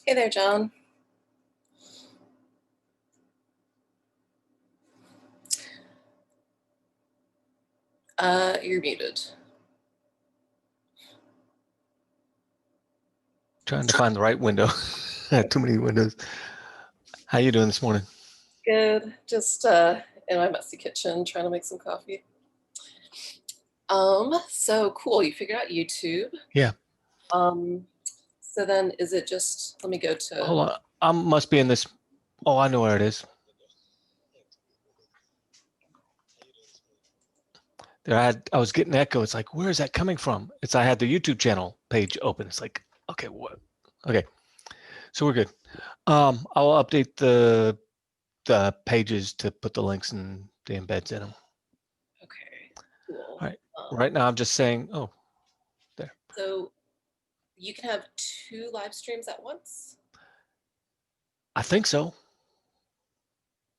Hey there, John. You're muted. Trying to find the right window. I had too many windows. How you doing this morning? Good. Just in my messy kitchen trying to make some coffee. So cool. You figured out YouTube. Yeah. So then is it just, let me go to, Hold on. I must be in this. Oh, I know where it is. There, I was getting echo. It's like, where is that coming from? I had the YouTube channel page open. It's like, okay, what? Okay, so we're good. I'll update the pages to put the links and the embeds in them. okay, cool. All right. Right now, I'm just saying. Oh, there. So you can have 2 live streams at once? I think so.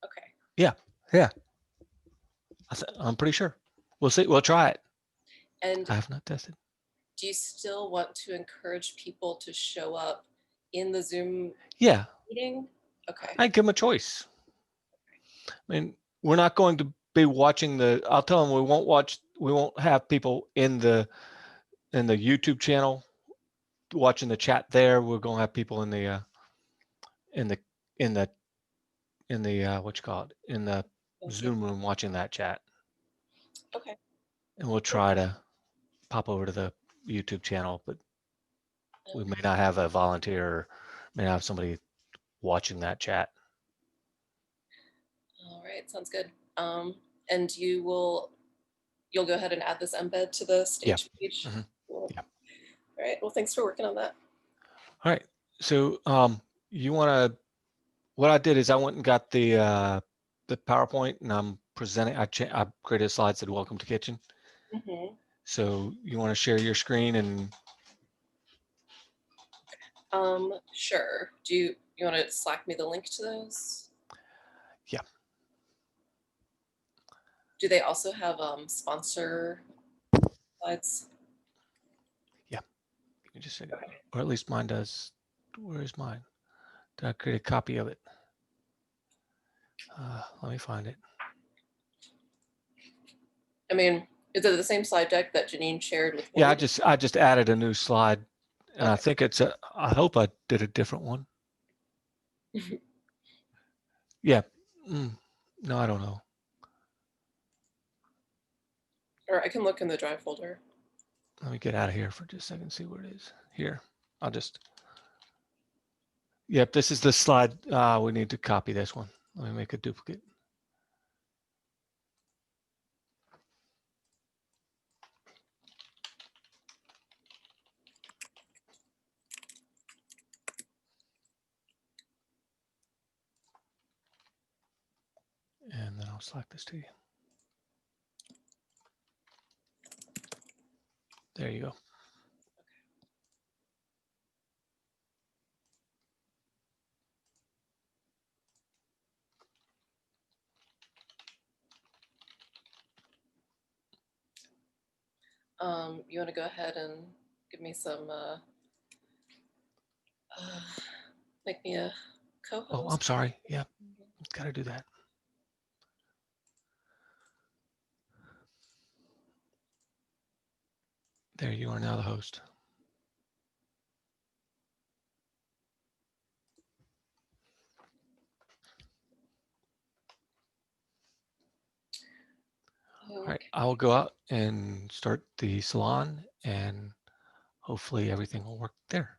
Okay. Yeah. Yeah. I'm pretty sure. We'll see. We'll try it. And I have not tested. do you still want to encourage people to show up in the Zoom Yeah. meeting? Okay. I give them a choice. I mean, we're not going to be watching I'll tell them we won't have people in the YouTube channel watching the chat there. We're going to have people in the what you call it, in the Zoom room watching that chat. Okay. And we'll try to pop over to the YouTube channel, but we may not have a volunteer, or may not have somebody watching that chat. All right, sounds good. And you'll go ahead and add this embed to the stage page? Mm-hmm. Cool. Yeah. All right, well, thanks for working on that. All right, so you want to, what I did is I went and got the PowerPoint, and I'm presenting. I created a slide that said "Welcome to Kitchen." Mm-hmm. So you want to share your screen and? Sure. Do you want to Slack me the link to those? Yeah. Do they also have sponsor slides? Yeah. You can just say, okay. Or at least mine does. Where is mine? Did I create a copy of it? Let me find it. I mean, is it the same slide deck that Janine shared with me? Yeah, I just added a new slide, and okay. I think I hope I did a different one. Yeah. No, I don't know. Or I can look in the drive folder. Let me get out of here for just a second, see where it is. Here, I'll just. Yep, this is the slide. We need to copy this one. Let me make a duplicate. And then I'll Slack this to you. There you go. You want to go ahead and give me some, make me a co-host? Oh, I'm sorry. Yeah, got to do that. There, you are now the host. Okay. All right, I will go out and start the salon, and hopefully everything will work there.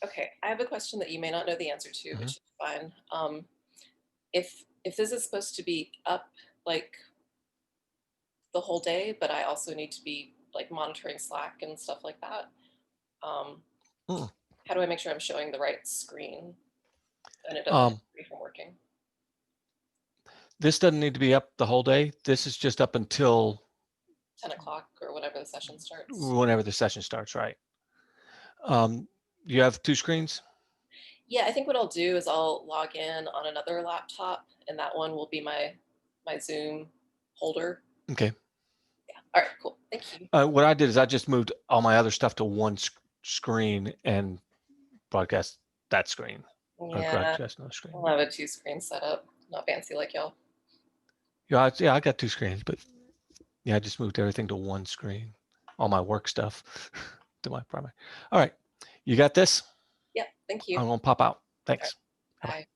Okay, I have a question that you may not know the answer to, which is fine. If this is supposed to be up like the whole day, but I also need to be like monitoring Slack and stuff like that, how do I make sure I'm showing the right screen and it doesn't hinder me from working? This doesn't need to be up the whole day. This is just up until 10 o'clock or whenever the session starts. Whenever the session starts, right? You have 2 screens? Yeah, I think what I'll do is I'll log in on another laptop, and that one will be my Zoom holder. Okay. Yeah. All right, cool. Thank you. What I did is I just moved all my other stuff to one screen and broadcast that screen or Yeah, broadcast another screen. I'll have a two-screen setup. Not fancy like y'all. Yeah, I got two screens, but yeah, I just moved everything to one screen, all my work stuff to my primary. All right, you got this? Yep, thank you. I'm gonna pop out. All right, Thanks. Bye. bye.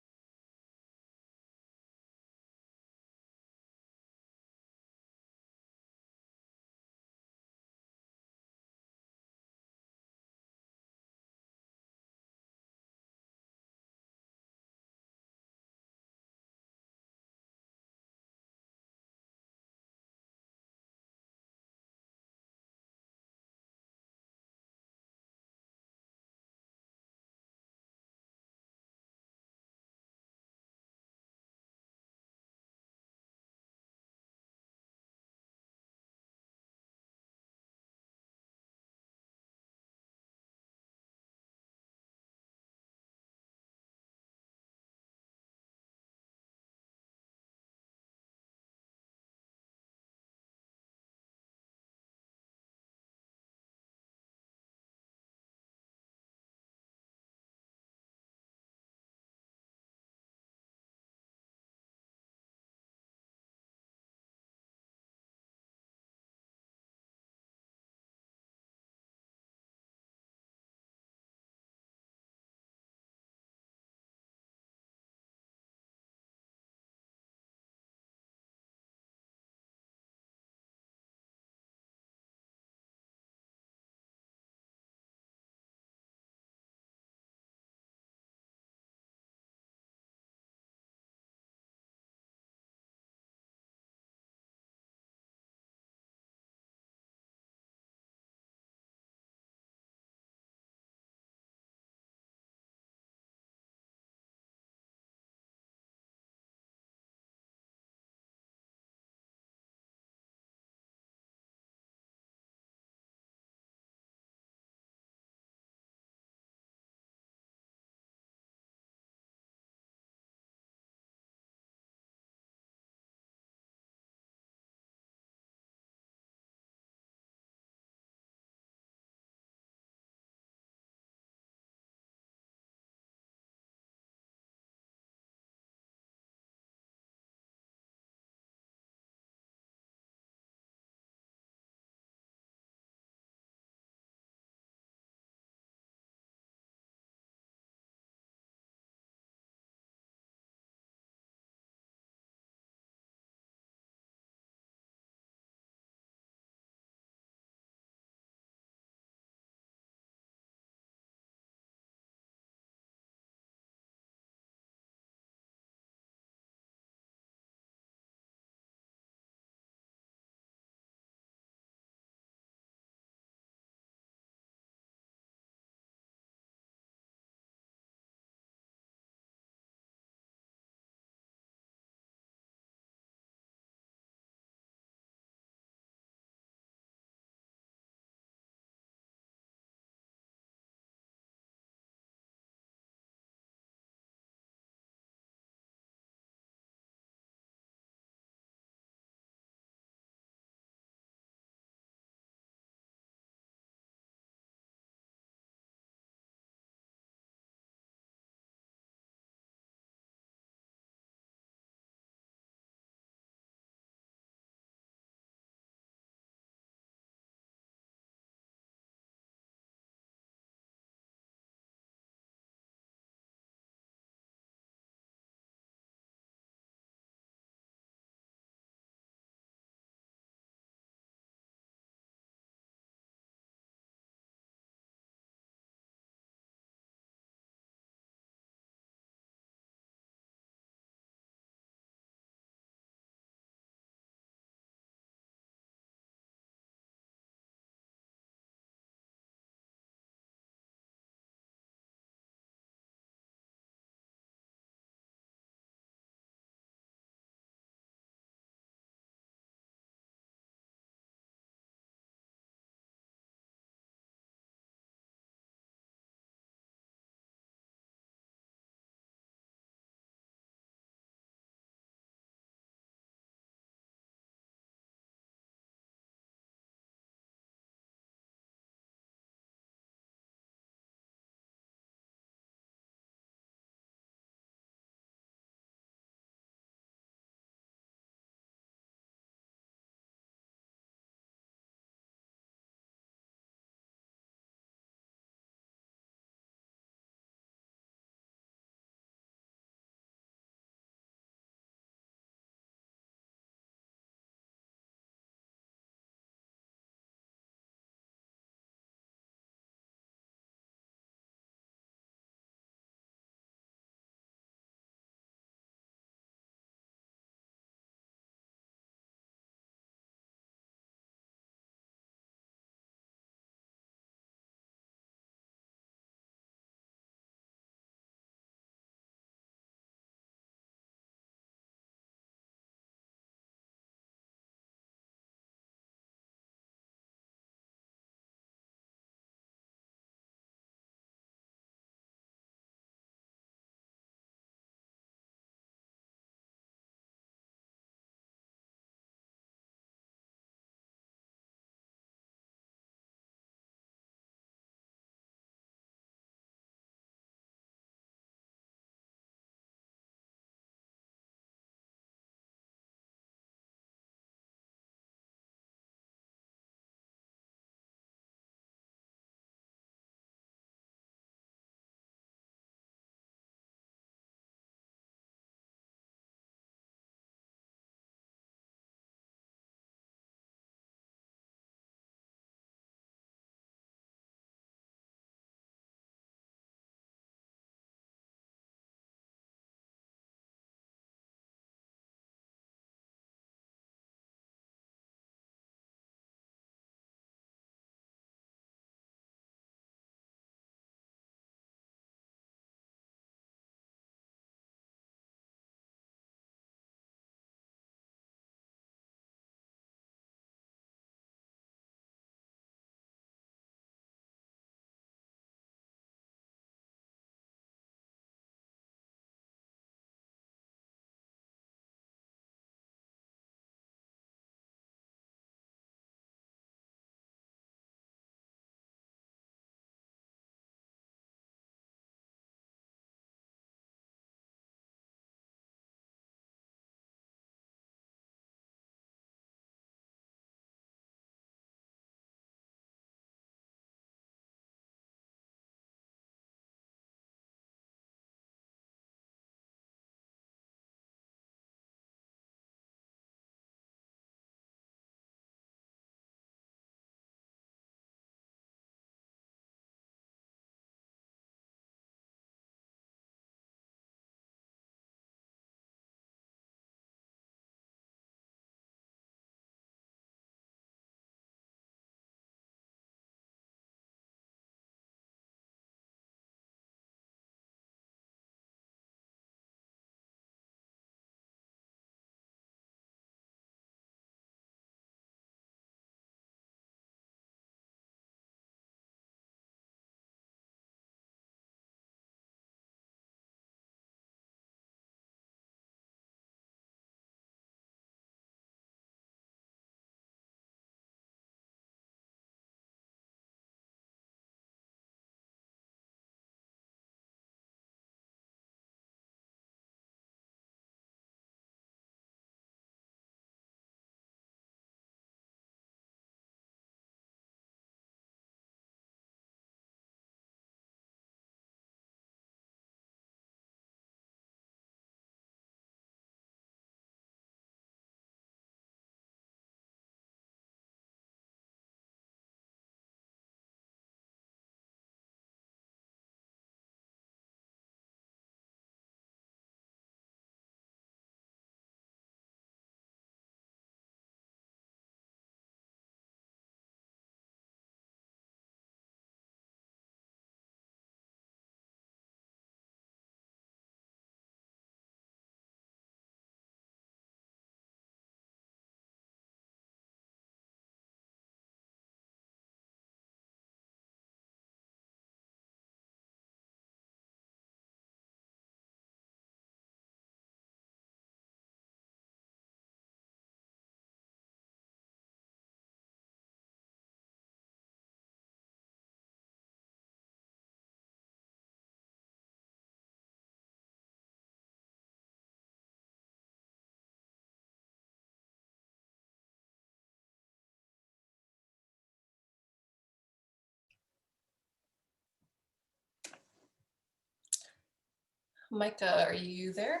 Micah, are you there?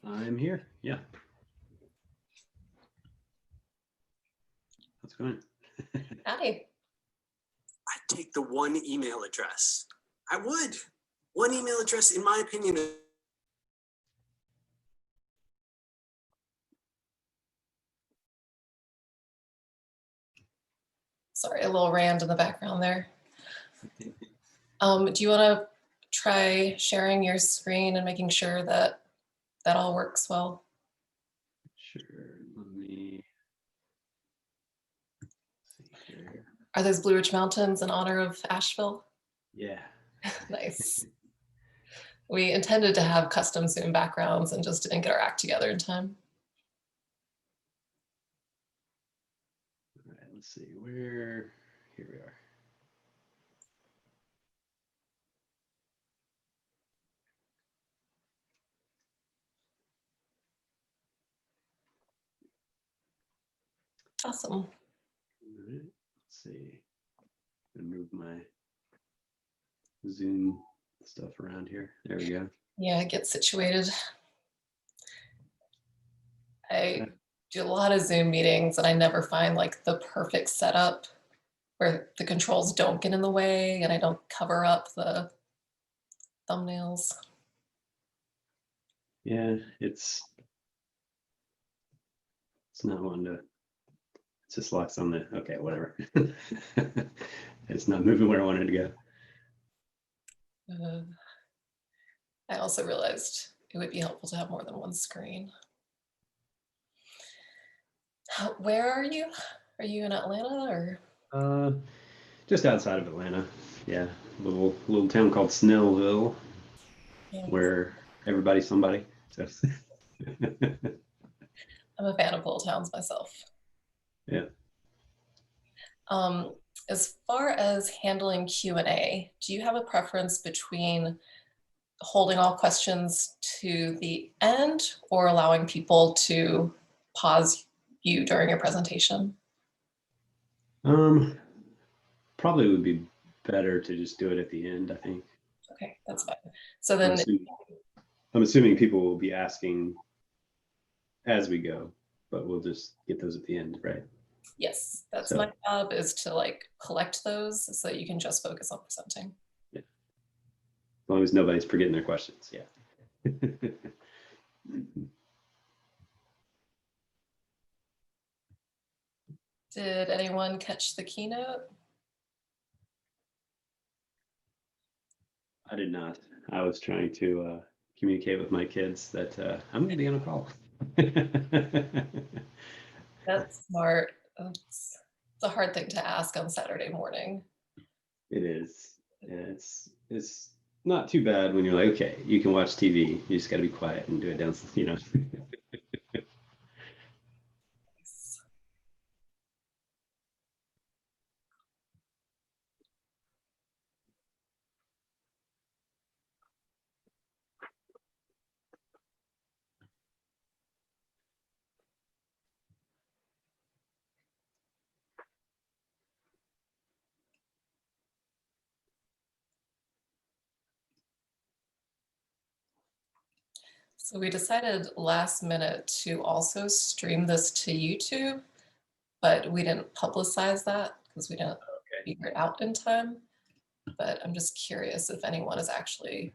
I'm here. Yeah. How's it going? Howdy. I'd take the one email address. I would. One email address, in my opinion. Sorry, a little rand in the background there. Do you want to try sharing your screen and making sure that that all works well? Sure. Let me see here. Are those Blue Ridge Mountains in honor of Asheville? Yeah. Nice. We intended to have custom Zoom backgrounds and just didn't get our act together in time. All right. Let's see where. Here we are. Awesome. All right. Let's see. I'm gonna move my Zoom stuff around here. There we go. Yeah, get situated. I do a lot of Zoom meetings and I never find like the perfect setup where the controls don't get in the way and I don't cover up the thumbnails. Yeah, it's not one to. It's just locks on the. Okay, whatever. It's not moving where I wanted to go. I also realized it would be helpful to have more than one screen. Where are you? Are you in Atlanta or? Just outside of Atlanta. Yeah, little town called Snellville, Yeah. where everybody's somebody. So. I'm a fan of little towns myself. Yeah. As far as handling Q&A, do you have a preference between holding all questions to the end or allowing people to pause you during your presentation? Probably would be better to just do it at the end, I think. Okay, that's fine. So then I'm assuming people will be asking as we go, but we'll just get those at the end, right? yes, that's my job, is to like collect those so that you can just focus on presenting. Yeah. As long as nobody's forgetting their questions, yeah. Did anyone catch the keynote? I did not. I was trying to communicate with my kids that I'm going to be on a call. That's smart. It's a hard thing to ask on Saturday morning. It is. Yeah, it's not too bad when you're like, okay, you can watch TV. You just got to be quiet and do it down, you know. So we decided last minute to also stream this to YouTube, but we didn't publicize that because we didn't figure it out in time. But I'm just curious if anyone is actually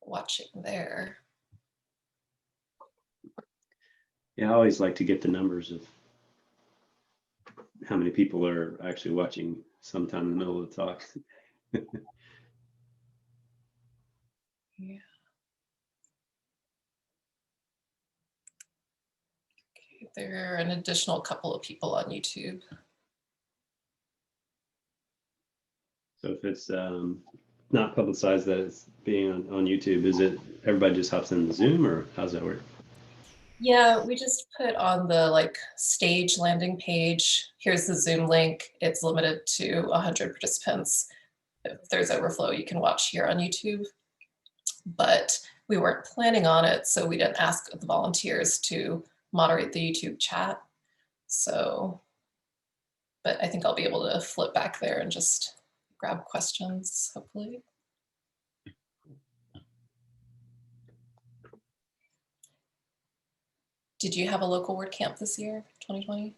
watching there. Yeah, I always like to get the numbers of how many people are actually watching sometime in the middle of the talk. Yeah. Okay, there are an additional couple of people on YouTube. So if it's not publicized that it's being on YouTube, is it everybody just hops in Zoom, or how's that work? Yeah, we just put on the like stage landing page, here's the Zoom link. It's limited to 100 participants. If there's overflow, you can watch here on YouTube. But we weren't planning on it, so we didn't ask the volunteers to moderate the YouTube chat. So, but I think I'll be able to flip back there and just grab questions, hopefully. Did you have a local word camp this year, 2020?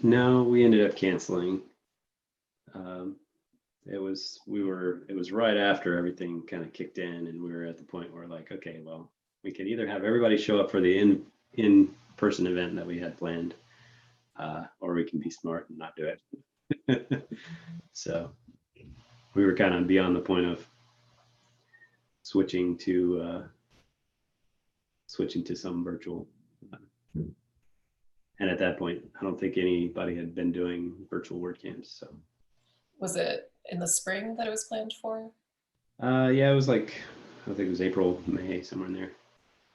No, we ended up canceling. It was right after everything kind of kicked in, and we were at the point where like, okay, well, we could either have everybody show up for the in-person event that we had planned, or we can be smart and not do it. So we were kind of beyond the point of switching to some virtual. And at that point, I don't think anybody had been doing virtual word camps. So Was it in the spring that it was planned for? yeah, it was like, I think it was April, May, somewhere in there.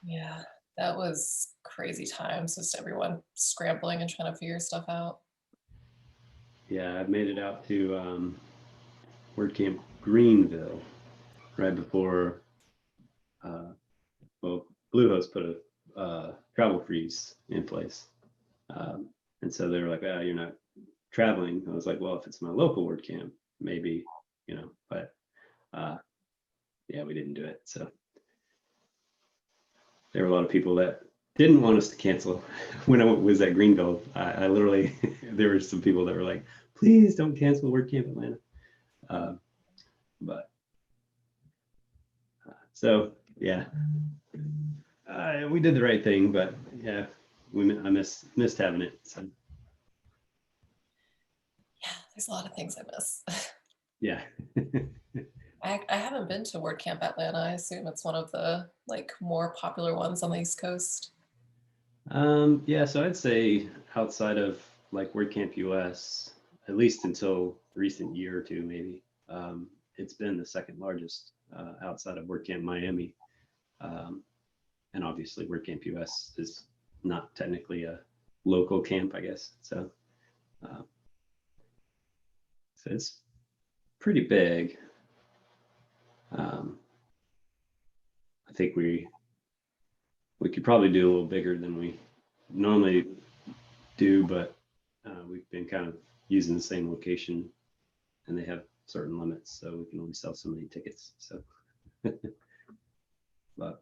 Yeah, that was crazy times, just everyone scrambling and trying to figure stuff out. Yeah, I made it out to WordCamp Greenville right before, well, Bluehost put a travel freeze in place. And so they were like, oh, you're not traveling. I was like, well, if it's my local WordCamp, maybe, but yeah, we didn't do it. So there were a lot of people that didn't want us to cancel. When I was at Greenville, I literally, there were some people that were like, please don't cancel WordCamp Atlanta. But so yeah, we did the right thing, but yeah, I missed having it. So Yeah, there's a lot of things I miss. yeah. I haven't been to WordCamp Atlanta. I assume it's one of the like more popular ones on the East Coast. Yeah, so I'd say outside of like WordCamp US, at least until recent year or two, maybe, it's been the second largest outside of WordCamp Miami. And obviously WordCamp US is not technically a local camp, I guess. So, so it's pretty big. I think we could probably do a little bigger than we normally do, but we've been kind of using the same location, and they have certain limits, so we can only sell so many tickets. So, but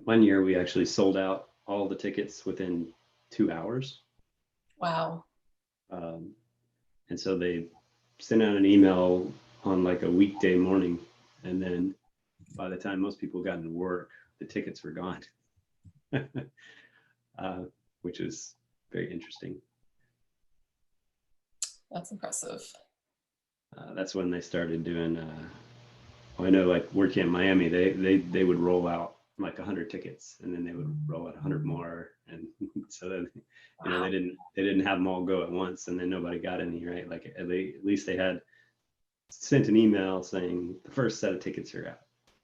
one year we actually sold out all the tickets within 2 hours. Wow. And so they sent out an email on like a weekday morning, and then by the time most people got into work, the tickets were gone, which is very interesting. That's impressive. That's when they started doing. Well, I know like WordCamp Miami, they would roll out like 100 tickets, and then they would roll out 100 more, and so then Wow. they didn't have them all go at once, and then nobody got any, right? Like at least they had sent an email saying the first set of tickets are out,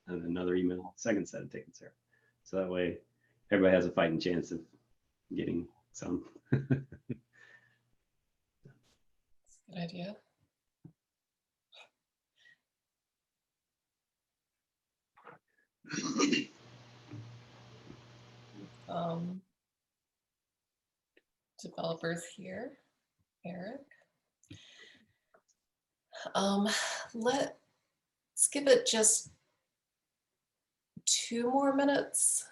and another email, second set of tickets are out. So that way everybody has a fighting chance of getting some. Good idea. Developers here, Eric. Let's give it just 2 more minutes.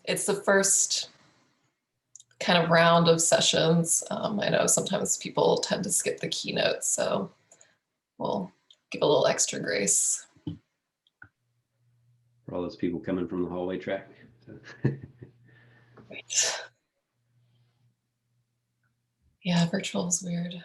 It's the first kind of round of sessions. I know sometimes people tend to skip the keynote, so we'll give a little extra grace. For all those people coming from the hallway track. Right. Yeah, virtual is weird.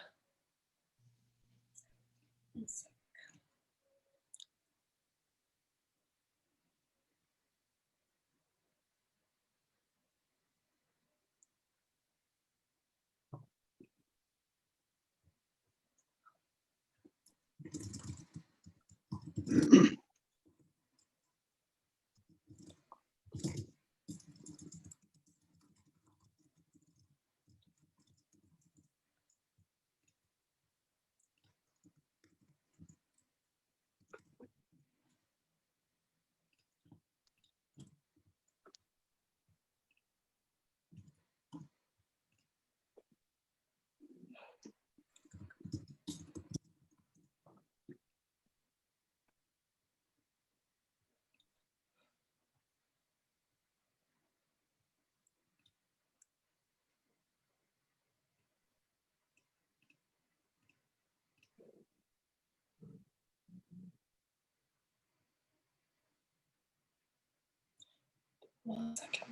1 second.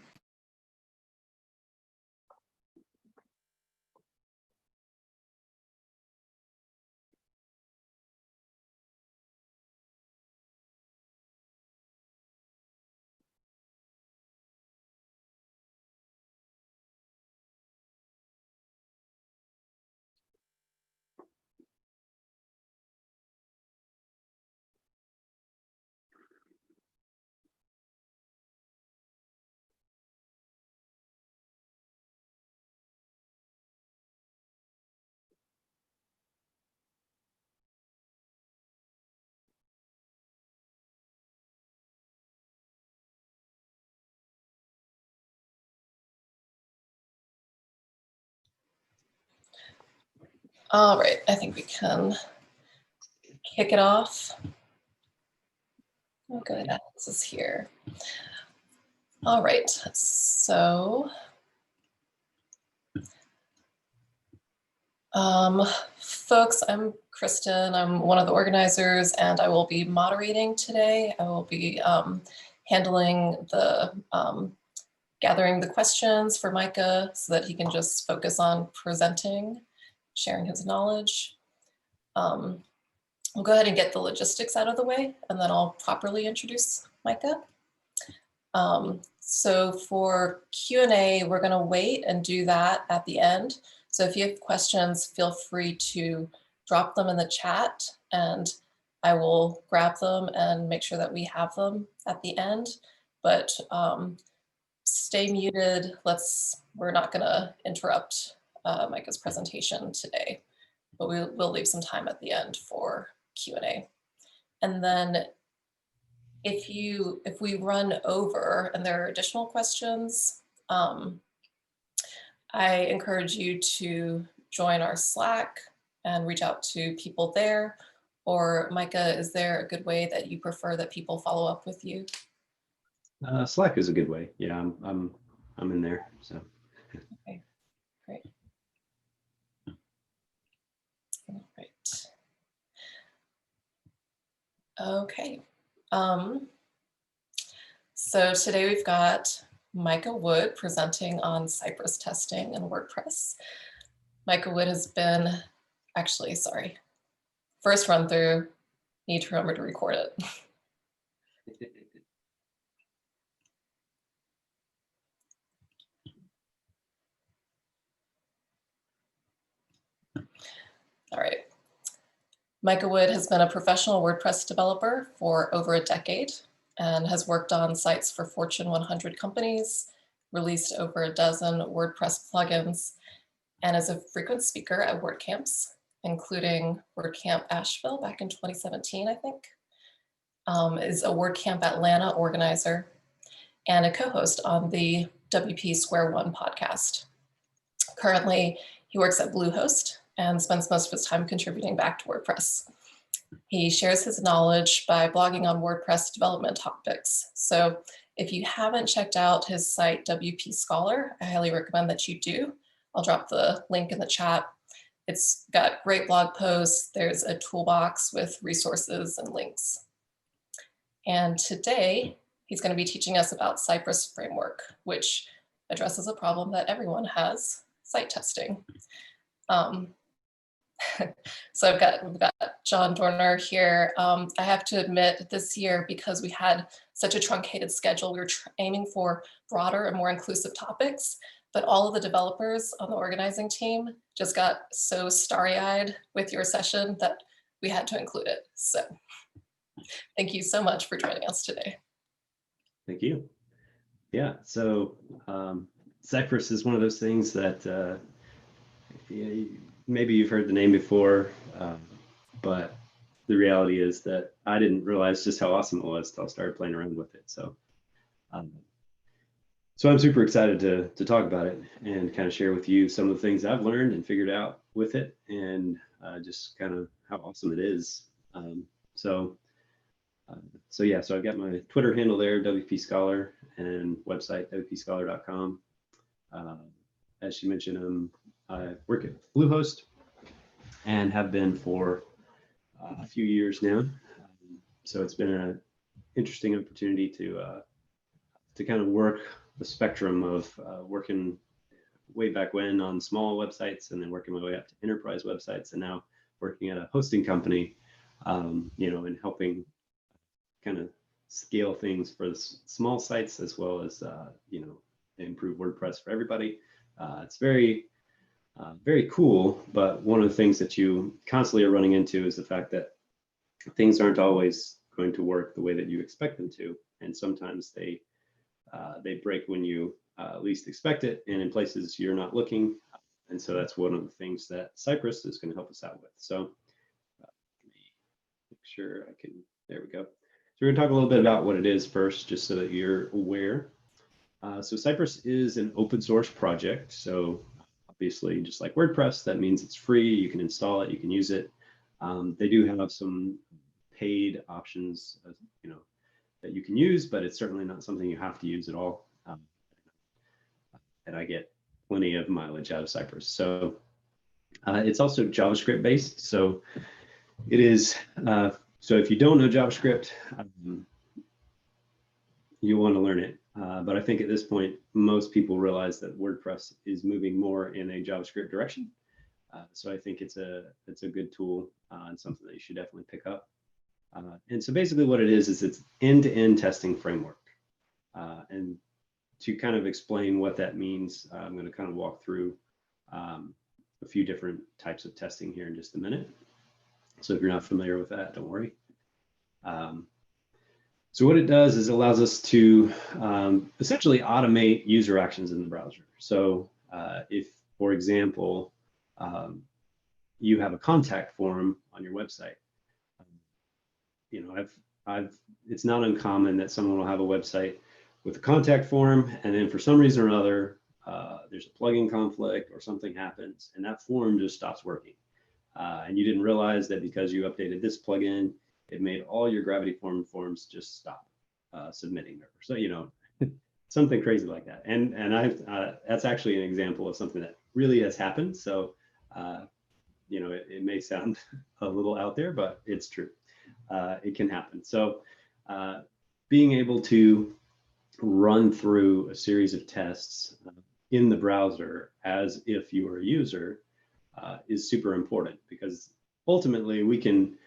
All right, I think we can kick it off. Oh, good, Alex is here. All right, so folks, I'm Kristen. I'm one of the organizers, and I will be moderating today. I will be handling the gathering the questions for Micah so that he can just focus on presenting, sharing his knowledge. We'll go ahead and get the logistics out of the way, and then I'll properly introduce Micah. So for Q&A, we're going to wait and do that at the end. So if you have questions, feel free to drop them in the chat, and I will grab them and make sure that we have them at the end. But stay muted. We're not going to interrupt Micah's presentation today, but we'll leave some time at the end for Q&A. And then if we run over and there are additional questions, I encourage you to join our Slack and reach out to people there. Or Micah, is there a good way that you prefer that people follow up with you? Slack is a good way. Yeah, I'm in there. So. Okay, great. All right. Okay. So today we've got Micah Wood presenting on Cypress testing and WordPress. Micah Wood has been, actually, sorry, first run through, need to remember to record it. All right. Micah Wood has been a professional WordPress developer for over a decade and has worked on sites for Fortune 100 companies, released over a dozen WordPress plugins, and is a frequent speaker at WordCamps, including WordCamp Asheville back in 2017, I think. Is a WordCamp Atlanta organizer and a co-host on the WP Square One podcast. Currently, he works at Bluehost and spends most of his time contributing back to WordPress. He shares his knowledge by blogging on WordPress development topics. So if you haven't checked out his site, WP Scholar, I highly recommend that you do. I'll drop the link in the chat. It's got great blog posts. There's a toolbox with resources and links. And today, he's going to be teaching us about Cypress Framework, which addresses a problem that everyone has, site testing. So we've got John Dorner here. I have to admit, this year, because we had such a truncated schedule, we were aiming for broader and more inclusive topics, but all of the developers on the organizing team just got so starry-eyed with your session that we had to include it. So thank you so much for joining us today. Thank you. Yeah, so Cypress is one of those things that maybe you've heard the name before, but the reality is that I didn't realize just how awesome it was until I started playing around with it. So I'm super excited to talk about it and kind of share with you some of the things I've learned and figured out with it, and just kind of how awesome it is. So I've got my Twitter handle there, WP Scholar, and website, wpscholar.com. As she mentioned, I work at Bluehost and have been for a few years now. So it's been an interesting opportunity to kind of work the spectrum of working way back when on small websites, and then working my way up to enterprise websites, and now working at a hosting company, you know, and helping kind of scale things for the small sites as well as, you know, improve WordPress for everybody. It's very cool, but one of the things that you constantly are running into is the fact that things aren't always going to work the way that you expect them to, and sometimes they break when you least expect it, and in places you're not looking. And so that's one of the things that Cypress is going to help us out with. So let me make sure I can, there we go. So we're going to talk a little bit about what it is first, just so that you're aware. So Cypress is an open source project. So obviously, just like WordPress, that means it's free. You can install it, you can use it. They do have some paid options, you know, that you can use, but it's certainly not something you have to use at all. And I get plenty of mileage out of Cypress. So it's also JavaScript based. So it is, so if you don't know JavaScript, you want to learn it. But I think at this point, most people realize that WordPress is moving more in a JavaScript direction. So I think it's a good tool and something that you should definitely pick up. And so basically what it is it's end-to-end testing framework. And to kind of explain what that means, I'm going to kind of walk through a few different types of testing here in just a minute. So if you're not familiar with that, don't worry. So what it does is it allows us to essentially automate user actions in the browser. So if, for example, you have a contact form on your website, you know, it's not uncommon that someone will have a website with a contact form, and then for some reason or other, there's a plugin conflict or something happens, and that form just stops working. And you didn't realize that because you updated this plugin, it made all your Gravity forms just stop submitting. So, you know, something crazy like that. And that's actually an example of something that really has happened. So, you know, it may sound a little out there, but it's true. It can happen. So being able to run through a series of tests in the browser as if you were a user is super important, because ultimately we can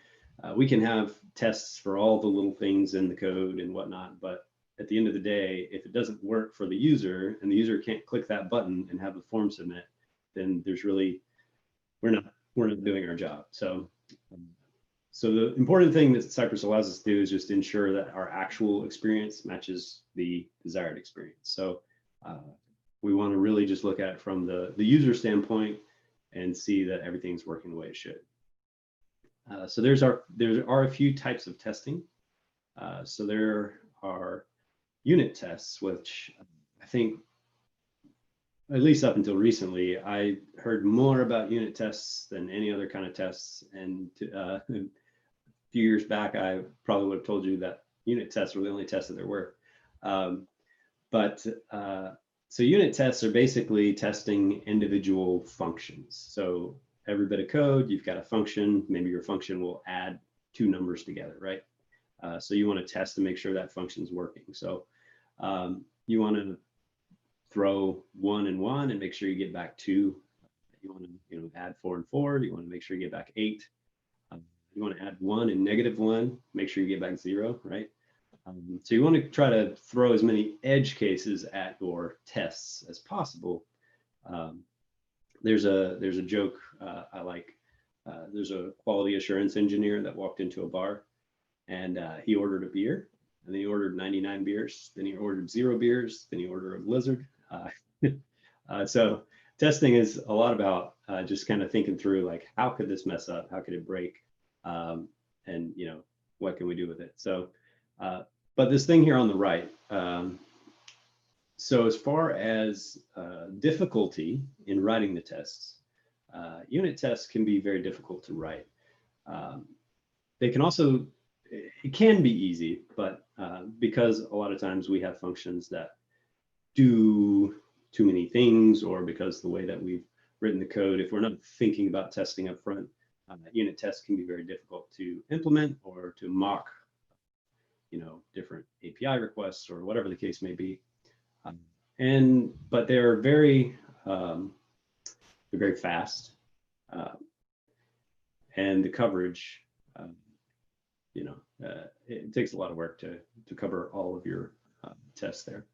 have tests for all the little things in the code and whatnot, but at the end of the day, if it doesn't work for the user and the user can't click that button and have the form submit, then there's really, we're not doing our job. So the important thing that Cypress allows us to do is just ensure that our actual experience matches the desired experience. So we want to really just look at it from the user standpoint and see that everything's working the way it should. So there are a few types of testing. So there are unit tests, which I think, at least up until recently, I heard more about unit tests than any other kind of tests. And a few years back, I probably would have told you that unit tests were the only tests that there were. So unit tests are basically testing individual functions. So every bit of code, you've got a function. Maybe your function will add two numbers together, right? So you want to test to make sure that function is working. So you want to throw 1 and 1 and make sure you get back 2. You want to add 4 and 4. You want to make sure you get back 8. You want to add 1 and -1. Make sure you get back 0, right? So you want to try to throw as many edge cases at your tests as possible. There's a joke I like. There's a quality assurance engineer that walked into a bar, and he ordered a beer, and then he ordered 99 beers, then he ordered 0 beers, then he ordered a blizzard. So testing is a lot about just kind of thinking through, like, how could this mess up? How could it break? And what can we do with it? So, but this thing here on the right. So as far as difficulty in writing the tests, unit tests can be very difficult to write. They can also, it can be easy, but because a lot of times we have functions that do too many things, or because the way that we've written the code, if we're not thinking about testing up front, unit tests can be very difficult to implement or to mock different API requests or whatever the case may be. But they're very fast, and the coverage, it takes a lot of work to cover all of your tests there.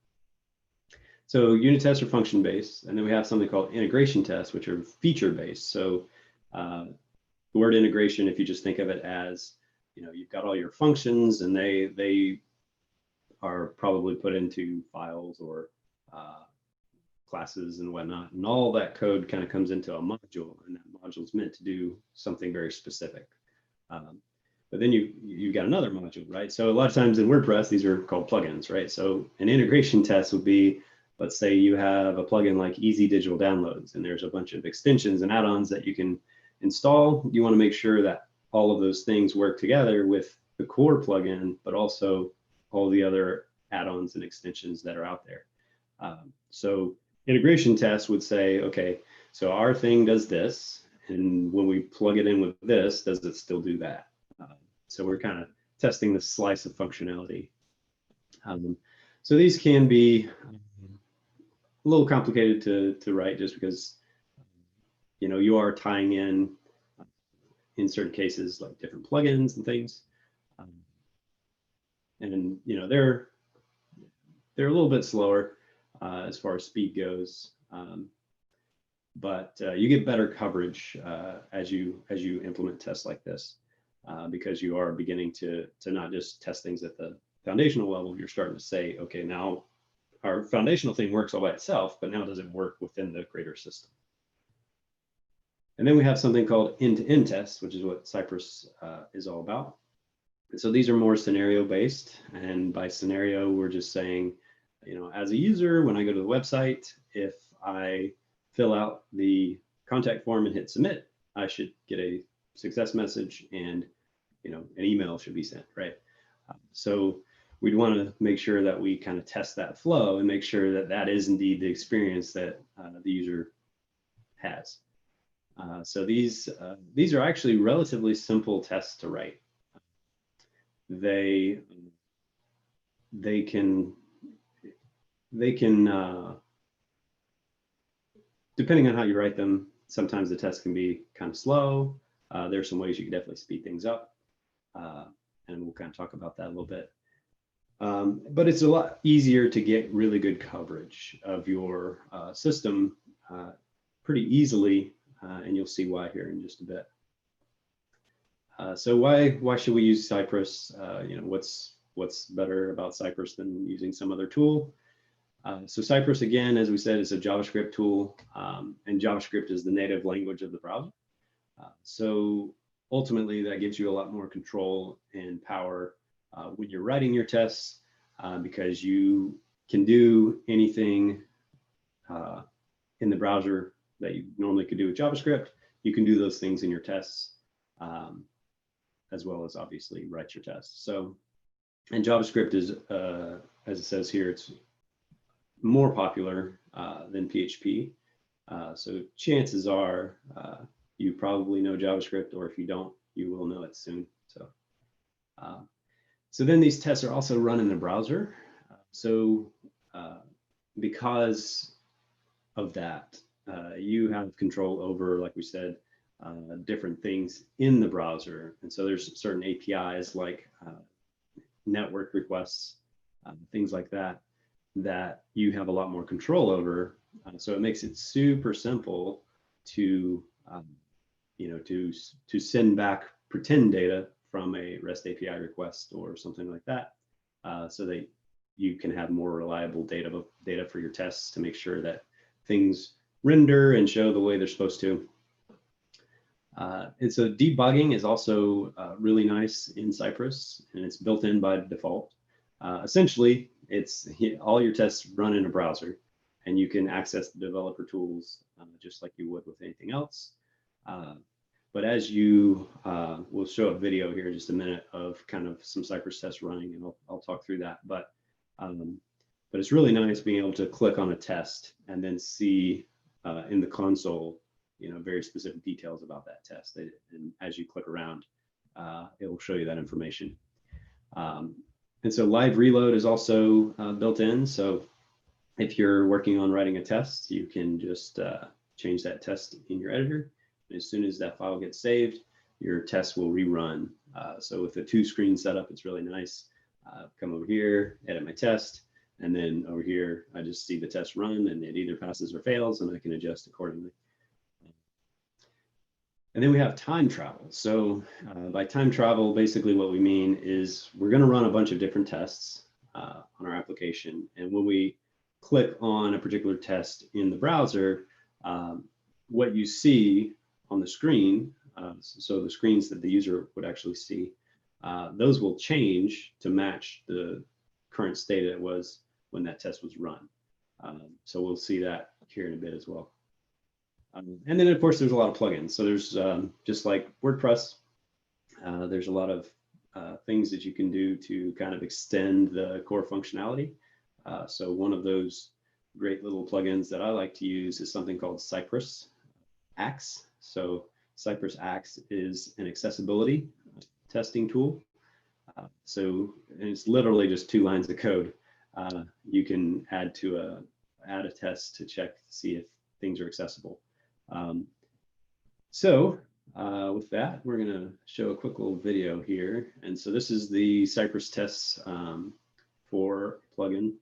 So unit tests are function based, and then we have something called integration tests, which are feature based. So the word integration, if you just think of it as, you've got all your functions, and they are probably put into files or classes and whatnot, and all that code kind of comes into a module, and that module is meant to do something very specific. But then you've got another module, right? So a lot of times in WordPress, these are called plugins, right? So an integration test would be, let's say you have a plugin like Easy Digital Downloads, and there's a bunch of extensions and add-ons that you can install. You want to make sure that all of those things work together with the core plugin, but also all the other add-ons and extensions that are out there. So integration tests would say, okay, so our thing does this, and when we plug it in with this, does it still do that? So we're kind of testing the slice of functionality. So these can be a little complicated to write, just because you are tying in certain cases like different plugins and things, and they're a little bit slower as far as speed goes, but you get better coverage as you implement tests like this, because you are beginning to not just test things at the foundational level. You're starting to say, okay, now our foundational thing works all by itself, but now does it work within the greater system? And then we have something called end-to-end tests, which is what Cypress is all about. And so these are more scenario based, and by scenario, we're just saying, as a user, when I go to the website, if I fill out the contact form and hit submit, I should get a success message, and an email should be sent, right? So we'd want to make sure that we kind of test that flow and make sure that that is indeed the experience that the user has. So these are actually relatively simple tests to write. They can depending on how you write them, sometimes the test can be kind of slow. There's some ways you can definitely speed things up, and we'll kind of talk about that a little bit. But it's a lot easier to get really good coverage of your system pretty easily, and you'll see why here in just a bit. So why should we use Cypress? What's better about Cypress than using some other tool? So Cypress, again, as we said, is a JavaScript tool, and JavaScript is the native language of the browser. So ultimately, that gives you a lot more control and power when you're writing your tests, because you can do anything in the browser that you normally could do with JavaScript. You can do those things in your tests, as well as obviously write your tests. So, and JavaScript is, as it says here, it's more popular than PHP. So chances are you probably know JavaScript, or if you don't, you will know it soon. So then these tests are also run in the browser. So because of that, you have control over, like we said, different things in the browser. And so there's certain APIs like network requests, things like that, that you have a lot more control over. So it makes it super simple to, to send back pretend data from a REST API request or something like that, so that you can have more reliable data for your tests to make sure that things render and show the way they're supposed to. And so debugging is also really nice in Cypress, and it's built in by default. Essentially, it's all your tests run in a browser, and you can access the developer tools just like you would with anything else. But as you, we'll show a video here in just a minute of kind of some Cypress tests running, and I'll talk through that. But it's really nice being able to click on a test and then see in the console, very specific details about that test. And as you click around, it will show you that information. And And so live reload is also built in. So if you're working on writing a test, you can just change that test in your editor. And as soon as that file gets saved, your test will rerun. So with the 2-screen setup, it's really nice. Come over here, edit my test, and then over here, I just see the test run, and it either passes or fails, and I can adjust accordingly. And then we have time travel. So by time travel, basically what we mean is we're going to run a bunch of different tests on our application. And when we click on a particular test in the browser, what you see on the screen, so the screens that the user would actually see, those will change to match the current state it was when that test was run. So we'll see that here in a bit as well. And then, of course, there's a lot of plugins. So there's just like WordPress, there's a lot of things that you can do to kind of extend the core functionality. So one of those great little plugins that I like to use is something called Cypress Axe. So Cypress Axe is an accessibility testing tool. So it's literally just 2 lines of code. You can add a test to check to see if things are accessible. With that, we're going to show a quick little video here. And so this is the Cypress tests for plugin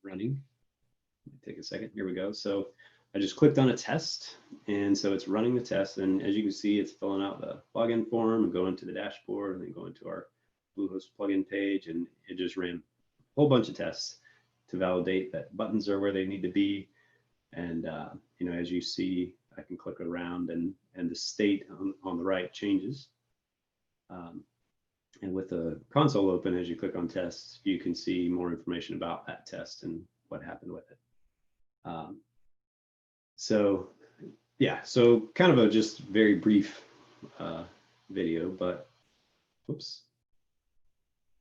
running. Take a second. Here we go. So I just clicked on a test, and so it's running the test. And as you can see, it's filling out the login form and going to the dashboard, and then going to our Bluehost plugin page, and it just ran a whole bunch of tests to validate that buttons are where they need to be. And you know, as you see, I can click around, and the state on the right changes. And with the console open, as you click on tests, you can see more information about that test and what happened with it. So yeah, so kind of a just very brief video, but whoops.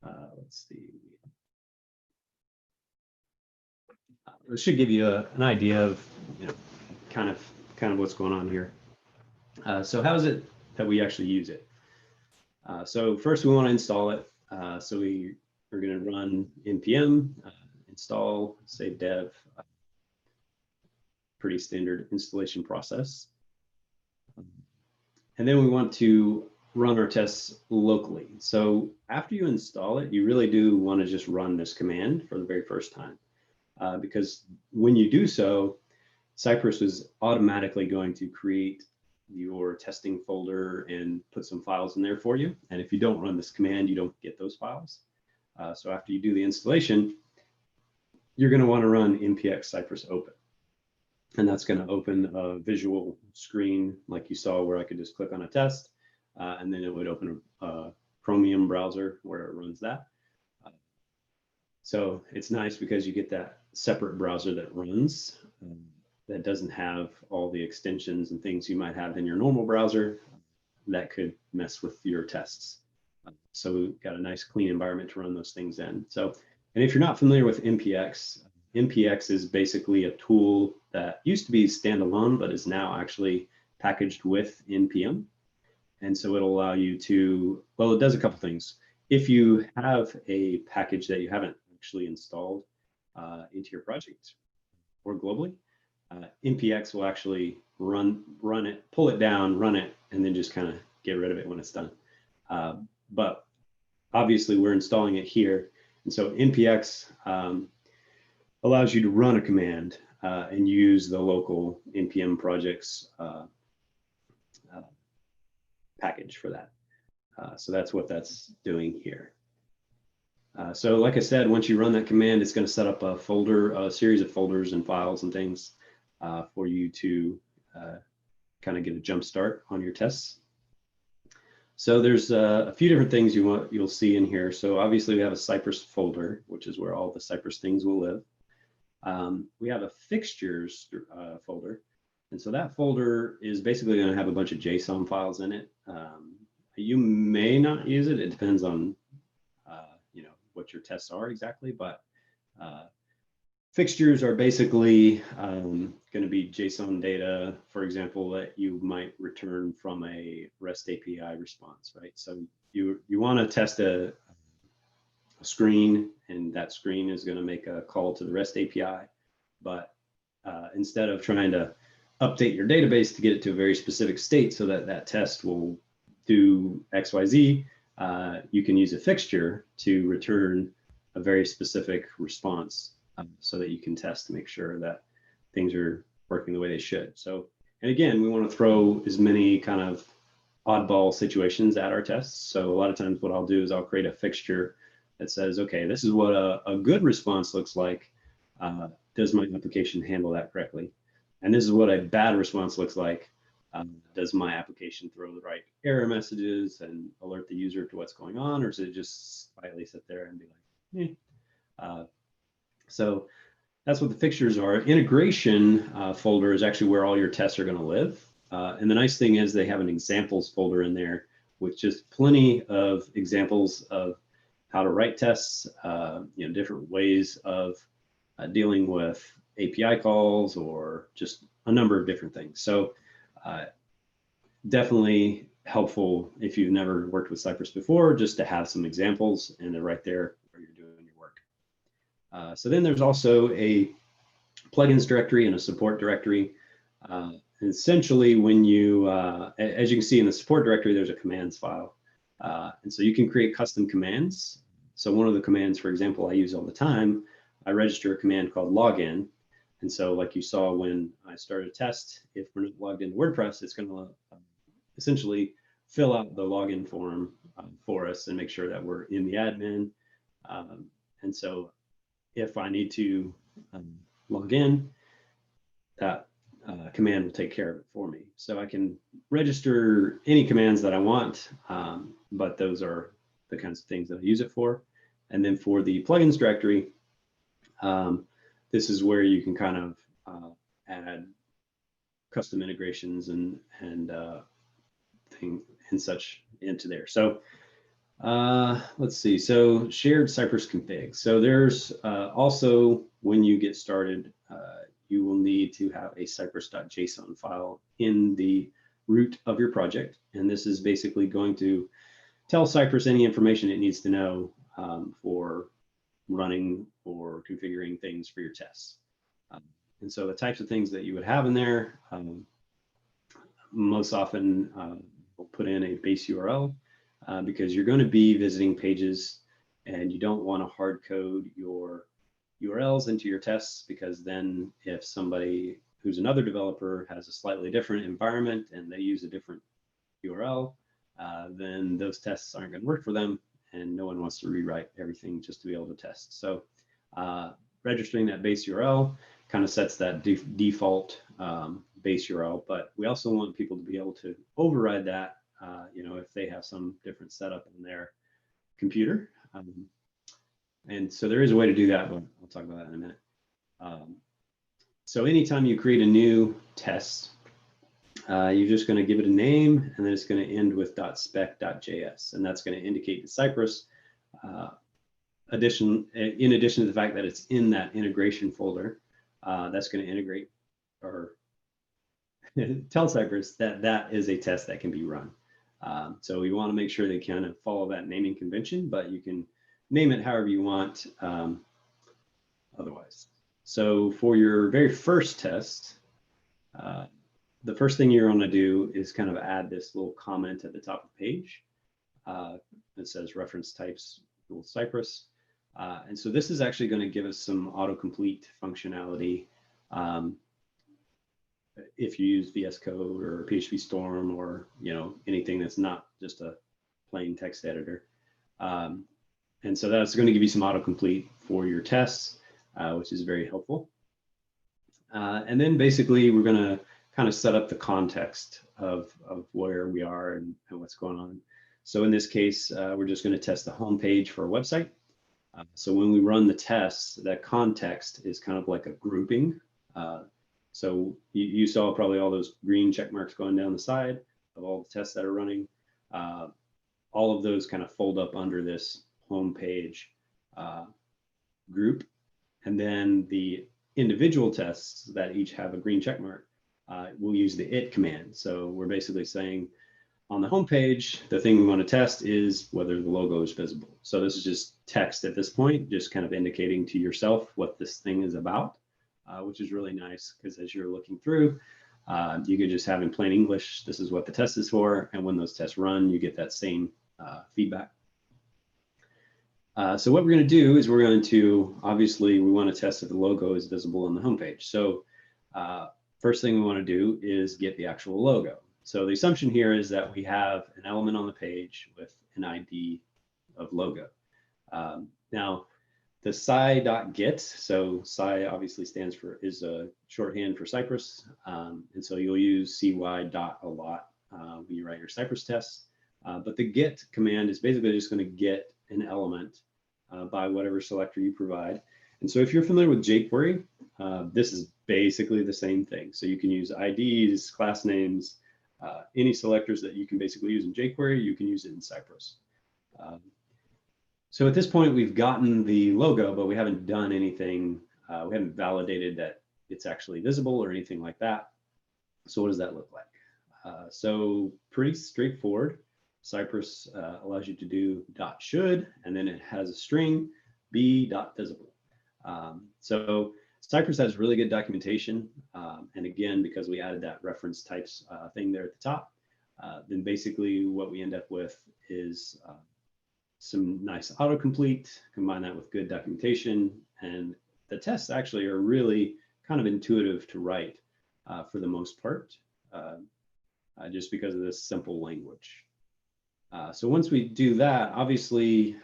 Let's see. It should give you an idea of, you know, kind of what's going on here. So how is it that we actually use it? So first we want to install it. So we are going to run npm install save dev. Pretty standard installation process. And then we want to run our tests locally. So after you install it, you really do want to just run this command for the very first time. Because when you do so, Cypress is automatically going to create your testing folder and put some files in there for you. And if you don't run this command, you don't get those files. So after you do the installation, you're going to want to run npx cypress open. And that's going to open a visual screen like you saw, where I could just click on a test, and then it would open a Chromium browser where it runs that. So it's nice because you get that separate browser that runs, that doesn't have all the extensions and things you might have in your normal browser that could mess with your tests. So we've got a nice clean environment to run those things in. So, and if you're not familiar with npx, npx is basically a tool that used to be standalone, but is now actually packaged with npm. And so it'll allow you to, well, it does a couple things. If you have a package that you haven't actually installed into your project or globally, npx will actually run it, pull it down, run it, and then just kind of get rid of it when it's done. But obviously we're installing it here. And so npx allows you to run a command and use the local npm project's package for that. So that's what that's doing here. So like I said, once you run that command, it's going to set up a folder, a series of folders and files and things for you to kind of get a jump start on your tests. So there's a few different things you'll see in here. So obviously we have a Cypress folder, which is where all the Cypress things will live. We have a fixtures folder. And so that folder is basically going to have a bunch of JSON files in it. You may not use it. It depends on you know, what your tests are exactly, but fixtures are basically going to be JSON data, for example, that you might return from a REST API response, right? So you want to test a screen, and that screen is going to make a call to the REST API. But instead of trying to update your database to get it to a very specific state so that that test will do XYZ, you can use a fixture to return a very specific response so that you can test to make sure that things are working the way they should. So, and again, we want to throw as many kind of oddball situations at our tests. So a lot of times what I'll do is I'll create a fixture that says, okay, this is what a good response looks like. Does my application handle that correctly? And this is what a bad response looks like. Does my application throw the right error messages and alert the user to what's going on, or does it just quietly sit there and be like, eh? So that's what the fixtures are. Integration folder is actually where all your tests are going to live. And the nice thing is they have an examples folder in there with just plenty of examples of how to write tests, different ways of dealing with API calls or just a number of different things. So definitely helpful if you've never worked with Cypress before, just to have some examples, and they're right there where you're doing your work. So then there's also a plugins directory and a support directory. Essentially, when you, as you can see in the support directory, there's a commands file. And so you can create custom commands. So one of the commands, for example, I use all the time, I register a command called login. And so like you saw when I started a test, if we're not logged into WordPress, it's going to essentially fill out the login form for us and make sure that we're in the admin. And so if I need to log in, that command will take care of it for me. So I can register any commands that I want, but those are the kinds of things that I use it for. And then for the plugins directory, this is where you can kind of add custom integrations and things and such into there. So let's see. So shared Cypress config. So there's also, when you get started, you will need to have a cypress.json file in the root of your project. And this is basically going to tell Cypress any information it needs to know for running or configuring things for your tests. And so the types of things that you would have in there, most often we'll put in a base URL because you're going to be visiting pages and you don't want to hard code your URLs into your tests, because then if somebody who's another developer has a slightly different environment and they use a different URL, then those tests aren't going to work for them, and no one wants to rewrite everything just to be able to test. So registering that base URL kind of sets that default base URL, but we also want people to be able to override that, if they have some different setup in their computer. And so there is a way to do that, but I'll talk about that in a minute. So anytime you create a new test, you're just going to give it a name, and then it's going to end with .spec.js, and that's going to indicate to Cypress, in addition to the fact that it's in that integration folder, that's going to integrate or tell Cypress that that is a test that can be run. So we want to make sure they kind of follow that naming convention, but you can name it however you want otherwise. So for your very first test, the first thing you're going to do is kind of add this little comment at the top of the page that says reference types equals Cypress. And so this is actually going to give us some autocomplete functionality if you use VS Code or PHP Storm or anything that's not just a plain text editor. And so that's going to give you some autocomplete for your tests, which is very helpful. And then basically we're going to kind of set up the context of where we are and what's going on. So in this case, we're just going to test the home page for a website. So when we run the tests, that context is kind of like a grouping. So you saw probably all those green check marks going down the side of all the tests that are running. All of those kind of fold up under this home page group. And then the individual tests that each have a green check mark, we'll use the it command. So we're basically saying on the home page, the thing we want to test is whether the logo is visible. So this is just text at this point, just kind of indicating to yourself what this thing is about, which is really nice because as you're looking through, you can just have in plain English, this is what the test is for. And when those tests run, you get that same feedback. So what we're going to do is we're going to, obviously, we want to test if the logo is visible on the homepage. So first thing we want to do is get the actual logo. So the assumption here is that we have an element on the page with an ID of logo. Now, the sci.get, so sci obviously is a shorthand for Cypress. And so you'll use cy dot a lot when you write your Cypress tests. But the get command is basically just going to get an element by whatever selector you provide. And so if you're familiar with jQuery, this is basically the same thing. So you can use IDs, class names, any selectors that you can basically use in jQuery, you can use it in Cypress. So at this point, we've gotten the logo, but we haven't done anything. We haven't validated that it's actually visible or anything like that. So what does that look like? So pretty straightforward. Cypress allows you to do .should, and then it has a string b.visible. So Cypress has really good documentation. And again, because we added that reference types thing there at the top, then basically what we end up with is some nice autocomplete, combine that with good documentation. And the tests actually are really kind of intuitive to write for the most part, just because of this simple language. So once we do that, obviously,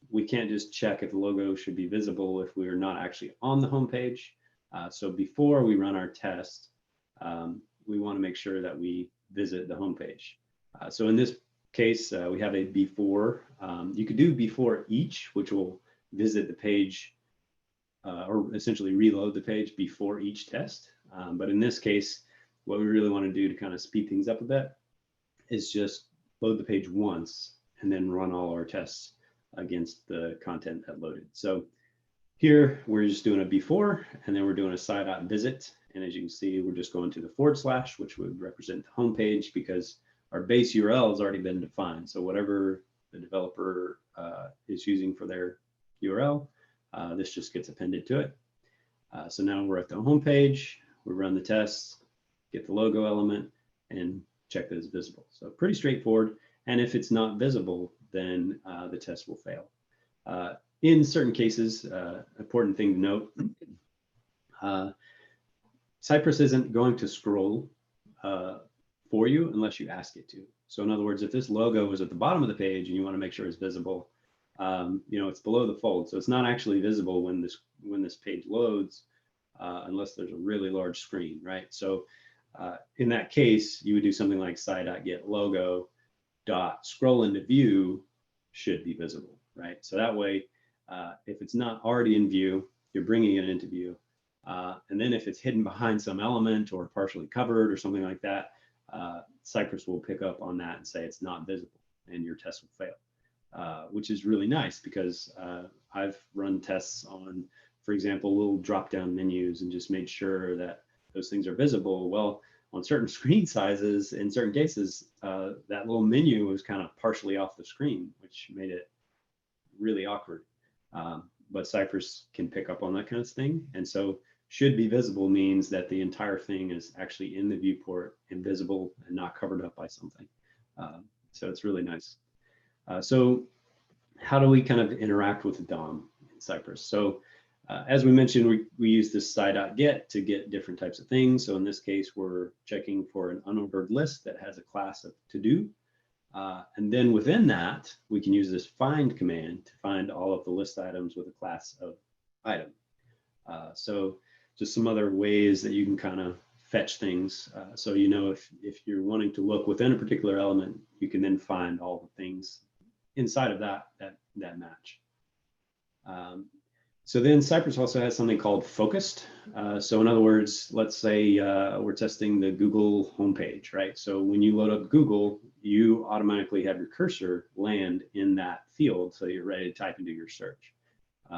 we can't just check if the logo should be visible if we're not actually on the home page. So before we run our test, we want to make sure that we visit the home page. So in this case, we have a before. You could do before each, which will visit the page or essentially reload the page before each test. But in this case, what we really want to do to kind of speed things up a bit is just load the page once and then run all our tests against the content that loaded. So here we're just doing a before, and then we're doing a sci.visit. And as you can see, we're just going to the /, which would represent the home page because our base URL has already been defined. So whatever the developer is using for their URL, this just gets appended to it. So now we're at the home page, we run the tests, get the logo element, and check that it's visible. So pretty straightforward. And if it's not visible, then the test will fail. In certain cases, important thing to note, Cypress isn't going to scroll for you unless you ask it to. So in other words, if this logo is at the bottom of the page and you want to make sure it's visible, it's below the fold. So it's not actually visible when this page loads unless there's a really large screen, right? So in that case, you would do something like sci.get logo dot scroll into view should be visible, right? So that way, if it's not already in view, you're bringing it into view. And then if it's hidden behind some element or partially covered or something like that, Cypress will pick up on that and say it's not visible and your test will fail, which is really nice because I've run tests on, for example, little drop-down menus and just made sure that those things are visible. Well, on certain screen sizes, in certain cases, that little menu was kind of partially off the screen, which made it really awkward. But Cypress can pick up on that kind of thing. And so should be visible means that the entire thing is actually in the viewport and visible and not covered up by something. So it's really nice. So how do we kind of interact with the DOM in Cypress? So as we mentioned, we use this sci.get to get different types of things. So in this case, we're checking for an unordered list that has a class of to do. And then within that, we can use this find command to find all of the list items with a class of item. So just some other ways that you can kind of fetch things. So if you're wanting to look within a particular element, you can then find all the things inside of that match. So then Cypress also has something called focused. So in other words, let's say we're testing the Google homepage, right? So when you load up Google, you automatically have your cursor land in that field, so you're ready to type into your search.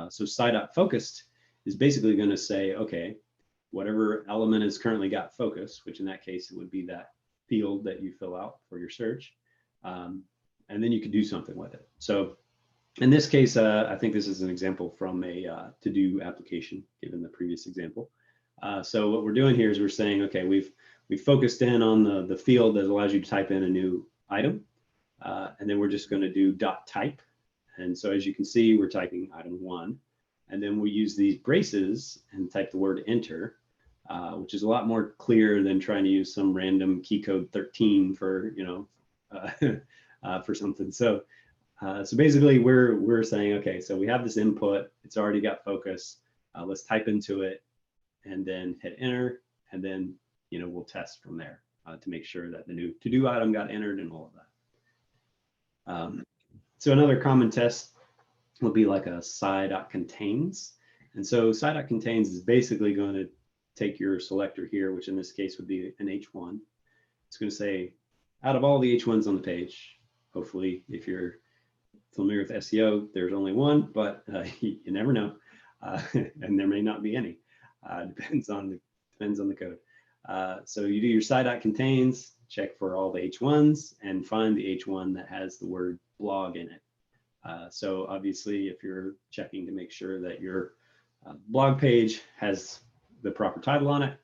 So sci.focused is basically going to say, okay, whatever element has currently got focus, which in that case it would be that field that you fill out for your search. And then you can do something with it. So in this case, I think this is an example from a to-do application, given the previous example. So what we're doing here is we're saying, okay, we've focused in on the field that allows you to type in a new item. And then we're just going to do .type. And so as you can see, we're typing item 1. And then we use these braces and type the word enter, which is a lot more clear than trying to use some random key code 13 for, for something. So basically we're saying, okay, so we have this input, it's already got focus. Let's type into it and then hit enter. And then, we'll test from there to make sure that the new to-do item got entered and all of that. So another common test would be like a sci.contains. And so sci.contains is basically going to take your selector here, which in this case would be an H1. It's going to say, out of all the H1s on the page, hopefully if you're familiar with SEO, there's only one, but you never know. And there may not be any. Depends on the code. So you do your sci.contains, check for all the H1s, and find the H1 that has the word blog in it. So obviously, if you're checking to make sure that your blog page has the proper title on it,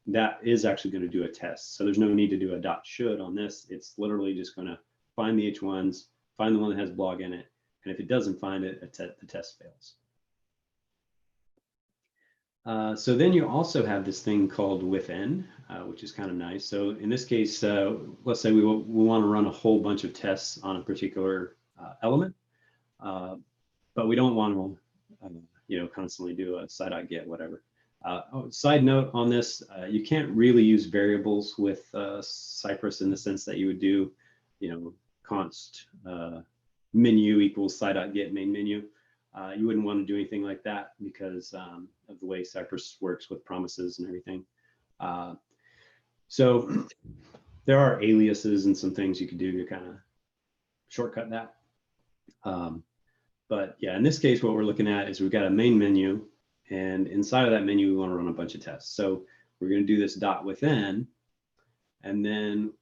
that is actually going to do a test. So there's no need to do a .should on this. It's literally just going to find the H1s, find the one that has blog in it, and if it doesn't find it, the test fails. So then you also have this thing called within, which is kind of nice. So in this case, let's say we want to run a whole bunch of tests on a particular element, but we don't want to, constantly do a sci.get whatever. Side note on this, you can't really use variables with Cypress in the sense that you would do, const menu equals sci.get main menu. You wouldn't want to do anything like that because of the way Cypress works with promises and everything. So there are aliases and some things you could do to kind of shortcut that. But yeah, in this case, what we're looking at is we've got a main menu, and inside of that menu, we want to run a bunch of tests. So we're going to do this .within, and then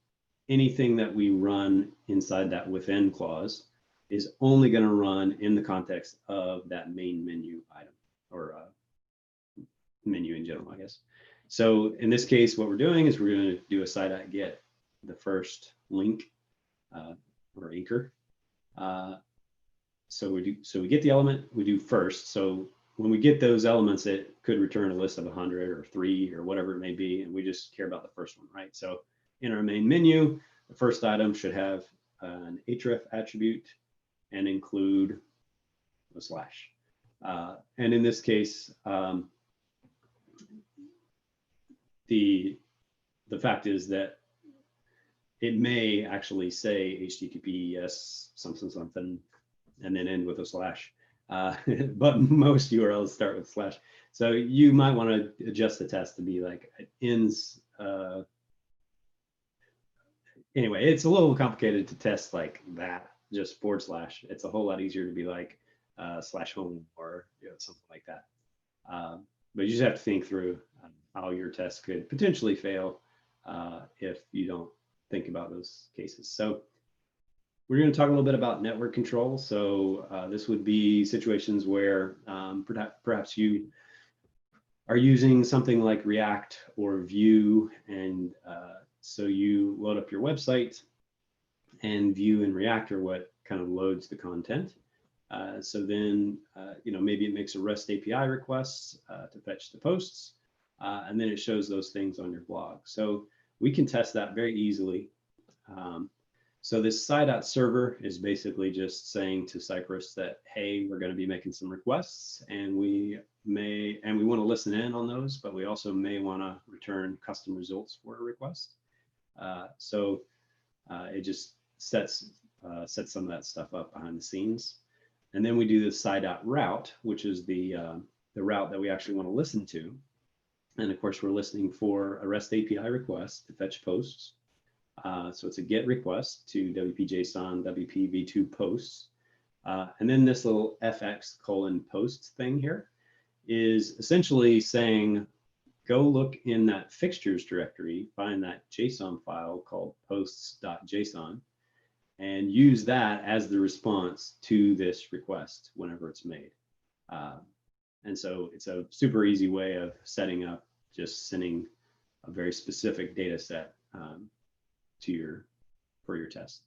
anything that we run inside that within clause is only going to run in the context of that main menu item, or menu in general, I guess. So in this case, what we're doing is we're going to do a sci.get the first link or anchor. So we get the element, we do first. So when we get those elements, it could return a list of 100 or 3 or whatever it may be, and we just care about the first one, right? So in our main menu, the first item should have an href attribute and include a slash. And in this case, the fact is that it may actually say HTTPS something and then end with a slash. But most URLs start with slash. So you might want to adjust the test to be like it ends. Anyway, it's a little complicated to test like that, just /. It's a whole lot easier to be like /home or something like that. But you just have to think through how your test could potentially fail if you don't think about those cases. So we're going to talk a little bit about network control. So this would be situations where perhaps you are using something like React or Vue, and so you load up your website, and Vue and React are what kind of loads the content. So then, maybe it makes a REST API request to fetch the posts, and then it shows those things on your blog. So we can test that very easily. So this sci.server is basically just saying to Cypress that, hey, we're going to be making some requests, and we want to listen in on those, but we also may want to return custom results for a request. So it just sets some of that stuff up behind the scenes. And then we do the sci.route, which is the route that we actually want to listen to. And of course, we're listening for a REST API request to fetch posts. So it's a GET request to WP-JSON, WP-v2 posts. And then this little fx:/post thing here is essentially saying go look in that fixtures directory, find that JSON file called posts.json, and use that as the response to this request whenever it's made. And so it's a super easy way of setting up, just sending a very specific data set for your test.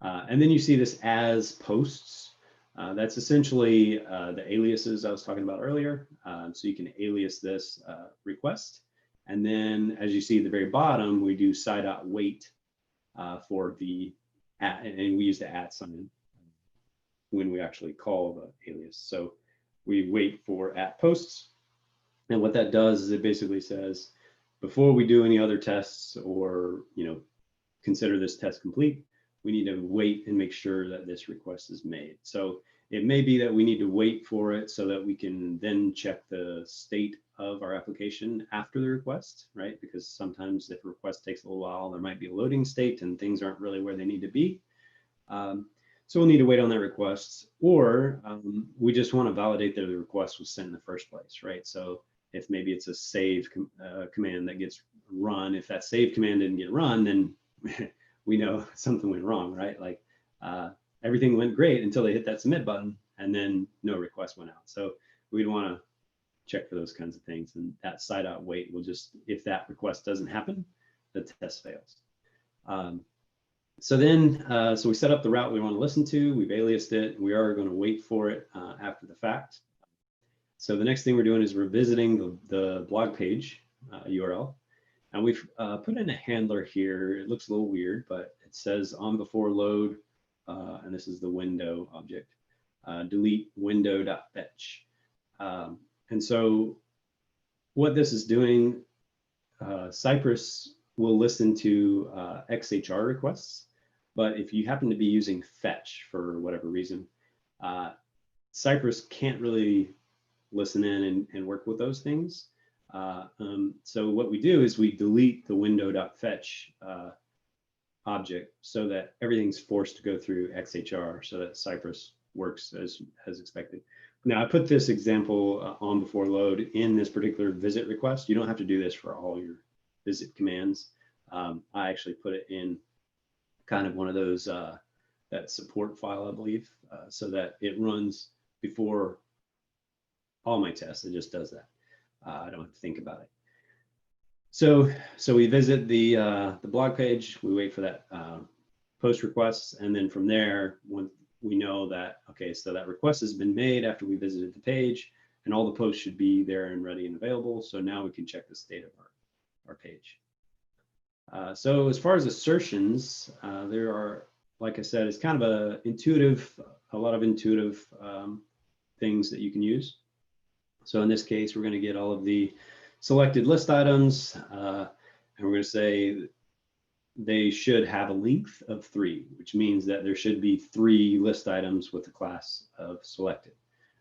And then you see this as posts. That's essentially the aliases I was talking about earlier. So you can alias this request. And then as you see at the very bottom, we do sci.wait for the at, and we use the @ sign when we actually call the alias. So we wait for @posts. And what that does is it basically says, before we do any other tests or, consider this test complete, we need to wait and make sure that this request is made. So it may be that we need to wait for it so that we can then check the state of our application after the request, right? Because sometimes if a request takes a little while, there might be a loading state and things aren't really where they need to be. So we'll need to wait on that request, or we just want to validate that the request was sent in the first place, right? So if maybe it's a save command that gets run, if that save command didn't get run, then we know something went wrong, right? Like everything went great until they hit that submit button and then no request went out. So we'd want to check for those kinds of things. And that sci.wait will just, if that request doesn't happen, the test fails. So we set up the route we want to listen to, we've aliased it, we are going to wait for it after the fact. So the next thing we're doing is we're visiting the blog page URL. And we've put in a handler here. It looks a little weird, but it says on before load, and this is the window object, delete window.fetch. And so what this is doing, Cypress will listen to XHR requests, but if you happen to be using fetch for whatever reason, Cypress can't really listen in and work with those things. So what we do is we delete the window.fetch object so that everything's forced to go through XHR so that Cypress works as expected. Now I put this example on before load in this particular visit request. You don't have to do this for all your visit commands. I actually put it in kind of one of those, that support file, I believe, so that it runs before all my tests. It just does that. I don't have to think about it. So we visit the blog page, we wait for that post request, and then from there, when we know that, okay, so that request has been made after we visited the page, and all the posts should be there and ready and available. So now we can check the state of our page. So as far as assertions, there are, like I said, it's kind of a lot of intuitive things that you can use. So in this case, we're going to get all of the selected list items, and we're going to say they should have a length of 3, which means that there should be 3 list items with the class of selected.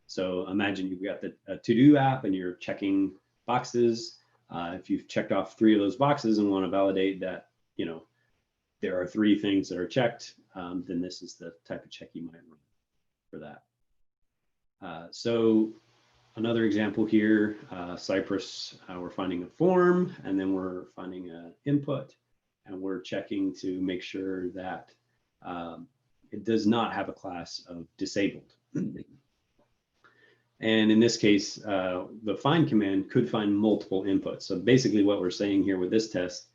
So imagine you've got the to-do app and you're checking boxes. If you've checked off 3 of those boxes and want to validate that, there are 3 things that are checked, then this is the type of check you might run for that. So another example here, Cypress, we're finding a form, and then we're finding an input, and we're checking to make sure that it does not have a class of disabled. And in this case, the find command could find multiple inputs. So basically what we're saying here with this test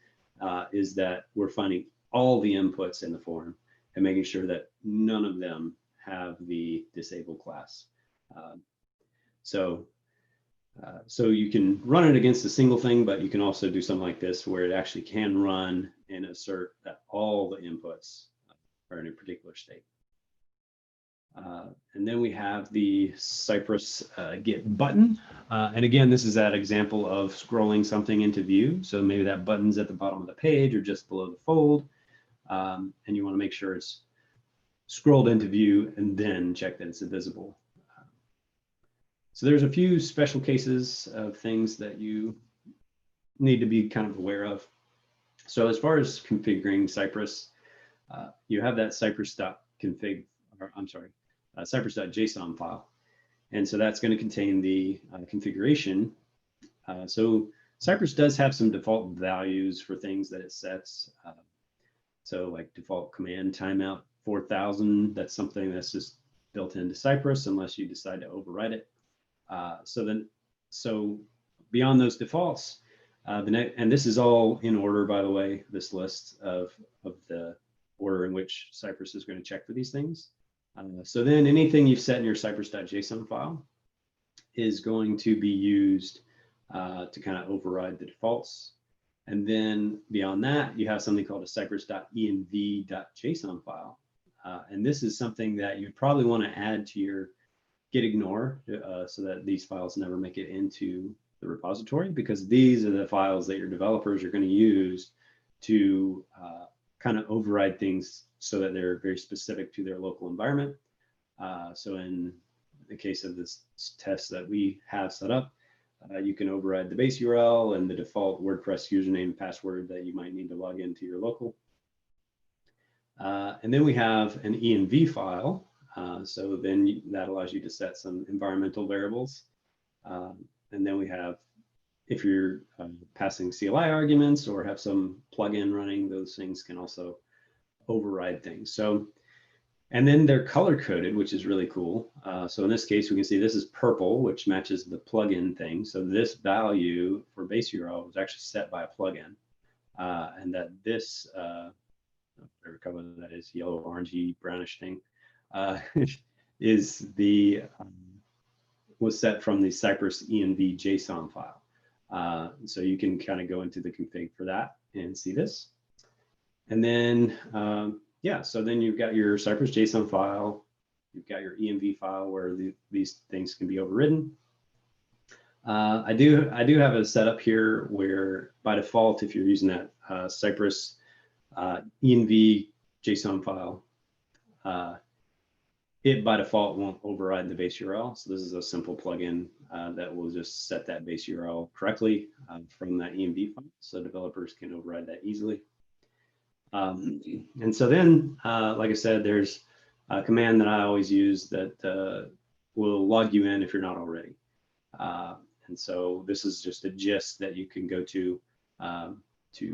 is that we're finding all the inputs in the form and making sure that none of them have the disabled class. So you can run it against a single thing, but you can also do something like this where it actually can run and assert that all the inputs are in a particular state. And then we have the Cypress get button. And again, this is that example of scrolling something into view. So maybe that button's at the bottom of the page or just below the fold. And you want to make sure it's scrolled into view and then check that it's visible. So there's a few special cases of things that you need to be kind of aware of. So as far as configuring Cypress, you have that cypress.config, or I'm sorry, cypress.json file. And so that's going to contain the configuration. So Cypress does have some default values for things that it sets. So like default command timeout 4000, that's something that's just built into Cypress unless you decide to override it. So beyond those defaults, and this is all in order, by the way, this list of the order in which Cypress is going to check for these things. So then anything you've set in your cypress.json file is going to be used to kind of override the defaults. And then beyond that, you have something called a cypress.env.json file. And this is something that you'd probably want to add to your git ignore so that these files never make it into the repository, because these are the files that your developers are going to use to kind of override things so that they're very specific to their local environment. So in the case of this test that we have set up, you can override the base URL and the default WordPress username and password that you might need to log into your local. And then we have an env file. So then that allows you to set some environmental variables. And then we have, if you're passing CLI arguments or have some plugin running, those things can also override things. So, and then they're color coded, which is really cool. So in this case, we can see this is purple, which matches the plugin thing. So this value for base URL was actually set by a plugin. And that this, whatever color that is, yellow, orangey, brownish thing, is the, was set from the Cypress env JSON file. So you can kind of go into the config for that and see this. And then, yeah, so then you've got your Cypress JSON file, you've got your env file where these things can be overridden. I do have a setup here where by default, if you're using that Cypress env JSON file, it by default won't override the base URL. So this is a simple plugin that will just set that base URL correctly from that env file, so developers can override that easily. And so then, like I said, there's a command that I always use that will log you in if you're not already. And so this is just a gist that you can go to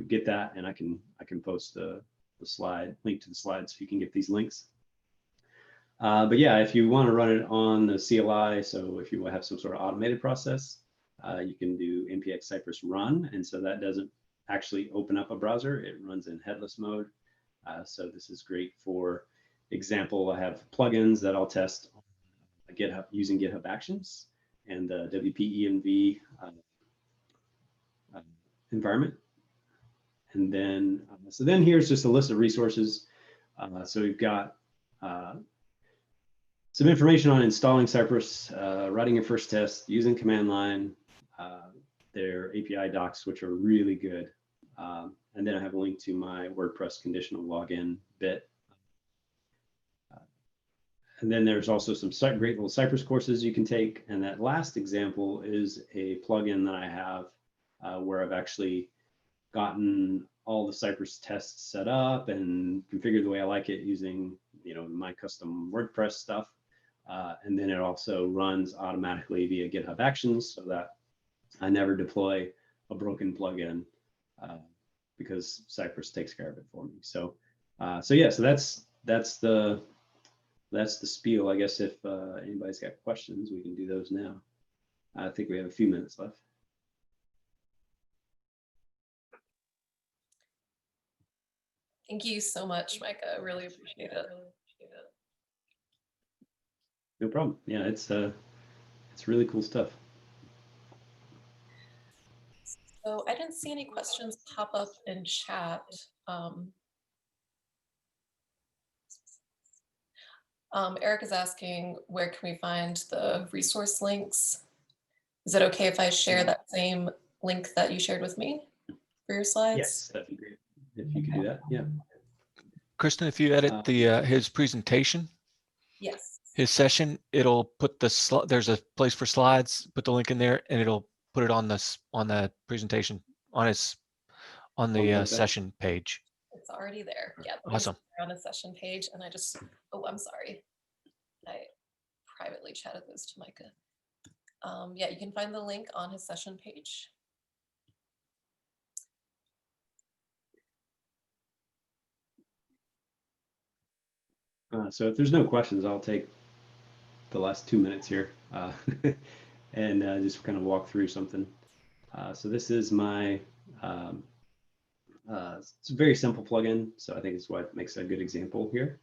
get that, and I can post the slide link to the slides so you can get these links. But yeah, if you want to run it on the CLI, so if you have some sort of automated process, you can do npx cypress run, and so that doesn't actually open up a browser, it runs in headless mode. So this is great for example, I have plugins that I'll test GitHub using GitHub Actions and the WP env environment. And then, so then here's just a list of resources. So we've got some information on installing Cypress, writing your first test, using command line, their API docs, which are really good. And then I have a link to my WordPress conditional login bit. And then there's also some great little Cypress courses you can take. And that last example is a plugin that I have where I've actually gotten all the Cypress tests set up and configured the way I like it using, you know, my custom WordPress stuff. And then it also runs automatically via GitHub Actions so that I never deploy a broken plugin because Cypress takes care of it for me. So, so yeah, so that's the spiel. I guess if anybody's got questions, we can do those now. I think we have a few minutes left. Thank you so much, Micah. I really appreciate it. No problem. Yeah, it's really cool stuff. So I didn't see any questions pop up in chat. Eric is asking, where can we find the resource links? Is it okay if I share that same link that you shared with me for your slides? Yes, that'd be great if you could do that. Yeah. Kristen, if you edit the his presentation, yes, his session, it'll put the there's a place for slides. Put the link in there, and it'll put it on the presentation on the session page. it's already there. Yeah, Awesome. On the session page, and I just I'm sorry, I privately chatted those to Micah. Yeah, you can find the link on his session page. So if there's no questions, I'll take the last 2 minutes here and just kind of walk through something. So this is my, it's a very simple plugin. So I think it's what makes a good example here.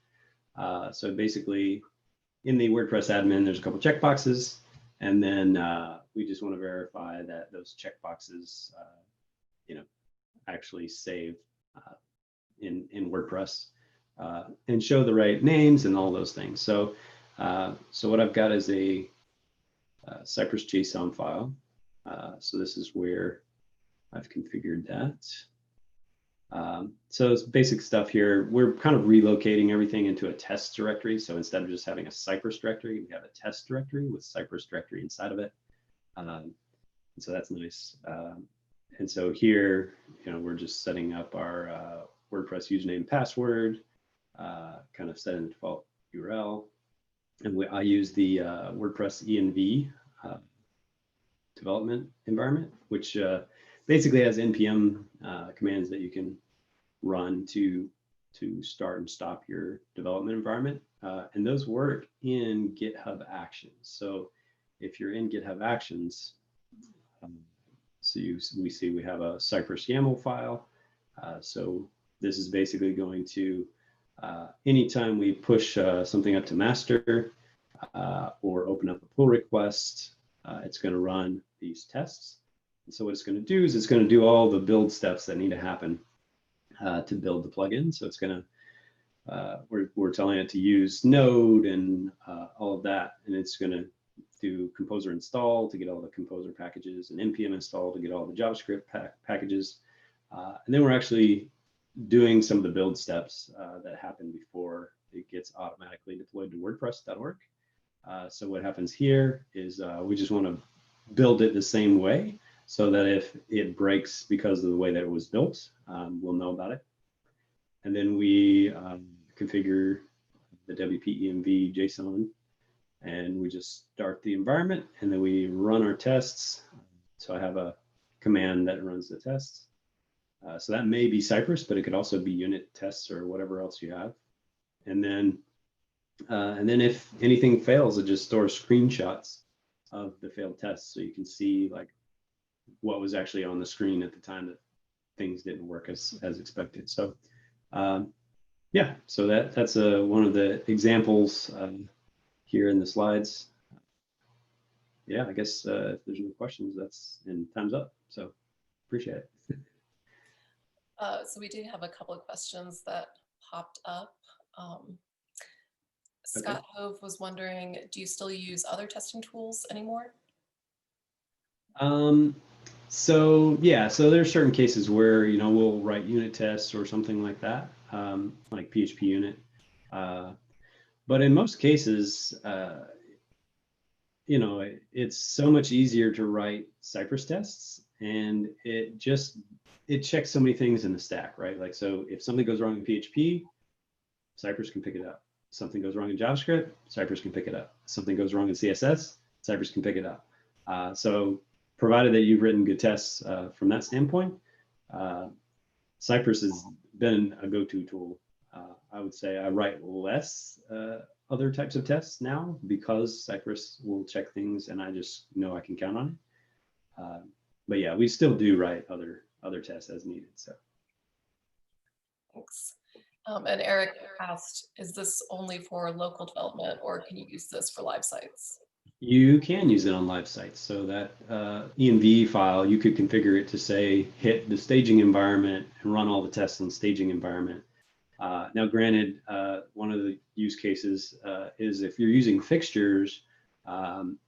So basically in the WordPress admin, there's a couple checkboxes, and then we just want to verify that those checkboxes, actually save in WordPress and show the right names and all those things. So, so what I've got is a Cypress JSON file. So this is where I've configured that. So it's basic stuff here. We're kind of relocating everything into a test directory. So instead of just having a Cypress directory, we have a test directory with Cypress directory inside of it. And so that's nice. And so here, we're just setting up our WordPress username and password, kind of setting the default URL. And I use the WordPress env development environment, which basically has npm commands that you can run to start and stop your development environment. And those work in GitHub Actions. So if you're in GitHub Actions, so we see we have a Cypress YAML file. So this is basically going to, anytime we push something up to master or open up a pull request, it's going to run these tests. And so what it's going to do is it's going to do all the build steps that need to happen to build the plugin. So it's going to, we're telling it to use Node and all of that, and it's going to do composer install to get all the composer packages and npm install to get all the JavaScript packages. And then we're actually doing some of the build steps that happen before it gets automatically deployed to WordPress.org. So what happens here is we just want to build it the same way so that if it breaks because of the way that it was built, we'll know about it. And then we configure the WP-env JSON, and we just start the environment, and then we run our tests. So I have a command that runs the tests. So that may be Cypress, but it could also be unit tests or whatever else you have. And then if anything fails, it just stores screenshots of the failed tests, so you can see like what was actually on the screen at the time that things didn't work as expected. So yeah, so that's one of the examples here in the slides. Yeah, I guess if there's no questions, that's and time's up. So appreciate it. So we did have a couple of questions that popped up. Scott Hove was wondering, do you still use other testing tools anymore? So yeah, so there's certain cases where we'll write unit tests or something like that, like PHP unit. But in most cases, it's so much easier to write Cypress tests, and it checks so many things in the stack, right? Like, so if something goes wrong in PHP, Cypress can pick it up. Something goes wrong in JavaScript, Cypress can pick it up. Something goes wrong in CSS, Cypress can pick it up. So provided that you've written good tests from that standpoint, Cypress has been a go-to tool. I would say I write less other types of tests now because Cypress will check things and I just know I can count on it. But yeah, we still do write other tests as needed. So thanks. And Eric asked, is this only for local development, or can you use this for live sites? You can use it on live sites. So that env file, you could configure it to say, hit the staging environment and run all the tests in staging environment. Now, granted, one of the use cases is if you're using fixtures,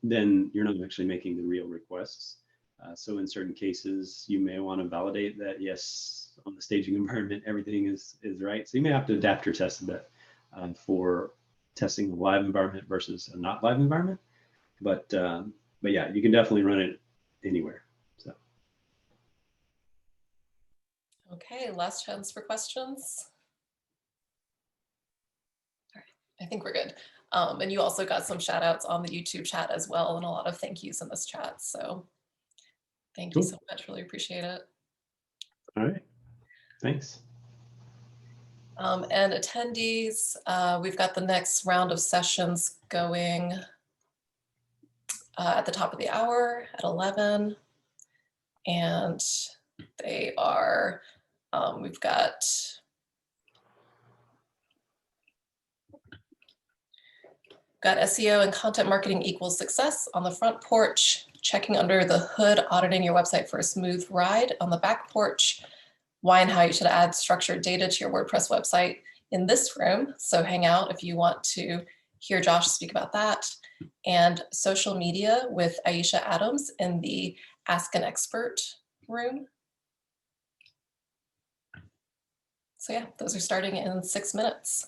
then you're not actually making the real requests. So in certain cases, you may want to validate that, yes, on the staging environment, everything is right. So you may have to adapt your test a bit for testing a live environment versus a not live environment. But yeah, you can definitely run it anywhere. So. Okay, last chance for questions. All right, I think we're good. And you also got some shout outs on the YouTube chat as well, and a lot of thank yous in this chat. So thank you so much, really appreciate it. All right, thanks. And attendees, we've got the next round of sessions going at the top of the hour at 11. And they are, we've got SEO and content marketing equals success on the front porch, checking under the hood, auditing your website for a smooth ride on the back porch, why and how you should add structured data to your WordPress website in this room. So hang out if you want to hear Josh speak about that. And social media with Aisha Adams in the Ask an Expert room. So yeah, those are starting in 6 minutes.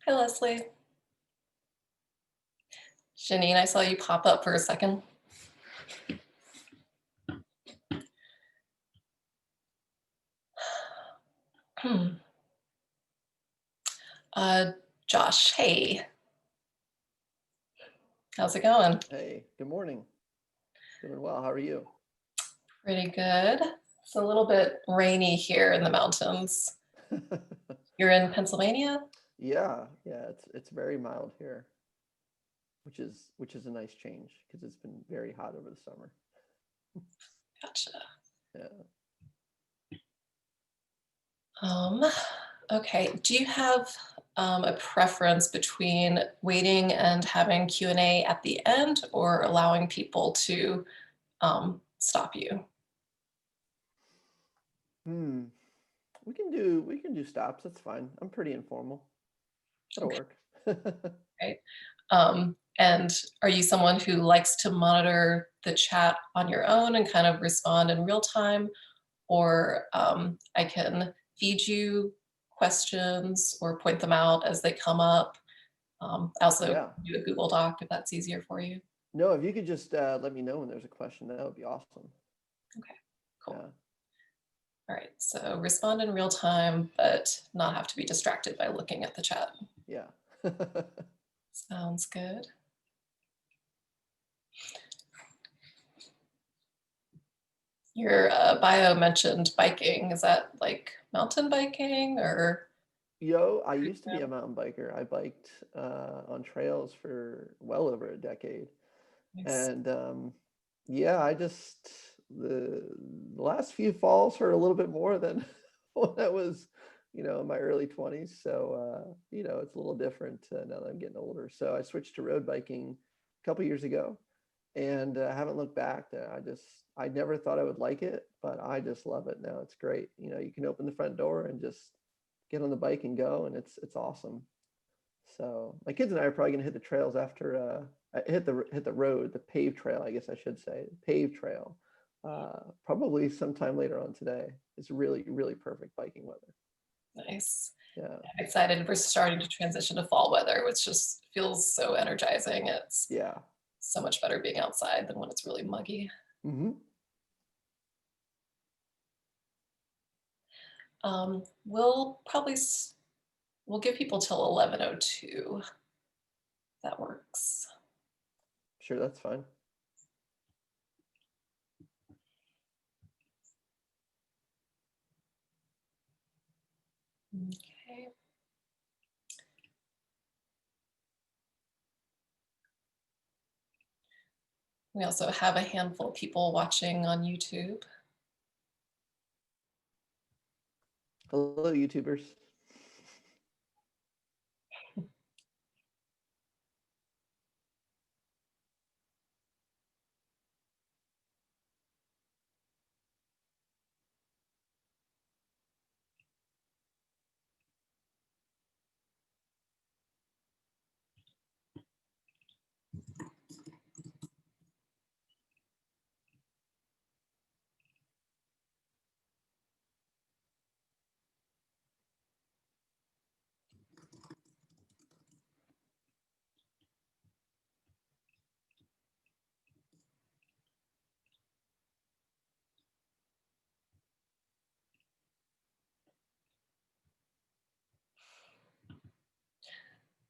Hi, Leslie. Janine, I saw you pop up for a second. Josh, hey. How's it going? Hey, good morning. Doing well. How are you? Pretty good. It's a little bit rainy here in the mountains. You're in Pennsylvania? Yeah, it's very mild here, which is a nice change because it's been very hot over the summer. Gotcha. Yeah. Okay. Do you have a preference between waiting and having Q&A at the end or allowing people to stop you? We can do stops. That's fine. I'm pretty informal. That'll work. Right. And are you someone who likes to monitor the chat on your own and kind of respond in real time? Or I can feed you questions or point them out as they come up. I also Yeah. do a Google Doc if that's easier for you. No, if you could just let me know when there's a question, that would be awesome. Okay, cool. Yeah. All right, so respond in real time, but not have to be distracted by looking at the chat. Yeah. Sounds good. Your bio mentioned biking. Is that like mountain biking or? I used to be a mountain biker. I biked on trails for well over a decade. Nice. And yeah, the last few falls hurt a little bit more than when I was, in my early 20s. So, it's a little different now that I'm getting older. So I switched to road biking a couple years ago, and I haven't looked back. I never thought I would like it, but I just love it now. It's great. You can open the front door and just get on the bike and go, and it's awesome. So my kids and I are probably gonna hit the trails after hit the road, the paved trail, I guess I should say, paved trail. Probably sometime later on today. It's really, really perfect biking weather. Nice. Yeah. I'm excited. We're starting to transition to fall weather, which just feels so energizing. It's Yeah. so much better being outside than when it's really muggy. Mm-hmm. We'll give people till 11:02. That works. Sure, that's fine. Okay. We also have a handful of people watching on YouTube. Hello, YouTubers.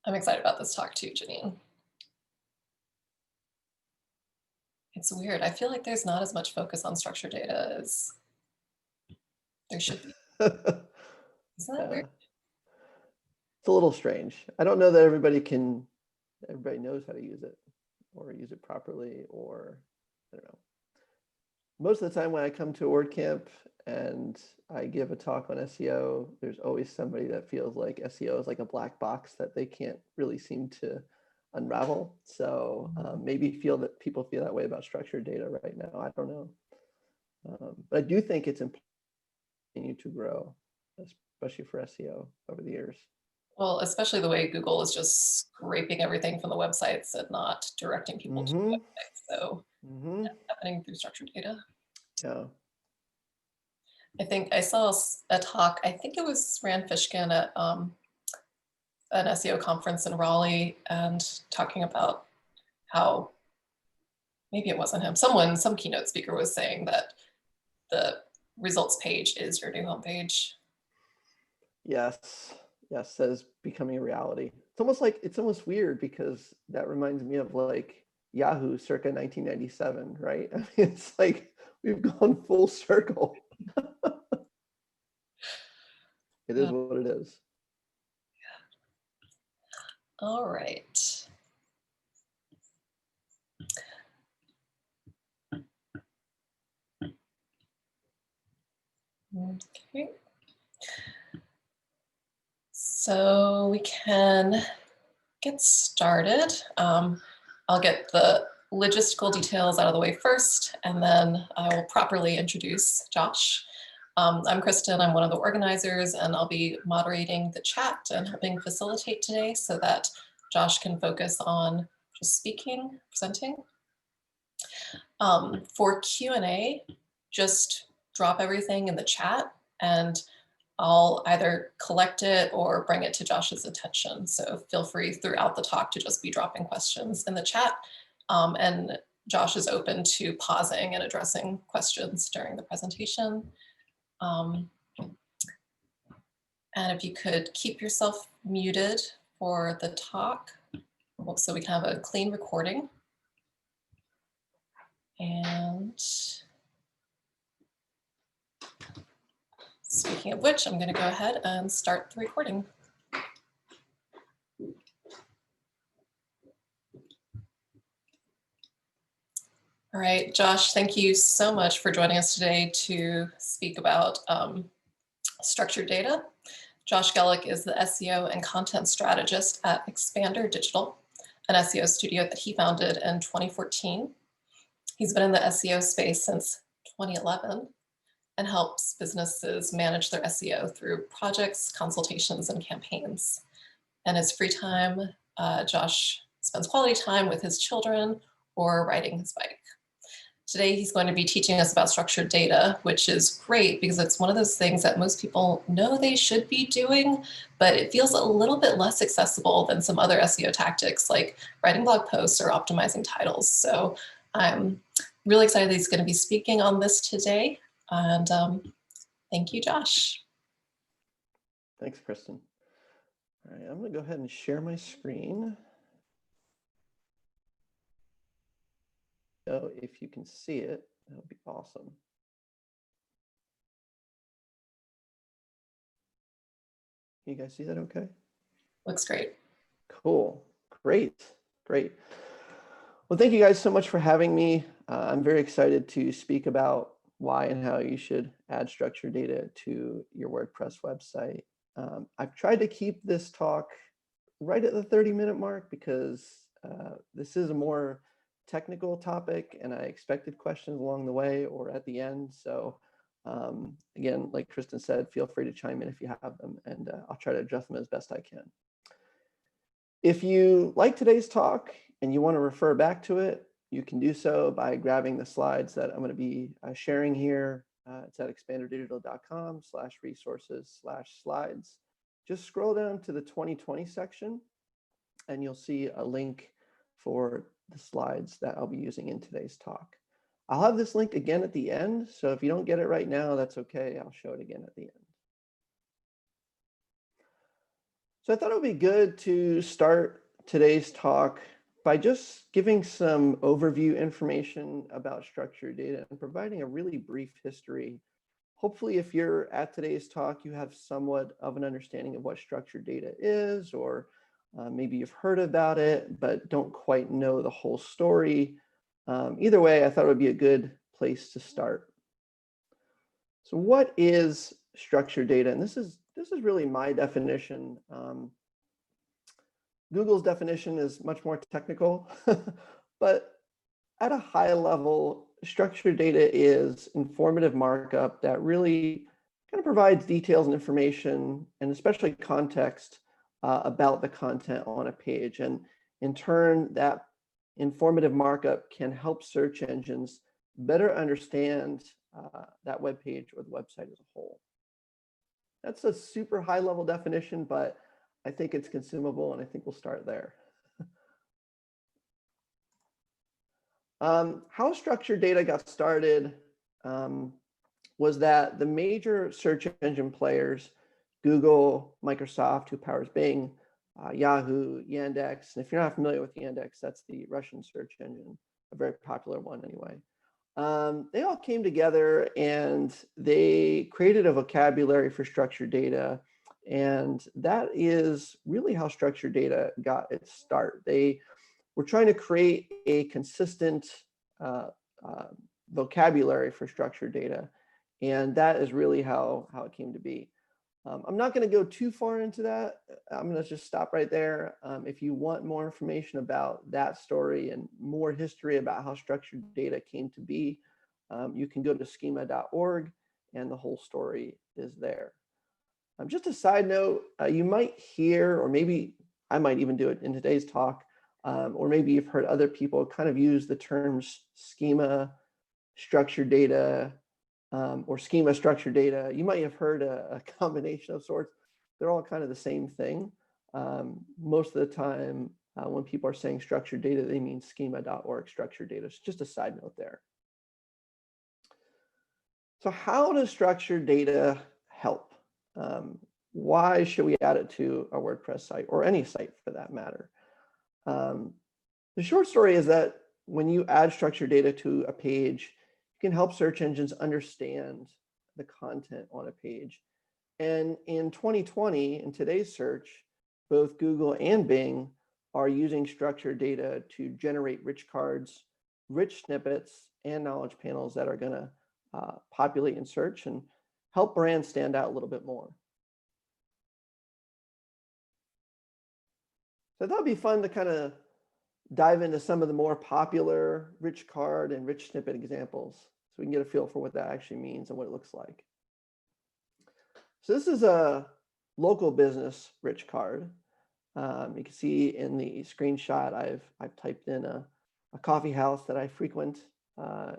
I'm excited about this talk too, Janine. It's weird. I feel like there's not as much focus on structured data as there should be. Isn't that weird? It's a little strange. I don't know that everybody knows how to use it or use it properly, or I don't know. Most of the time when I come to a WordCamp and I give a talk on SEO, there's always somebody that feels like SEO is like a black box that they can't really seem to unravel. So maybe people feel that way about structured data right now. I don't know. But I do think it's important to continue to grow, especially for SEO over the years. Well, especially the way Google is just scraping everything from the websites and not directing people to the website. So that's happening through structured data. Yeah. I think I saw a talk, I think it was Rand Fishkin at an SEO conference in Raleigh, and talking about how, maybe it wasn't him, some keynote speaker was saying that the results page is your new homepage. Yes, that is becoming a reality. It's almost weird because that reminds me of like Yahoo circa 1997, right? I mean, it's like we've gone full circle. It is what it is. All right. Okay. So we can get started. I'll get the logistical details out of the way first, and then I will properly introduce Josh. I'm Kristen, I'm one of the organizers, and I'll be moderating the chat and helping facilitate today so that Josh can focus on just speaking, presenting. For Q&A, just drop everything in the chat, and I'll either collect it or bring it to Josh's attention. So feel free throughout the talk to just be dropping questions in the chat. And Josh is open to pausing and addressing questions during the presentation. And if you could keep yourself muted for the talk, so we can have a clean recording. And speaking of which, I'm going to go ahead and start the recording. All right, Josh, thank you so much for joining us today to speak about structured data. Josh Gellick is the SEO and content strategist at Expander Digital, an SEO studio that he founded in 2014. He's been in the SEO space since 2011 and helps businesses manage their SEO through projects, consultations, and campaigns. In his free time, Josh spends quality time with his children or riding his bike. Today, he's going to be teaching us about structured data, which is great because it's one of those things that most people know they should be doing, but it feels a little bit less accessible than some other SEO tactics like writing blog posts or optimizing titles. So I'm really excited that he's going to be speaking on this today. And thank you, Josh. Thanks, Kristen. All right, I'm going to go ahead and share my screen. So if you can see it, that would be awesome. You guys see that okay? Looks great. Cool. Great. Great. Well, thank you guys so much for having me. I'm very excited to speak about why and how you should add structured data to your WordPress website. I've tried to keep this talk right at the 30-minute mark because this is a more technical topic and I expected questions along the way or at the end. So again, like Kristen said, feel free to chime in if you have them and I'll try to address them as best I can. If you like today's talk and you want to refer back to it, you can do so by grabbing the slides that I'm going to be sharing here. It's at expanderdigital.com/resources/slides. Just scroll down to the 2020 section and you'll see a link for the slides that I'll be using in today's talk. I'll have this link again at the end, so if you don't get it right now, that's okay. I'll show it again at the end. So I thought it would be good to start today's talk by just giving some overview information about structured data and providing a really brief history. Hopefully, if you're at today's talk, you have somewhat of an understanding of what structured data is, or maybe you've heard about it, but don't quite know the whole story. Either way, I thought it would be a good place to start. So what is structured data? And this is really my definition. Google's definition is much more technical, but at a high level, structured data is informative markup that really kind of provides details and information, and especially context about the content on a page. And in turn, that informative markup can help search engines better understand that web page or the website as a whole. That's a super high level definition, but I think it's consumable and I think we'll start there. How structured data got started was that the major search engine players, Google, Microsoft, who powers Bing, Yahoo, Yandex, and if you're not familiar with Yandex, that's the Russian search engine, a very popular one anyway. They all came together and they created a vocabulary for structured data. And that is really how structured data got its start. They were trying to create a consistent vocabulary for structured data. And that is really how it came to be. I'm not going to go too far into that. I'm going to just stop right there. If you want more information about that story and more history about how structured data came to be, you can go to schema.org and the whole story is there. Just a side note, you might hear, or maybe I might even do it in today's talk, or maybe you've heard other people kind of use the terms schema, structured data, or schema structured data. You might have heard a combination of sorts. They're all kind of the same thing. Most of the time, when people are saying structured data, they mean schema.org structured data. It's just a side note there. So how does structured data help? Why should we add it to a WordPress site or any site for that matter? The short story is that when you add structured data to a page, you can help search engines understand the content on a page. And in 2020, in today's search, both Google and Bing are using structured data to generate rich cards, rich snippets, and knowledge panels that are going to populate in search and help brands stand out a little bit more. So I thought it'd be fun to kind of dive into some of the more popular rich card and rich snippet examples so we can get a feel for what that actually means and what it looks like. So this is a local business rich card. You can see in the screenshot, I've typed in a coffee house that I frequent.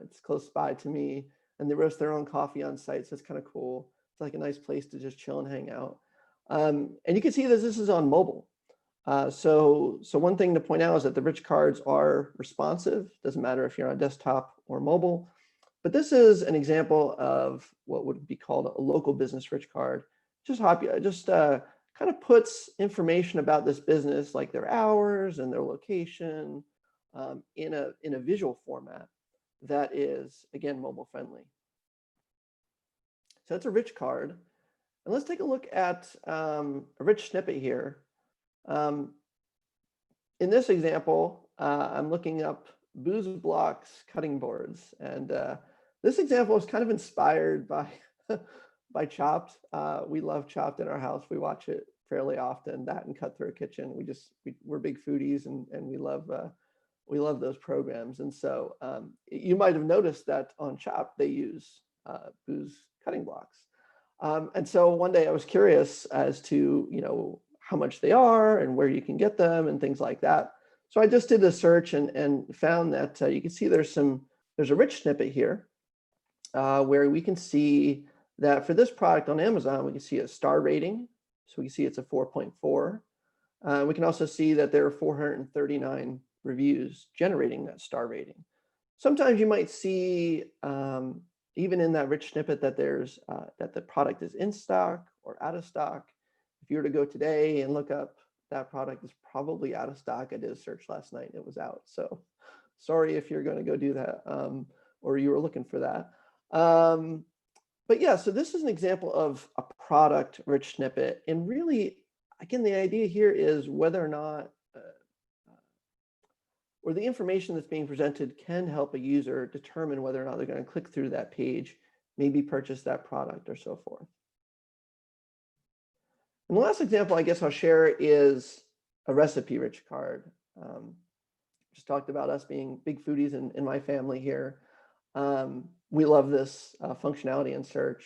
It's close by to me, and they roast their own coffee on site, so it's kind of cool. It's like a nice place to just chill and hang out. And you can see that this is on mobile. So one thing to point out is that the rich cards are responsive. Doesn't matter if you're on desktop or mobile. But this is an example of what would be called a local business rich card. Just kind of puts information about this business, like their hours and their location, in a visual format that is, again, mobile friendly. So it's a rich card. And let's take a look at a rich snippet here. In this example, I'm looking up Booz Blocks cutting boards, and this example is kind of inspired by by Chopped. We love Chopped in our house. We watch it fairly often. That and Cut Through Kitchen. We're big foodies, and we love those programs. And so you might have noticed that on Chopped they use Booz cutting blocks. And so one day I was curious as to how much they are and where you can get them and things like that. So I just did a search and found that you can see there's a rich snippet here where we can see that for this product on Amazon, we can see a star rating. So we can see it's a 4.4. We can also see that there are 439 reviews generating that star rating. Sometimes you might see, even in that rich snippet, that that the product is in stock or out of stock. If you were to go today and look up that product, is probably out of stock. I did a search last night and it was out. So sorry if you're going to go do that or you were looking for that. But yeah, so this is an example of a product rich snippet. And really, again, the idea here is whether or not or the information that's being presented can help a user determine whether or not they're going to click through that page, maybe purchase that product or so forth. And the last example I guess I'll share is a recipe rich card. Just talked about us being big foodies in my family here. We love this functionality in search.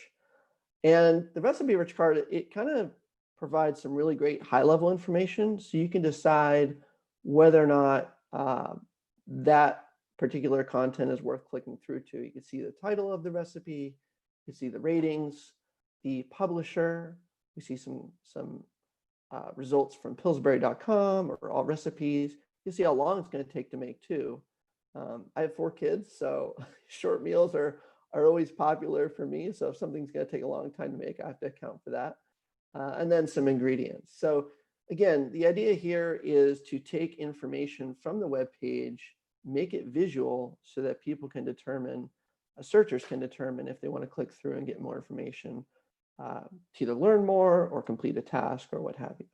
And the recipe rich card, it kind of provides some really great high level information. So you can decide whether or not that particular content is worth clicking through to. You can see the title of the recipe, you can see the ratings, the publisher. We see some results from Pillsbury.com or All Recipes. You see how long it's going to take to make too. I have 4 kids, so short meals are always popular for me. So if something's going to take a long time to make, I have to account for that. And then some ingredients. So again, the idea here is to take information from the web page, make it visual so that people can determine, searchers can determine if they want to click through and get more information to either learn more or complete a task or what have you.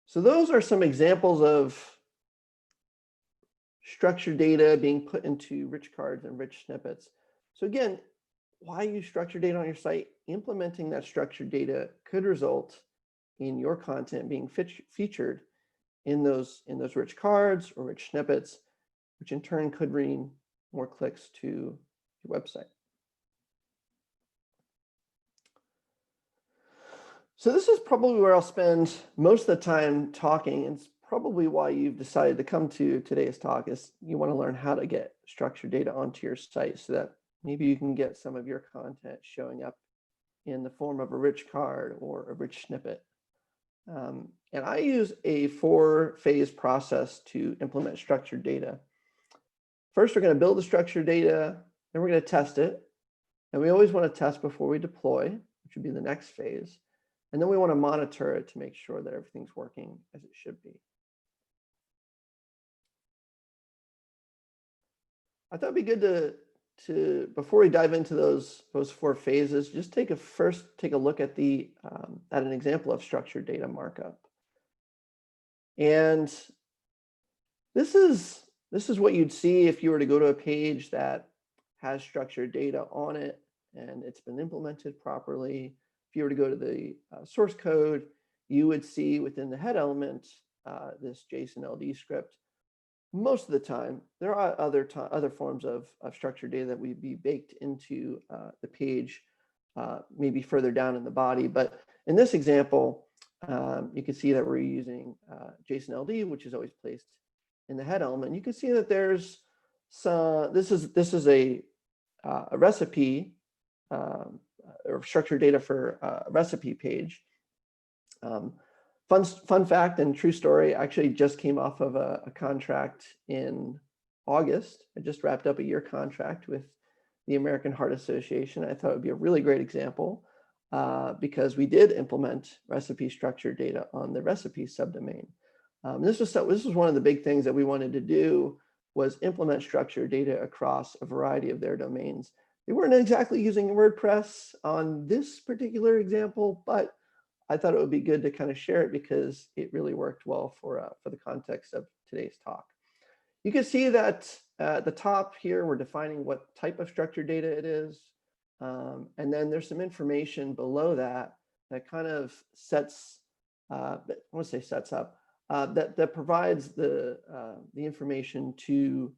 So those are some examples of structured data being put into rich cards and rich snippets. So again, why use structured data on your site? Implementing that structured data could result in your content being featured in those rich cards or rich snippets, which in turn could bring more clicks to your website. So this is probably where I'll spend most of the time talking, and it's probably why you've decided to come to today's talk, is you want to learn how to get structured data onto your site so that maybe you can get some of your content showing up in the form of a rich card or a rich snippet. And I use a 4-phase process to implement structured data. First, we're going to build the structured data, then we're going to test it. And we always want to test before we deploy, which would be the next phase. And then we want to monitor it to make sure that everything's working as it should be. I thought it'd be good to before we dive into those 4 phases, just take a look at at an example of structured data markup. And this is what you'd see if you were to go to a page that has structured data on it and it's been implemented properly. If you were to go to the source code, you would see within the head element this JSON LD script. Most of the time, there are other forms of structured data that would be baked into the page, maybe further down in the body. But in this example, you can see that we're using JSON LD, which is always placed in the head element. You can see that there's some. This is a recipe or structured data for a recipe page. Fun fact and true story, I actually just came off of a contract in August. I just wrapped up a year contract with the American Heart Association. I thought it would be a really great example because we did implement recipe structured data on the recipe subdomain. This was one of the big things that we wanted to do, was implement structured data across a variety of their domains. They weren't exactly using WordPress on this particular example, but I thought it would be good to kind of share it because it really worked well for the context of today's talk. You can see that at the top here, we're defining what type of structured data it is. And then there's some information below that kind of sets, I want to say sets up, that provides the information to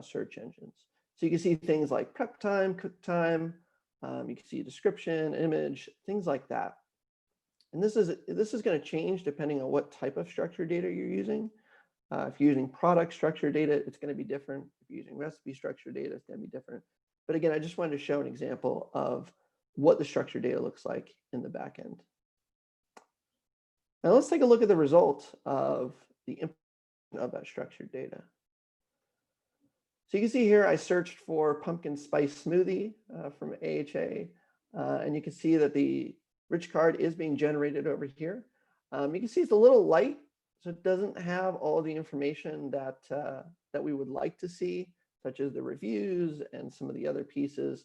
search engines. So you can see things like prep time, cook time, you can see a description, image, things like that. And this is going to change depending on what type of structured data you're using. If you're using product structured data, it's going to be different. If you're using recipe structured data, it's going to be different. But again, I just wanted to show an example of what the structured data looks like in the back end. Now let's take a look at the result of the implementation of that structured data. So you can see here, I searched for pumpkin spice smoothie from AHA, and you can see that the rich card is being generated over here. You can see it's a little light, so it doesn't have all the information that we would like to see, such as the reviews and some of the other pieces.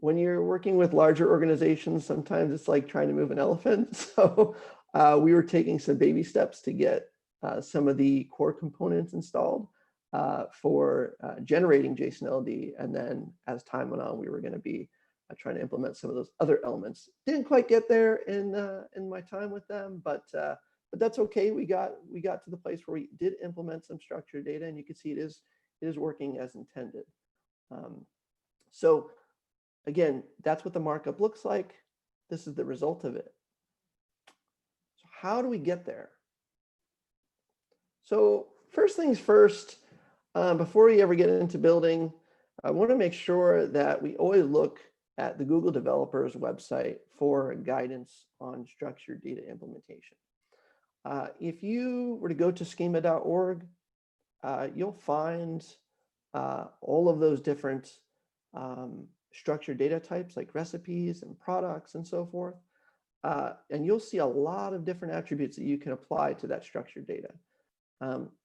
When you're working with larger organizations, sometimes it's like trying to move an elephant. So we were taking some baby steps to get some of the core components installed for generating JSON LD. And then as time went on, we were going to be trying to implement some of those other elements. Didn't quite get there in my time with them, but that's okay. We got to the place where we did implement some structured data, and you can see it is working as intended. So again, that's what the markup looks like. This is the result of it. So how do we get there? So first things first, before we ever get into building, I want to make sure that we always look at the Google developers website for guidance on structured data implementation. If you were to go to schema.org, you'll find all of those different structured data types like recipes and products and so forth. And you'll see a lot of different attributes that you can apply to that structured data.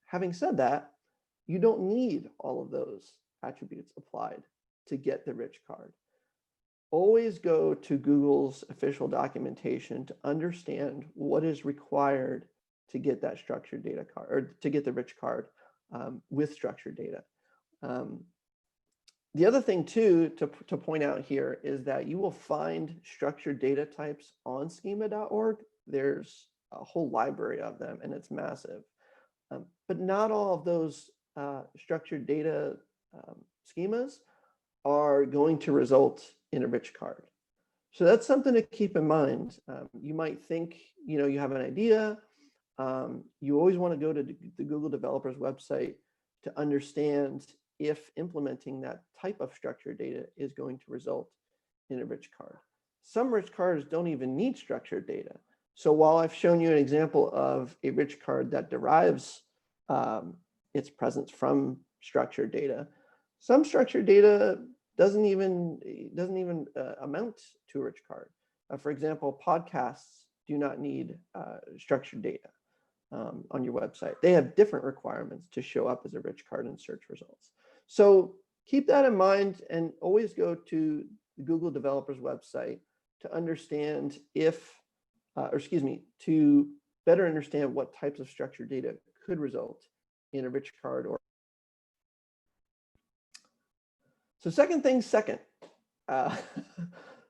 Having said that, you don't need all of those attributes applied to get the rich card. Always go to Google's official documentation to understand what is required to get that structured data card, or to get the rich card with structured data. The other thing too to point out here is that you will find structured data types on schema.org. There's a whole library of them, and it's massive. But not all of those structured data schemas are going to result in a rich card. So that's something to keep in mind. You might think, you have an idea. You always want to go to the Google developers website to understand if implementing that type of structured data is going to result in a rich card. Some rich cards don't even need structured data. So while I've shown you an example of a rich card that derives its presence from structured data, some structured data doesn't even amount to a rich card. For example, podcasts do not need structured data on your website. They have different requirements to show up as a rich card in search results. So keep that in mind and always go to the Google developers website to understand to better understand what types of structured data could result in a rich card. So second thing second,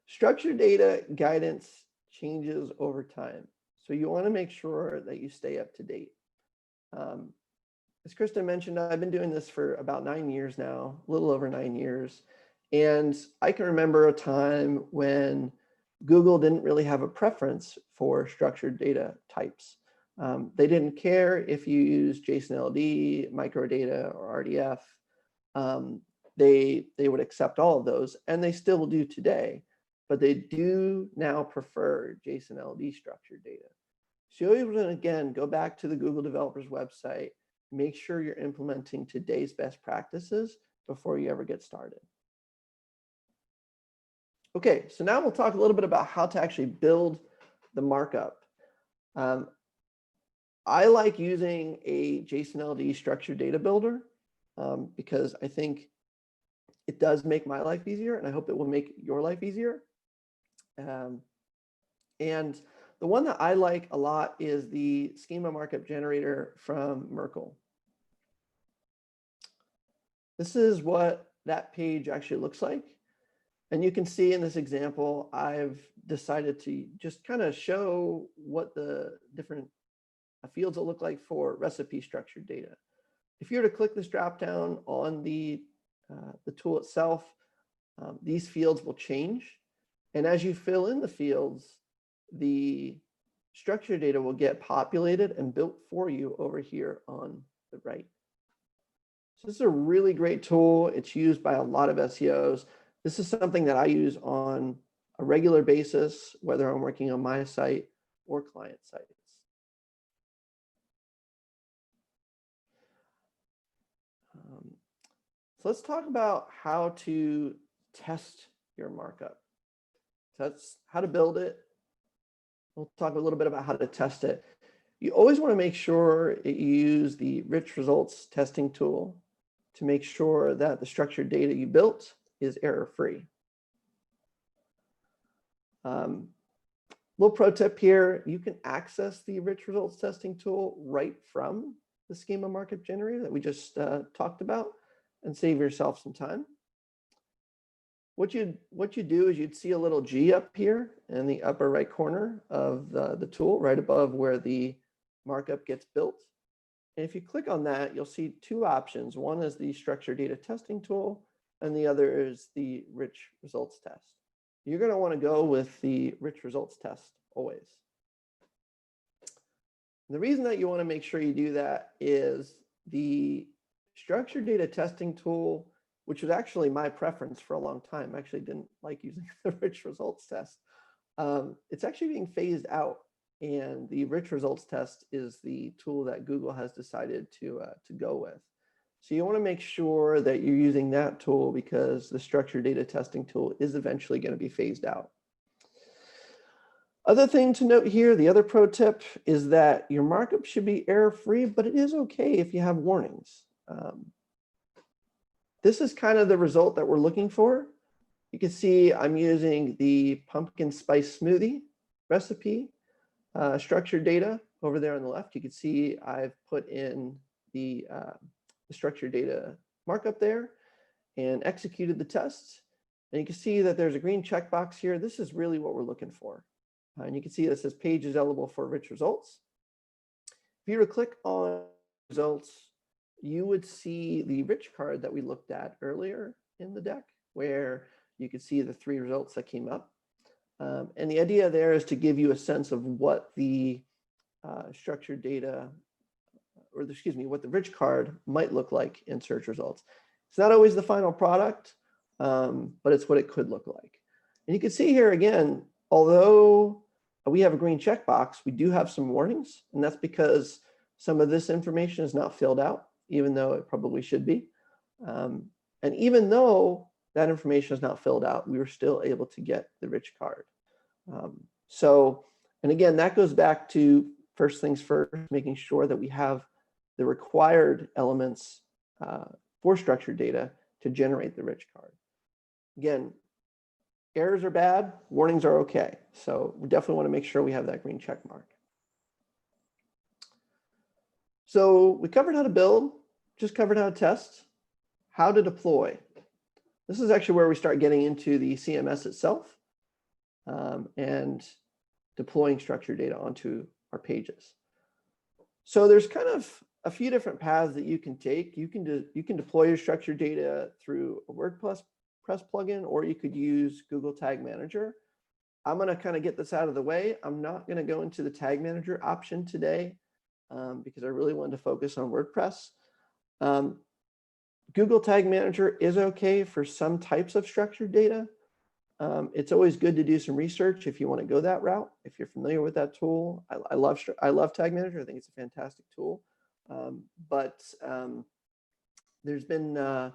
structured data guidance changes over time. So you want to make sure that you stay up to date. As Kristen mentioned, I've been doing this for about 9 years now, a little over 9 years. And I can remember a time when Google didn't really have a preference for structured data types. They didn't care if you use JSON-LD, microdata, or RDF. They would accept all of those, and they still do today, but they do now prefer JSON-LD structured data. So you want to, again, go back to the Google developers website, make sure you're implementing today's best practices before you ever get started. Okay, so now we'll talk a little bit about how to actually build the markup. I like using a JSON-LD structured data builder because I think it does make my life easier, and I hope it will make your life easier. And the one that I like a lot is the schema markup generator from Merkle. This is what that page actually looks like. And you can see in this example, I've decided to just kind of show what the different fields will look like for recipe structured data. If you were to click this drop down on the tool itself, these fields will change. And as you fill in the fields, the structured data will get populated and built for you over here on the right. So this is a really great tool. It's used by a lot of SEOs. This is something that I use on a regular basis, whether I'm working on my site or client sites. So let's talk about how to test your markup. So that's how to build it. We'll talk a little bit about how to test it. You always want to make sure that you use the rich results testing tool to make sure that the structured data you built is error-free. Little pro tip here, you can access the rich results testing tool right from the schema markup generator that we just talked about and save yourself some time. What you do is you'd see a little G up here in the upper right corner of the tool, right above where the markup gets built. And if you click on that, you'll see two options. One is the structured data testing tool, and the other is the rich results test. You're going to want to go with the rich results test always. And the reason that you want to make sure you do that is the structured data testing tool, which was actually my preference for a long time. I actually didn't like using the rich results test. It's actually being phased out, and the rich results test is the tool that Google has decided to go with. So you want to make sure that you're using that tool because the structured data testing tool is eventually going to be phased out. Other thing to note here, the other pro tip is that your markup should be error-free, but it is okay if you have warnings. This is kind of the result that we're looking for. You can see I'm using the pumpkin spice smoothie recipe structured data over there on the left. You can see I've put in the structured data markup there and executed the tests. And you can see that there's a green checkbox here. This is really what we're looking for. And you can see that says page is eligible for rich results. If you were to click on results, you would see the rich card that we looked at earlier in the deck, where you could see the 3 results that came up. And the idea there is to give you a sense of what the structured data, or excuse me, what the rich card might look like in search results. It's not always the final product, but it's what it could look like. And you can see here again, although we have a green checkbox, we do have some warnings, and that's because some of this information is not filled out, even though it probably should be. And even though that information is not filled out, we were still able to get the rich card. And again, that goes back to first things first, making sure that we have the required elements for structured data to generate the rich card. Again, errors are bad, warnings are okay. So we definitely want to make sure we have that green check mark. So we covered how to build, just covered how to test, how to deploy. This is actually where we start getting into the CMS itself and deploying structured data onto our pages. So there's kind of a few different paths that you can take. You can deploy your structured data through a WordPress plugin, or you could use Google Tag Manager. I'm going to kind of get this out of the way. I'm not going to go into the Tag Manager option today because I really wanted to focus on WordPress. Google Tag Manager is okay for some types of structured data. It's always good to do some research if you want to go that route. If you're familiar with that tool, I love Tag Manager. I think it's a fantastic tool. But there's been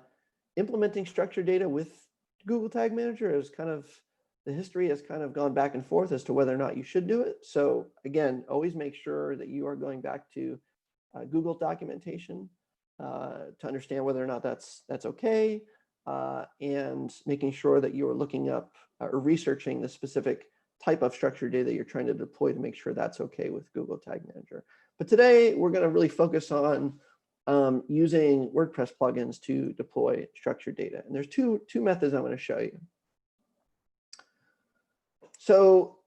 implementing structured data with Google Tag Manager as kind of the history has kind of gone back and forth as to whether or not you should do it. So again, always make sure that you are going back to Google documentation to understand whether or not that's okay. And making sure that you are looking up or researching the specific type of structured data that you're trying to deploy to make sure that's okay with Google Tag Manager. But today we're going to really focus on using WordPress plugins to deploy structured data. And there's two methods I'm going to show you. So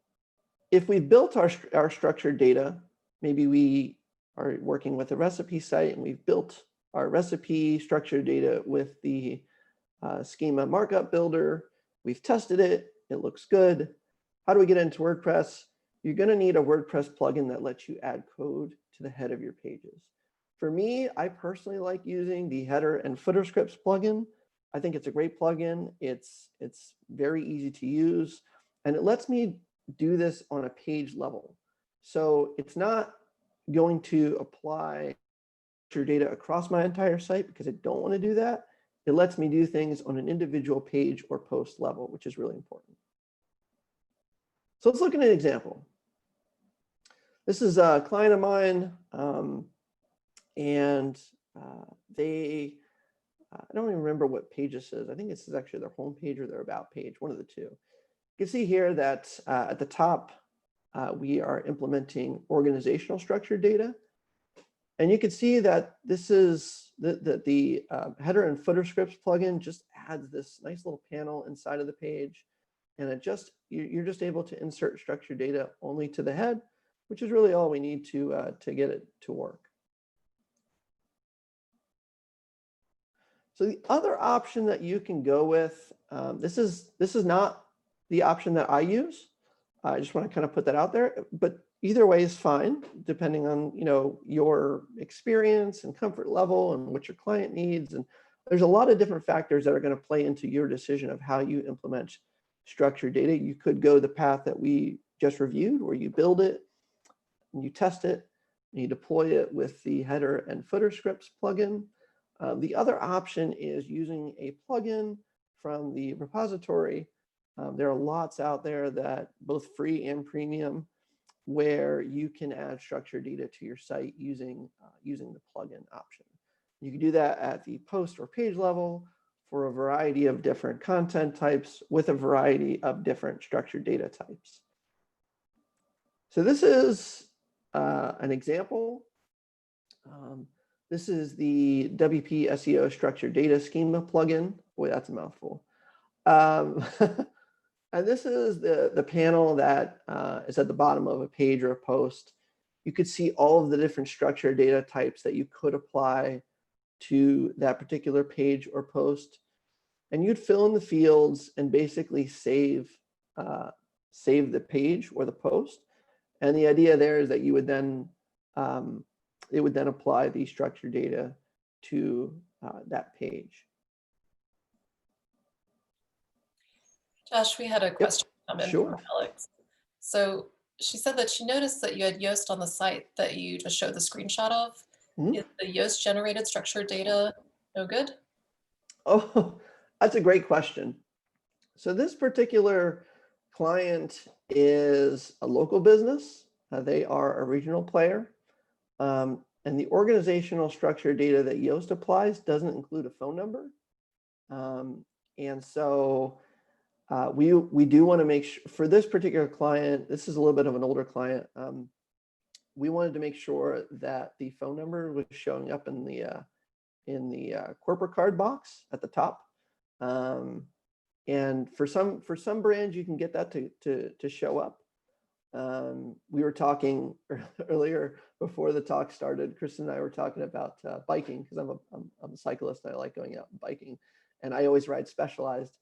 if we've built our structured data, maybe we are working with a recipe site and we've built our recipe structured data with the schema markup builder. We've tested it. It looks good. How do we get into WordPress? You're going to need a WordPress plugin that lets you add code to the head of your pages. For me, I personally like using the header and footer scripts plugin. I think it's a great plugin. It's very easy to use, and it lets me do this on a page level. So it's not going to apply your data across my entire site because I don't want to do that. It lets me do things on an individual page or post level, which is really important. So let's look at an example. This is a client of mine, and they, I don't even remember what page this is. I think this is actually their home page or their about page, one of the two. You can see here that at the top, we are implementing organizational structured data. And you can see that this is the header and footer scripts plugin just adds this nice little panel inside of the page. And you're just able to insert structured data only to the head, which is really all we need to get it to work. So the other option that you can go with, this is not the option that I use. I just want to kind of put that out there, but either way is fine, depending on your experience and comfort level and what your client needs. And there's a lot of different factors that are going to play into your decision of how you implement structured data. You could go the path that we just reviewed, where you build it and you test it and you deploy it with the header and footer scripts plugin. The other option is using a plugin from the repository. There are lots out there that both free and premium where you can add structured data to your site using the plugin option. You can do that at the post or page level for a variety of different content types with a variety of different structured data types. So this is an example. This is the WP SEO structured data schema plugin. Boy, that's a mouthful. And this is the panel that is at the bottom of a page or a post. You could see all of the different structured data types that you could apply to that particular page or post. And you'd fill in the fields and basically save the page or the post. And the idea there is that you would then, it would then apply the structured data to that page. Josh, we had a question come in from sure. Alex. So she said that she noticed that you had Yoast on the site that you just showed the screenshot of. Mhm. Is the Yoast generated structured data no good? Oh, that's a great question. So this particular client is a local business. They are a regional player. And the organizational structure data that Yoast applies doesn't include a phone number. And so we do want to make sure for this particular client, this is a little bit of an older client. We wanted to make sure that the phone number was showing up in the corporate card box at the top. And for some brands, you can get that to show up. We were talking earlier before the talk started. Kristen and I were talking about biking because I'm a cyclist. And I like going out and biking, and I always ride Specialized.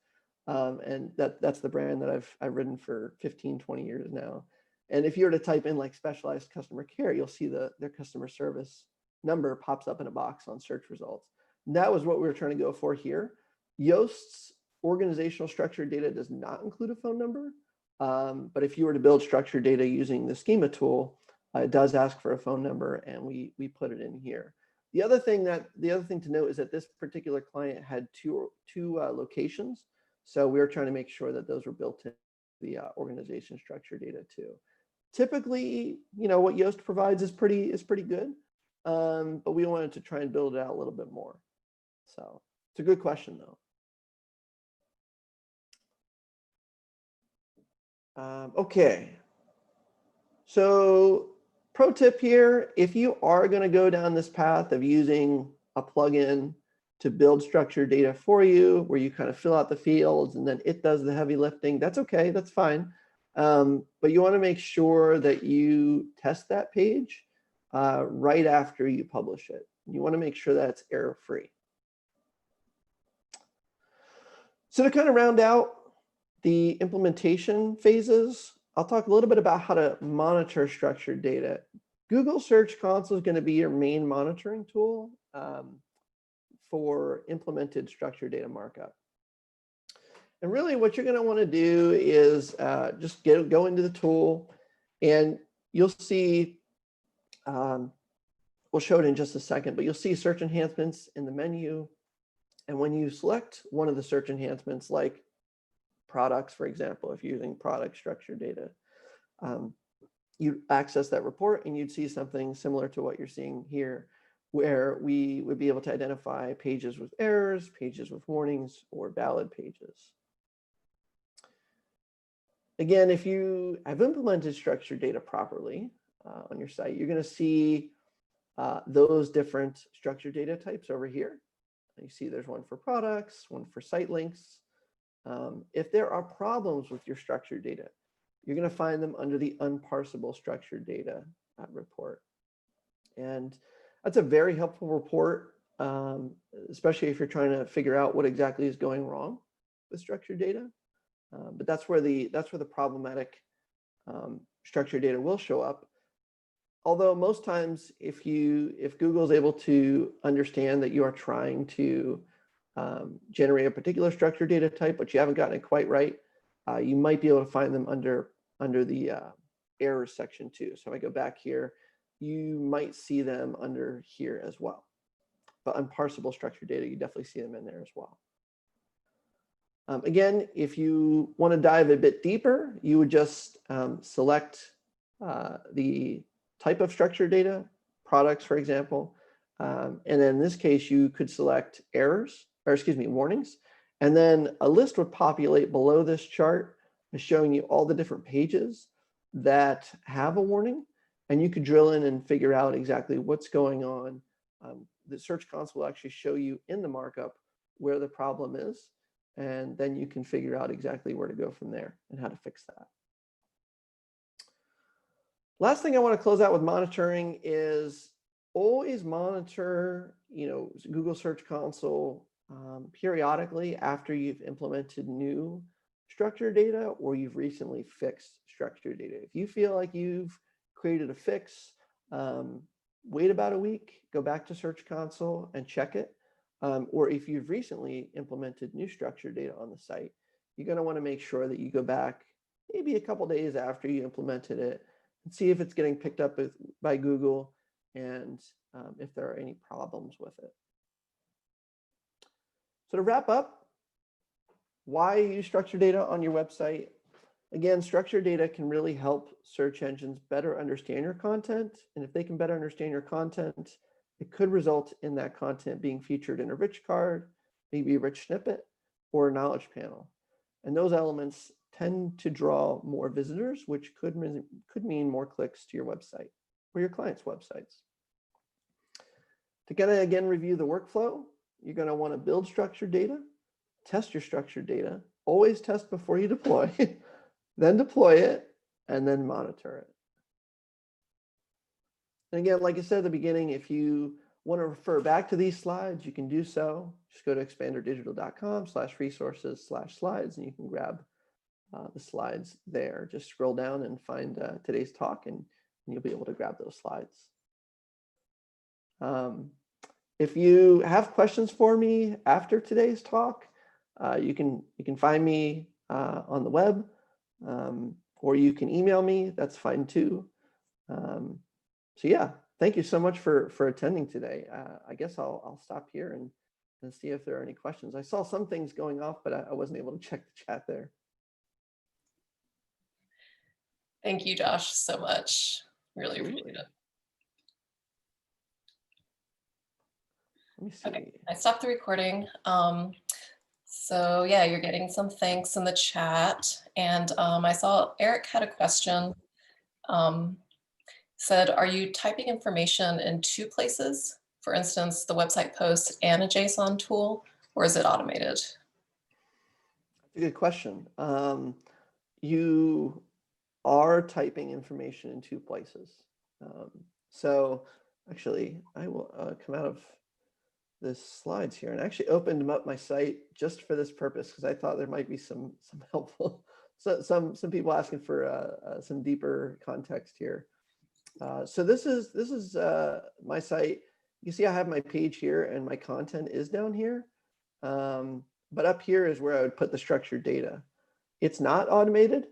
And that's the brand that I've ridden for 15, 20 years now. And if you were to type in like Specialized customer care, you'll see their customer service number pops up in a box on search results. And that was what we were trying to go for here. Yoast's organizational structured data does not include a phone number. But if you were to build structured data using the schema tool, it does ask for a phone number, and we put it in here. The other thing to note is that this particular client had two locations, so we were trying to make sure that those were built in the organization structure data too. Typically, what Yoast provides is pretty good, but we wanted to try and build it out a little bit more. So it's a good question though. Okay, so pro tip here, if you are going to go down this path of using a plugin to build structured data for you, where you kind of fill out the fields and then it does the heavy lifting, that's okay, that's fine. But you want to make sure that you test that page right after you publish it. You want to make sure that it's error-free. So to kind of round out the implementation phases, I'll talk a little bit about how to monitor structured data. Google Search Console is going to be your main monitoring tool for implemented structured data markup. And really what you're going to want to do is just go into the tool, and you'll see, we'll show it in just a second, but you'll see search enhancements in the menu. And when you select one of the search enhancements, like products, for example, if you're using product structured data, you access that report and you'd see something similar to what you're seeing here, where we would be able to identify pages with errors, pages with warnings, or valid pages. Again, if you have implemented structured data properly on your site, you're going to see those different structured data types over here. You see there's one for products, one for site links. If there are problems with your structured data, you're going to find them under the unparsable structured data report. And that's a very helpful report, especially if you're trying to figure out what exactly is going wrong with structured data. But that's where the problematic structured data will show up. Although most times, if Google is able to understand that you are trying to generate a particular structured data type, but you haven't gotten it quite right, you might be able to find them under the errors section too. So if I go back here, you might see them under here as well. But unparsable structured data, you definitely see them in there as well. Again, if you want to dive a bit deeper, you would just select the type of structured data, products, for example. And then in this case, you could select warnings. And then a list would populate below this chart, showing you all the different pages that have a warning. And you could drill in and figure out exactly what's going on. The Search Console will actually show you in the markup where the problem is. And then you can figure out exactly where to go from there and how to fix that. Last thing I want to close out with monitoring is always monitor, Google Search Console periodically after you've implemented new structured data or you've recently fixed structured data. If you feel like you've created a fix, wait about a week, go back to Search Console and check it. Or if you've recently implemented new structured data on the site, you're going to want to make sure that you go back maybe a couple days after you implemented it and see if it's getting picked up by Google and if there are any problems with it. So to wrap up, why use structured data on your website? Again, structured data can really help search engines better understand your content. And if they can better understand your content, it could result in that content being featured in a rich card, maybe a rich snippet, or a knowledge panel. And those elements tend to draw more visitors, which could mean more clicks to your website or your clients' websites. To kind of, again, review the workflow, you're going to want to build structured data, test your structured data, always test before you deploy, then deploy it, and then monitor it. And again, like I said at the beginning, if you want to refer back to these slides, you can do so. Just go to expanderdigital.com/resources/slides, and you can grab the slides there. Just scroll down and find today's talk, and you'll be able to grab those slides. If you have questions for me after today's talk, you can find me on the web, or you can email me. That's fine too. So yeah, thank you so much for attending today. I guess I'll stop here and see if there are any questions. I saw some things going off, but I wasn't able to check the chat there. Thank you, Josh, so much. Really appreciate it. Let me see. Okay, I stopped the recording. So yeah, you're getting some thanks in the chat. And I saw Eric had a question. Said, are you typing information in two places? For instance, the website post and a JSON tool, or is it automated? That's a good question. You are typing information in two places. So actually, I will come out of the slides here and actually opened up my site just for this purpose because I thought there might be some helpful, some people asking for some deeper context here. So this is my site. You see I have my page here and my content is down here. But up here is where I would put the structured data. It's not automated.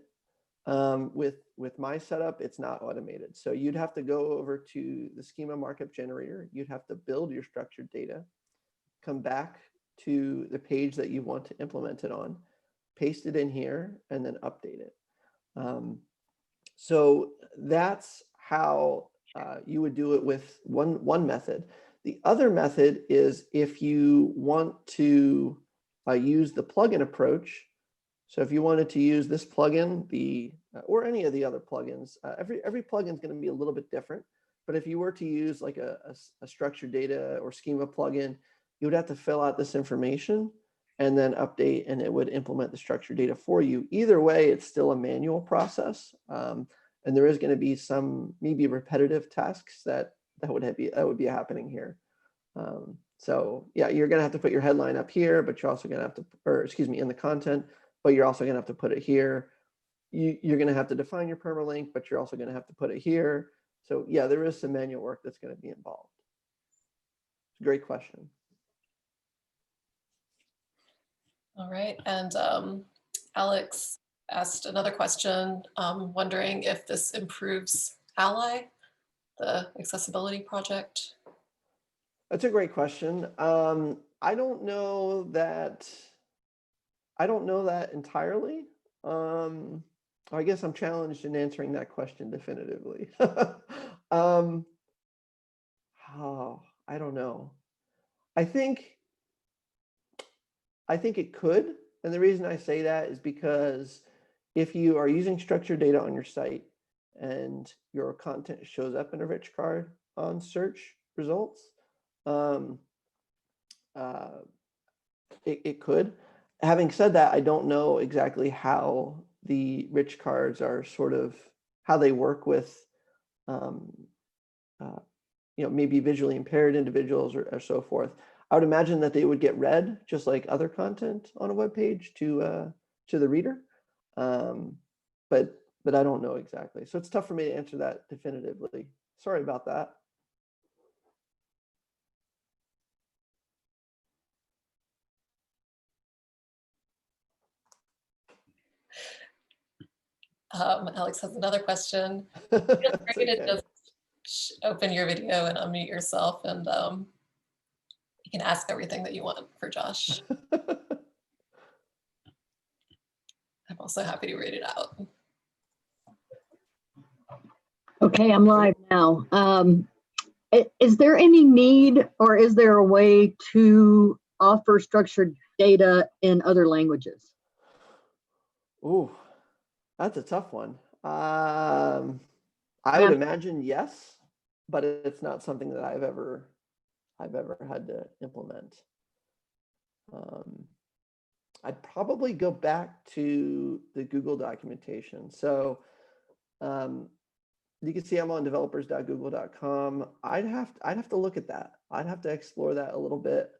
With my setup, it's not automated. So you'd have to go over to the schema markup generator. You'd have to build your structured data, come back to the page that you want to implement it on, paste it in here, and then update it. So that's how you would do it with one method. The other method is if you want to use the plugin approach. So if you wanted to use this plugin, or any of the other plugins, every plugin is going to be a little bit different. But if you were to use like a structured data or schema plugin, you would have to fill out this information and then update, and it would implement the structured data for you. Either way, it's still a manual process, and there is going to be some maybe repetitive tasks that would be happening here. So yeah, you're going to have to put your headline up here, but you're also going to have to, or excuse me, in the content, but you're also going to have to put it here. You're going to have to define your permalink, but you're also going to have to put it here. So yeah, there is some manual work that's going to be involved. Great question. All right, and Alex asked another question, wondering if this improves Ally, the accessibility project. That's a great question. I don't know that entirely. I guess I'm challenged in answering that question definitively. Oh, I don't know. I think it could. And the reason I say that is because if you are using structured data on your site and your content shows up in a rich card on search results, it could. Having said that, I don't know exactly how the rich cards are how they work with, maybe visually impaired individuals or so forth. I would imagine that they would get read just like other content on a web page to the reader, but I don't know exactly. So it's tough for me to answer that definitively. Sorry about that. Alex has another question. Feel That's free to okay. just open your video and unmute yourself, and you can ask everything that you want for Josh. I'm also happy to read it out. Okay, I'm live now. Is there any need, or is there a way to offer structured data in other languages? Ooh, that's a tough one. I would imagine yes, but it's not something that I've ever had to implement. I'd probably go back to the Google documentation. So you can see I'm on developers.google.com. I'd have to look at that. I'd have to explore that a little bit,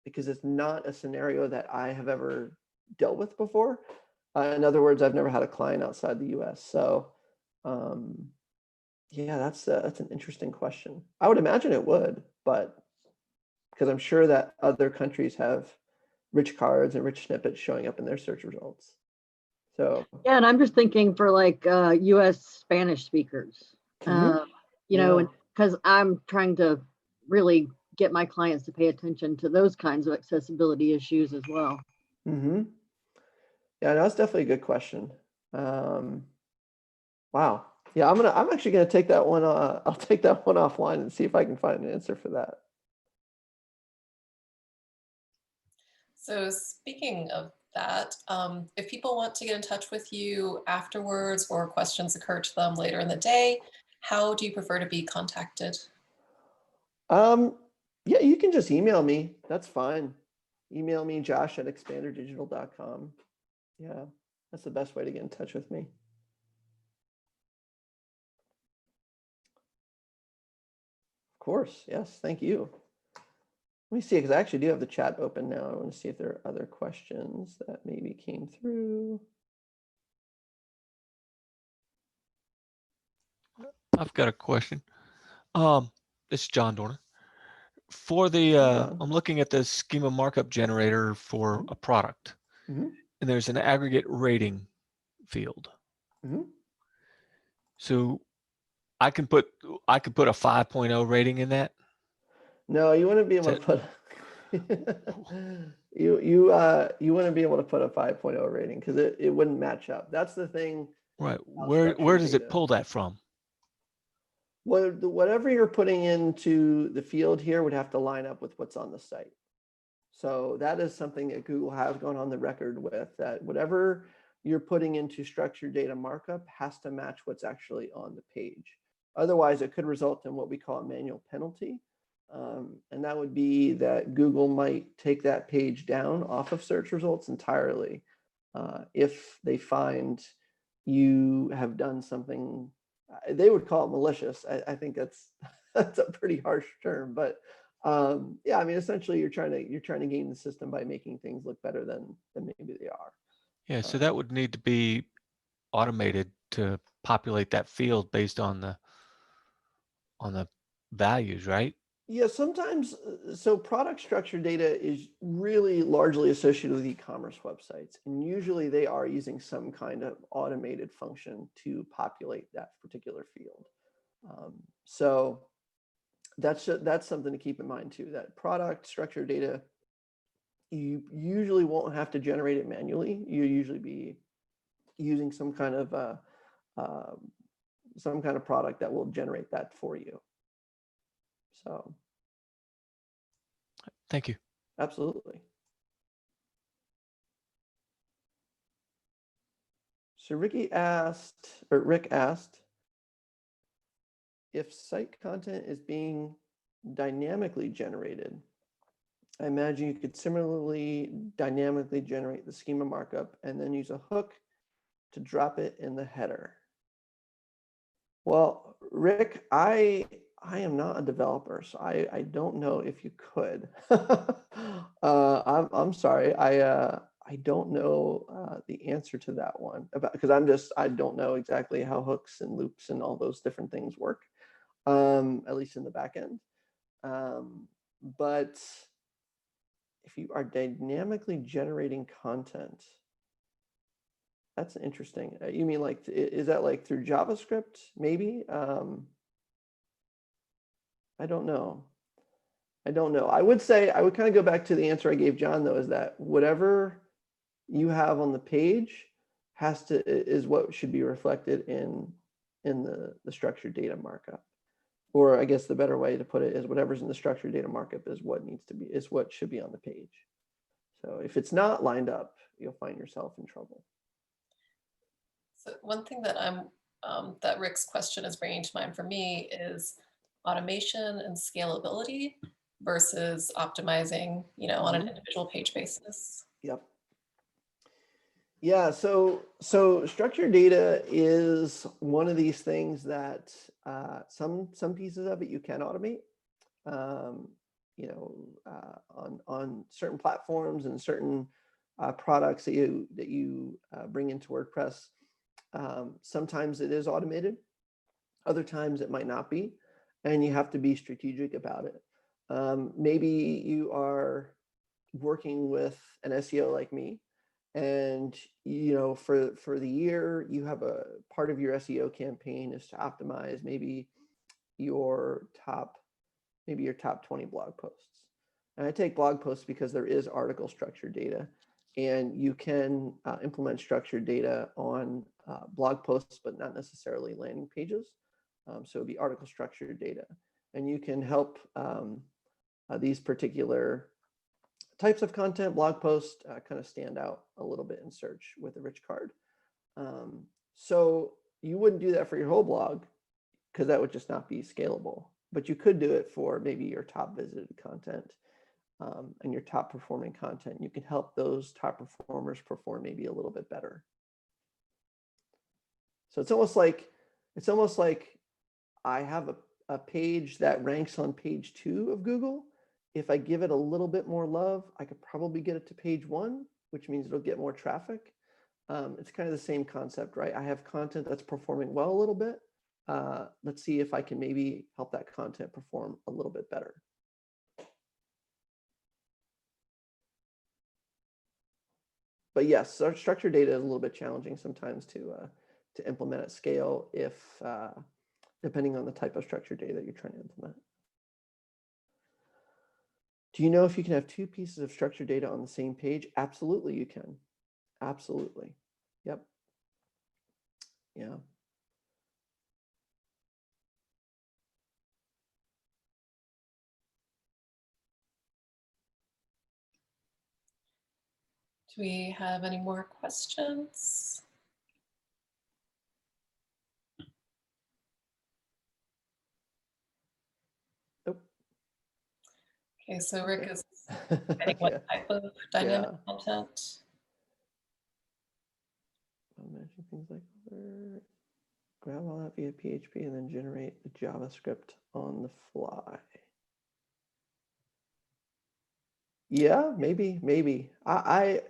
because it's not a scenario that I have ever dealt with before. In other words, I've never had a client outside the US. So yeah, that's an interesting question. I would imagine it would, but because I'm sure that other countries have rich cards and rich snippets showing up in their search results. So yeah, and I'm just thinking for like US Spanish speakers, you know, because I'm trying to really get my clients to pay attention to those kinds of accessibility issues as well. Yeah, that's definitely a good question. Wow. Yeah, I'm actually gonna take that one. I'll take that one offline and see if I can find an answer for that. So speaking of that, if people want to get in touch with you afterwards or questions occur to them later in the day, how do you prefer to be contacted? Yeah, you can just email me. That's fine. Email me, josh@expanderdigital.com. Yeah, that's the best way to get in touch with me. Of course, yes, thank you. Let me see, because I actually do have the chat open now. I want to see if there are other questions that maybe came through. I've got a question. This is John Dorner. For the, John. I'm looking at the schema markup generator for a product, and there's an aggregate rating field. So I can put a 5.0 rating in that. No, you wouldn't be able to put you wouldn't be able to put a 5.0 rating because it wouldn't match up. That's the thing. Right. Where does it pull that from? Well, whatever you're putting into the field here would have to line up with what's on the site. So that is something that Google has gone on the record with, that whatever you're putting into structured data markup has to match what's actually on the page. Otherwise, it could result in what we call a manual penalty. And that would be that Google might take that page down off of search results entirely if they find you have done something. They would call it malicious. I think that's a pretty harsh term, but yeah, I mean, essentially, you're trying to game the system by making things look better than maybe they are. Yeah, so that would need to be automated to populate that field based on the values, right? Yeah, sometimes. So product structure data is really largely associated with e-commerce websites, and usually they are using some kind of automated function to populate that particular field. So that's something to keep in mind too, that product structure data, you usually won't have to generate it manually. You usually be using some kind of product that will generate that for you. So thank you. Absolutely. So Rick asked if site content is being dynamically generated. I imagine you could similarly dynamically generate the schema markup and then use a hook to drop it in the header. Well, Rick, I am not a developer, so I don't know if you could. I'm sorry. I don't know the answer to that one because I don't know exactly how hooks and loops and all those different things work, at least in the back end. But if you are dynamically generating content, That's interesting. You mean like, is that like through JavaScript? Maybe. I don't know. I don't know. I would say I would kind of go back to the answer I gave John though, is that whatever you have on the page is what should be reflected in the structured data markup. Or I guess the better way to put it is whatever's in the structured data markup is what should be on the page. So if it's not lined up, you'll find yourself in trouble. So one thing that that Rick's question is bringing to mind for me is automation and scalability versus optimizing, on an individual page basis. Yep. Yeah, so structured data is one of these things that some pieces of it you can automate. On certain platforms and certain products that you bring into WordPress, sometimes it is automated. Other times it might not be, and you have to be strategic about it. Maybe you are working with an SEO like me, and for the year you have a part of your SEO campaign is to optimize maybe your top 20 blog posts. And I take blog posts because there is article structured data, and you can implement structured data on blog posts, but not necessarily landing pages. So it'd be article structured data, and you can help these particular types of content, blog posts, kind of stand out a little bit in search with a rich card. So you wouldn't do that for your whole blog because that would just not be scalable, but you could do it for maybe your top visited content and your top performing content. You can help those top performers perform maybe a little bit better. So it's almost like I have a page that ranks on page 2 of Google. If I give it a little bit more love, I could probably get it to page 1, which means it'll get more traffic. It's kind of the same concept, right? I have content that's performing well a little bit. Let's see if I can maybe help that content perform a little bit better. But yes, our structured data is a little bit challenging sometimes to implement at scale if depending on the type of structured data that you're trying to implement. Do you know if you can have 2 pieces of structured data on the same page? Absolutely, you can. Absolutely. Yep. Yeah. Do we have any more questions? Nope. Okay, so Rick is writing what type of dynamic content? Imagine things like grab all that via PHP and then generate a JavaScript on the fly. Yeah, maybe. I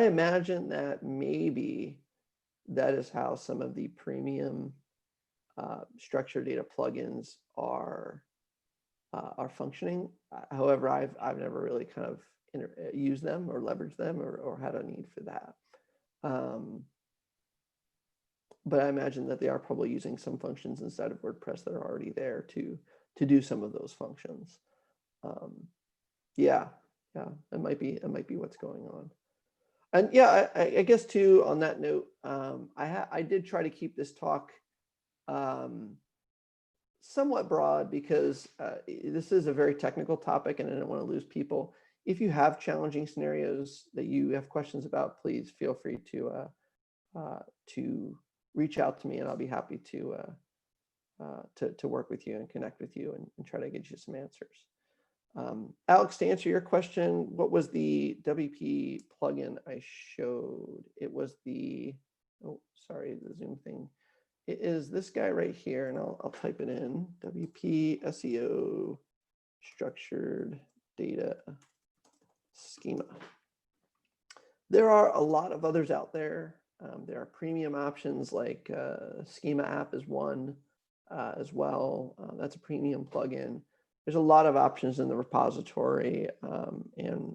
imagine that maybe that is how some of the premium structured data plugins are functioning. However, I've never really kind of used them or leveraged them or had a need for that. But I imagine that they are probably using some functions inside of WordPress that are already there to do some of those functions. Yeah, it might be what's going on. And yeah, I guess too, on that note, I did try to keep this talk somewhat broad because this is a very technical topic and I don't want to lose people. If you have challenging scenarios that you have questions about, please feel free to reach out to me, and I'll be happy to work with you and connect with you and try to get you some answers. Alex, to answer your question, what was the WP plugin I showed? It was the, oh, sorry, the Zoom thing. It is this guy right here, and I'll type it in, WP SEO structured data schema. There are a lot of others out there. There are premium options like Schema app is one as well. That's a premium plugin. There's a lot of options in the repository, and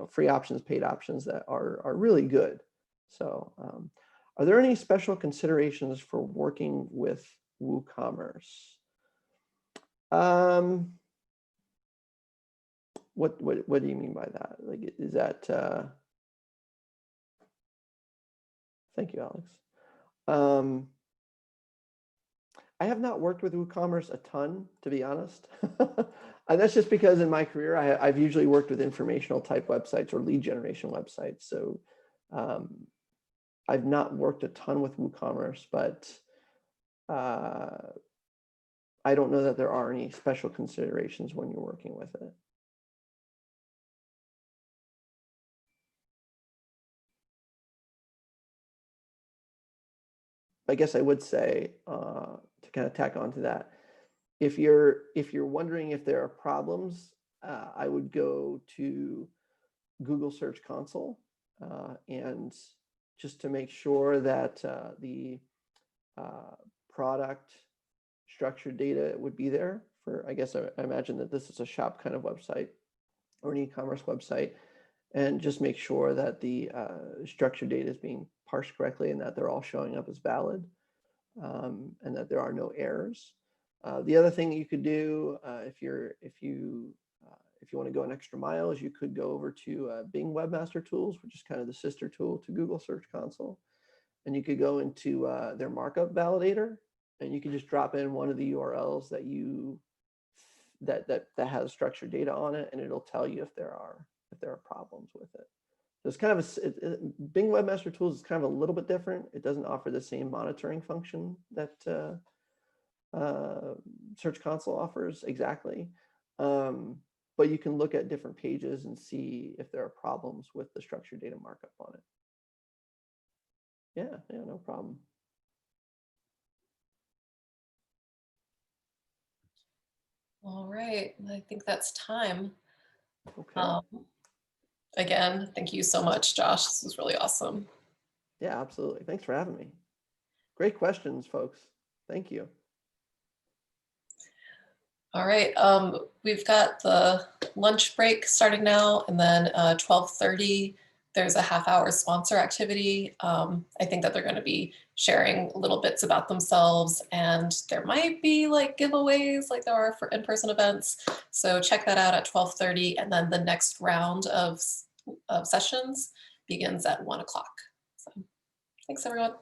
free options, paid options that are really good. So are there any special considerations for working with WooCommerce? What do you mean by that? Like, is that, thank you, Alex. I have not worked with WooCommerce a ton, to be honest. And that's just because in my career, I've usually worked with informational type websites or lead generation websites. So I've not worked a ton with WooCommerce, but I don't know that there are any special considerations when you're working with it. I guess I would say, to kind of tack on to that, if you're wondering if there are problems, I would go to Google Search Console and just to make sure that the product structured data would be there for, I guess I imagine that this is a shop kind of website or an e-commerce website, and just make sure that the structured data is being parsed correctly and that they're all showing up as valid, and that there are no errors. The other thing you could do if you want to go an extra mile is you could go over to Bing Webmaster Tools, which is kind of the sister tool to Google Search Console, and you could go into their markup validator, and you can just drop in one of the URLs that that has structured data on it, and it'll tell you if there are problems with it. So it's kind of Bing Webmaster Tools is kind of a little bit different. It doesn't offer the same monitoring function that Search Console offers exactly. But you can look at different pages and see if there are problems with the structured data markup on it. Yeah, no problem. All right, I think that's time. Okay. Again, thank you so much, Josh. This was really awesome. Yeah, absolutely. Thanks for having me. Great questions, folks. Thank you. All right, we've got the lunch break starting now, and then 12:30, there's a half-hour sponsor activity. I think that they're going to be sharing little bits about themselves, and there might be like giveaways like there are for in-person events. So check that out at 12:30, and then the next round of sessions begins at 1 o'clock. So thanks, everyone.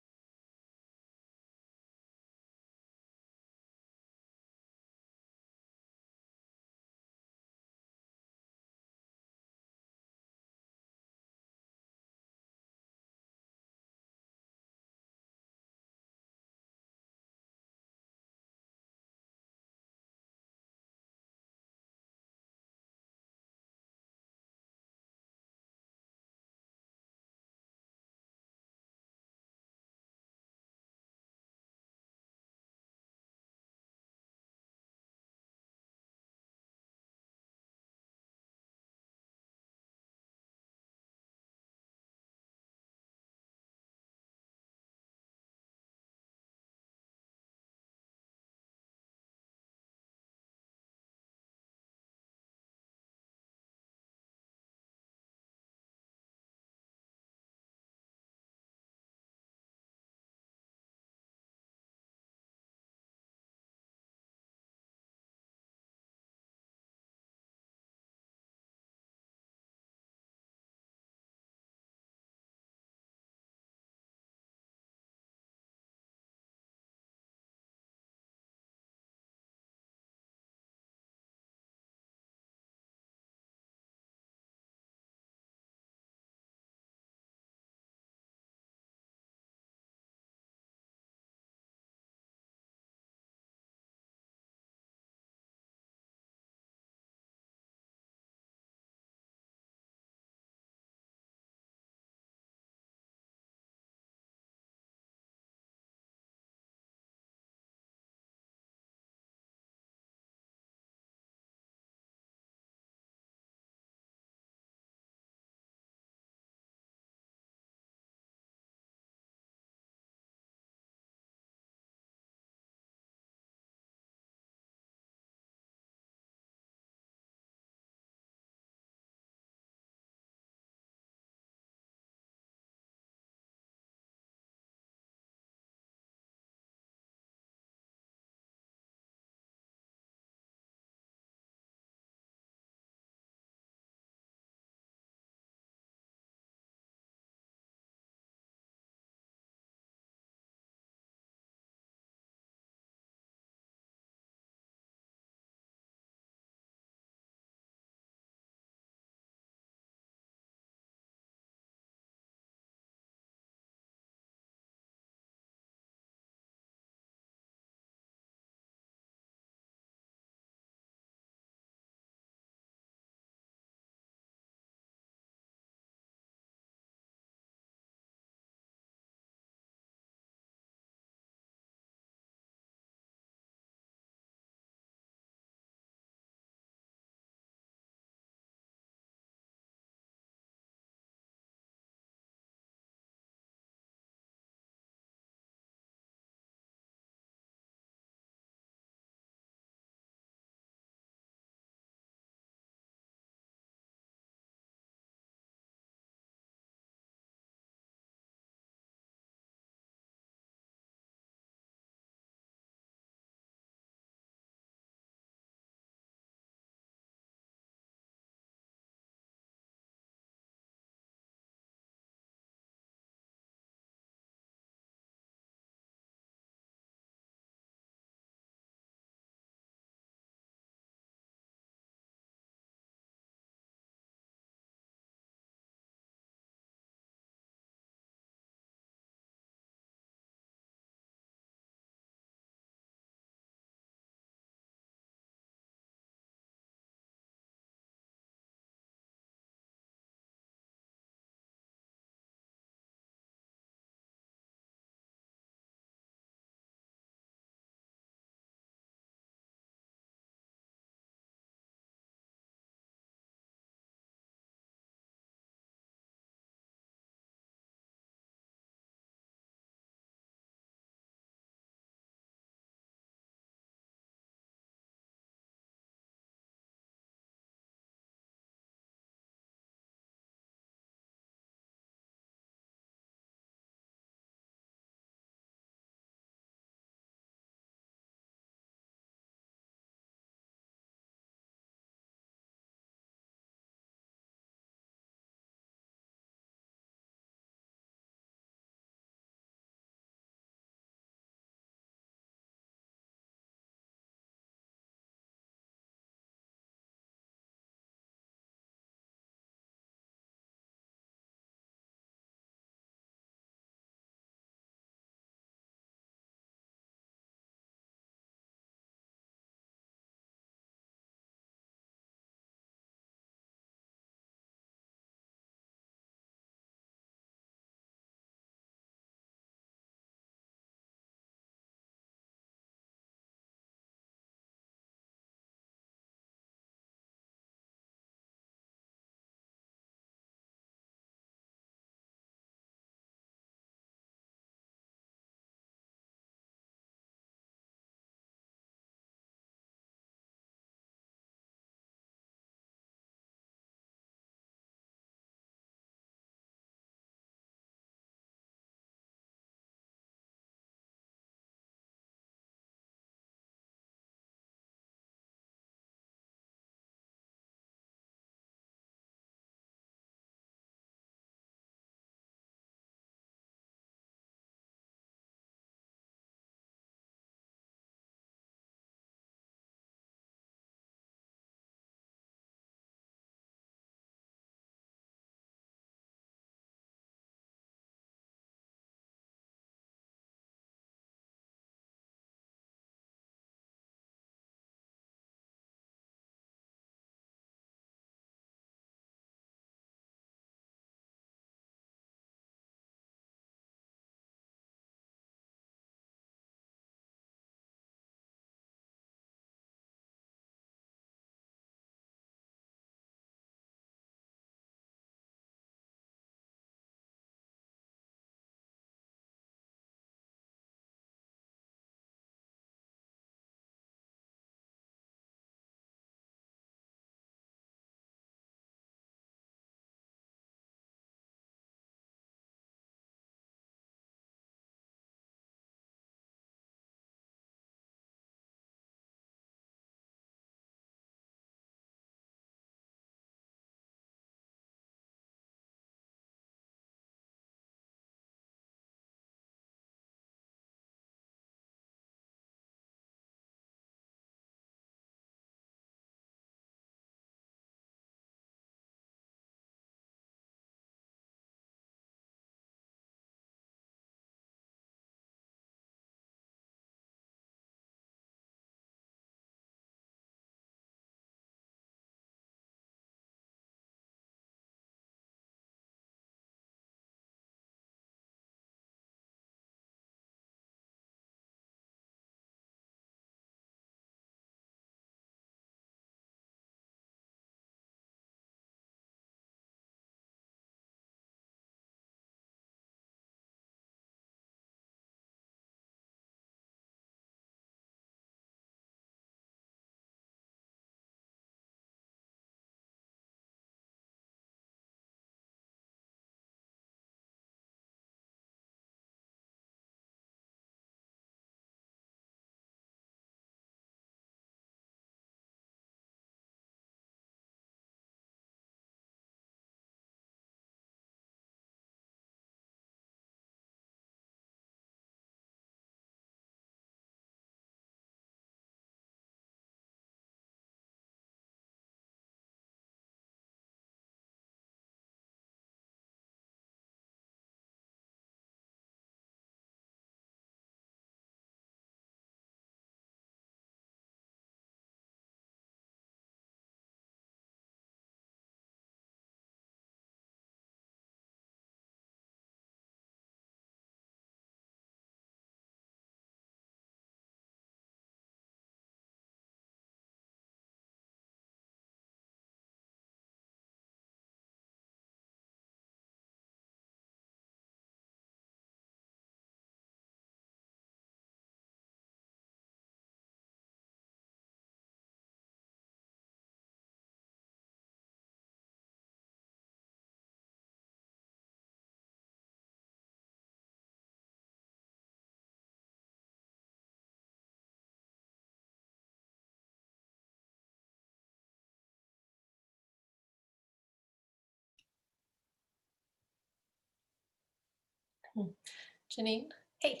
Janine, Hey,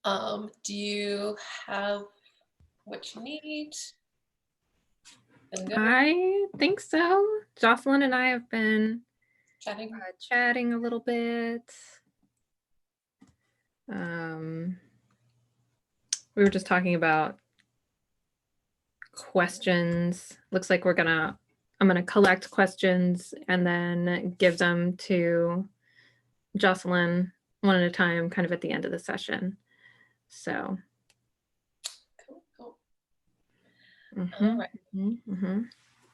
do you have what you need? Feeling good? I think so. Jocelyn and I have been Chatting? chatting a little bit. We were just talking about questions. Looks like I'm gonna collect questions and then give them to Jocelyn one at a time, kind of at the end of the session. So. Cool. Mm-hmm, All right. mm-hmm.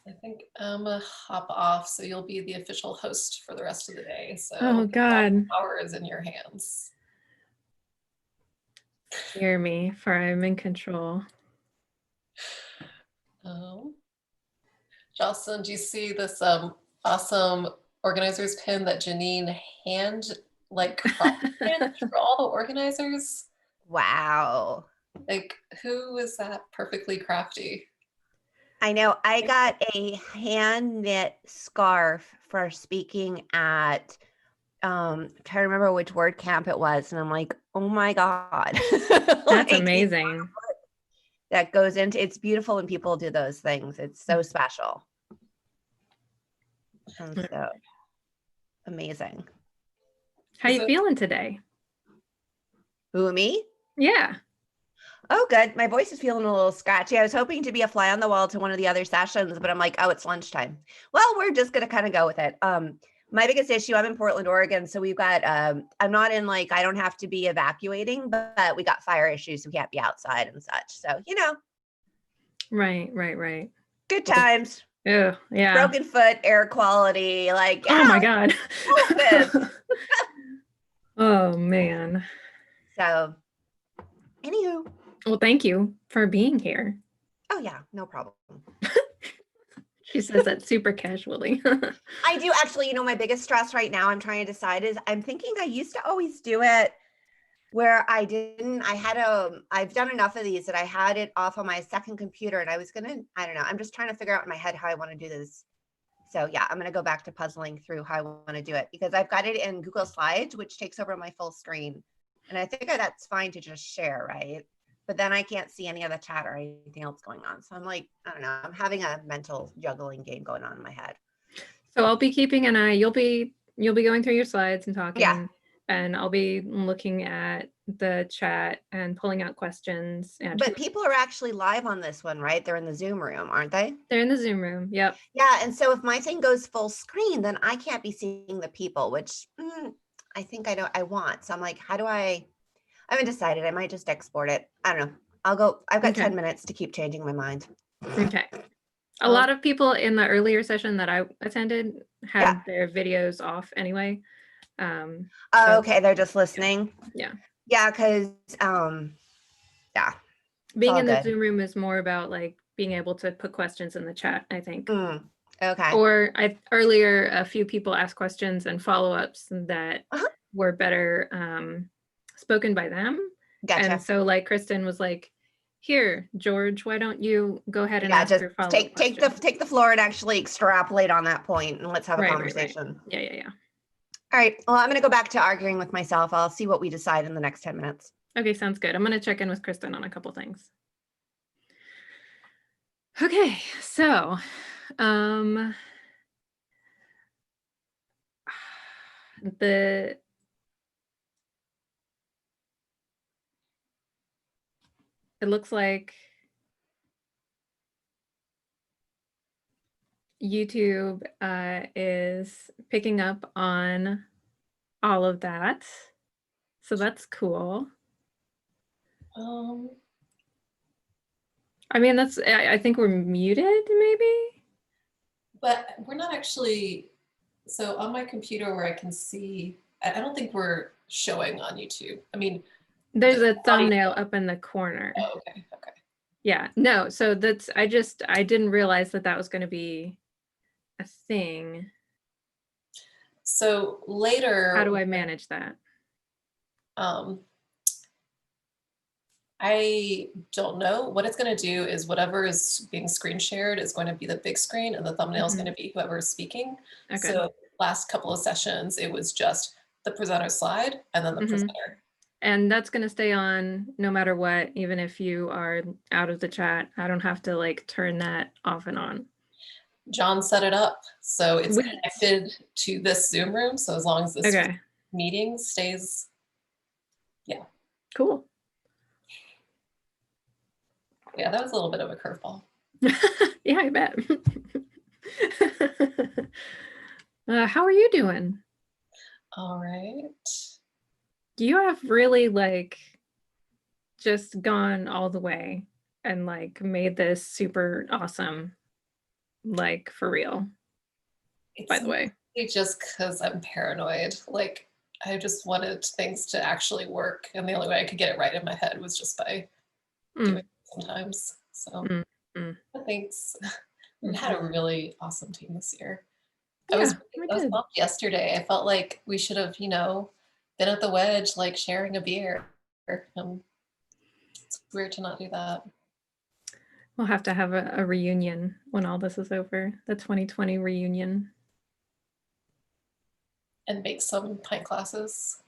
I think I'm gonna hop off, so you'll be the official host for the rest of the day. So Oh God. power is in your hands. Hear me, for I'm in control. Jocelyn, do you see this awesome organizer's pin that Janine cross-handed for all the organizers? Wow. Like, who is that perfectly crafty? I know. I got a hand knit scarf for speaking at trying to remember which word camp it was, and I'm like, oh my God. That's amazing. That goes into it's beautiful when people do those things. It's so special. And so amazing. How you feeling today? Who, me? Yeah. Oh, good. My voice is feeling a little scratchy. I was hoping to be a fly on the wall to one of the other sessions, but I'm like, oh, it's lunchtime. Well, we're just going to kind of go with it. My biggest issue, I'm in Portland, Oregon. So we've got, I'm not in I don't have to be evacuating, but we got fire issues. So we can't be outside and such. So, Right. Good times. Oh, yeah. Broken foot, air quality. Oh my God. Oh man. So, anywho. Well, thank you for being here. Oh yeah, no problem. She says that super casually. I do actually, my biggest stress right now I'm trying to decide is I'm thinking I used to always do it where I've done enough of these that I had it off on my second computer and I don't know. I'm just trying to figure out in my head how I want to do this. So yeah, I'm going to go back to puzzling through how I want to do it because I've got it in Google Slides, which takes over my full screen. And I think that's fine to just share, right? But then I can't see any of the chat or anything else going on. So I'm like, I don't know. I'm having a mental juggling game going on in my head. So I'll be keeping an eye. You'll be going through your slides and talking. Yeah. And I'll be looking at the chat and pulling out questions. But people are actually live on this one, right? They're in the Zoom room, aren't they? They're in the Zoom room. Yep. Yeah. And so if my thing goes full screen, then I can't be seeing the people, which I think I want. So I'm like, I haven't decided. I might just export it. I don't know. I've got 10 minutes to keep changing my mind. Okay. A lot of people in the earlier session that I attended had their videos off anyway. Okay. They're just listening. Yeah. Yeah. Cause, being in the Zoom room is more about being able to put questions in the chat, I think. Okay. Or earlier, a few people asked questions and follow-ups that were better spoken by them. Gotcha. And so Kristen was like, here, George, why don't you go ahead and ask just your follow-up take the floor and actually extrapolate on that point and let's have a conversation. Right. Yeah. All right. Well, I'm going to go back to arguing with myself. I'll see what we decide in the next 10 minutes. Okay, sounds good. I'm going to check in with Kristen on a couple things. Okay, so it looks like YouTube is picking up on all of that. So that's cool. I mean, I think we're muted maybe. But we're not actually, so on my computer where I can see, I don't think we're showing on YouTube. I mean, there's a thumbnail up in the corner. Oh, okay. Yeah, no, so I didn't realize that was going to be a thing. So later. How do I manage that? I don't know. What it's going to do is whatever is being screen shared is going to be the big screen and the thumbnail is going to be whoever is speaking. Okay. So last couple of sessions, it was just the presenter slide and then the presenter. And that's going to stay on no matter what, even if you are out of the chat. I don't have to like turn that off and on. John set it up, so it's Sweet. connected to this Zoom room. So as long as this Okay. meeting stays, yeah. Cool. Yeah, that was a little bit of a curveball. Yeah, I bet. How are you doing? All right. You have really like just gone all the way and like made this super awesome, like for real. It's By the way, just because I'm paranoid. Like, I just wanted things to actually work, and the only way I could get it right in my head was just by doing it sometimes. So, but thanks. We had a really awesome team this year. I was bummed yesterday. I felt like we should have, been at the wedge, like sharing a beer. It's weird to not do that. We'll have to have a reunion when all this is over, the 2020 reunion. And make some pint glasses.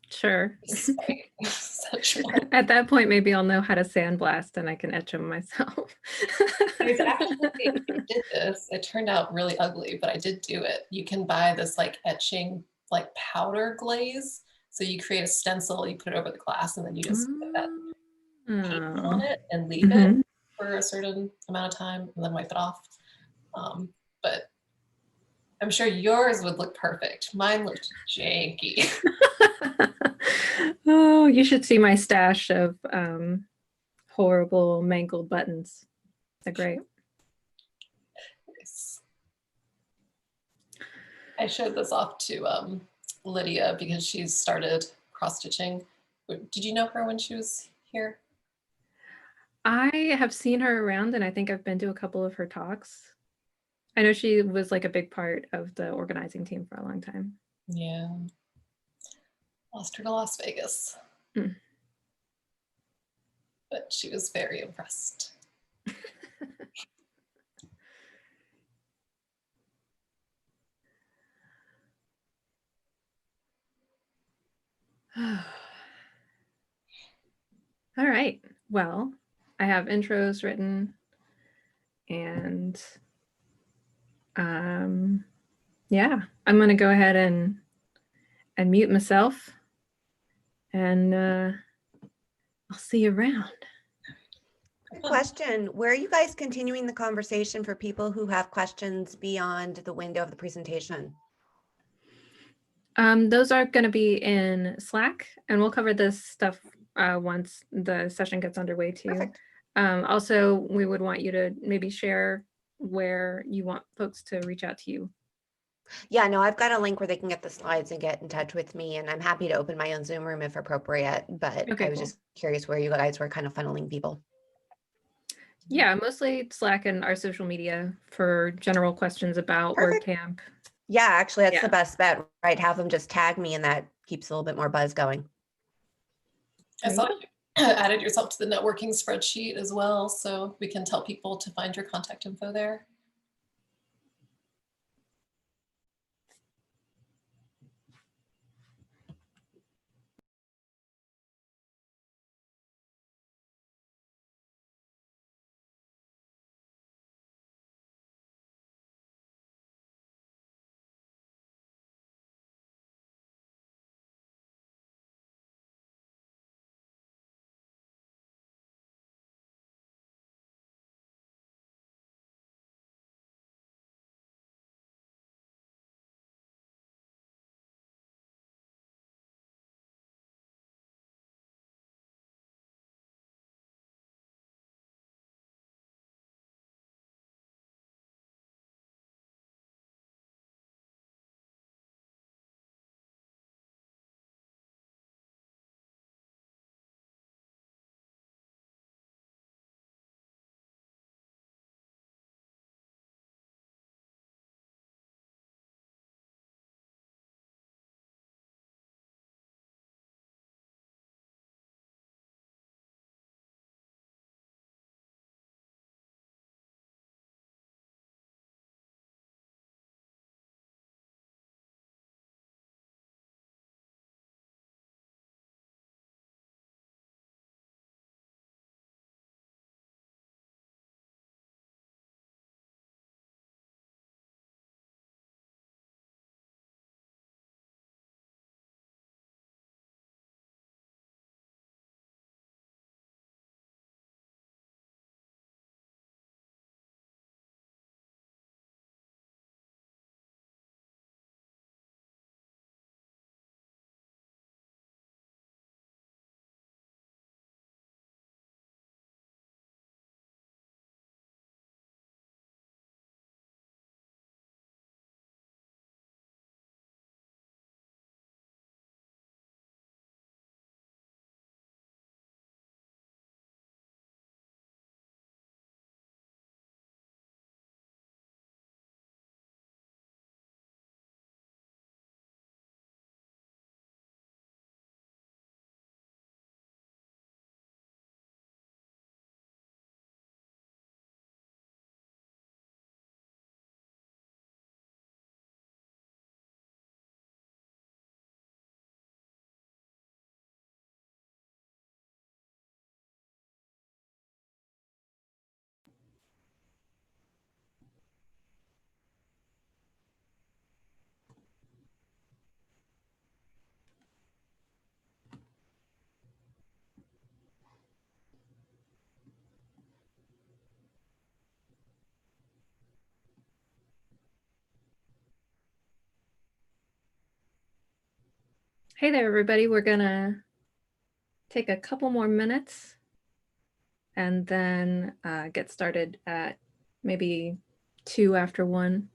Sure. At that point, maybe I'll know how to sandblast and I can etch them myself. I did this. It turned out really ugly, but I did do it. You can buy this like etching, like powder glaze. So you create a stencil, you put it over the glass, and then you just put that paint on it and leave it for a certain amount of time and then wipe it off. But I'm sure yours would look perfect. Mine looked janky. Oh, you should see my stash of horrible mangled buttons. They're great. Nice. I showed this off to Lydia because she's started cross-stitching. Did you know her when she was here? I have seen her around and I think I've been to a couple of her talks. I know she was like a big part of the organizing team for a long time. Yeah. Lost her to Las Vegas. But she was very impressed. All right. Well, I have intros written and yeah, I'm going to go ahead and mute myself and I'll see you around. Question, where are you guys continuing the conversation for people who have questions beyond the window of the presentation? Those are going to be in Slack, and we'll cover this stuff once the session gets underway too. Perfect. Also, we would want you to maybe share where you want folks to reach out to you. Yeah, no, I've got a link where they can get the slides and get in touch with me, and I'm happy to open my own Zoom room if appropriate, but Okay, I was cool. just curious where you guys were kind of funneling people. Yeah, mostly Slack and our social media for general questions about Perfect. WordCamp. Yeah, actually, that's Yeah. the best bet, right? Have them just tag me, and that keeps a little bit more buzz going. I saw you added yourself to the networking spreadsheet as well, so we can tell people to find your contact info there. Hey there, everybody. We're gonna take a couple more minutes and then get started at maybe 2 after 1.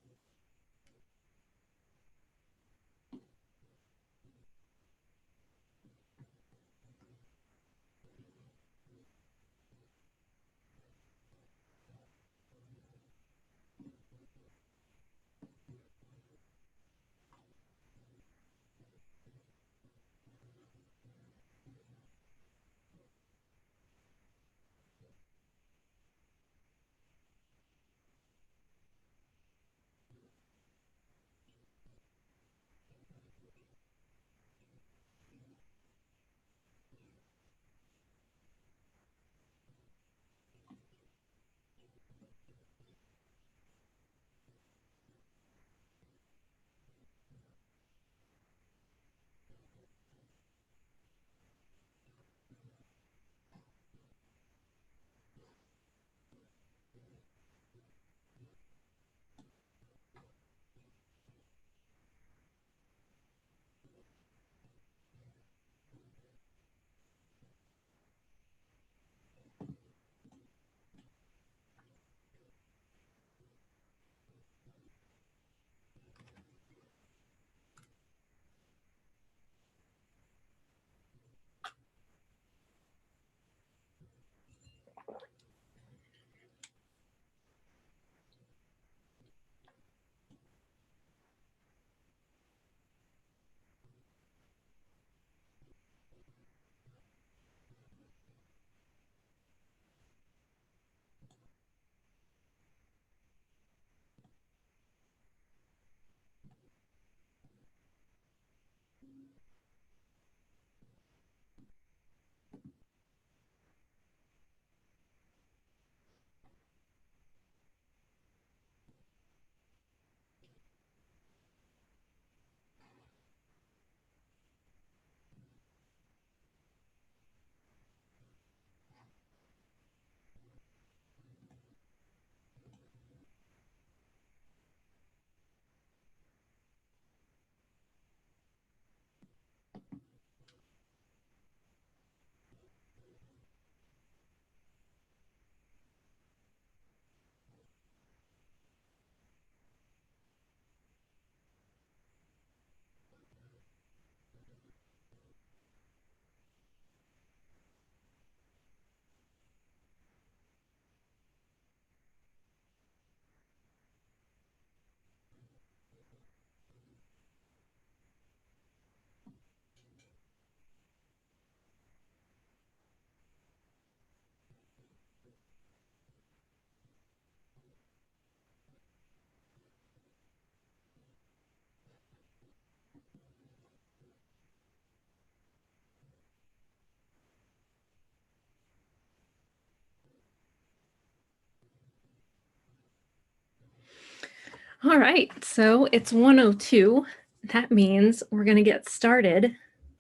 All right, so it's 1:02. That means we're going to get started.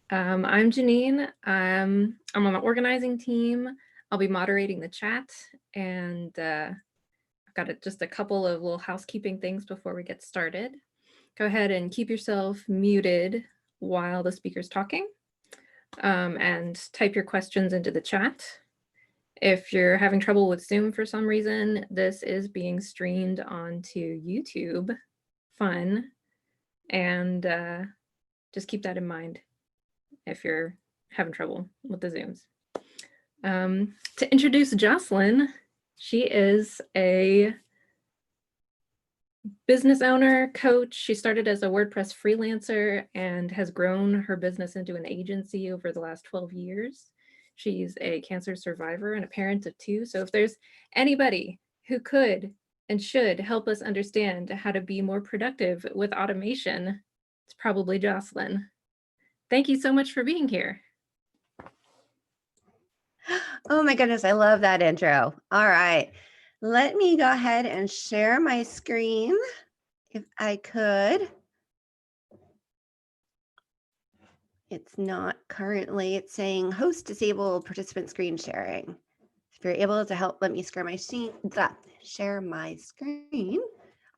I'm Janine. I'm on the organizing team. I'll be moderating the chat, and I've got just a couple of little housekeeping things before we get started. Go ahead and keep yourself muted while the speaker's talking, and type your questions into the chat. If you're having trouble with Zoom for some reason, this is being streamed onto YouTube. Fun. And just keep that in mind if you're having trouble with the Zooms. To introduce Jocelyn, she is a business owner, coach. She started as a WordPress freelancer and has grown her business into an agency over the last 12 years. She's a cancer survivor and a parent of 2. So if there's anybody who could and should help us understand how to be more productive with automation, it's probably Jocelyn. Thank you so much for being here. Oh my goodness, I love that intro. All right, let me go ahead and share my screen if I could. It's not currently, it's saying host disabled participant screen sharing. If you're able to help, let me share my screen. I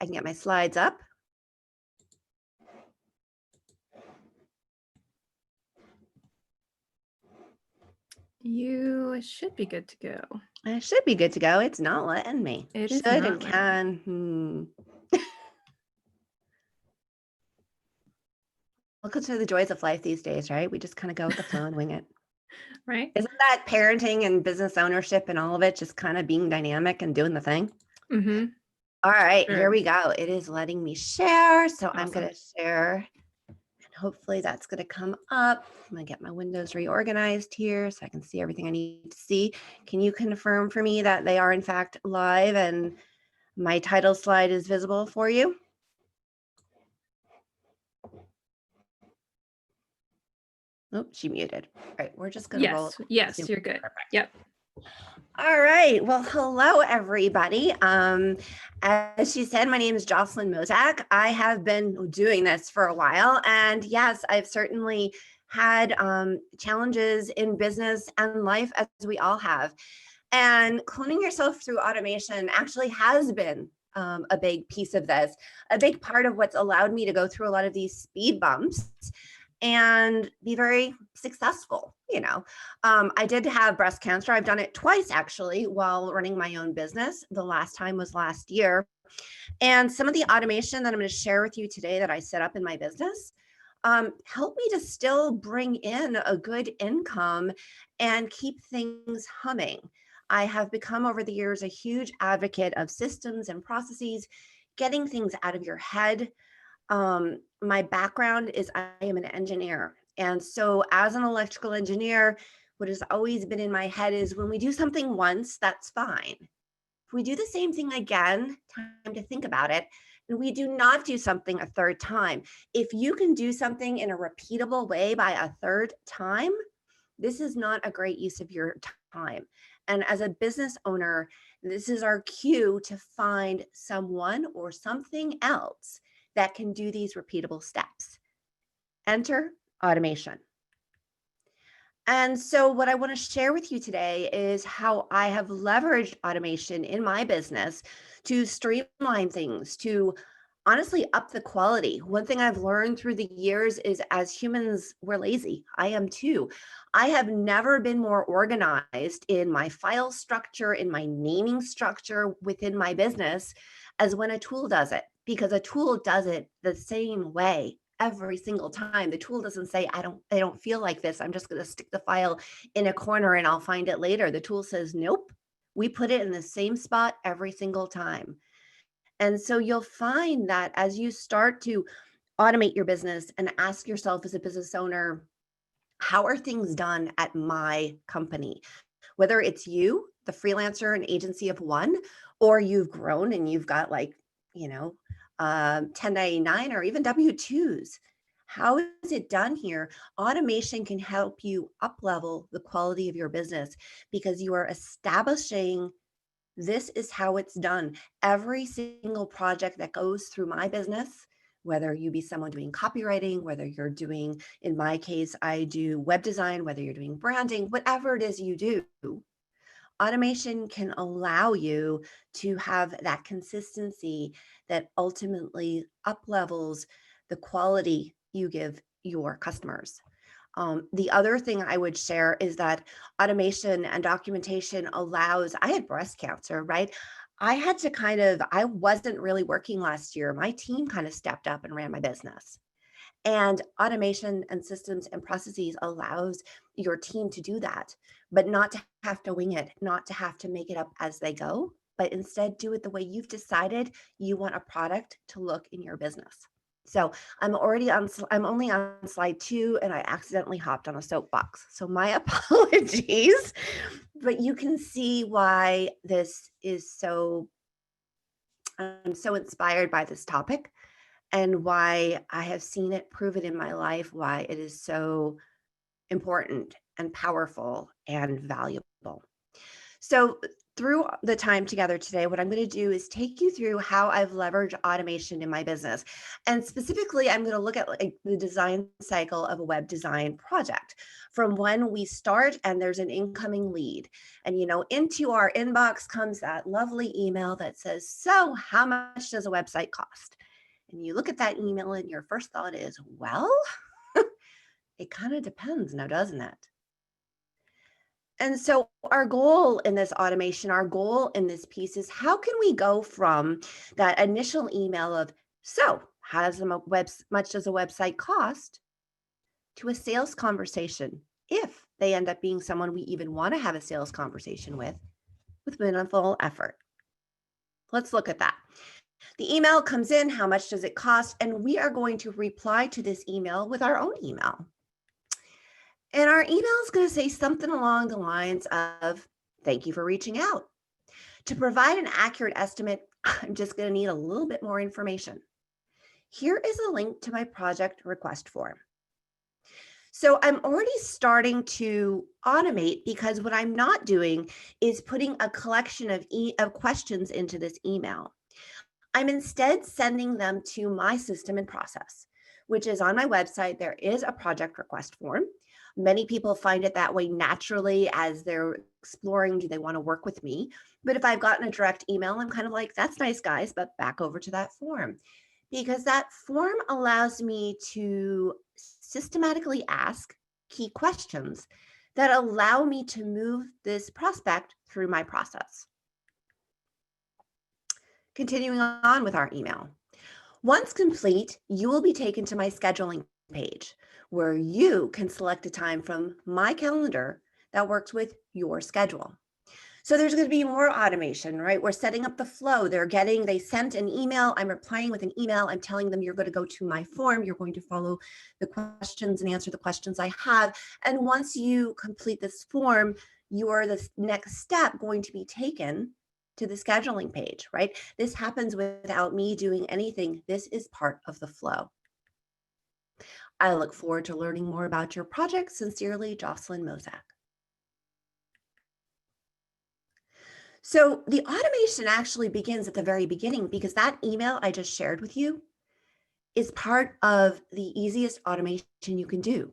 can get my slides up. You should be good to go. I should be good to go. It's not letting me. It Should is not and letting can. Welcome to the joys of life these days, right? We just kind of go with the flow and wing it. Right? Isn't that parenting and business ownership and all of it just kind of being dynamic and doing the thing? Mm-hmm. All right, here Sure. we go. It is letting me share. So I'm going Awesome. to share. And hopefully that's going to come up. I'm going to get my windows reorganized here so I can see everything I need to see. Can you confirm for me that they are in fact live and my title slide is visible for you? Oh, she muted. All right, we're just going to roll. Yes, you're good. Perfect. Yep. All right. Well, hello, everybody. As she said, my name is Jocelyn Mozak. I have been doing this for a while. And yes, I've certainly had challenges in business and life, as we all have. And cloning yourself through automation actually has been a big piece of this, a big part of what's allowed me to go through a lot of these speed bumps and be very successful. I did have breast cancer. I've done it twice actually while running my own business. The last time was last year. And some of the automation that I'm going to share with you today that I set up in my business helped me to still bring in a good income and keep things humming. I have become over the years a huge advocate of systems and processes, getting things out of your head. My background is I am an engineer. And so as an electrical engineer, what has always been in my head is when we do something once, that's fine. If we do the same thing again, time to think about it. And we do not do something a third time. If you can do something in a repeatable way by a third time, this is not a great use of your time. And as a business owner, this is our cue to find someone or something else that can do these repeatable steps. Enter automation. And so what I want to share with you today is how I have leveraged automation in my business to streamline things, to honestly up the quality. One thing I've learned through the years is as humans, we're lazy. I am too. I have never been more organized in my file structure, in my naming structure within my business as when a tool does it, because a tool does it the same way every single time. The tool doesn't say, I don't feel like this. I'm just going to stick the file in a corner and I'll find it later. The tool says, nope, we put it in the same spot every single time. And so you'll find that as you start to automate your business and ask yourself as a business owner, how are things done at my company? Whether it's you, the freelancer, an agency of one, or you've grown and you've got 1099 or even W-2s. How is it done here? Automation can help you up-level the quality of your business because you are establishing this is how it's done. Every single project that goes through my business, whether you be someone doing copywriting, whether you're doing, in my case, I do web design, whether you're doing branding, whatever it is you do, automation can allow you to have that consistency that ultimately up-levels the quality you give your customers. The other thing I would share is that automation and documentation allows, I had breast cancer, right? I wasn't really working last year. My team kind of stepped up and ran my business. And automation and systems and processes allows your team to do that, but not to have to wing it, not to have to make it up as they go, but instead do it the way you've decided you want a product to look in your business. So I'm only on slide 2 and I accidentally hopped on a soapbox. So my apologies, but you can see why this is I'm so inspired by this topic and why I have seen it, proven in my life, why it is so important and powerful and valuable. So through the time together today, what I'm going to do is take you through how I've leveraged automation in my business. And specifically, I'm going to look at the design cycle of a web design project from when we start and there's an incoming lead. And, into our inbox comes that lovely email that says, so how much does a website cost? And you look at that email and your first thought is, well, it kind of depends now, doesn't it? And so our goal in this automation, our goal in this piece is how can we go from that initial email of, so how does much does a website cost, to a sales conversation, if they end up being someone we even want to have a sales conversation with minimal effort. Let's look at that. The email comes in, how much does it cost? And we are going to reply to this email with our own email. And our email is going to say something along the lines of, thank you for reaching out. To provide an accurate estimate, I'm just going to need a little bit more information. Here is a link to my project request form. So I'm already starting to automate, because what I'm not doing is putting a collection of questions into this email. I'm instead sending them to my system and process, which is on my website. There is a project request form. Many people find it that way naturally as they're exploring, do they want to work with me? But if I've gotten a direct email, I'm kind of like, that's nice, guys, but back over to that form. Because that form allows me to systematically ask key questions that allow me to move this prospect through my process. Continuing on with our email. Once complete, you will be taken to my scheduling page, where you can select a time from my calendar that works with your schedule. So there's going to be more automation, right? We're setting up the flow. They sent an email. I'm replying with an email. I'm telling them you're going to go to my form. You're going to follow the questions and answer the questions I have. And once you complete this form, you are the next step going to be taken to the scheduling page, right? This happens without me doing anything. This is part of the flow. I look forward to learning more about your project. Sincerely, Jocelyn Mozak. So the automation actually begins at the very beginning, because that email I just shared with you is part of the easiest automation you can do.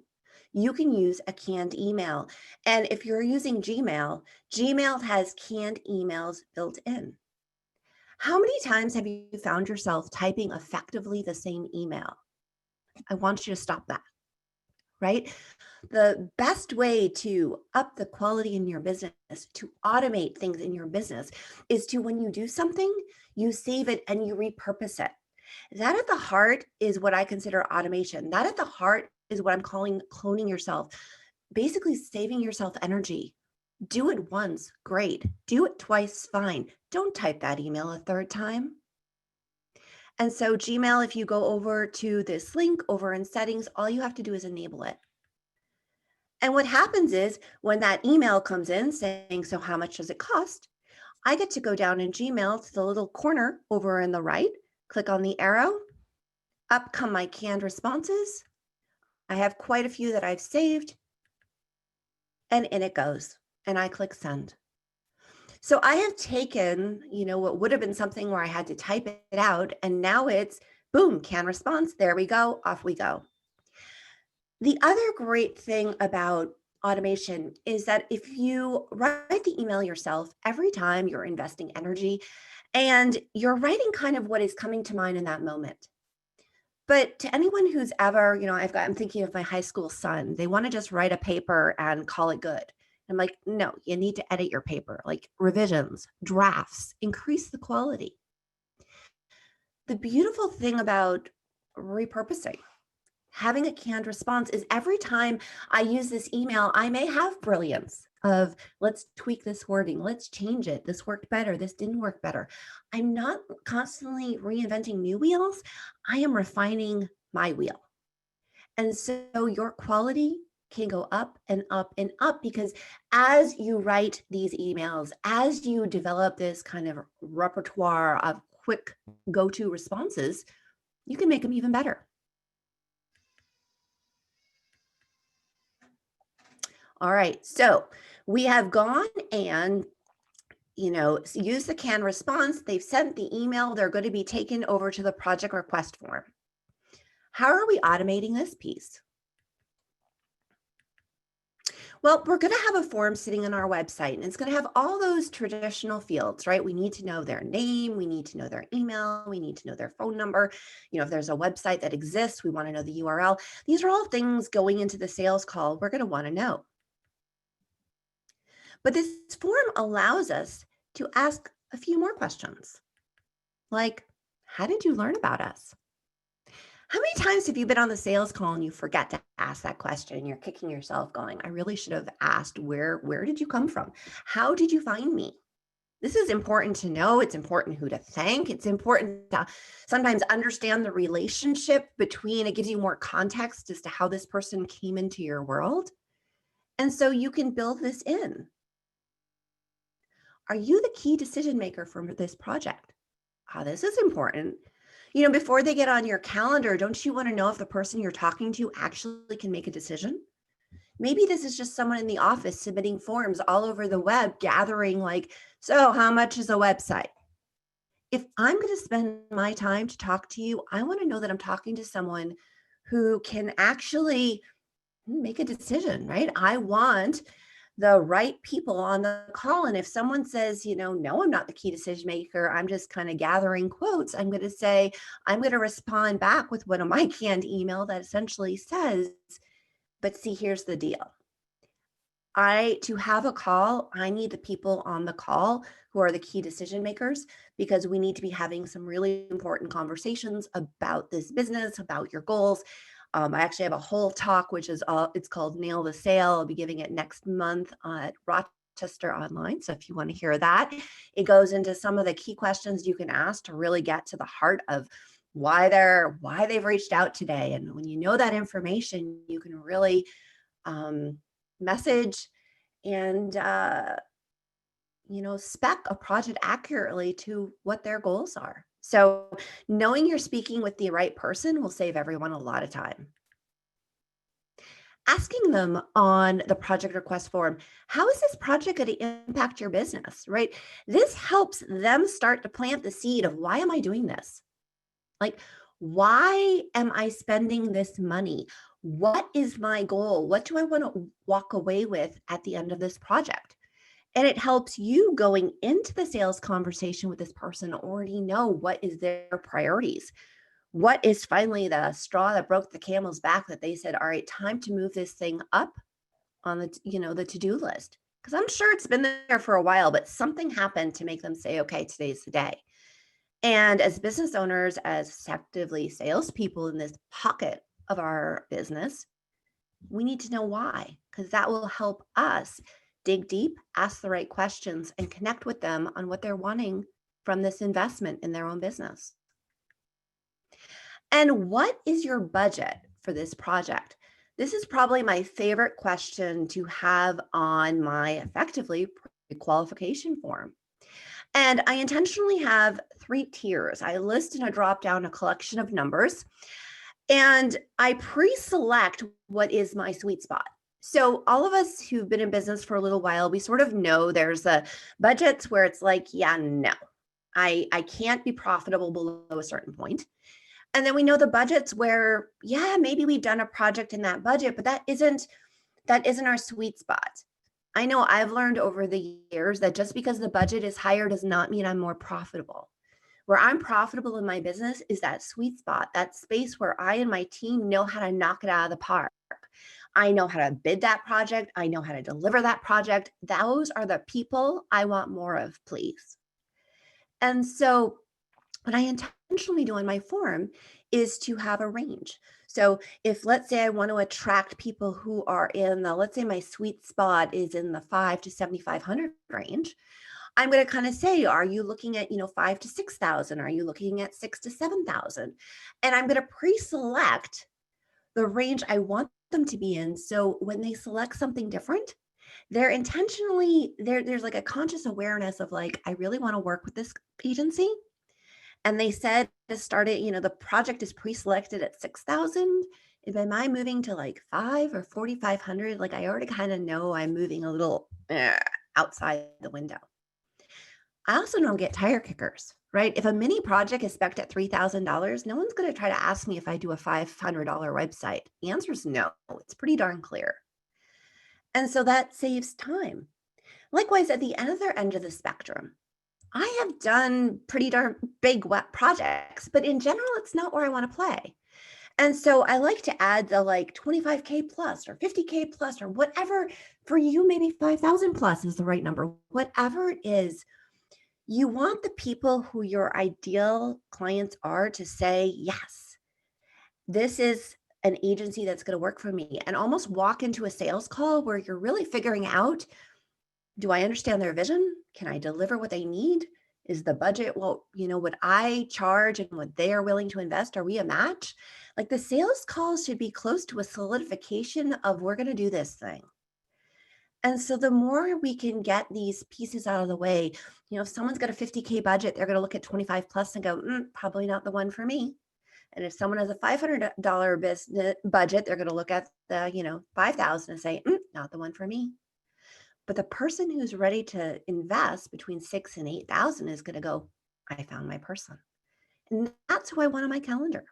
You can use a canned email. And if you're using Gmail, Gmail has canned emails built in. How many times have you found yourself typing effectively the same email? I want you to stop that, right? The best way to up the quality in your business, to automate things in your business, is to, when you do something, you save it and you repurpose it. That at the heart is what I consider automation. That at the heart is what I'm calling cloning yourself, basically saving yourself energy. Do it once, great. Do it twice, fine. Don't type that email a third time. And so Gmail, if you go over to this link over in settings, all you have to do is enable it. And what happens is when that email comes in saying, so how much does it cost? I get to go down in Gmail to the little corner over in the right, click on the arrow, up come my canned responses. I have quite a few that I've saved, and in it goes, and I click send. So I have taken, what would have been something where I had to type it out, and now it's boom, canned response, there we go, off we go. The other great thing about automation is that if you write the email yourself, every time you're investing energy and you're writing kind of what is coming to mind in that moment. But to anyone who's ever, I'm thinking of my high school son, they want to just write a paper and call it good. I'm like, no, you need to edit your paper, like revisions, drafts, increase the quality. The beautiful thing about repurposing, having a canned response, is every time I use this email, I may have brilliance of, let's tweak this wording, let's change it. This worked better. This didn't work better. I'm not constantly reinventing new wheels. I am refining my wheel. And so your quality can go up and up and up, because as you write these emails, as you develop this kind of repertoire of quick go-to responses, you can make them even better. All right, so we have gone and, use the canned response. They've sent the email. They're going to be taken over to the project request form. How are we automating this piece? Well, we're going to have a form sitting on our website, and it's going to have all those traditional fields, right? We need to know their name. We need to know their email. We need to know their phone number. If there's a website that exists, we want to know the URL. These are all things going into the sales call we're going to want to know. But this form allows us to ask a few more questions, like, how did you learn about us? How many times have you been on the sales call and you forget to ask that question? You're kicking yourself going, I really should have asked, where did you come from? How did you find me? This is important to know. It's important who to thank. It's important to sometimes understand the relationship between, it gives you more context as to how this person came into your world. And so you can build this in. Are you the key decision maker for this project? This is important. You know, before they get on your calendar, don't you want to know if the person you're talking to actually can make a decision? Maybe this is just someone in the office submitting forms all over the web, gathering like, so how much is a website? If I'm going to spend my time to talk to you, I want to know that I'm talking to someone who can actually make a decision, right? I want the right people on the call. And if someone says, you know, no, I'm not the key decision maker, I'm just kind of gathering quotes, I'm going to say, I'm going to respond back with one of my canned email that essentially says, but see, here's the deal. To have a call, I need the people on the call who are the key decision makers, because we need to be having some really important conversations about this business, about your goals. I actually have a whole talk, which is it's called Nail the Sale. I'll be giving it next month at Rochester Online. So if you want to hear that, it goes into some of the key questions you can ask to really get to the heart of why they've reached out today. And when you know that information, you can really message and spec a project accurately to what their goals are. So knowing you're speaking with the right person will save everyone a lot of time. Asking them on the project request form, how is this project going to impact your business, right? This helps them start to plant the seed of, why am I doing this? Like, why am I spending this money? What is my goal? What do I want to walk away with at the end of this project? And it helps you going into the sales conversation with this person already know what is their priorities. What is finally the straw that broke the camel's back that they said, all right, time to move this thing up on the to-do list. Because I'm sure it's been there for a while, but something happened to make them say, okay, today's the day. And as business owners, as effectively salespeople in this pocket of our business, we need to know why, because that will help us dig deep, ask the right questions, and connect with them on what they're wanting from this investment in their own business. And what is your budget for this project? This is probably my favorite question to have on my effectively pre-qualification form. And I intentionally have 3 tiers. I list in a drop down a collection of numbers, and I pre-select what is my sweet spot. So all of us who've been in business for a little while, we sort of know there's a budgets where it's like, yeah, no, I can't be profitable below a certain point. And then we know the budgets where, yeah, maybe we've done a project in that budget, but that isn't our sweet spot. I know I've learned over the years that just because the budget is higher does not mean I'm more profitable. Where I'm profitable in my business is that sweet spot, that space where I and my team know how to knock it out of the park. I know how to bid that project. I know how to deliver that project. Those are the people I want more of, please. And so what I intentionally do in my form is to have a range. So if, let's say, I want to attract people who are in the, let's say my sweet spot is in the 5 to 7,500 range, I'm going to kind of say, are you looking at, 5 to 6,000? Are you looking at 6 to 7,000? And I'm going to pre-select the range I want them to be in. So when they select something different, they're intentionally, there's like a conscious awareness of like, I really want to work with this agency. And they said to start it, the project is pre-selected at 6,000. If am I moving to like 5 or 4,500, like I already kind of know I'm moving a little outside the window. I also don't get tire kickers, right? If a mini project is spec'd at $3,000, no one's going to try to ask me if I do a $500 website. The answer is no. It's pretty darn clear. And so that saves time. Likewise, at the other end of the spectrum, I have done pretty darn big projects, but in general, it's not where I want to play. And so I like to add the like 25K plus or 50K plus or whatever. For you, maybe 5,000 plus is the right number. Whatever it is, you want the people who your ideal clients are to say, yes, this is an agency that's going to work for me, and almost walk into a sales call where you're really figuring out, do I understand their vision? Can I deliver what they need? Is the budget, well, what I charge and what they are willing to invest, are we a match? Like, the sales calls should be close to a solidification of, we're going to do this thing. And so the more we can get these pieces out of the way, if someone's got a 50K budget, they're going to look at 25 plus and go, probably not the one for me. And if someone has a $500 business budget, they're going to look at the, 5,000 and say, not the one for me. But the person who's ready to invest between 6,000 and 8,000 is going to go, I found my person. And that's who I want on my calendar.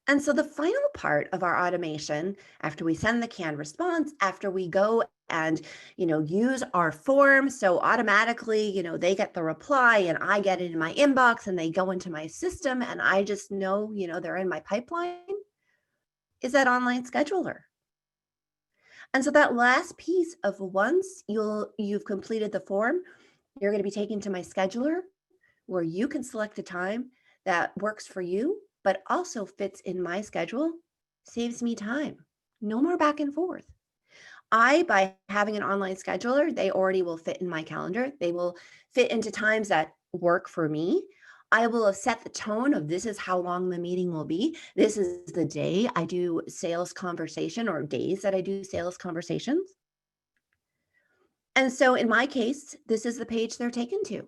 And so the final part of our automation, after we send the canned response, after we go and, use our form, so automatically, they get the reply and I get it in my inbox and they go into my system and I just know, they're in my pipeline, is that online scheduler. And so that last piece of, once you've completed the form, you're going to be taken to my scheduler where you can select a time that works for you, but also fits in my schedule, saves me time. No more back and forth. By having an online scheduler, they already will fit in my calendar. They will fit into times that work for me. I will have set the tone of, this is how long the meeting will be. This is the day I do sales conversation, or days that I do sales conversations. And so in my case, this is the page they're taken to.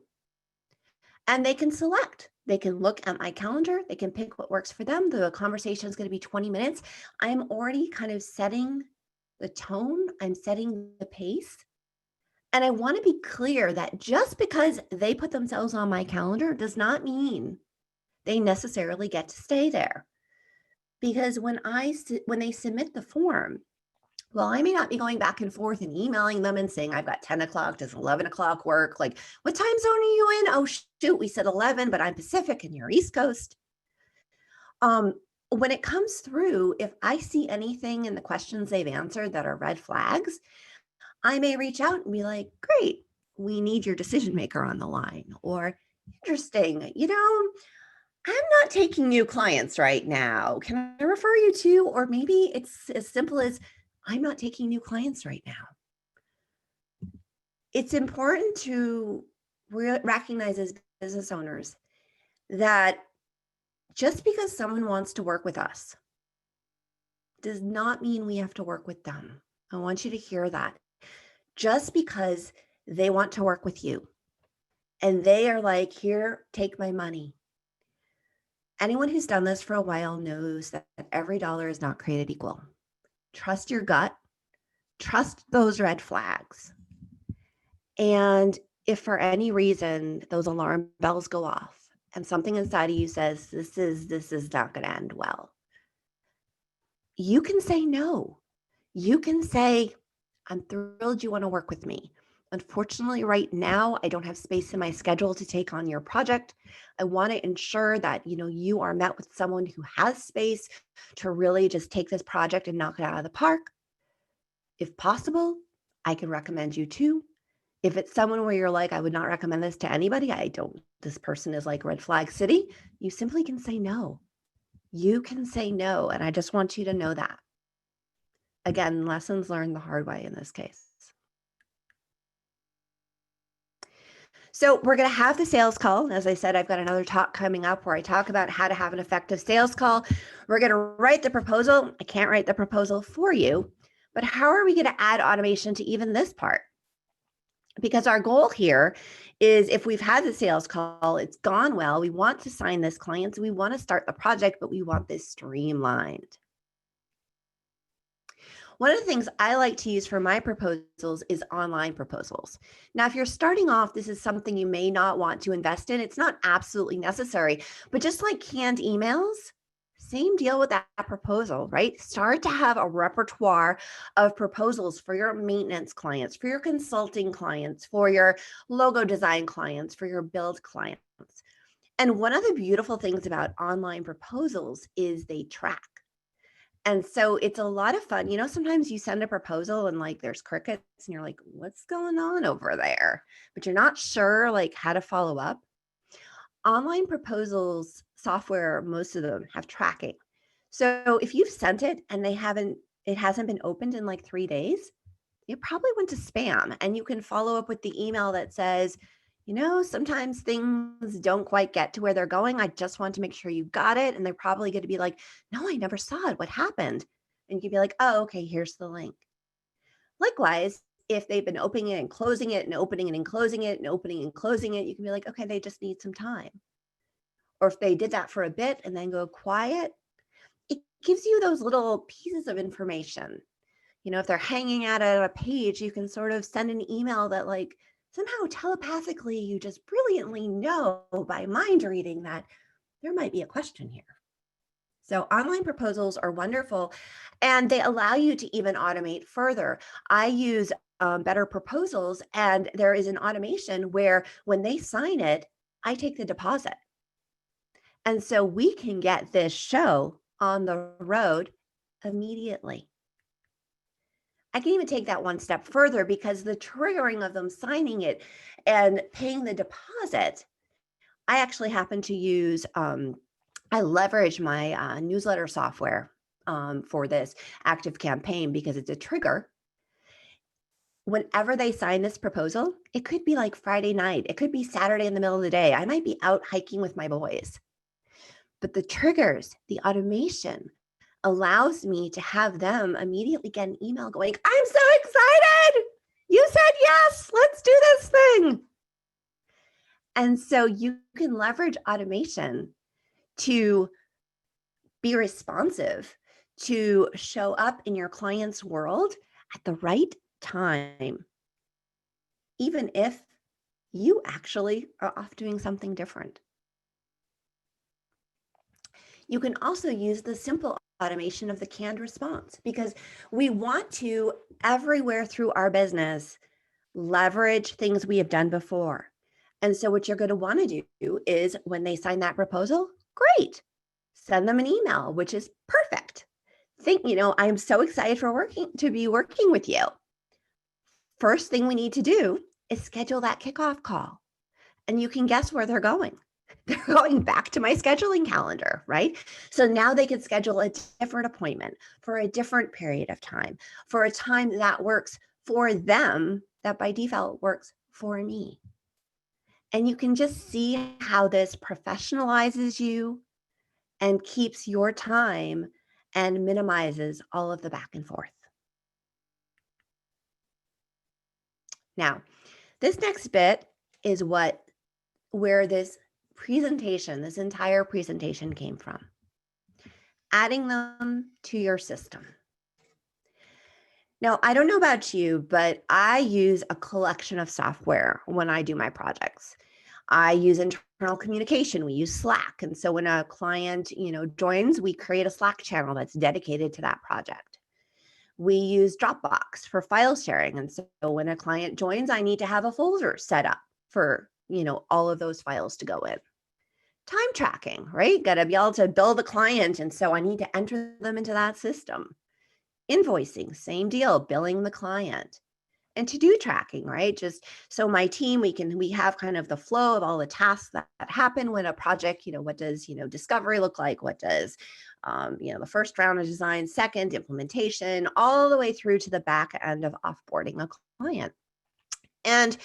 And they can select. They can look at my calendar. They can pick what works for them. The conversation is going to be 20 minutes. I'm already kind of setting the tone. I'm setting the pace. And I want to be clear that just because they put themselves on my calendar does not mean they necessarily get to stay there. Because when they submit the form, well, I may not be going back and forth and emailing them and saying, I've got 10 o'clock, does 11 o'clock work? Like, what time zone are you in? Oh, shoot, we said 11, but I'm Pacific and you're East Coast. When it comes through, if I see anything in the questions they've answered that are red flags, I may reach out and be like, great, we need your decision maker on the line. Or, interesting, I'm not taking new clients right now. Can I refer you to? Or maybe it's as simple as, I'm not taking new clients right now. It's important to recognize as business owners that just because someone wants to work with us does not mean we have to work with them. I want you to hear that. Just because they want to work with you and they are like, here, take my money. Anyone who's done this for a while knows that every dollar is not created equal. Trust your gut. Trust those red flags. And if for any reason those alarm bells go off and something inside of you says, this is not going to end well, you can say no. You can say, I'm thrilled you want to work with me. Unfortunately, right now, I don't have space in my schedule to take on your project. I want to ensure that, you are met with someone who has space to really just take this project and knock it out of the park. If possible, I can recommend you to. If it's someone where you're like, I would not recommend this to anybody, this person is like red flag city, you simply can say no. You can say no. And I just want you to know that. Again, lessons learned the hard way in this case. So we're going to have the sales call. As I said, I've got another talk coming up where I talk about how to have an effective sales call. We're going to write the proposal. I can't write the proposal for you, but how are we going to add automation to even this part? Because our goal here is, if we've had the sales call, it's gone well, we want to sign this client, so we want to start the project, but we want this streamlined. One of the things I like to use for my proposals is online proposals. Now, if you're starting off, this is something you may not want to invest in. It's not absolutely necessary, but just like canned emails, same deal with that proposal, right? Start to have a repertoire of proposals for your maintenance clients, for your consulting clients, for your logo design clients, for your build clients. And one of the beautiful things about online proposals is they track. And so it's a lot of fun. You know, sometimes you send a proposal and like there's crickets and you're like, what's going on over there? But you're not sure like how to follow up. Online proposals software, most of them have tracking. So if you've sent it and it hasn't been opened in like 3 days, it probably went to spam, and you can follow up with the email that says, you know, sometimes things don't quite get to where they're going. I just want to make sure you got it. And they're probably going to be like, no, I never saw it. What happened? And you can be like, oh, okay, here's the link. Likewise, if they've been opening it and closing it and opening it and closing it and opening and closing it, you can be like, okay, they just need some time. Or if they did that for a bit and then go quiet, it gives you those little pieces of information. You know, if they're hanging out at a page, you can sort of send an email that like somehow telepathically you just brilliantly know by mind reading that there might be a question here. So online proposals are wonderful, and they allow you to even automate further. I use Better Proposals, and there is an automation where when they sign it, I take the deposit. And so we can get this show on the road immediately. I can even take that one step further, because the triggering of them signing it and paying the deposit, I actually happen to use, I leverage my newsletter software for this Active Campaign because it's a trigger. Whenever they sign this proposal, it could be like Friday night, it could be Saturday in the middle of the day. I might be out hiking with my boys. But the triggers, the automation, allows me to have them immediately get an email going, I'm so excited. You said yes, let's do this thing. And so you can leverage automation to be responsive, to show up in your client's world at the right time, even if you actually are off doing something different. You can also use the simple automation of the canned response, because we want to, everywhere through our business, leverage things we have done before. And so what you're going to want to do is when they sign that proposal, great, send them an email, which is perfect. Think, you know, I'm so excited to be working with you. First thing we need to do is schedule that kickoff call. And you can guess where they're going. They're going back to my scheduling calendar, right? So now they can schedule a different appointment for a different period of time, for a time that works for them, that by default works for me. And you can just see how this professionalizes you and keeps your time and minimizes all of the back and forth. Now, this next bit is where this entire presentation came from. Adding them to your system. Now, I don't know about you, but I use a collection of software when I do my projects. I use internal communication. We use Slack. And so when a client, joins, we create a Slack channel that's dedicated to that project. We use Dropbox for file sharing. And so when a client joins, I need to have a folder set up for, all of those files to go in. Time tracking, right? Got to be able to bill the client. And so I need to enter them into that system. Invoicing, same deal, billing the client. And to-do tracking, right? Just so my team, we have kind of the flow of all the tasks that happen when a project, what does, discovery look like? What does, the first round of design, second implementation, all the way through to the back end of offboarding a client. And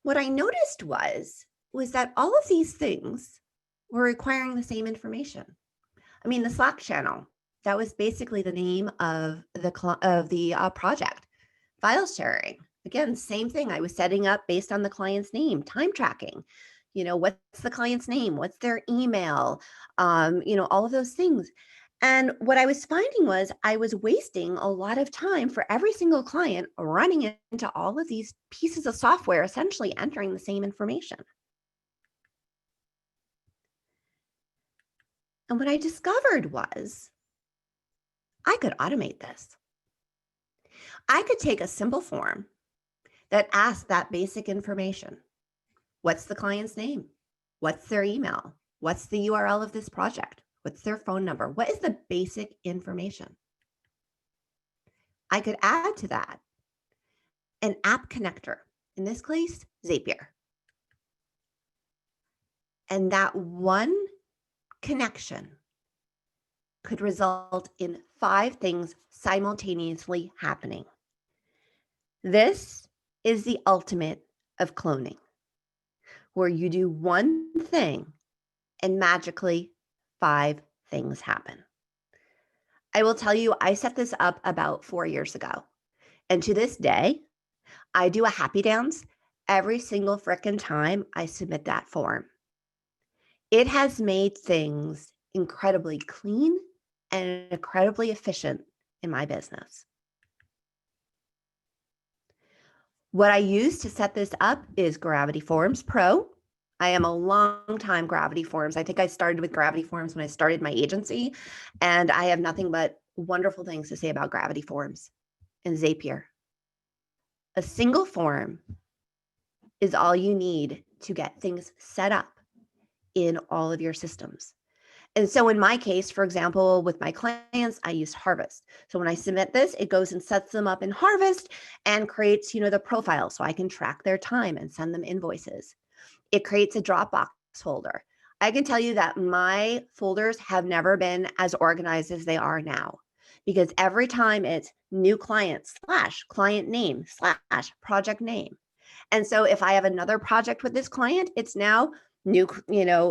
what I noticed was that all of these things were requiring the same information. I mean, the Slack channel, that was basically the name of the project. File sharing, again, same thing. I was setting up based on the client's name. Time tracking, what's the client's name? What's their email? All of those things. And what I was finding was I was wasting a lot of time for every single client running into all of these pieces of software, essentially entering the same information. And what I discovered was I could automate this. I could take a simple form that asks that basic information. What's the client's name? What's their email? What's the URL of this project? What's their phone number? What is the basic information? I could add to that an app connector, in this case, Zapier. And that one connection could result in 5 things simultaneously happening. This is the ultimate of cloning, where you do one thing and magically 5 things happen. I will tell you, I set this up about 4 years ago. And to this day, I do a happy dance every single frickin' time I submit that form. It has made things incredibly clean and incredibly efficient in my business. What I use to set this up is Gravity Forms Pro. I am a long time Gravity Forms. I think I started with Gravity Forms when I started my agency, and I have nothing but wonderful things to say about Gravity Forms and Zapier. A single form is all you need to get things set up in all of your systems. And so in my case, for example, with my clients, I used Harvest. So when I submit this, it goes and sets them up in Harvest and creates, the profile so I can track their time and send them invoices. It creates a Dropbox folder. I can tell you that my folders have never been as organized as they are now, because every time it's new client / client name / project name. And so if I have another project with this client, it's now new,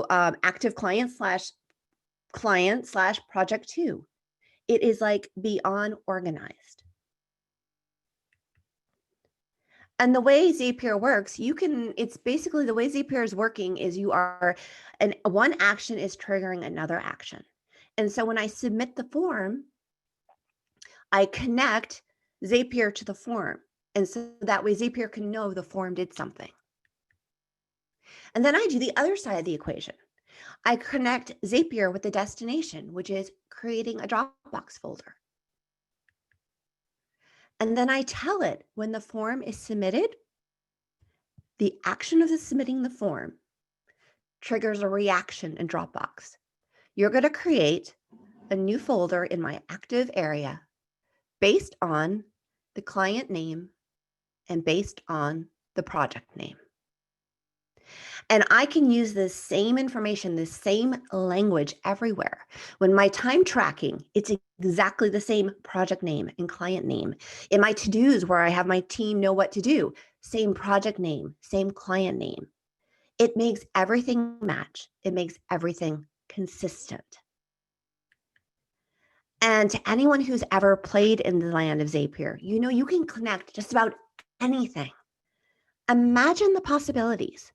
active client / client / project 2. It is like beyond organized. And the way Zapier works, it's basically the way Zapier is working is one action is triggering another action. And so when I submit the form, I connect Zapier to the form. And so that way Zapier can know the form did something. And then I do the other side of the equation. I connect Zapier with the destination, which is creating a Dropbox folder. And then I tell it when the form is submitted, the action of submitting the form triggers a reaction in Dropbox. You're going to create a new folder in my active area based on the client name and based on the project name. And I can use this same information, this same language everywhere. When my time tracking, it's exactly the same project name and client name. In my to-dos where I have my team know what to do, same project name, same client name. It makes everything match. It makes everything consistent. And to anyone who's ever played in the land of Zapier, you can connect just about anything. Imagine the possibilities.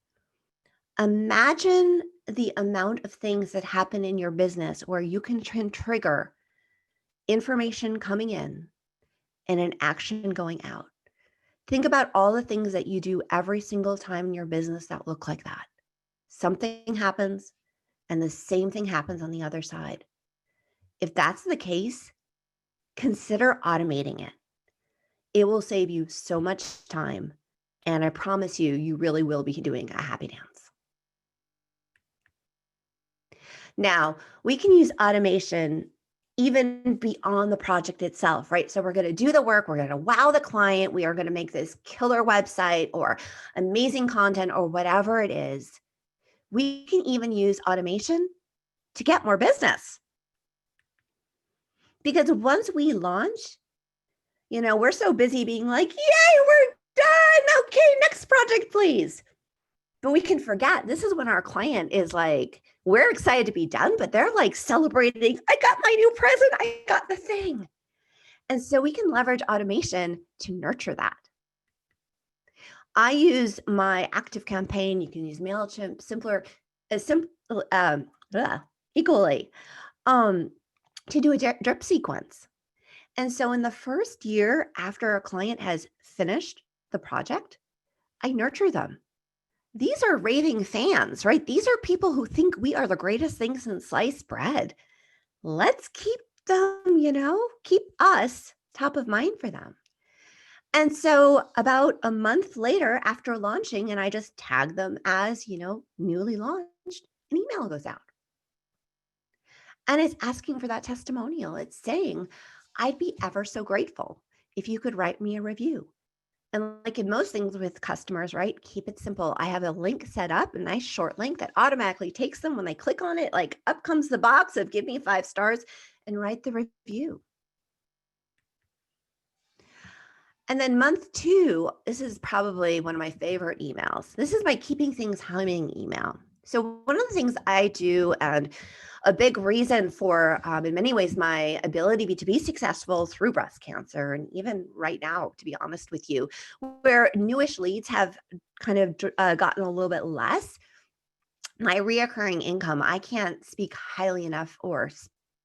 Imagine the amount of things that happen in your business where you can trigger information coming in and an action going out. Think about all the things that you do every single time in your business that look like that. Something happens and the same thing happens on the other side. If that's the case, consider automating it. It will save you so much time. And I promise you, you really will be doing a happy dance. Now, we can use automation even beyond the project itself, right? So we're going to do the work. We're going to wow the client. We are going to make this killer website or amazing content or whatever it is. We can even use automation to get more business. Because once we launch, we're so busy being like, yay, we're done. Okay, next project, please. But we can forget, this is when our client is like, we're excited to be done, but they're like celebrating, I got my new present, I got the thing. And so we can leverage automation to nurture that. I use my active campaign. You can use MailChimp, equally, to do a drip sequence. And so in the first year after a client has finished the project, I nurture them. These are raving fans, right? These are people who think we are the greatest thing since sliced bread. Let's keep them, keep us top of mind for them. And so about a month later after launching, and I just tag them as, newly launched, an email goes out. And it's asking for that testimonial. It's saying, I'd be ever so grateful if you could write me a review. And like in most things with customers, right? Keep it simple. I have a link set up, a nice short link that automatically takes them when they click on it, like up comes the box of give me 5 stars and write the review. And then month 2, this is probably one of my favorite emails. This is my keeping things humming email. So one of the things I do, and a big reason for, in many ways, my ability to be successful through breast cancer, and even right now, to be honest with you, where newish leads have kind of gotten a little bit less, my reoccurring income, I can't speak highly enough or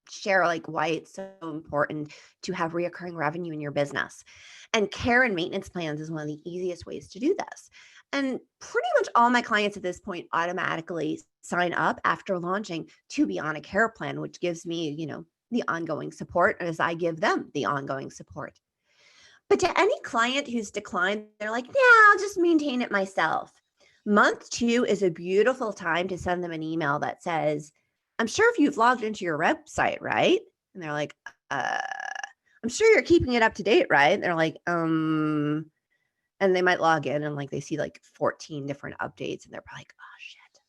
share like why it's so important to have reoccurring revenue in your business. And care and maintenance plans is one of the easiest ways to do this. And pretty much all my clients at this point automatically sign up after launching to be on a care plan, which gives me, the ongoing support as I give them the ongoing support. But to any client who's declined, they're like, yeah, I'll just maintain it myself. Month 2 is a beautiful time to send them an email that says, I'm sure if you've logged into your website, right? And they're like, I'm sure you're keeping it up to date, right? And they're like, and they might log in and like they see like 14 different updates and they're probably like, oh shit.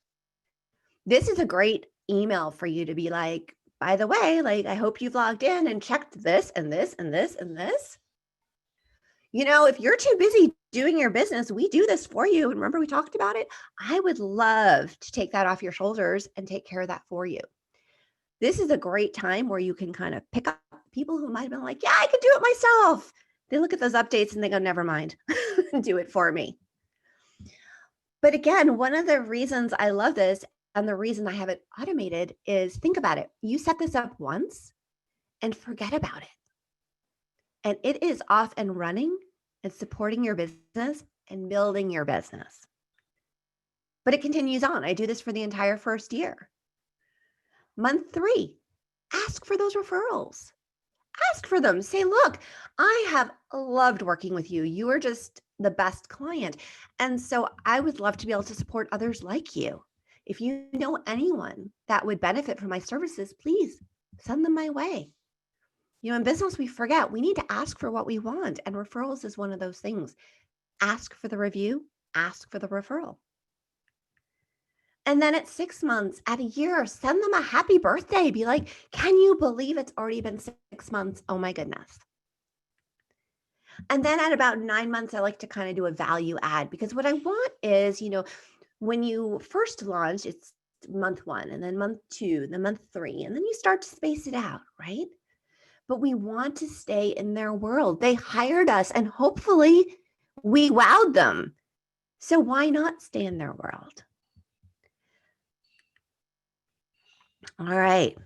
This is a great email for you to be like, by the way, like I hope you've logged in and checked this and this and this and this. If you're too busy doing your business, we do this for you. And remember, we talked about it. I would love to take that off your shoulders and take care of that for you. This is a great time where you can kind of pick up people who might have been like, yeah, I could do it myself. They look at those updates and they go, never mind, do it for me. But again, one of the reasons I love this and the reason I have it automated is think about it. You set this up once and forget about it. And it is off and running and supporting your business and building your business. But it continues on. I do this for the entire first year. Month 3, ask for those referrals. Ask for them. Say, look, I have loved working with you. You are just the best client. And so I would love to be able to support others like you. If you know anyone that would benefit from my services, please send them my way. In business, we forget we need to ask for what we want. And referrals is one of those things. Ask for the review, ask for the referral. And then at 6 months, at a year, send them a happy birthday. Be like, can you believe it's already been 6 months? Oh my goodness. And then at about 9 months, I like to kind of do a value add because what I want is, when you first launch, it's month 1 and then month 2, and then month 3, and then you start to space it out, right? But we want to stay in their world. They hired us and hopefully we wowed them. So why not stay in their world? All right.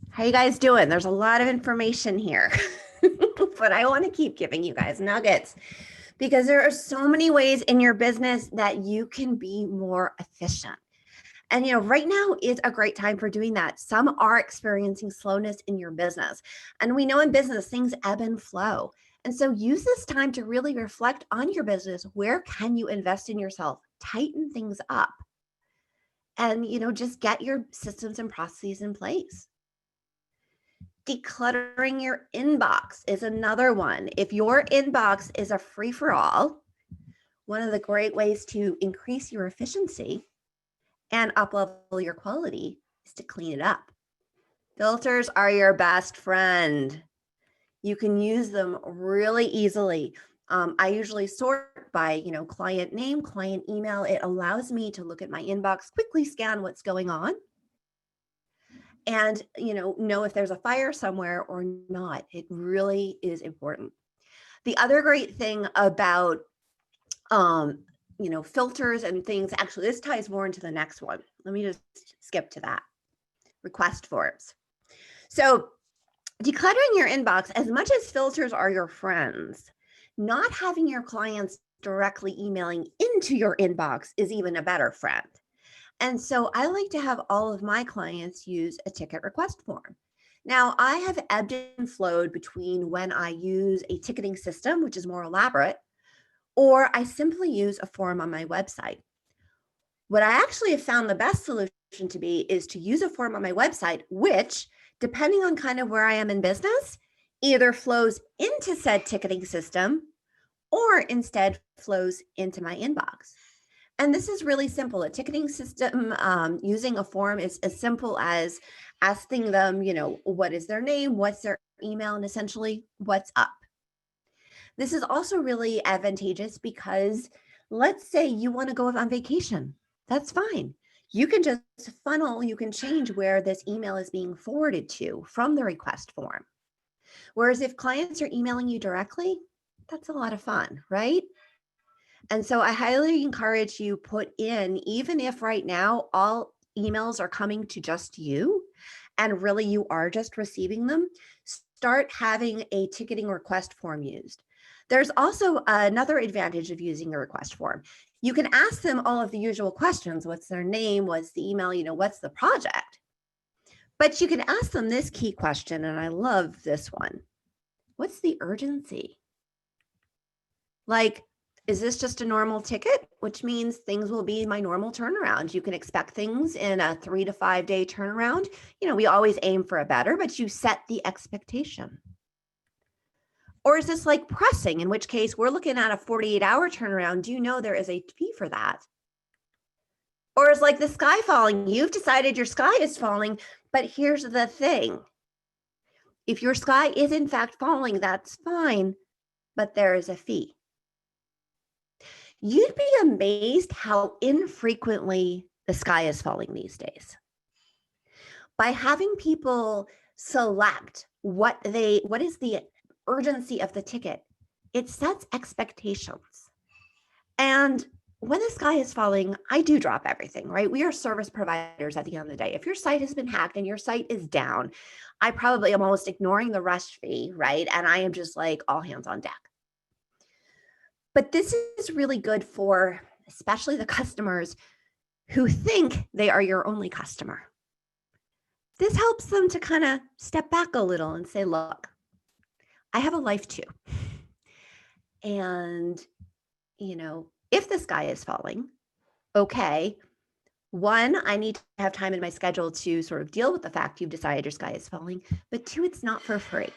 How you guys doing? There's a lot of information here, but I want to keep giving you guys nuggets because there are so many ways in your business that you can be more efficient. And, right now is a great time for doing that. Some are experiencing slowness in your business. And we know in business, things ebb and flow. And so use this time to really reflect on your business. Where can you invest in yourself? Tighten things up. And, just get your systems and processes in place. Decluttering your inbox is another one. If your inbox is a free-for-all, one of the great ways to increase your efficiency and up-level your quality is to clean it up. Filters are your best friend. You can use them really easily. I usually sort by, client name, client email. It allows me to look at my inbox, quickly scan what's going on, and, know if there's a fire somewhere or not. It really is important. The other great thing about, filters and things, actually, this ties more into the next one. Let me just skip to that. Request forms. So decluttering your inbox, as much as filters are your friends, not having your clients directly emailing into your inbox is even a better friend. And so I like to have all of my clients use a ticket request form. Now, I have ebbed and flowed between when I use a ticketing system, which is more elaborate, or I simply use a form on my website. What I actually have found the best solution to be is to use a form on my website, which, depending on kind of where I am in business, either flows into said ticketing system or instead flows into my inbox. And this is really simple. A ticketing system using a form is as simple as asking them, what is their name, what's their email, and essentially what's up. This is also really advantageous because let's say you want to go on vacation. That's fine. You can just you can change where this email is being forwarded to from the request form. Whereas if clients are emailing you directly, that's a lot of fun, right? And so I highly encourage you put in, even if right now all emails are coming to just you and really you are just receiving them, start having a ticketing request form used. There's also another advantage of using a request form. You can ask them all of the usual questions. What's their name? What's the email? What's the project? But you can ask them this key question, and I love this one. What's the urgency? Like, is this just a normal ticket, which means things will be my normal turnaround? You can expect things in a 3 to 5 day turnaround. We always aim for a better, but you set the expectation. Or is this like pressing, in which case we're looking at a 48-hour turnaround? Do you know there is a fee for that? Or is like the sky falling? You've decided your sky is falling, but here's the thing. If your sky is in fact falling, that's fine, but there is a fee. You'd be amazed how infrequently the sky is falling these days. By having people select what is the urgency of the ticket, it sets expectations. And when the sky is falling, I do drop everything, right? We are service providers at the end of the day. If your site has been hacked and your site is down, I probably am almost ignoring the rush fee, right? And I am just like all hands on deck. But this is really good for especially the customers who think they are your only customer. This helps them to kind of step back a little and say, look, I have a life too. And, if the sky is falling, okay, one, I need to have time in my schedule to sort of deal with the fact you've decided your sky is falling, but two, it's not for free.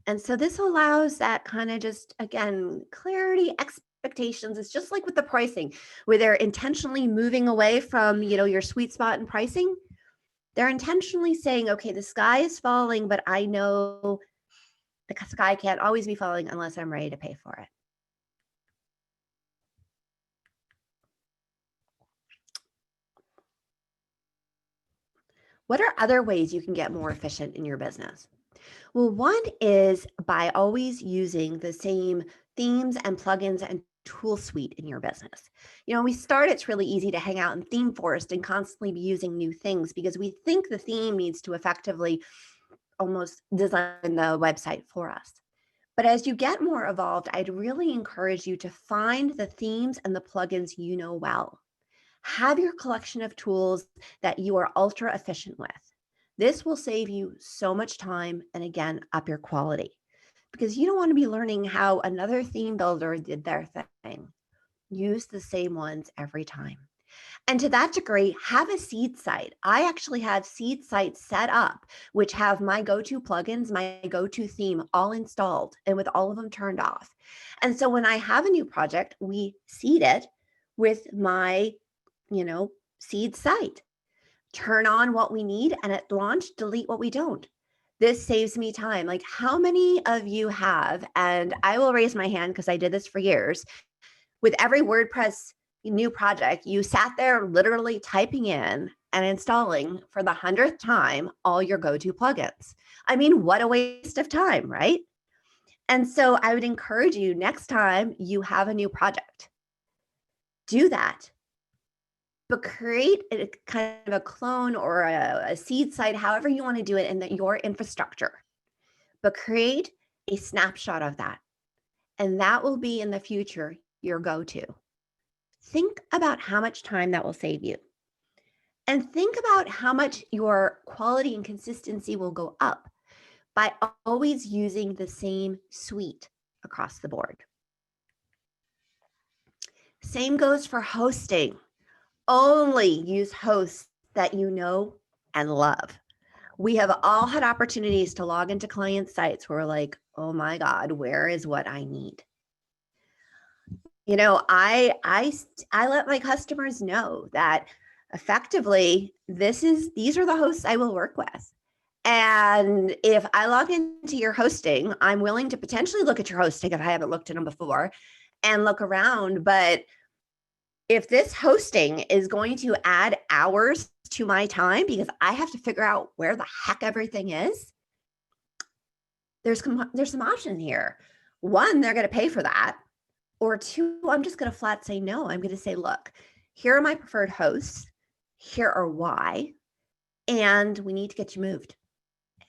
And so this allows that kind of just, again, clarity, expectations. It's just like with the pricing, where they're intentionally moving away from, your sweet spot in pricing. They're intentionally saying, okay, the sky is falling, but I know the sky can't always be falling unless I'm ready to pay for it. What are other ways you can get more efficient in your business? Well, one is by always using the same themes and plugins and tool suite in your business. When we start, it's really easy to hang out in theme forest and constantly be using new things because we think the theme needs to effectively almost design the website for us. But as you get more evolved, I'd really encourage you to find the themes and the plugins you know well. Have your collection of tools that you are ultra efficient with. This will save you so much time and, again, up your quality because you don't want to be learning how another theme builder did their thing. Use the same ones every time. And to that degree, have a seed site. I actually have seed sites set up, which have my go-to plugins, my go-to theme all installed and with all of them turned off. And so when I have a new project, we seed it with my, seed site. Turn on what we need and at launch, delete what we don't. This saves me time. Like how many of you have, and I will raise my hand because I did this for years, with every WordPress new project, you sat there literally typing in and installing for the 100th time all your go-to plugins. I mean, what a waste of time, right? And so I would encourage you next time you have a new project, do that. But create a kind of a clone or a seed site, however you want to do it in your infrastructure. But create a snapshot of that. And that will be in the future your go-to. Think about how much time that will save you. And think about how much your quality and consistency will go up by always using the same suite across the board. Same goes for hosting. Only use hosts that you know and love. We have all had opportunities to log into client sites where we're like, oh my God, where is what I need? You know, I let my customers know that effectively these are the hosts I will work with. And if I log into your hosting, I'm willing to potentially look at your hosting if I haven't looked at them before and look around. But if this hosting is going to add hours to my time because I have to figure out where the heck everything is, there's some option here. One, they're going to pay for that. Or two, I'm just going to flat say no. I'm going to say, look, here are my preferred hosts. Here are why. And we need to get you moved.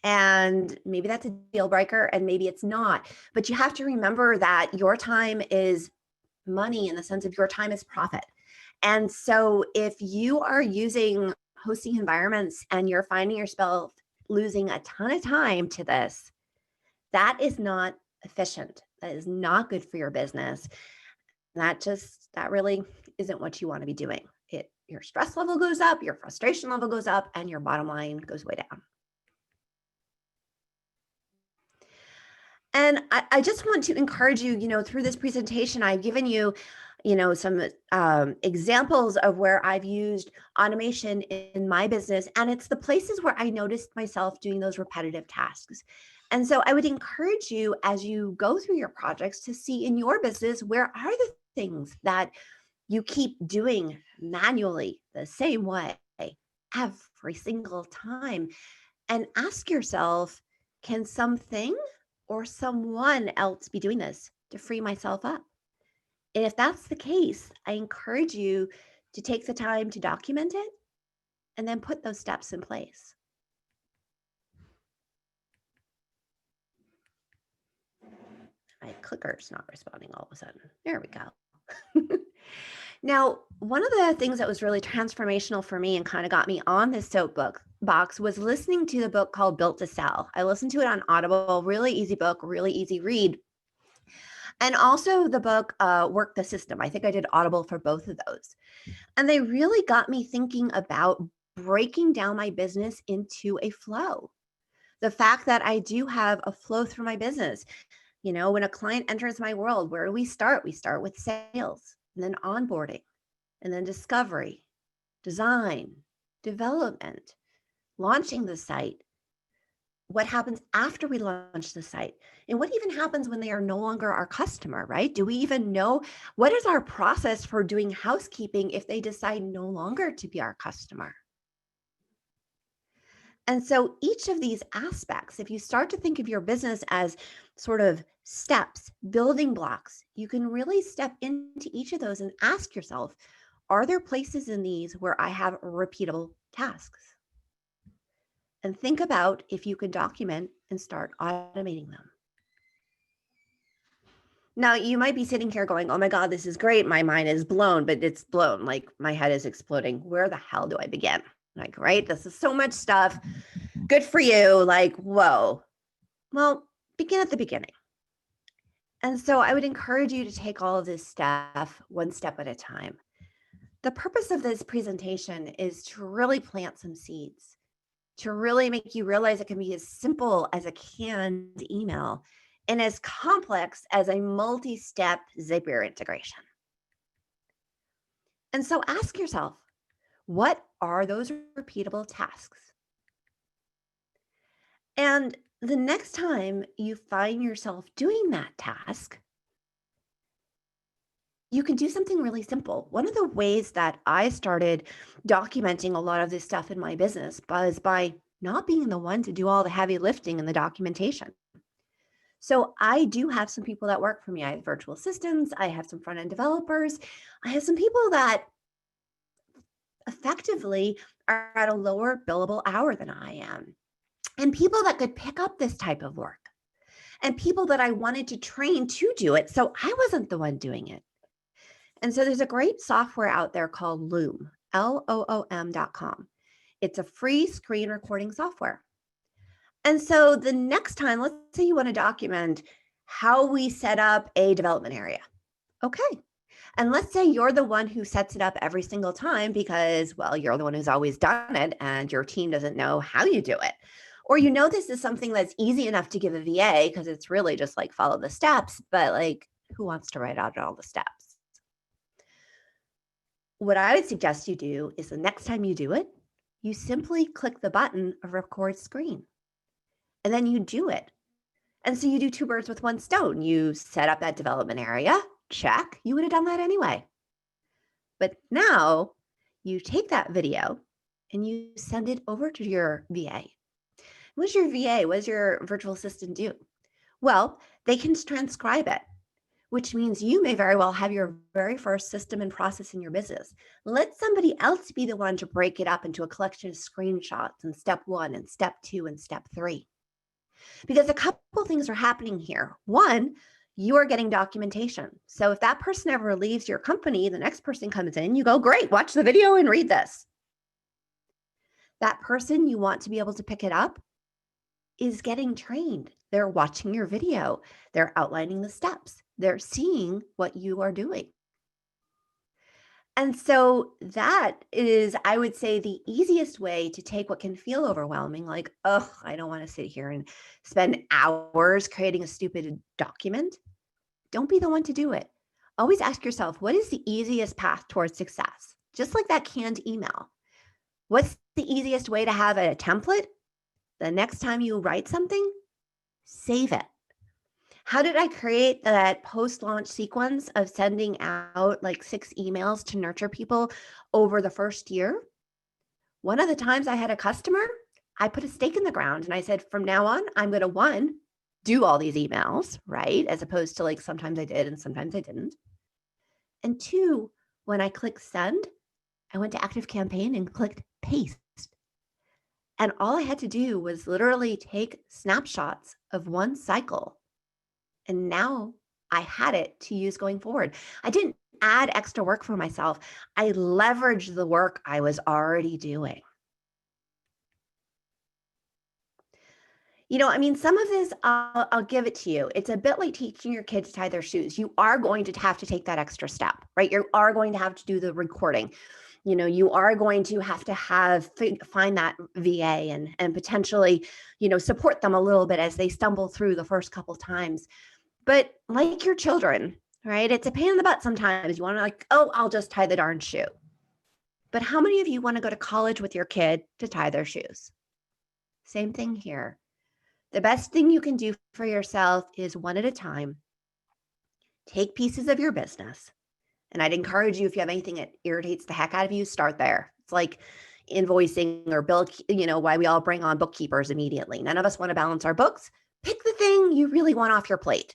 And maybe that's a deal breaker and maybe it's not. But you have to remember that your time is money in the sense of your time is profit. And so if you are using hosting environments and you're finding yourself losing a ton of time to this, that is not efficient. That is not good for your business. That really isn't what you want to be doing. Your stress level goes up, your frustration level goes up, and your bottom line goes way down. And I just want to encourage you, through this presentation, I've given you, some examples of where I've used automation in my business. And it's the places where I noticed myself doing those repetitive tasks. And so I would encourage you as you go through your projects to see in your business, where are the things that you keep doing manually the same way every single time? And ask yourself, can something or someone else be doing this to free myself up? And if that's the case, I encourage you to take the time to document it and then put those steps in place. My clicker's not responding all of a sudden. There we go. Now, one of the things that was really transformational for me and kind of got me on this soapbox was listening to the book called Built to Sell. I listened to it on Audible, really easy book, really easy read. And also the book, Work the System. I think I did Audible for both of those. And they really got me thinking about breaking down my business into a flow. The fact that I do have a flow through my business. When a client enters my world, where do we start? We start with sales, and then onboarding, and then discovery, design, development, launching the site. What happens after we launch the site? And what even happens when they are no longer our customer, right? Do we even know what is our process for doing housekeeping if they decide no longer to be our customer? And so each of these aspects, if you start to think of your business as sort of steps, building blocks, you can really step into each of those and ask yourself, are there places in these where I have repeatable tasks? And think about if you can document and start automating them. Now, you might be sitting here going, oh my God, this is great. My mind is blown, but it's blown. Like my head is exploding. Where the hell do I begin? Like, right? This is so much stuff. Good for you. Like, whoa. Well, begin at the beginning. And so I would encourage you to take all of this stuff one step at a time. The purpose of this presentation is to really plant some seeds, to really make you realize it can be as simple as a canned email and as complex as a multi-step Zapier integration. And so ask yourself, what are those repeatable tasks? And the next time you find yourself doing that task, you can do something really simple. One of the ways that I started documenting a lot of this stuff in my business was by not being the one to do all the heavy lifting and the documentation. So I do have some people that work for me. I have virtual assistants. I have some front-end developers. I have some people that effectively are at a lower billable hour than I am. And people that could pick up this type of work. And people that I wanted to train to do it. So I wasn't the one doing it. And so there's a great software out there called Loom. loom.com. It's a free screen recording software. And so the next time, let's say you want to document how we set up a development area. Okay. And let's say you're the one who sets it up every single time because, well, you're the one who's always done it and your team doesn't know how you do it. Or you know this is something that's easy enough to give a VA because it's really just like follow the steps, but like who wants to write out all the steps? What I would suggest you do is the next time you do it, you simply click the button of record screen and then you do it. And so you do two birds with one stone. You set up that development area, check, you would have done that anyway. But now you take that video and you send it over to your VA. What does your VA, what does your virtual assistant do? Well, they can transcribe it, which means you may very well have your very first system and process in your business. Let somebody else be the one to break it up into a collection of screenshots and step 1 and step 2 and step 3. Because a couple things are happening here. One, you are getting documentation. So if that person ever leaves your company, the next person comes in, you go, great, watch the video and read this. That person you want to be able to pick it up is getting trained. They're watching your video. They're outlining the steps. They're seeing what you are doing. And so that is, I would say, the easiest way to take what can feel overwhelming, like, oh, I don't want to sit here and spend hours creating a stupid document. Don't be the one to do it. Always ask yourself, what is the easiest path towards success? Just like that canned email. What's the easiest way to have a template? The next time you write something, save it. How did I create that post-launch sequence of sending out like 6 emails to nurture people over the first year? One of the times I had a customer, I put a stake in the ground and I said, from now on, I'm going to 1, do all these emails, right? As opposed to like sometimes I did and sometimes I didn't. And 2, when I clicked send, I went to ActiveCampaign and clicked paste. And all I had to do was literally take snapshots of one cycle. And now I had it to use going forward. I didn't add extra work for myself. I leveraged the work I was already doing. You know, I mean, some of this, I'll give it to you. It's a bit like teaching your kids to tie their shoes. You are going to have to take that extra step, right? You are going to have to do the recording. You know, you are going to have find that VA and potentially, you know, support them a little bit as they stumble through the first couple times. But like your children, right? It's a pain in the butt sometimes. You want to like, oh, I'll just tie the darn shoe. But how many of you want to go to college with your kid to tie their shoes? Same thing here. The best thing you can do for yourself is one at a time. Take pieces of your business. And I'd encourage you, if you have anything that irritates the heck out of you, start there. It's like invoicing or bill, you know, why we all bring on bookkeepers immediately. None of us want to balance our books. Pick the thing you really want off your plate.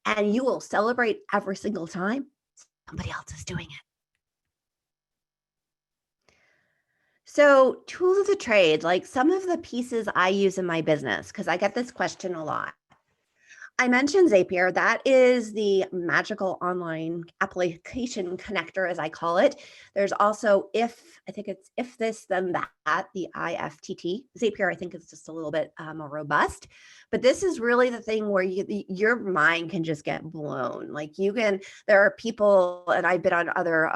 And you will celebrate every single time somebody else is doing it. So tools of the trade, like some of the pieces I use in my business, because I get this question a lot. I mentioned Zapier. That is the magical online application connector, as I call it. There's also I think it's if this, then that, the IFTT. Zapier, I think, is just a little bit more robust. But this is really the thing where your mind can just get blown. Like there are people, and I've been on other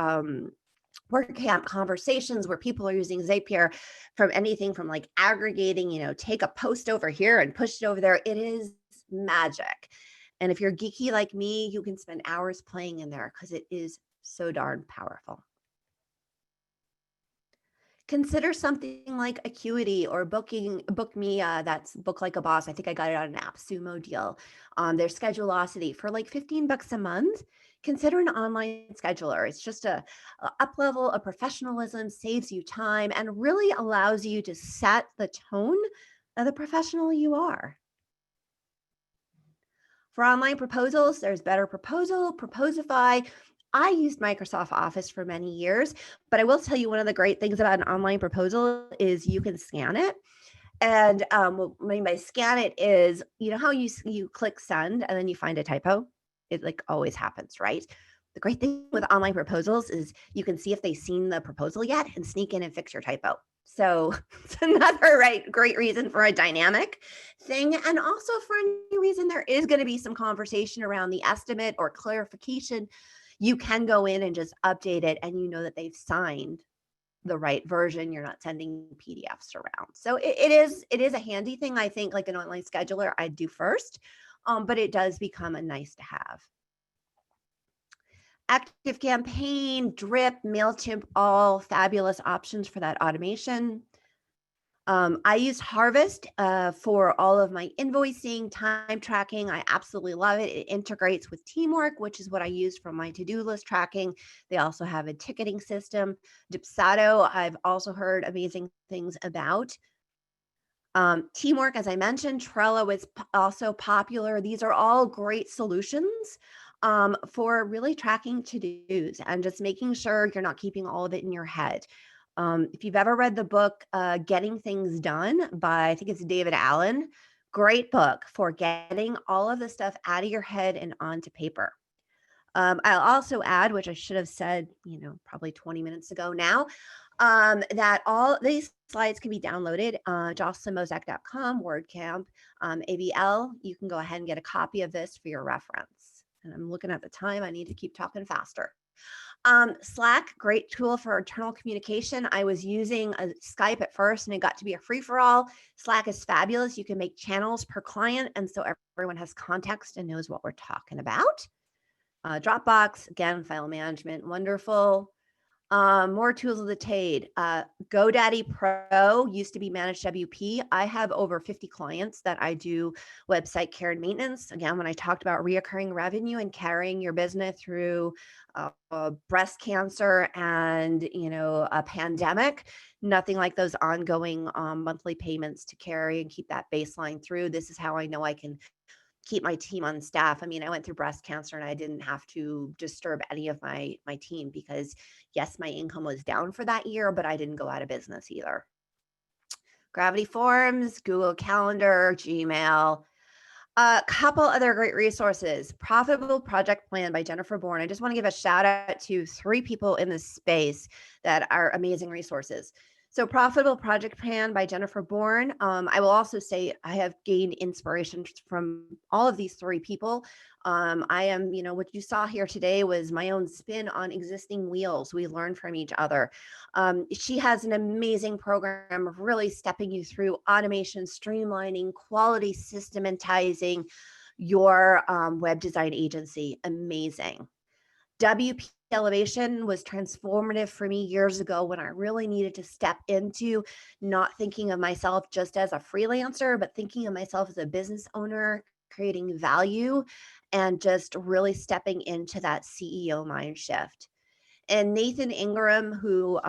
WordCamp conversations where people are using Zapier from anything from like aggregating, you know, take a post over here and push it over there. It is magic. And if you're geeky like me, you can spend hours playing in there because it is so darn powerful. Consider something like Acuity or Book Me, that's Book Like a Boss. I think I got it on an AppSumo deal. Their Schedulosity for like $15 a month. Consider an online scheduler. It's just a up level of professionalism, saves you time, and really allows you to set the tone of the professional you are. For online proposals, there's Better Proposal, Proposify. I used Microsoft Office for many years, but I will tell you one of the great things about an online proposal is you can scan it. And what I mean by scan it is, you know how you click send and then you find a typo? It like always happens, right? The great thing with online proposals is you can see if they've seen the proposal yet and sneak in and fix your typo. So it's another great reason for a dynamic thing. And also for any reason there is going to be some conversation around the estimate or clarification, you can go in and just update it and you know that they've signed the right version. You're not sending PDFs around. So it is a handy thing. I think like an online scheduler I'd do first, but it does become a nice to have. Active Campaign, Drip, MailChimp, all fabulous options for that automation. I use Harvest for all of my invoicing, time tracking. I absolutely love it. It integrates with Teamwork, which is what I use for my to-do list tracking. They also have a ticketing system. Dipsado, I've also heard amazing things about. Teamwork, as I mentioned, Trello is also popular. These are all great solutions for really tracking to-dos and just making sure you're not keeping all of it in your head. If you've ever read the book, Getting Things Done by, I think it's David Allen, great book for getting all of the stuff out of your head and onto paper. I'll also add, which I should have said, probably 20 minutes ago now, that all these slides can be downloaded, jocelynmozak.com, WordCamp, AVL. You can go ahead and get a copy of this for your reference. And I'm looking at the time. I need to keep talking faster. Slack, great tool for internal communication. I was using Skype at first and it got to be a free-for-all. Slack is fabulous. You can make channels per client. And so everyone has context and knows what we're talking about. Dropbox, again, file management, wonderful. More tools of the trade. GoDaddy Pro used to be Managed WP. I have over 50 clients that I do website care and maintenance. Again, when I talked about reoccurring revenue and carrying your business through breast cancer and a pandemic, nothing like those ongoing monthly payments to carry and keep that baseline through. This is how I know I can keep my team on staff. I mean, I went through breast cancer and I didn't have to disturb any of my team because yes, my income was down for that year, but I didn't go out of business either. Gravity Forms, Google Calendar, Gmail, a couple other great resources. Profitable Project Plan by Jennifer Bourne. I just want to give a shout out to 3 people in this space that are amazing resources. So Profitable Project Plan by Jennifer Bourne. I will also say I have gained inspiration from all of these 3 people. I am, what you saw here today was my own spin on existing wheels. We learn from each other. She has an amazing program of really stepping you through automation, streamlining, quality systematizing your web design agency. Amazing. WP Elevation was transformative for me years ago when I really needed to step into not thinking of myself just as a freelancer, but thinking of myself as a business owner, creating value, and just really stepping into that CEO mind shift. And Nathan Ingram, who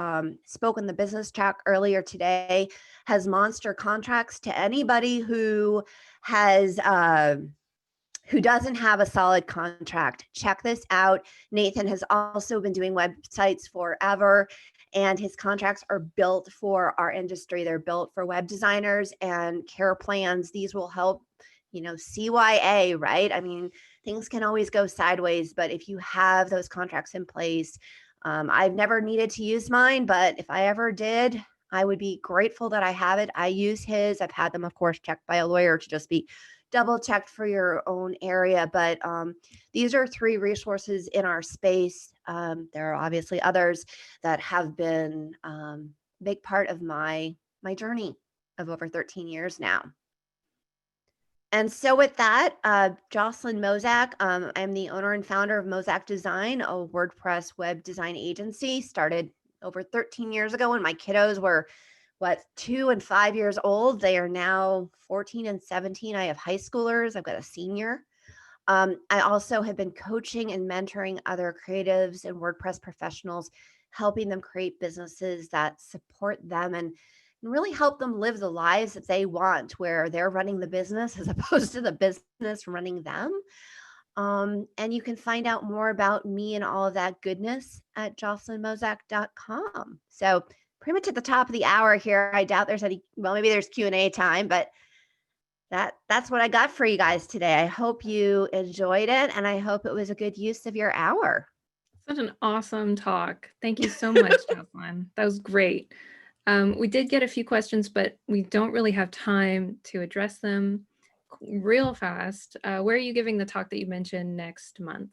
spoke in the business track earlier today, has monster contracts to anybody who has who doesn't have a solid contract. Check this out. Nathan has also been doing websites forever, and his contracts are built for our industry. They're built for web designers and care plans. These will help, CYA, right? I mean, things can always go sideways, but if you have those contracts in place, I've never needed to use mine, but if I ever did, I would be grateful that I have it. I use his. I've had them, of course, checked by a lawyer to just be double checked for your own area. But these are 3 resources in our space. There are obviously others that have been a big part of my journey of over 13 years now. And so with that, Jocelyn Mozak, I'm the owner and founder of Mozak Design, a WordPress web design agency, started over 13 years ago when my kiddos were 2 and 5 years old. They are now 14 and 17. I have high schoolers. I've got a senior. I also have been coaching and mentoring other creatives and WordPress professionals, helping them create businesses that support them and really help them live the lives that they want, where they're running the business as opposed to the business running them. And you can find out more about me and all of that goodness at jocelynmozak.com. So pretty much at the top of the hour here. I doubt there's any, well, maybe there's Q&A time, but that's what I got for you guys today. I hope you enjoyed it, and I hope it was a good use of your hour. Such an awesome talk. Thank you so much, Jocelyn. That was great. We did get a few questions, but we don't really have time to address them real fast. Where are you giving the talk that you mentioned next month?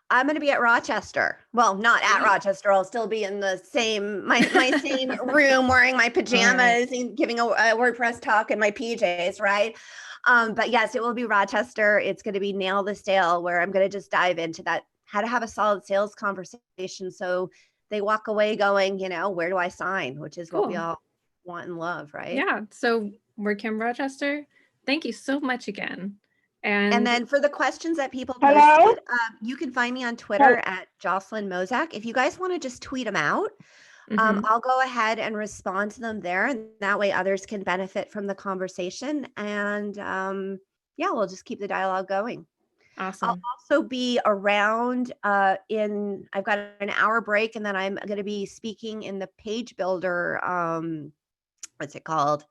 I'm going to be at Rochester. Well, not at Rochester. I'll still be in the same my same room wearing my pajamas and giving a WordPress talk in my PJs, right? But yes, it will be Rochester. It's going to be Nail the Sale, where I'm going to just dive into that, how to have a solid sales conversation so they walk away going, you know, where do I sign? Which is what we all want and love, right? Yeah. So we're Kim Rochester. Thank you so much again. And then for the questions that people posted, you can find me on Twitter at Jocelyn Mozak. If you guys want to just tweet them out, I'll go ahead and respond to them there. And that way others can benefit from the conversation. And yeah, we'll just keep the dialogue going. Awesome. I'll also be around I've got an hour break, and then I'm going to be speaking in the Page Builder, what's it called?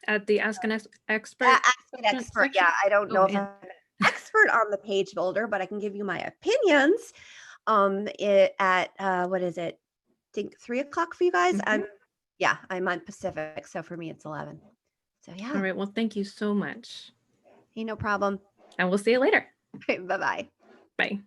At the Ask an Expert. Ask an Expert. Yeah, I don't know if I'm an expert on the Page Builder, but I can give you my opinions. At what is it? I think 3 o'clock for you guys. I'm on Pacific, so for me it's 11. So yeah. All right. Well, thank you so much. Hey, no problem. And we'll see you later. Okay, bye-bye. Bye.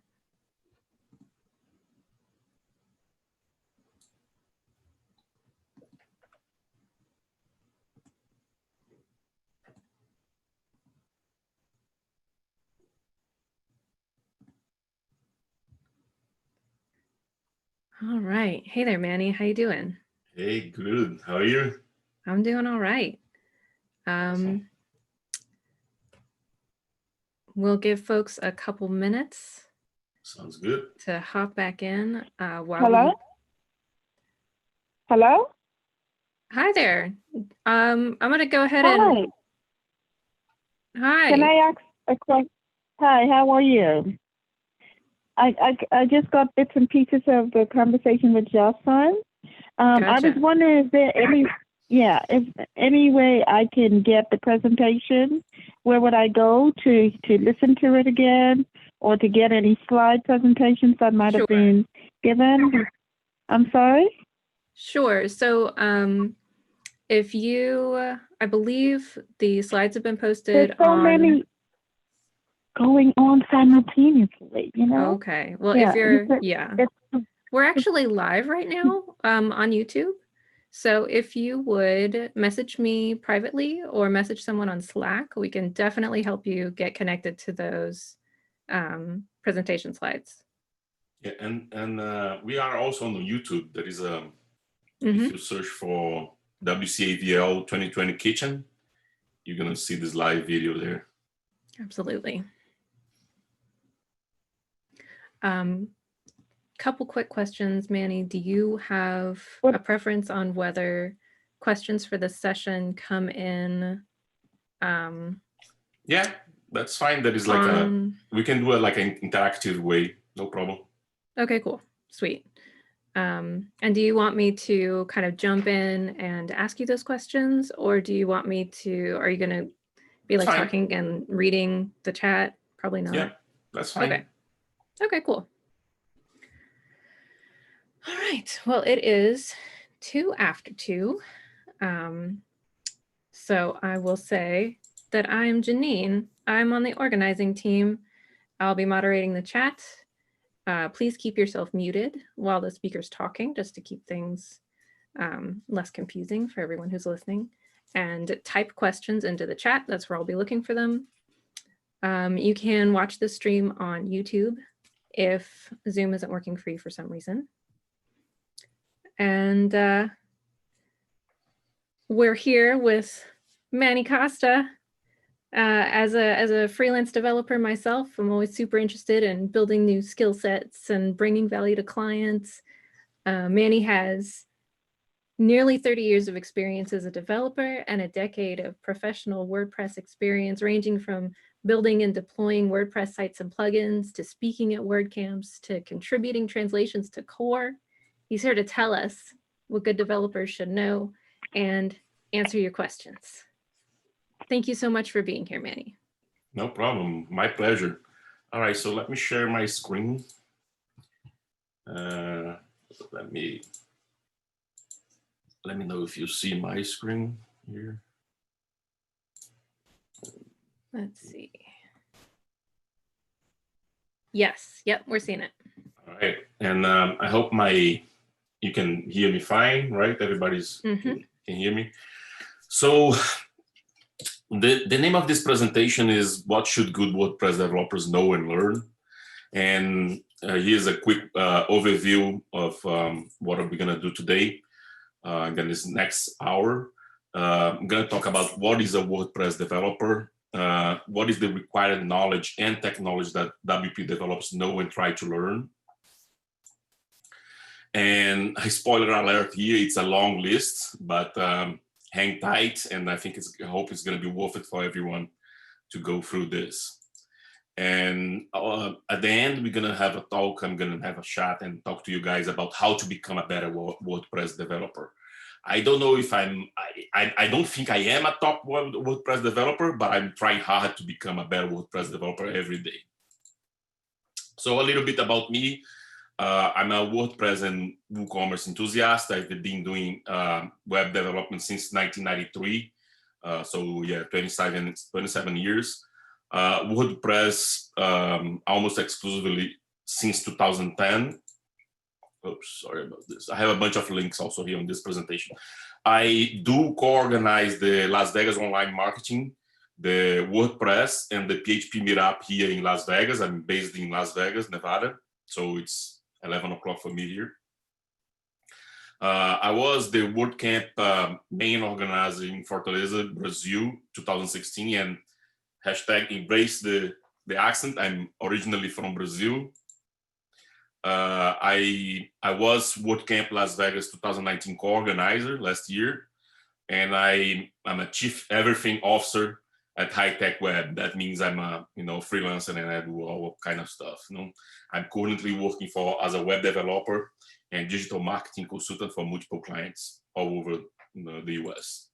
All right. Hey there, Manny. How you doing? Hey, good. How are you? I'm doing all right. We'll give folks a couple minutes. Sounds good. To hop back in. Hello? Hello? Hi there. I'm going to go ahead and... Hi. Can I ask a question? Hi, how are you? I just got bits and pieces of the conversation with Jocelyn. Gotcha. I was wondering, is there any way I can get the presentation? Where would I go to listen to it again, or to get any slide presentations that might have been given? I'm sorry? Sure. So if you, I believe the slides have been posted. There's so many going on simultaneously, you know? Okay. Well, if you're, we're actually live right now on YouTube. So if you would message me privately or message someone on Slack, we can definitely help you get connected to those presentation slides. Yeah, and we are also on YouTube. There is a, if you search for WCAVL 2020 Kitchen, you're going to see this live video there. Absolutely. Couple quick questions, Manny. Do you have a preference on whether questions for the session come in? Yeah, that's fine. That is like we can do it like an interactive way. No problem. Okay, cool. Sweet. And do you want me to kind of jump in and ask you those questions, or do you want me to, are you going to be like talking and reading the chat? Probably not. Yeah, that's fine. Okay. Okay, cool. All right. Well, it is 2 after 2. So I will say that I'm Janine. I'm on the organizing team. I'll be moderating the chat. Please keep yourself muted while the speaker's talking, just to keep things less confusing for everyone who's listening. And type questions into the chat. That's where I'll be looking for them. You can watch the stream on YouTube if Zoom isn't working for you for some reason. And we're here with Manny Costa. As a freelance developer myself, I'm always super interested in building new skill sets and bringing value to clients. Manny has nearly 30 years of experience as a developer and a decade of professional WordPress experience, ranging from building and deploying WordPress sites and plugins, to speaking at WordCamps, to contributing translations to core. He's here to tell us what good developers should know and answer your questions. Thank you so much for being here, Manny. No problem. My pleasure. All right, so let me share my screen. Let me know if you see my screen here. Let's see. Yes. Yep. We're seeing it. All right. And I hope you can hear me fine, right? Everybody's can hear me. So the name of this presentation is What Should Good WordPress Developers Know and Learn? And here's a quick overview of what are we going to do today. Again, this next hour. I'm going to talk about what is a WordPress developer, what is the required knowledge and technology that WP developers know and try to learn. And a spoiler alert here, it's a long list, but hang tight, and I hope it's going to be worth it for everyone to go through this. And at the end, we're going to have a talk. I'm going to have a chat and talk to you guys about how to become a better WordPress developer. I don't know if I don't think I am a top WordPress developer, but I'm trying hard to become a better WordPress developer every day. So a little bit about me. I'm a WordPress and WooCommerce enthusiast. I've been doing web development since 1993. So yeah, 27 years. WordPress almost exclusively since 2010. Oops, sorry about this. I have a bunch of links also here on this presentation. I do co-organize the Las Vegas online marketing, the WordPress, and the PHP meetup here in Las Vegas. I'm based in Las Vegas, Nevada. So it's 11 o'clock for me here. I was the WordCamp main organizer in Fortaleza, Brazil, 2016, and hashtag embrace the accent. I'm originally from Brazil. I was WordCamp Las Vegas 2019 co-organizer last year, and I'm a chief everything officer at High Tech Web. That means I'm a freelancer and I do all kind of stuff. I'm currently working as a web developer and digital marketing consultant for multiple clients all over the US.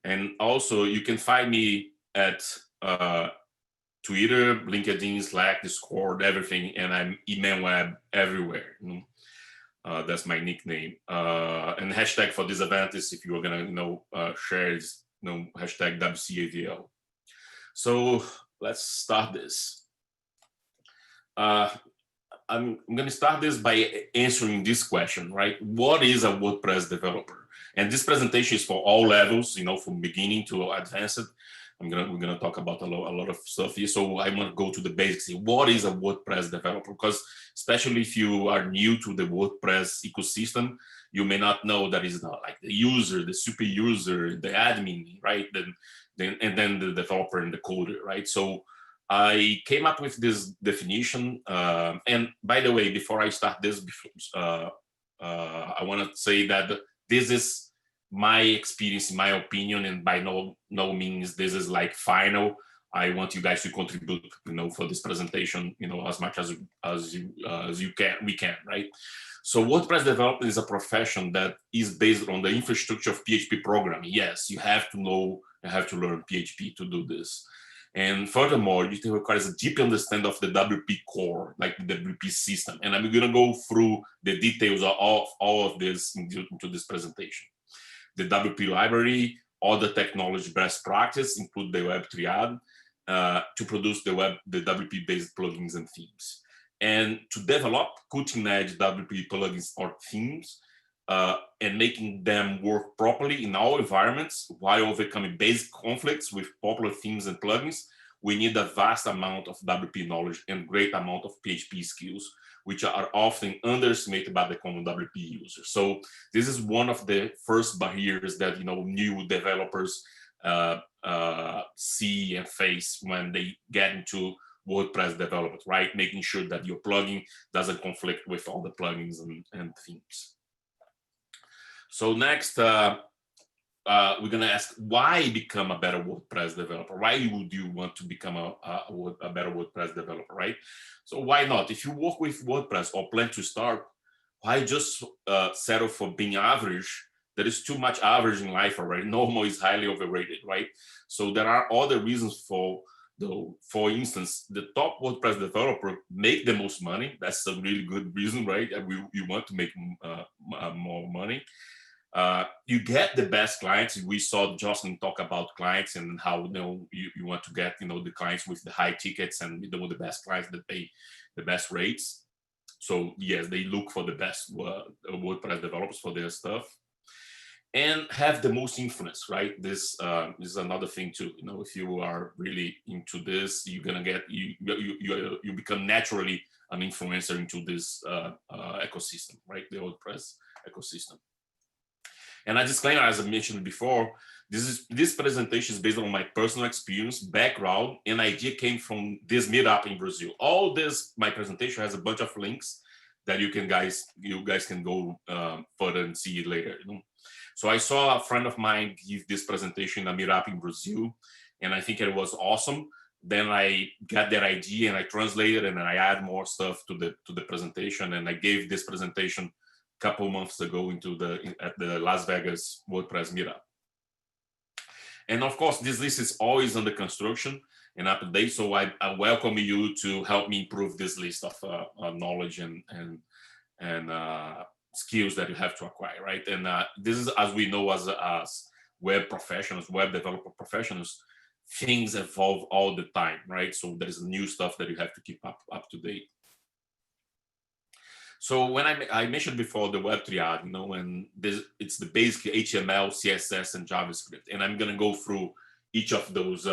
And also you can find me at Twitter, LinkedIn, Slack, Discord, everything, and I'm eManWeb everywhere. That's my nickname. And the hashtag for this event is, if you are gonna share, is hashtag WCAVL. So let's start this. I'm gonna start this by answering this question, right? What is a WordPress developer? And this presentation is for all levels, from beginning to advanced. We're gonna talk about a lot of stuff here. So I want to go to the basics. What is a WordPress developer? Because especially if you are new to the WordPress ecosystem, you may not know that it's not like the user, the super user, the admin, right? And then the developer and the coder, right? So I came up with this definition. And by the way, before I start this, I want to say that this is my experience, my opinion, and by no means this is like final. I want you guys to contribute, for this presentation, as much as you can, we can, right? So WordPress development is a profession that is based on the infrastructure of PHP programming. Yes, you have to learn PHP to do this. And furthermore, it requires a deep understanding of the WP core, like the WP system. And I'm going to go through the details of all of this into this presentation. The WP library, all the technology best practice, include the web triad, to produce the WP-based plugins and themes. And to develop cutting-edge WP plugins or themes, and making them work properly in all environments while overcoming basic conflicts with popular themes and plugins, we need a vast amount of WP knowledge and great amount of PHP skills, which are often underestimated by the common WP user. So this is one of the first barriers that new developers see and face when they get into WordPress development, right? Making sure that your plugin doesn't conflict with all the plugins and themes. So next, we're gonna ask why become a better WordPress developer? Why would you want to become a better WordPress developer, right? So why not? If you work with WordPress or plan to start, why just settle for being average? There is too much average in life already. Normal is highly overrated, right? So there are other reasons for though. For instance, the top WordPress developer make the most money. That's a really good reason, right? You want to make more money. You get the best clients. We saw Jocelyn talk about clients and how you want to get the clients with the high tickets and the best clients that pay the best rates. So yes, they look for the best WordPress developers for their stuff. And have the most influence, right? This is another thing too. If you are really into this, you're gonna get you become naturally an influencer into this ecosystem, right? The WordPress ecosystem. And a disclaimer, as I mentioned before, this presentation is based on my personal experience, background, and idea came from this meetup in Brazil. All this, my presentation has a bunch of links that you guys can go further and see it later. So I saw a friend of mine give this presentation in a meetup in Brazil, and I think it was awesome. Then I got that idea and I translated and I add more stuff to the presentation, and I gave this presentation a couple months ago at the Las Vegas WordPress meetup. And of course, this list is always under construction and up to date. So I welcome you to help me improve this list of knowledge and skills that you have to acquire, right? And this is, as we know, as web professionals, web developer professionals, things evolve all the time, right? So there is new stuff that you have to keep up to date. So when I mentioned before the web triad, and it's the basic HTML, CSS, and JavaScript, and I'm gonna go through each of those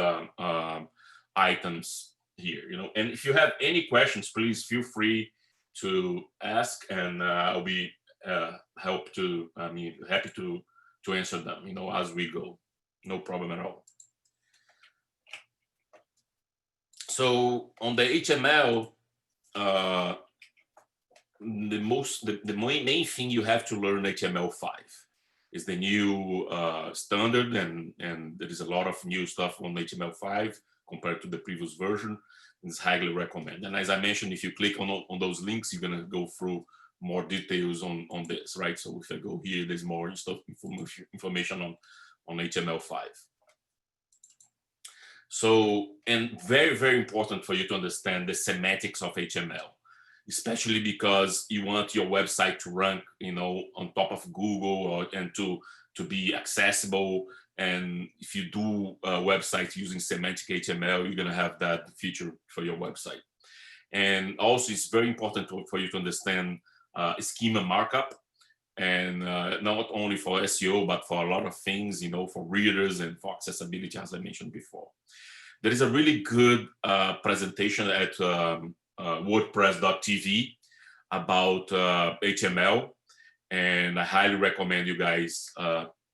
items here, And if you have any questions, please feel free to ask, and I'll be happy to answer them, as we go. No problem at all. So on the HTML, the main thing you have to learn HTML5 is the new standard, and there is a lot of new stuff on HTML5 compared to the previous version. It's highly recommended. And as I mentioned, if you click on those links, you're gonna go through more details on this, right? So if I go here, there's more information on HTML5. So, and very, very important for you to understand the semantics of HTML, especially because you want your website to rank, on top of Google and to be accessible. And if you do websites using semantic HTML, you're gonna have that feature for your website. And also, it's very important for you to understand schema markup, and not only for SEO, but for a lot of things, for readers and for accessibility, as I mentioned before. There is a really good presentation at WordPress.tv about HTML, and I highly recommend you guys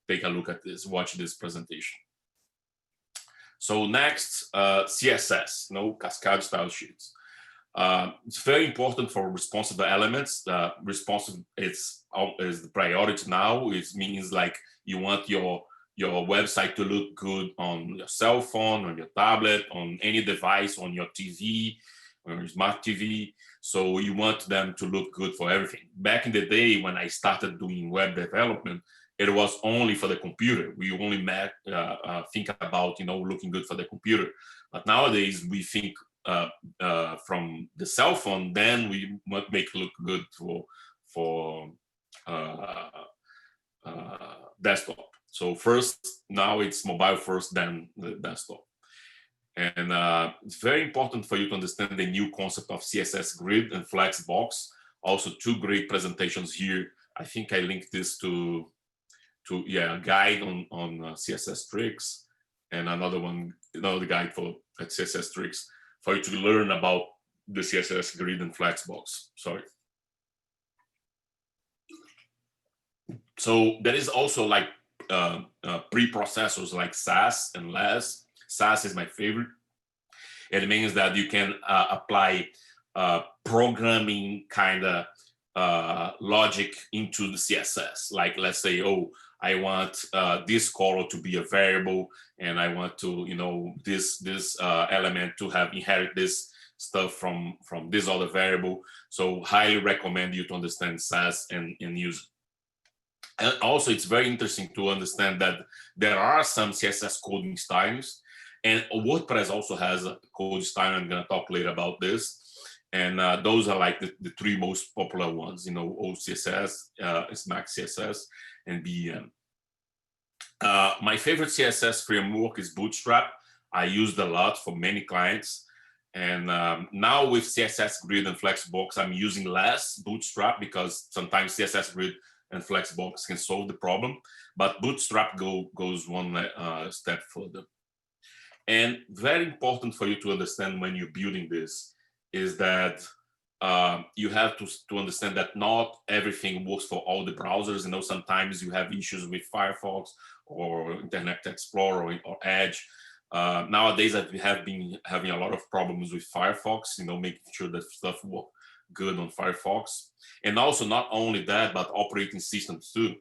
take a look at this, watch this presentation. So next, CSS, Cascade style sheets. It's very important for responsive elements. Responsive is the priority now. It means like you want your website to look good on your cell phone, on your tablet, on any device, on your TV, on your smart TV. So you want them to look good for everything. Back in the day when I started doing web development, it was only for the computer. We only think about looking good for the computer. But nowadays we think from the cell phone, then we want to make it look good for desktop. So first, now it's mobile first, then the desktop. And it's very important for you to understand the new concept of CSS grid and Flexbox. Also, two great presentations here. I think I linked this to a guide on CSS tricks, and another guide for CSS tricks for you to learn about the CSS grid and Flexbox. Sorry. So there is also like preprocessors like SAS and LAS. SAS is my favorite. It means that you can apply programming kind of logic into the CSS. Like, let's say, I want this color to be a variable, and I want to, this element to inherit this stuff from this other variable. So highly recommend you to understand SAS and use it. And also, it's very interesting to understand that there are some CSS coding styles, And WordPress also has a code style. I'm going to talk later about this. And those are like the three most popular ones, OCSS, Smack CSS, and BEM. My favorite CSS framework is Bootstrap. I used a lot for many clients. And now with CSS Grid and Flexbox, I'm using less Bootstrap because sometimes CSS Grid and Flexbox can solve the problem. But Bootstrap goes one step further. And very important for you to understand when you're building this is that you have to understand that not everything works for all the browsers. Sometimes you have issues with Firefox or Internet Explorer or Edge. Nowadays, I have been having a lot of problems with Firefox, making sure that stuff works good on Firefox. And also not only that, but operating systems too.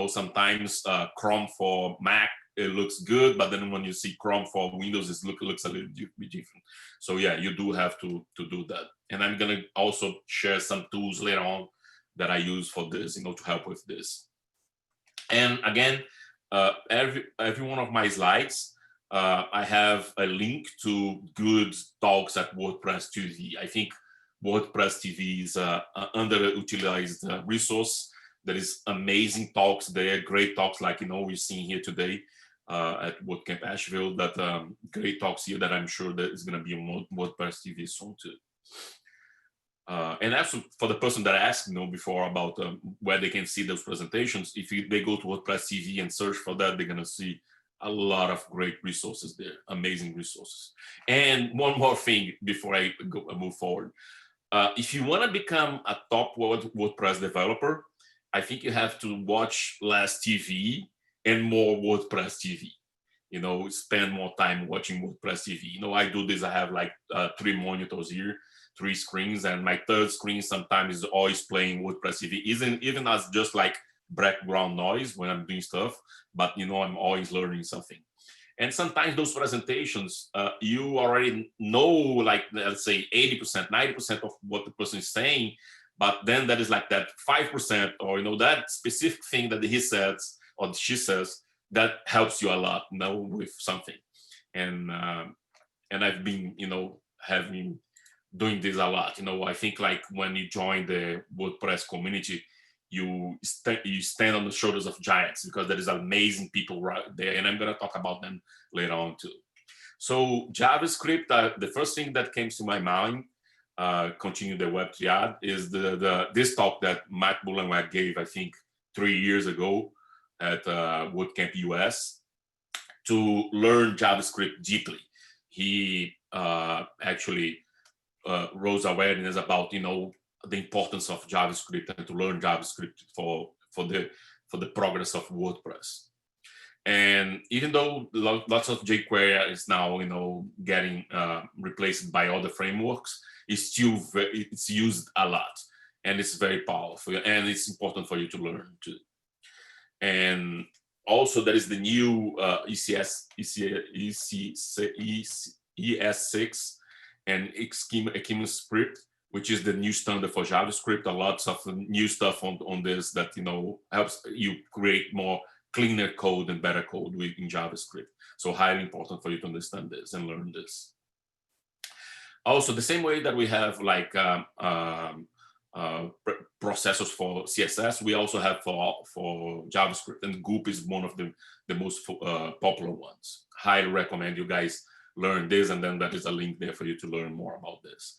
Sometimes Chrome for Mac, it looks good, but then when you see Chrome for Windows, it looks a little bit different. So yeah, you do have to do that. And I'm gonna also share some tools later on that I use for this, to help with this. And again, every one of my slides, I have a link to good talks at WordPress TV. I think WordPress TV is an underutilized resource. There is amazing talks there, great talks like we're seeing here today at WordCamp Asheville. That great talks here that I'm sure that is going to be on WordPress TV soon too. And also for the person that asked before about where they can see those presentations, if they go to WordPress TV and search for that, they're going to see a lot of great resources there, amazing resources. And one more thing before I move forward. If you want to become a top WordPress developer, I think you have to watch less TV and more WordPress TV. Spend more time watching WordPress TV. I do this. I have like 3 monitors here, 3 screens, and my third screen sometimes is always playing WordPress TV, even as just like background noise when I'm doing stuff. But I'm always learning something. And sometimes those presentations, you already know, like let's say 80%, 90% of what the person is saying. But then that is like that 5%, or that specific thing that he says or she says that helps you a lot, with something. And I've been, having doing this a lot. I think like when you join the WordPress community, you stand on the shoulders of giants because there is amazing people right there, and I'm going to talk about them later on too. So JavaScript, the first thing that came to my mind. Continue the web triad is this talk that Matt Mullenweg gave, I think 3 years ago at WordCamp US to learn JavaScript deeply. He actually rose awareness about the importance of JavaScript and to learn JavaScript for the progress of WordPress. And even though lots of jQuery is now getting replaced by other frameworks, it's used a lot, and it's very powerful, and it's important for you to learn too. And also there is the new ES6 and ECMAScript, which is the new standard for JavaScript. A lot of new stuff on this that helps you create more cleaner code and better code in JavaScript. So highly important for you to understand this and learn this. Also, the same way that we have like processors for CSS, we also have for JavaScript, and Goop is one of the most popular ones. Highly recommend you guys learn this, and then that is a link there for you to learn more about this.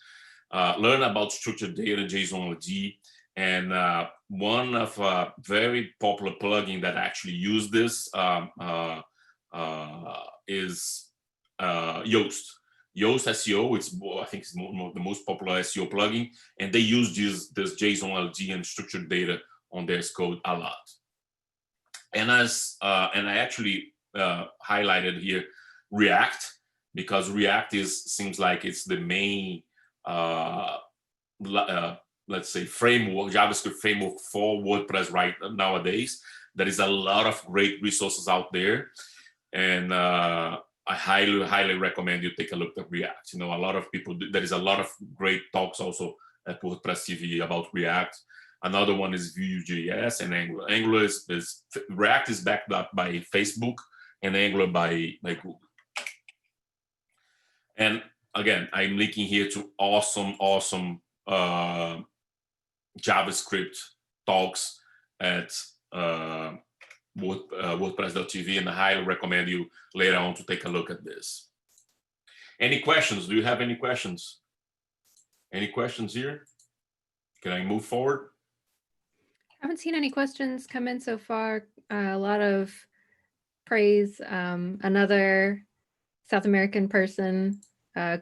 Learn about structured data, JSON-LD, and one of a very popular plugin that actually use this is Yoast. Yoast SEO, I think it's the most popular SEO plugin, and they use this JSON-LD and structured data on their code a lot. And and I actually highlighted here React, because React seems like it's the main let's say framework, JavaScript framework for WordPress right nowadays. There is a lot of great resources out there, and I highly recommend you take a look at React. A lot of people, there is a lot of great talks also at WordPress TV about React. Another one is Vue.js and Angular. Angular React is backed up by Facebook, and Angular by Google. And again, I'm linking here to awesome JavaScript talks at WordPress.tv, and I highly recommend you later on to take a look at this. Any questions? Do you have any questions? Any questions here? Can I move forward? I haven't seen any questions come in so far. A lot of praise. Another South American person,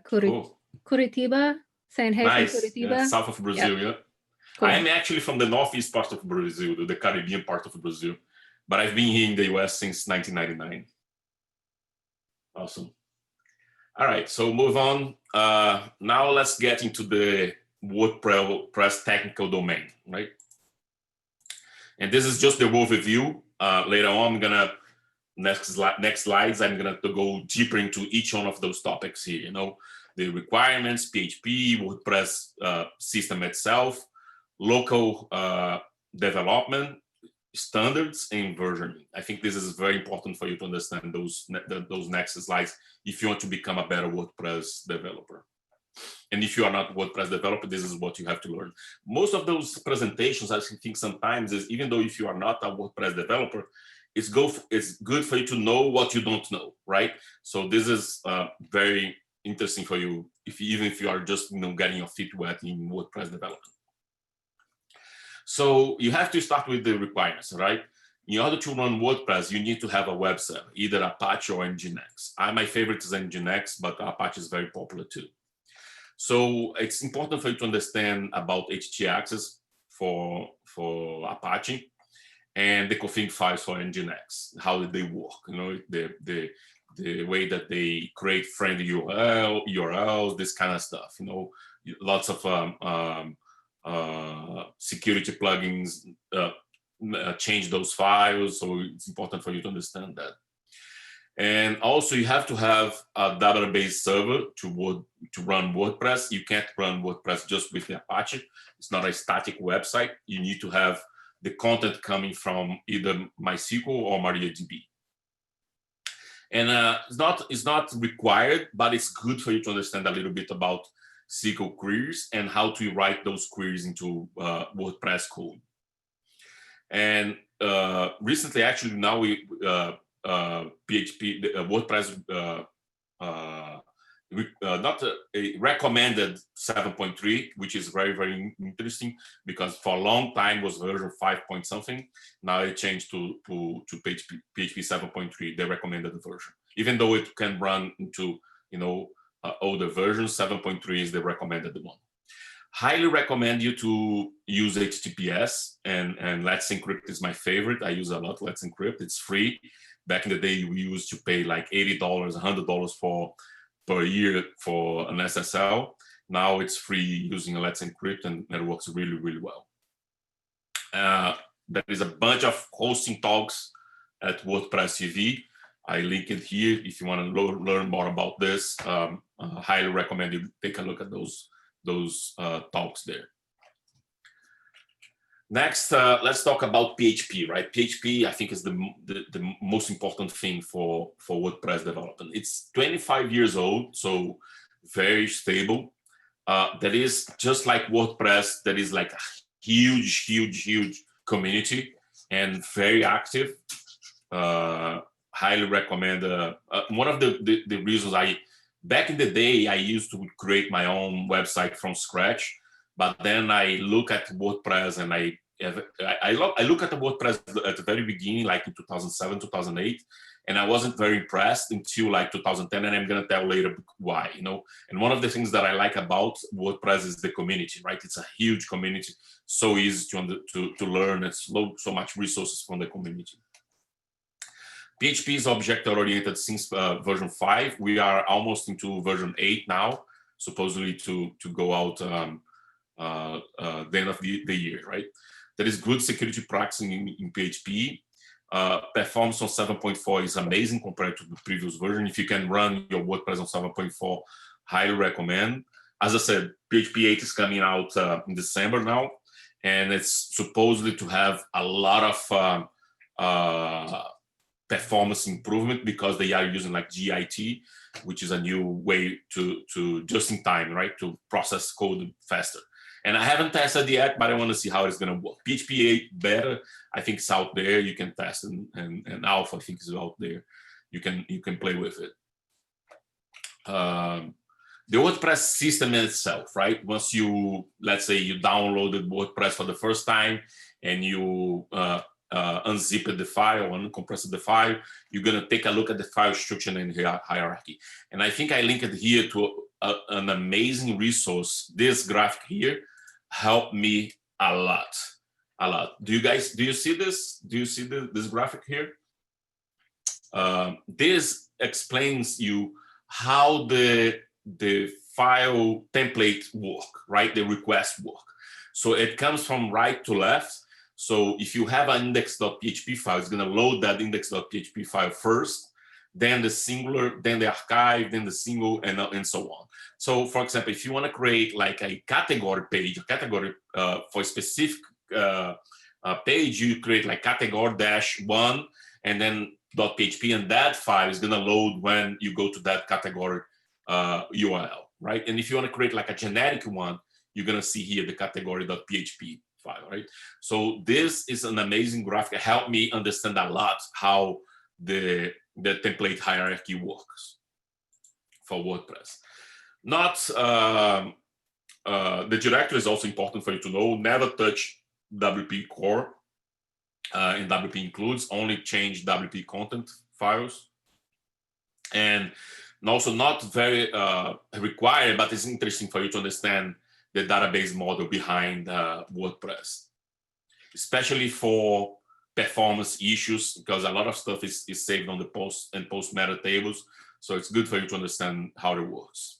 Cool. Curitiba, saying hey Nice. from Curitiba. Yeah, south of Brazil, Yep. yeah. Cool. I'm actually from the northeast part of Brazil, the Caribbean part of Brazil, but I've been here in the US since 1999. Awesome. All right, so move on. Now let's get into the WordPress technical domain, right? And this is just the overview. Later on, I'm gonna, next slides, I'm gonna go deeper into each one of those topics here, you know, the requirements, PHP, WordPress system itself, local development, standards, and versioning. I think this is very important for you to understand those next slides if you want to become a better WordPress developer. And if you are not a WordPress developer, this is what you have to learn. Most of those presentations, I think sometimes is, even though if you are not a WordPress developer, it's good for you to know what you don't know, right? So this is very interesting for you, even if you are just getting your feet wet in WordPress development. So you have to start with the requirements, right? In order to run WordPress, you need to have a web server, either Apache or Nginx. My favorite is Nginx, but Apache is very popular too. So it's important for you to understand about htaccess for Apache and the config files for Nginx, how they work, you know, the way that they create friendly URLs, this kind of stuff, you know, lots of security plugins change those files. So it's important for you to understand that. And also you have to have a database server to run WordPress. You can't run WordPress just with the Apache. It's not a static website. You need to have the content coming from either MySQL or MariaDB. And it's not required, but it's good for you to understand a little bit about SQL queries and how to write those queries into WordPress code. And recently, actually, now we PHP WordPress not recommended 7.3, which is very interesting, because for a long time was version 5 point something. Now it changed to PHP 7.3, the recommended version. Even though it can run into older versions, 7.3 is the recommended one. Highly recommend you to use HTTPS, and Let's Encrypt is my favorite. I use a lot Let's Encrypt. It's free. Back in the day, we used to pay like $80, $100 per year for an SSL. Now it's free using Let's Encrypt, and it works really well. There is a bunch of hosting talks at WordPress TV. I link it here if you want to learn more about this. Highly recommend you take a look at those talks there. Next, let's talk about PHP, right? PHP, I think, is the most important thing for WordPress development. It's 25 years old, so very stable. That is just like WordPress, that is like a huge community and very active. Highly recommend. One of the reasons back in the day, I used to create my own website from scratch, but then I look at WordPress and I look at the WordPress at the very beginning, like in 2007, 2008, and I wasn't very impressed until like 2010, and I'm gonna tell later why, And one of the things that I like about WordPress is the community, right? It's a huge community, so easy to learn. It's so much resources from the community. PHP is object-oriented since version 5. We are almost into version 8 now, supposedly to go out the end of the year, right? There is good security practice in PHP. Performance on 7.4 is amazing compared to the previous version. If you can run your WordPress on 7.4, highly recommend. As I said, PHP 8 is coming out in December now, and it's supposedly to have a lot of performance improvement because they are using like GIT. which is a new way to just in time, right, to process code faster. And I haven't tested yet, but I want to see how it's going to work. PHP 8 beta, I think it's out there. You can test, and alpha, I think, is out there. You can play with it. The WordPress system in itself, right? Once you, let's say you downloaded WordPress for the first time and you unzip the file, uncompress the file, you're going to take a look at the file structure and hierarchy. And I think I linked it here to an amazing resource. This graphic here helped me a lot. Do you see this? Do you see this graphic here? This explains you how the file template work, right? The request work. So it comes from right to left. So if you have an index.php file, it's going to load that index.php file first, then the singular, then the archive, then the single, and so on. So for example, if you want to create like a category page, a category for a specific page, you create like category-1 and then .php, and that file is going to load when you go to that category URL, right? And if you want to create like a generic one, you're going to see here the category.php file, right? So this is an amazing graphic. It helped me understand a lot how the template hierarchy works for WordPress. Not the directory is also important for you to know. Never touch WP core and WP includes, only change WP content files. And also not very required, but it's interesting for you to understand the database model behind WordPress, especially for performance issues, because a lot of stuff is saved on the post and post meta tables. So it's good for you to understand how it works.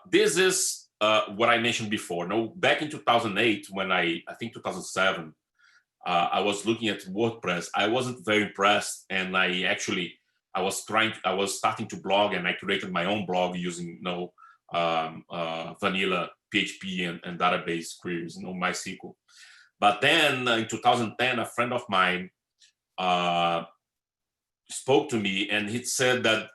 This is what I mentioned before. No, back in 2008, when I think 2007, I was looking at WordPress. I wasn't very impressed, and I was starting to blog, and I created my own blog using vanilla PHP and database queries, MySQL. But then in 2010, a friend of mine spoke to me, and he said that,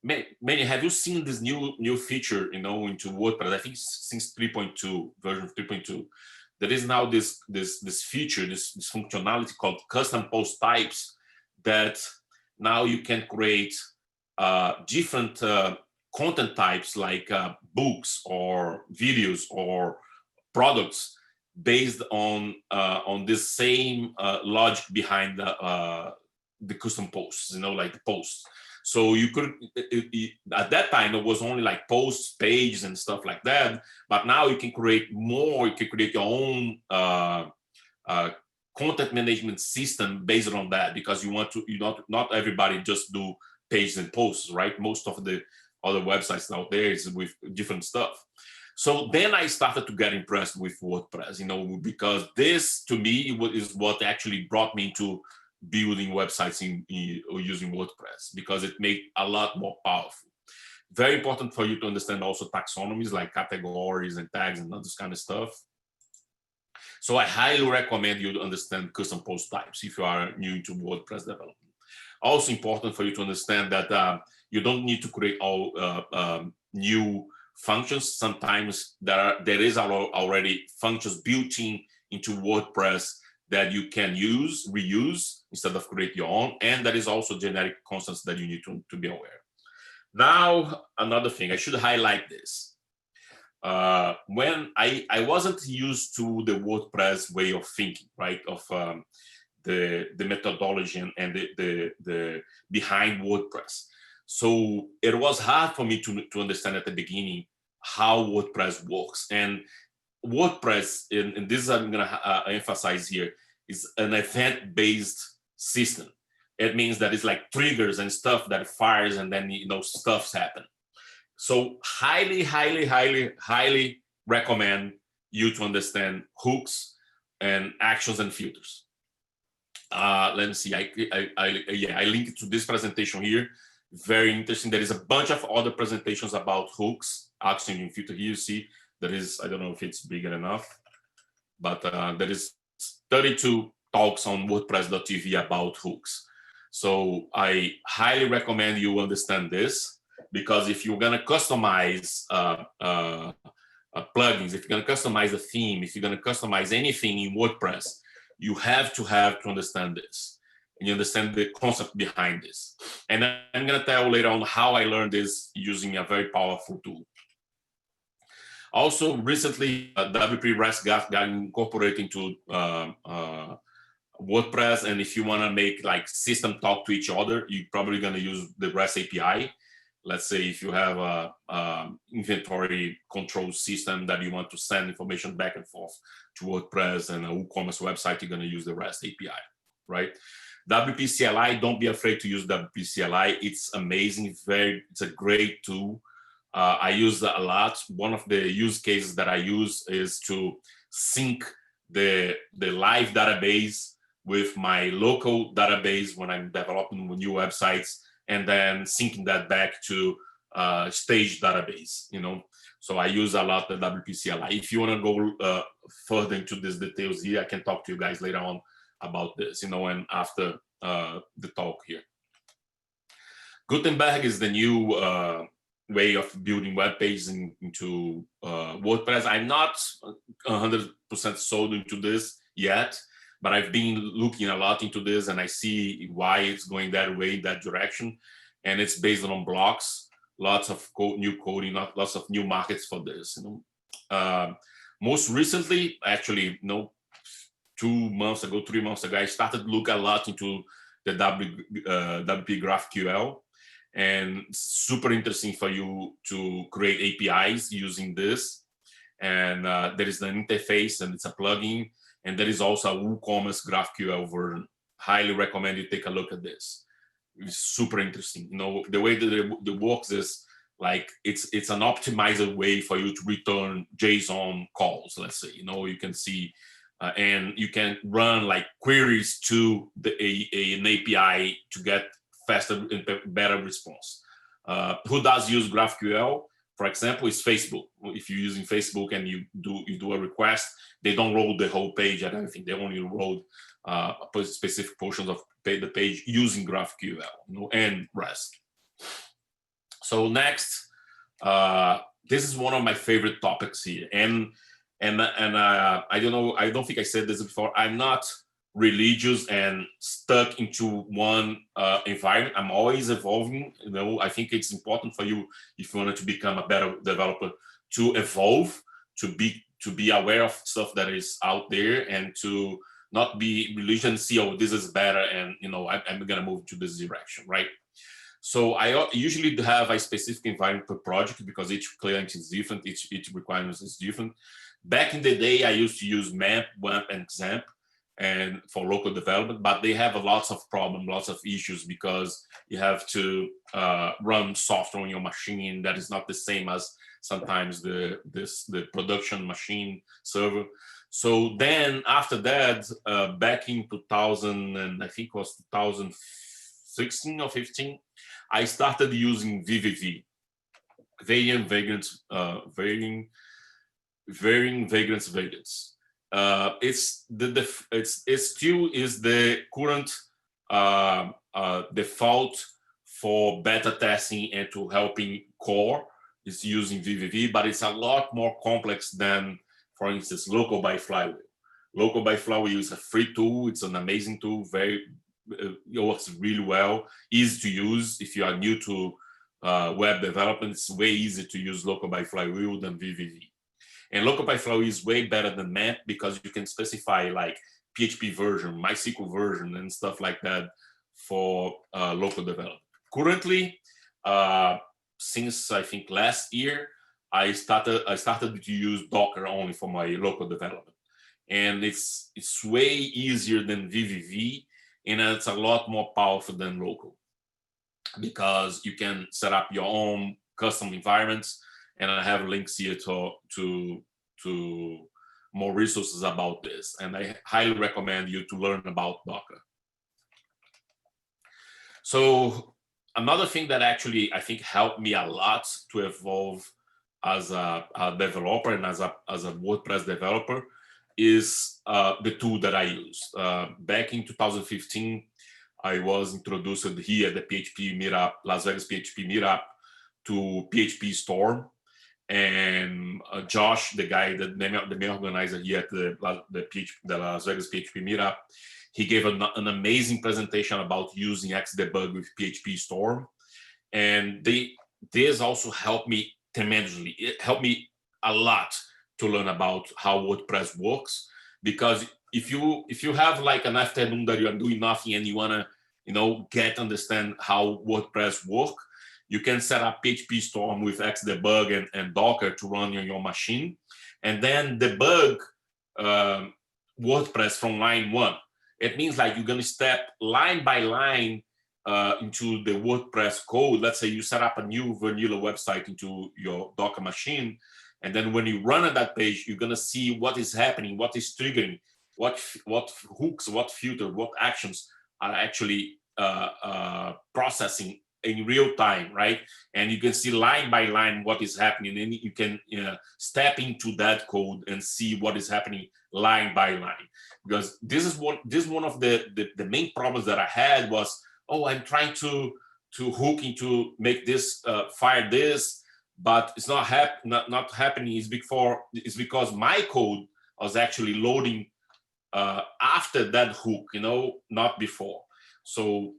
Manny, have you seen this new feature, into WordPress? I think since 3.2, version 3.2, there is now this feature, this functionality called custom post types, that now you can create different content types like books or videos or products based on this same logic behind the custom posts, like the posts. So you could, at that time, it was only like posts, pages, and stuff like that. But now you can create more. You can create your own content management system based on that, because not everybody just do pages and posts, right? Most of the other websites out there is with different stuff. So then I started to get impressed with WordPress, because this to me is what actually brought me into building websites using WordPress, because it made a lot more powerful. Very important for you to understand also taxonomies like categories and tags and all this kind of stuff. So I highly recommend you to understand custom post types if you are new to WordPress development. Also important for you to understand that you don't need to create all new functions. Sometimes there is already functions built into WordPress that you can reuse instead of create your own, and there is also generic constants that you need to be aware. Now, another thing, I should highlight this. When I wasn't used to the WordPress way of thinking, right, of the methodology and the behind WordPress. So it was hard for me to understand at the beginning how WordPress works. And WordPress, and this I'm going to emphasize here, is an event-based system. It means that it's like triggers and stuff that fires, and then stuffs happen. So highly, highly, highly, highly recommend you to understand hooks and actions and filters. Let me see. I linked to this presentation here. Very interesting. There is a bunch of other presentations about hooks, actions, and filter. Here you see there is, I don't know if it's bigger enough, but there is 32 talks on WordPress.tv about hooks. So I highly recommend you understand this, because if you're gonna customize plugins, if you're gonna customize a theme, if you're gonna customize anything in WordPress, you have to understand this, and you understand the concept behind this. And I'm gonna tell later on how I learned this using a very powerful tool. Also, recently, WP REST got incorporated into WordPress, and if you want to make like system talk to each other, you're probably going to use the REST API. Let's say if you have a inventory control system that you want to send information back and forth to WordPress and a WooCommerce website, you're going to use the REST API, right? WP CLI, don't be afraid to use WP CLI. It's amazing. It's a great tool. I use that a lot. One of the use cases that I use is to sync the live database with my local database when I'm developing new websites, and then syncing that back to stage database, you know. So I use a lot the WP CLI. If you want to go further into these details here, I can talk to you guys later on about this, you know, and after the talk here. Gutenberg is the new way of building web pages into WordPress. I'm not 100% sold into this yet, but I've been looking a lot into this, and I see why it's going that way, that direction. And it's based on blocks, lots of new coding, lots of new markets for this. You know, most recently, actually, 2 months ago, 3 months ago, I started to look a lot into the WP GraphQL. And super interesting for you to create APIs using this. And there is an interface, and it's a plugin. And there is also a WooCommerce GraphQL version. Highly recommend you take a look at this. It's super interesting. You know, the way that it works is like it's an optimized way for you to return JSON calls. Let's say, you know, you can see and you can run like queries to an API to get faster and better response. Who does use GraphQL, for example, is Facebook. If you're using Facebook and you do a request, they don't load the whole page and everything. They only load specific portions of the page using GraphQL, you know, and REST. So next, this is one of my favorite topics here, and I don't know, I don't think I said this before. I'm not religious and stuck into one environment. I'm always evolving. You know, I think it's important for you, if you wanted to become a better developer, to evolve, to be aware of stuff that is out there, and to not be religious and see, oh, this is better, and you know, I'm gonna move to this direction, right? So I usually have a specific environment per project, because each client is different, each requirement is different. Back in the day, I used to use MAMP, WAMP, and XAMPP, and for local development, but they have lots of problems, lots of issues, because you have to run software on your machine that is not the same as sometimes the production machine server. So then after that, back in 2000, and I think it was 2016 or 15, I started using VVV, Varying Vagrants Vagrants. It's still is the current default for beta testing and to helping core is using VVV, but it's a lot more complex than, for instance, Local by Flywheel. Local by Flywheel is a free tool. It's an amazing tool. It works really well, easy to use. If you are new to web development, it's way easier to use Local by Flywheel than VVV. And Local by Flywheel is way better than MAMP, because you can specify like PHP version, MySQL version, and stuff like that for local development. Currently, since I think last year, I started to use Docker only for my local development, and it's way easier than VVV, and it's a lot more powerful than local, because you can set up your own custom environments. And I have links here to more resources about this. And I highly recommend you to learn about Docker. So another thing that actually I think helped me a lot to evolve as a developer and as a WordPress developer is the tool that I use. Back in 2015, I was introduced here at the PHP meetup, Las Vegas PHP meetup, to PHP Storm. And Josh, the guy, the main organizer here at the Las Vegas PHP meetup, he gave an amazing presentation about using Xdebug with PHP Storm. And this also helped me tremendously. It helped me a lot to learn about how WordPress works, because if you have like an afternoon that you are doing nothing and you want to understand how WordPress work, you can set up PHP Storm with Xdebug and Docker to run on your machine, and then debug WordPress from line 1. It means like you're going to step line by line into the WordPress code. Let's say you set up a new vanilla website into your Docker machine, and then when you run on that page, you're going to see what is happening, what is triggering, what hooks, what filter, what actions are actually processing in real time, right? And you can see line by line what is happening, and you can step into that code and see what is happening line by line. Because this is one of the main problems that I had was, oh, I'm trying to hook into make this fire this, but it's not happening. It's because my code was actually loading after that hook, not before. So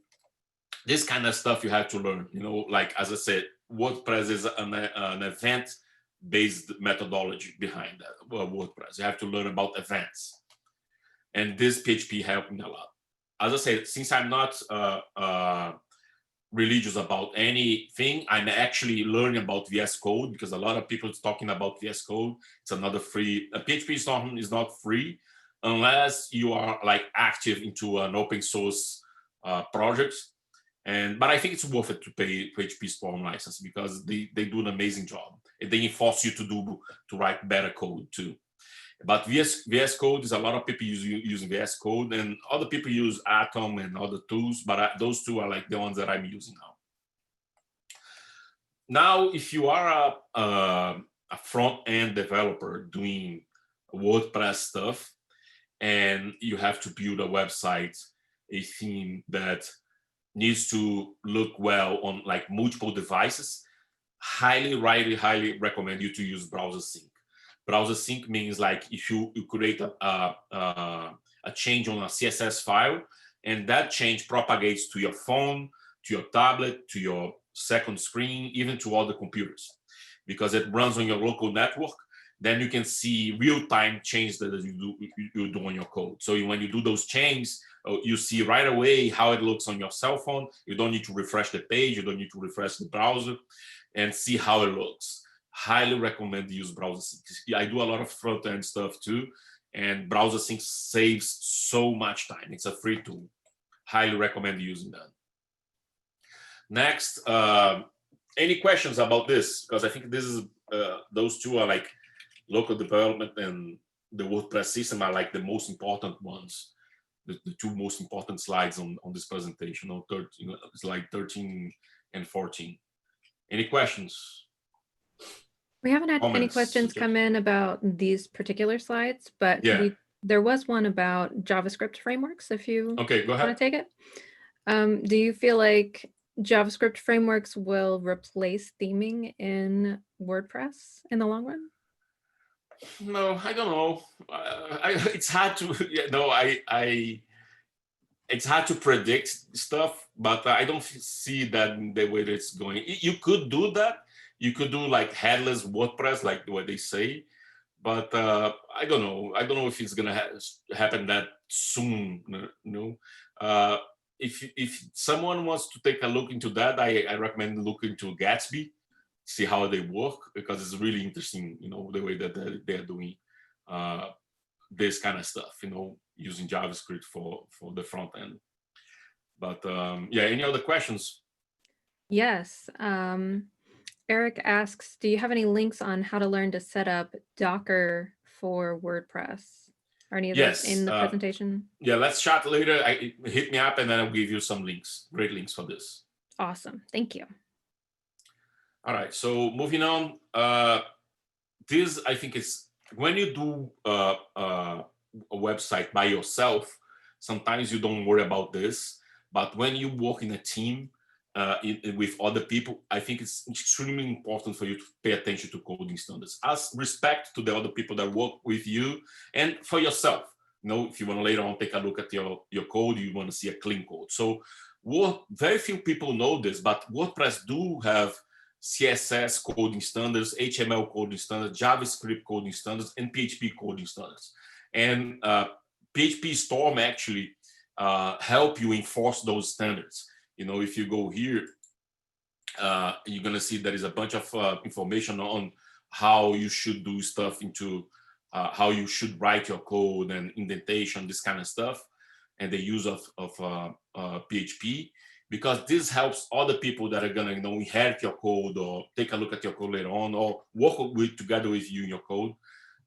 this kind of stuff you have to learn, like, as I said, WordPress is an event-based methodology behind that. Well, WordPress, you have to learn about events. And this PHP helped me a lot. As I said, since I'm not religious about anything, I'm actually learning about VS Code, because a lot of people are talking about VS Code. It's another free, PHP Storm is not free unless you are like active into an open source project. But I think it's worth it to pay PHP Storm license, because they do an amazing job. And they enforce you to write better code too. But VS Code is a lot of people using VS Code, and other people use Atom and other tools, but those two are like the ones that I'm using now. Now, if you are a front-end developer doing WordPress stuff, and you have to build a website, a theme that needs to look well on like multiple devices, highly recommend you to use browser sync. Browser sync means like if you create a change on a CSS file, and that change propagates to your phone, to your tablet, to your second screen, even to other computers, because it runs on your local network. Then you can see real-time change that you do on your code. So when you do those changes, you see right away how it looks on your cell phone. You don't need to refresh the page. You don't need to refresh the browser, and see how it looks. Highly recommend use browser sync. I do a lot of front-end stuff too, and browser sync saves so much time. It's a free tool. Highly recommend using that. Next, any questions about this? Because I think this is those two are like local development and the WordPress system are like the most important ones. The two most important slides on this presentation, on slide 13 and 14. Any questions? We haven't had any questions come in about these particular slides, but there was one about JavaScript frameworks, if you go ahead. want to take it. Do you feel like JavaScript frameworks will replace theming in WordPress in the long run? No, I don't know. It's hard to, it's hard to predict stuff, but I don't see that the way that it's going. You could do that. You could do like headless WordPress, like what they say, but I don't know. I don't know if it's gonna happen that soon. If someone wants to take a look into that, I recommend looking into Gatsby, see how they work, because it's really interesting. The way that they're doing this kind of stuff. Using JavaScript for the front end. But any other questions? Yes. Eric asks, do you have any links on how to learn to set up Docker for WordPress? Are any of those in the presentation? Yeah, let's chat later. Hit me up and then I'll give you some links, great links for this. Awesome, thank you. All right, so moving on. This, I think, is when you do a website by yourself, sometimes you don't worry about this. But when you work in a team with other people, I think it's extremely important for you to pay attention to coding standards. As respect to the other people that work with you and for yourself. You know, if you want to later on take a look at your code, you want to see a clean code. So very few people know this, but WordPress do have CSS coding standards, HTML coding standards, JavaScript coding standards, and PHP coding standards. And PHP Storm actually help you enforce those standards. You know, if you go here, you're gonna see there is a bunch of information on how you should do stuff into how you should write your code and indentation, this kind of stuff, and the use of PHP, because this helps other people that are gonna, you know, inherit your code or take a look at your code later on or work together with you in your code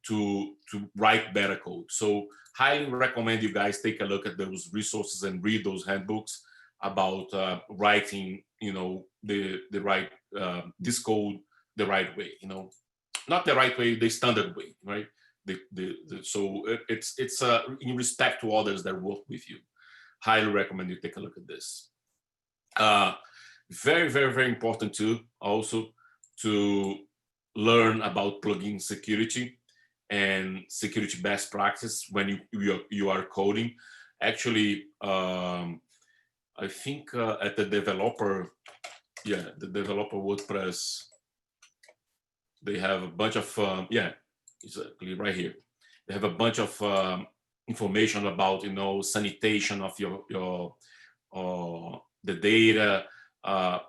to write better code. So highly recommend you guys take a look at those resources and read those handbooks about writing, you know, the right this code the right way, you know, not the right way, the standard way, right? So it's in respect to others that work with you. Highly recommend you take a look at this. Very, very, very important too, also to learn about plugin security and security best practice when you are coding. Actually, I think at the developer WordPress, they have a bunch of exactly right here. They have a bunch of information about, you know, sanitation of your the data,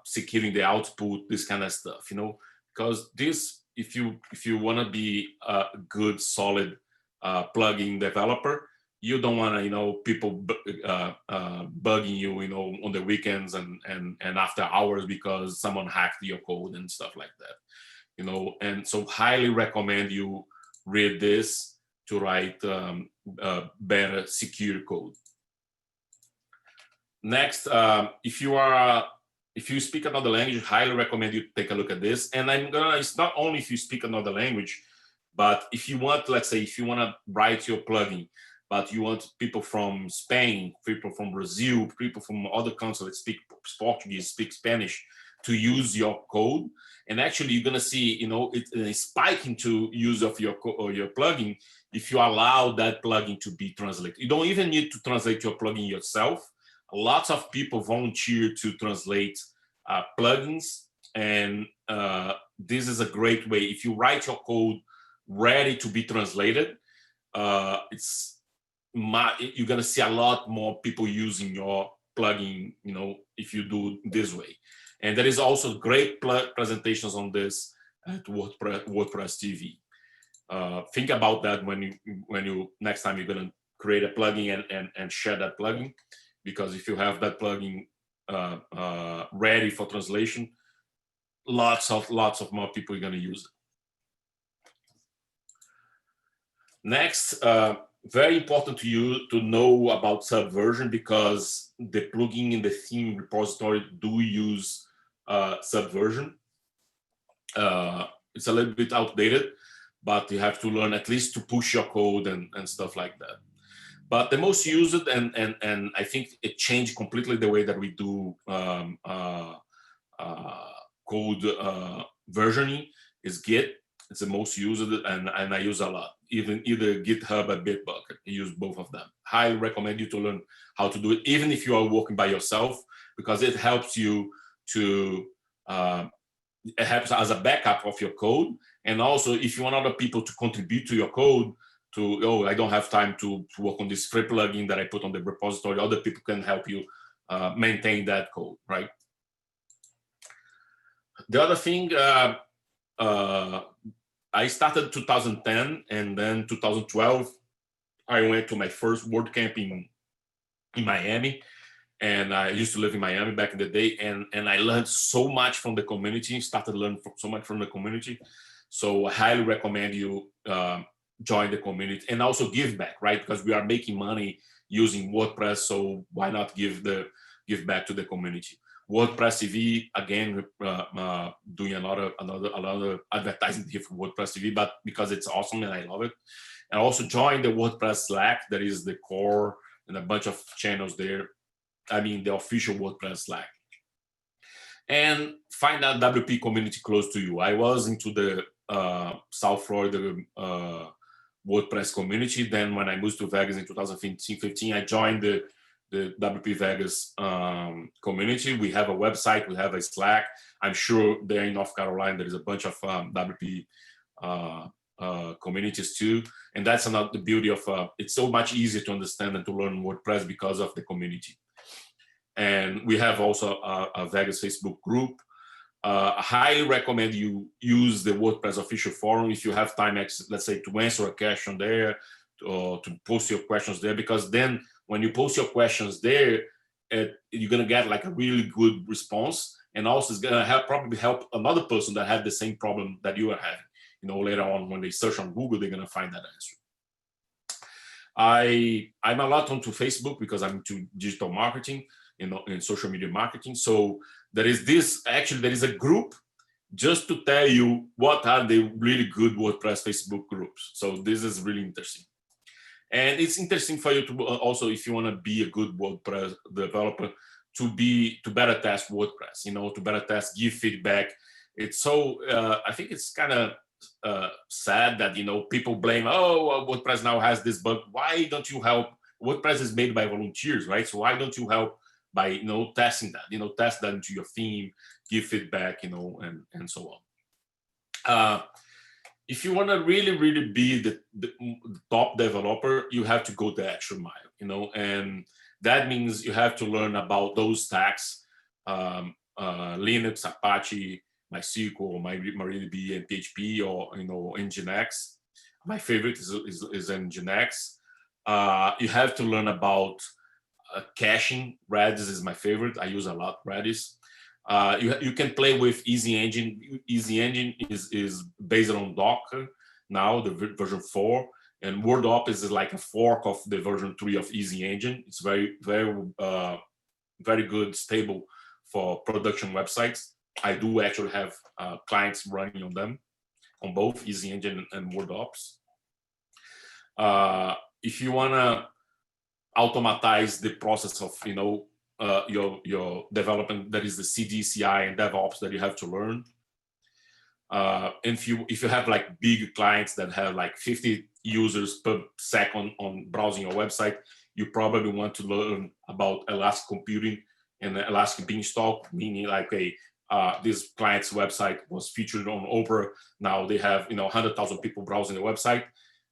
securing the output, this kind of stuff, you know, because this, if you want to be a good solid plugin developer, you don't want to, you know, people bugging you, you know, on the weekends and after hours because someone hacked your code and stuff like that, you know. And so highly recommend you read this to write better secure code. Next, if you speak another language, highly recommend you take a look at this. And it's not only if you speak another language, but if you want, let's say, if you want to write your plugin, but you want people from Spain, people from Brazil, people from other countries that speak Portuguese, speak Spanish, to use your code. And actually, you're gonna see, you know, it spike into use of your plugin if you allow that plugin to be translated. You don't even need to translate your plugin yourself. Lots of people volunteer to translate plugins, and this is a great way. If you write your code ready to be translated, you're gonna see a lot more people using your plugin, you know, if you do this way. And there is also great presentations on this at WordPress TV. Think about that when you next time you're gonna create a plugin and share that plugin, because if you have that plugin ready for translation, lots of more people are gonna use it. Next, very important to you to know about Subversion, because the plugin in the theme repository do use Subversion. It's a little bit outdated, but you have to learn at least to push your code and stuff like that. But the most used, and I think it changed completely the way that we do code versioning, is Git. It's the most used, and I use a lot. Either GitHub or Bitbucket. I use both of them. Highly recommend you to learn how to do it, even if you are working by yourself, because it helps you to it helps as a backup of your code. And also, if you want other people to contribute to your code, I don't have time to work on this free plugin that I put on the repository, other people can help you maintain that code, right? The other thing, I started 2010, and then 2012, I went to my first WordCamp in Miami. And I used to live in Miami back in the day, and I learned so much from the community, started learning so much from the community. So I highly recommend you join the community and also give back, right? Because we are making money using WordPress, so why not give back to the community? WordPress TV, again, doing another advertising here for WordPress TV, but because it's awesome and I love it. And also join the WordPress Slack, that is the core, and a bunch of channels there. the official WordPress Slack. And find a WP community close to you. I was into the South Florida WordPress community. Then when I moved to Vegas in 2015, I joined the WP Vegas community. We have a website, we have a Slack. I'm sure there in North Carolina, there is a bunch of WP communities too. And that's another the beauty of it's so much easier to understand and to learn WordPress because of the community. And we have also a Vegas Facebook group. I highly recommend you use the WordPress official forum if you have time, let's say, to answer a question there or to post your questions there, because then when you post your questions there, you're going to get like a really good response. And also it's going to probably help another person that had the same problem that you are having. Later on when they search on Google, they're going to find that answer. I'm a lot onto Facebook because I'm into digital marketing, in social media marketing. So there is a group just to tell you what are the really good WordPress Facebook groups. So this is really interesting. And it's interesting for you to also, if you want to be a good WordPress developer, to better test WordPress, to better test, give feedback. It's so, I think it's kind of sad that, people blame, WordPress now has this bug. Why don't you help? WordPress is made by volunteers, right? So why don't you help by, testing that, test that into your theme, give feedback, and so on. If you want to really, really be the top developer, you have to go the extra mile, and that means you have to learn about those stacks, Linux, Apache, MySQL, MariaDB, and PHP, or Nginx. My favorite is Nginx. You have to learn about caching. Redis is my favorite. I use a lot Redis. You can play with Easy Engine. Easy Engine is based on Docker now, the version 4, and WordOp is like a fork of the version 3 of Easy Engine. It's very, very, very good, stable for production websites. I do actually have clients running on them, on both Easy Engine and WordOps. If you want to automatize the process of your development, that is the CD, CI, and DevOps that you have to learn. And if you have like big clients that have like 50 users per second on browsing your website, you probably want to learn about Elastic Computing and Elastic Beanstalk, meaning like this client's website was featured on Oprah. Now they have 100,000 people browsing the website.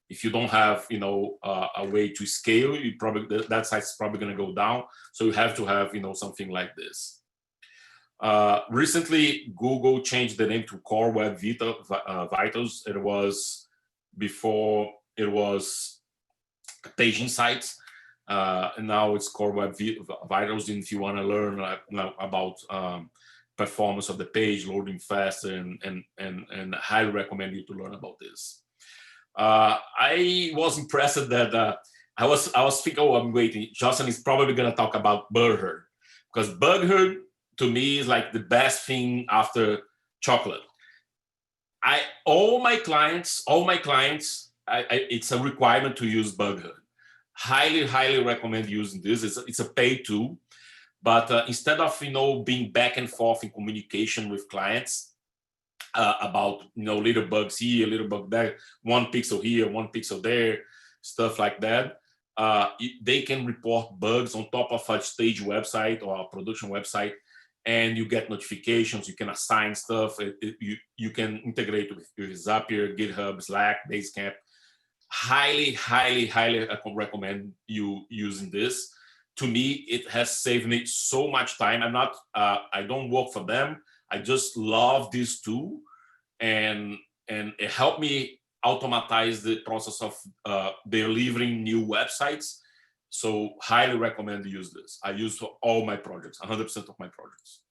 If you don't have a way to scale, that site's probably going to go down. So you have to have something like this. Recently, Google changed the name to Core Web Vitals. It was before it was Page Insights, and now it's Core Web Vitals. And if you want to learn about performance of the page, loading faster, and I highly recommend you to learn about this. I was impressed that I was thinking, I'm waiting. Jocelyn is probably going to talk about Bugheard, because Bugheard to me is like the best thing after chocolate. All my clients, it's a requirement to use Bugheard. Highly recommend using this. It's a paid tool, but instead of being back and forth in communication with clients about little bugs here, little bug there, 1 pixel here, 1 pixel there, stuff like that, they can report bugs on top of a stage website or a production website, and you get notifications. You can assign stuff. You can integrate with Zapier, GitHub, Slack, Basecamp. Highly recommend you using this. To me, it has saved me so much time. I don't work for them. I just love this tool, and it helped me automatize the process of delivering new websites. So highly recommend you use this. I use for all my projects, 100% of my projects.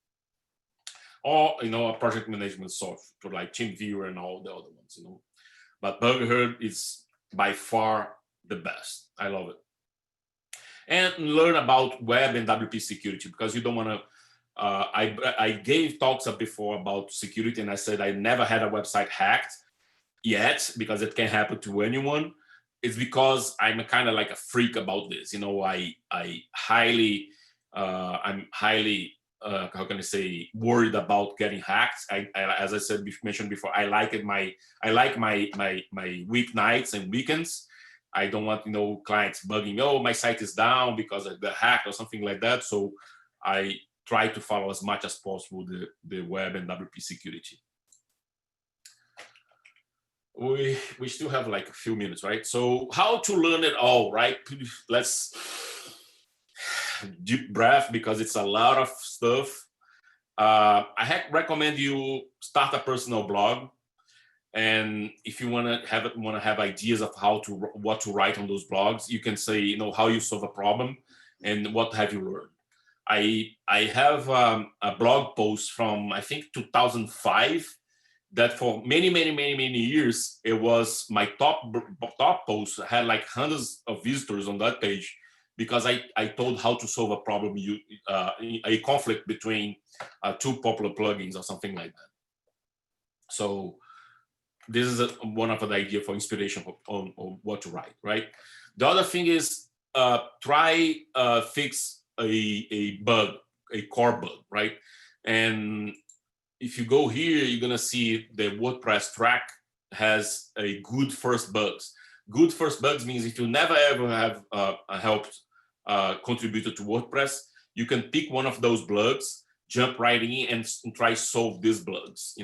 Or a project management software like TeamViewer and all the other ones. But Bugheard is by far the best. I love it. And learn about web and WP security, because you don't want to. I gave talks up before about security, and I said I never had a website hacked yet, because it can happen to anyone. It's because I'm kind of like a freak about this. I highly I'm highly, how can I say, worried about getting hacked. As I said, mentioned before, I like my weeknights and weekends. I don't want, clients bugging me, oh, my site is down because of the hack or something like that. So I try to follow as much as possible the web and WP security. We still have like a few minutes, right? So how to learn it all, right? Let's deep breath because it's a lot of stuff. I recommend you start a personal blog. And if you want to have ideas of what to write on those blogs, you can say, how you solve a problem and what have you learned. I have a blog post from, I think, 2005 that for many years, it was my top post. I had like hundreds of visitors on that page because I told how to solve a problem, a conflict between two popular plugins or something like that. So this is one of the idea for inspiration on what to write, right? The other thing is try fix a bug, a core bug, right? And if you go here, you're gonna see the WordPress track has a good first bugs. Good first bugs means if you never ever have helped contributed to WordPress, you can pick one of those bugs, jump right in and try solve these bugs,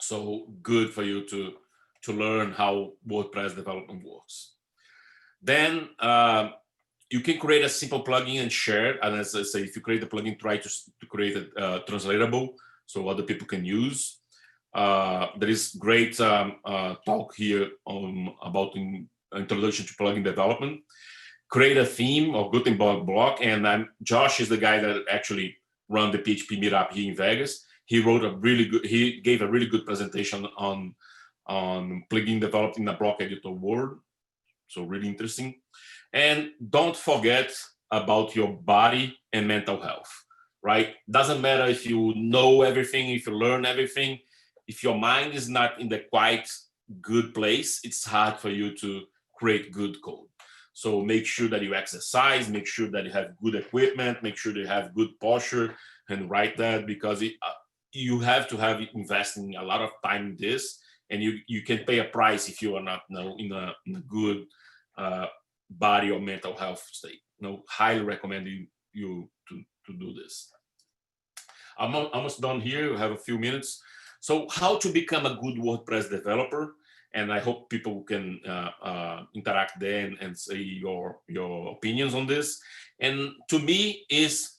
So good for you to learn how WordPress development works. Then you can create a simple plugin and share it. And as I say, if you create a plugin, try to create it translatable so other people can use. There is great talk here about introduction to plugin development. Create a theme of Gutenberg block. And Josh is the guy that actually run the PHP meetup here in Vegas. He gave a really good presentation on plugin developed in a block editor world. So really interesting. And don't forget about your body and mental health, right? Doesn't matter if you know everything, if you learn everything. If your mind is not in the quite good place, it's hard for you to create good code. So make sure that you exercise, make sure that you have good equipment, make sure that you have good posture and write that because you have to have investing a lot of time in this, and you can pay a price if you are not in a good body or mental health state. Highly recommend you to do this. I'm almost done here. We have a few minutes. So how to become a good WordPress developer? And I hope people can interact there and say your opinions on this. And to me is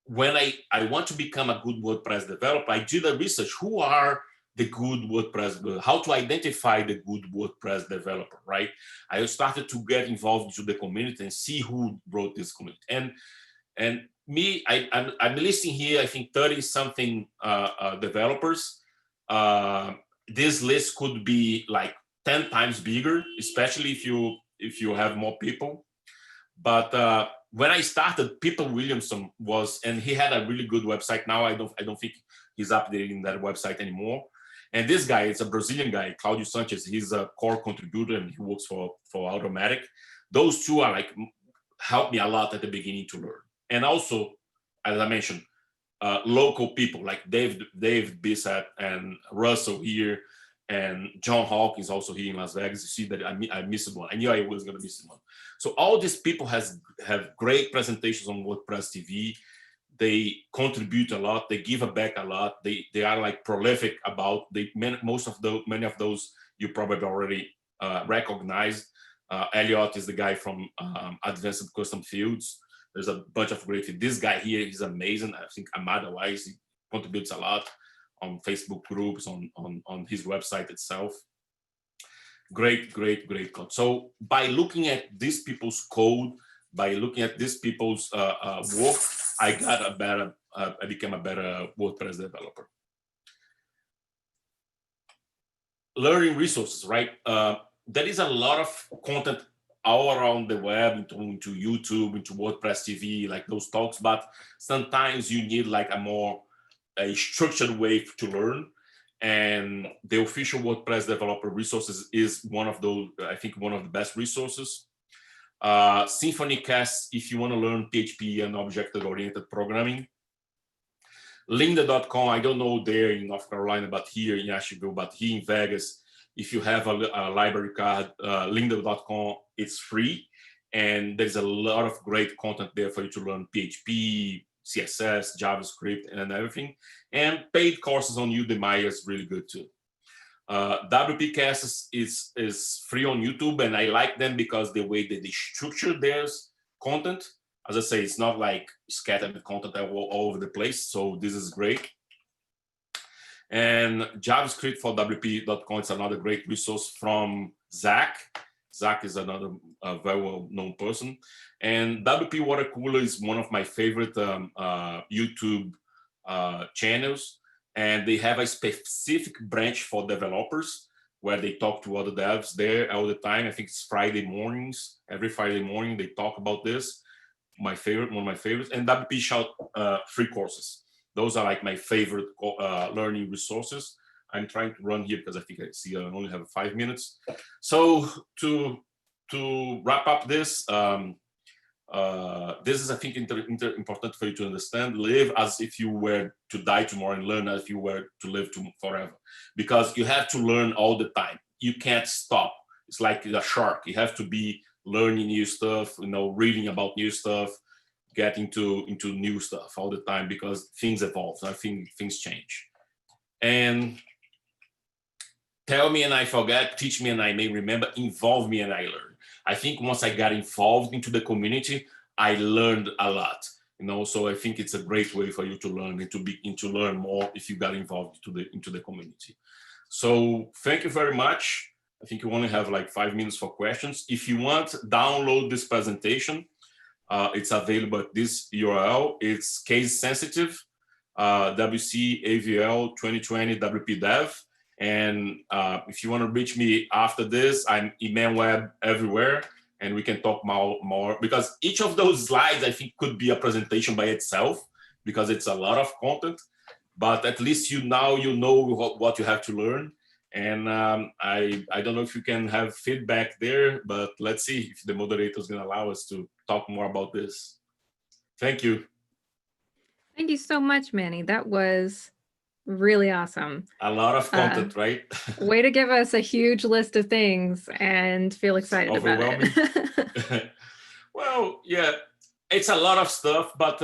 when I want to become a good WordPress developer, I do the research. Who are the good WordPress, how to identify the good WordPress developer, right? I started to get involved into the community and see who wrote this community. And me, I'm listing here, I think 30 something developers. This list could be like 10 times bigger, especially if you have more people. But when I started, Peter Williamson and he had a really good website. Now I don't think he's updating that website anymore. And this guy is a Brazilian guy, Claudio Sanchez. He's a core contributor and he works for Automatic. Those two are like helped me a lot at the beginning to learn. And also, as I mentioned, local people like Dave Bissett and Russell here, and John Hawk is also here in Las Vegas. You see that I missed one. I knew I was going to miss one. So all these people have great presentations on WordPress TV. They contribute a lot. They give back a lot. They are like prolific about. Many of those you probably already recognized. Elliot is the guy from Advanced Custom Fields. There's a bunch of great. This guy here is amazing. I think Amada Wise, he contributes a lot on Facebook groups, on his website itself. Great code. So by looking at these people's code, by looking at these people's work, I became a better WordPress developer. Learning resources, right? There is a lot of content all around the web, into YouTube, into WordPress TV, like those talks, but sometimes you need like a structured way to learn. And the official WordPress developer resources is one of those, I think one of the best resources. SymfonyCast if you want to learn PHP and object-oriented programming. Lynda.com, I don't know there in North Carolina, but here in Asheville, but here in Vegas, if you have a library card, Lynda.com, it's free. And there's a lot of great content there for you to learn PHP, CSS, JavaScript, and everything. And paid courses on Udemy is really good too. WPcast is free on YouTube, and I like them because the way that they structure their content, as I say, it's not like scattered content all over the place. So this is great. And JavaScript for WP.com is another great resource from Zach. Zach is another very well-known person. And WP Water Cooler is one of my favorite YouTube channels. And they have a specific branch for developers where they talk to other devs there all the time. I think it's Friday mornings. Every Friday morning, they talk about this. One of my favorites. And WP shout free courses. Those are like my favorite learning resources. I'm trying to run here because I think I see I only have 5 minutes. So to wrap up this, this is, I think, important for you to understand. Live as if you were to die tomorrow and learn as if you were to live forever. Because you have to learn all the time. You can't stop. It's like a shark. You have to be learning new stuff, reading about new stuff, getting into new stuff all the time because things evolve. I think things change. And tell me and I forget, teach me and I may remember, involve me and I learn. I think once I got involved into the community, I learned a lot. So I think it's a great way for you to learn and to learn more if you got involved into the community. So thank you very much. I think you only have like 5 minutes for questions. If you want, download this presentation. It's available at this URL. It's case sensitive, WCAVL 2020 WP Dev. And if you want to reach me after this, I'm Web everywhere, and we can talk more because each of those slides I think could be a presentation by itself because it's a lot of content. But at least you know what you have to learn. And I don't know if you can have feedback there, but let's see if the moderator is going to allow us to talk more about this. Thank you. Thank you so much, Manny. That was really awesome. A lot of content, right? Way to give us a huge list of things and feel excited about it. Well, yeah, it's a lot of stuff, but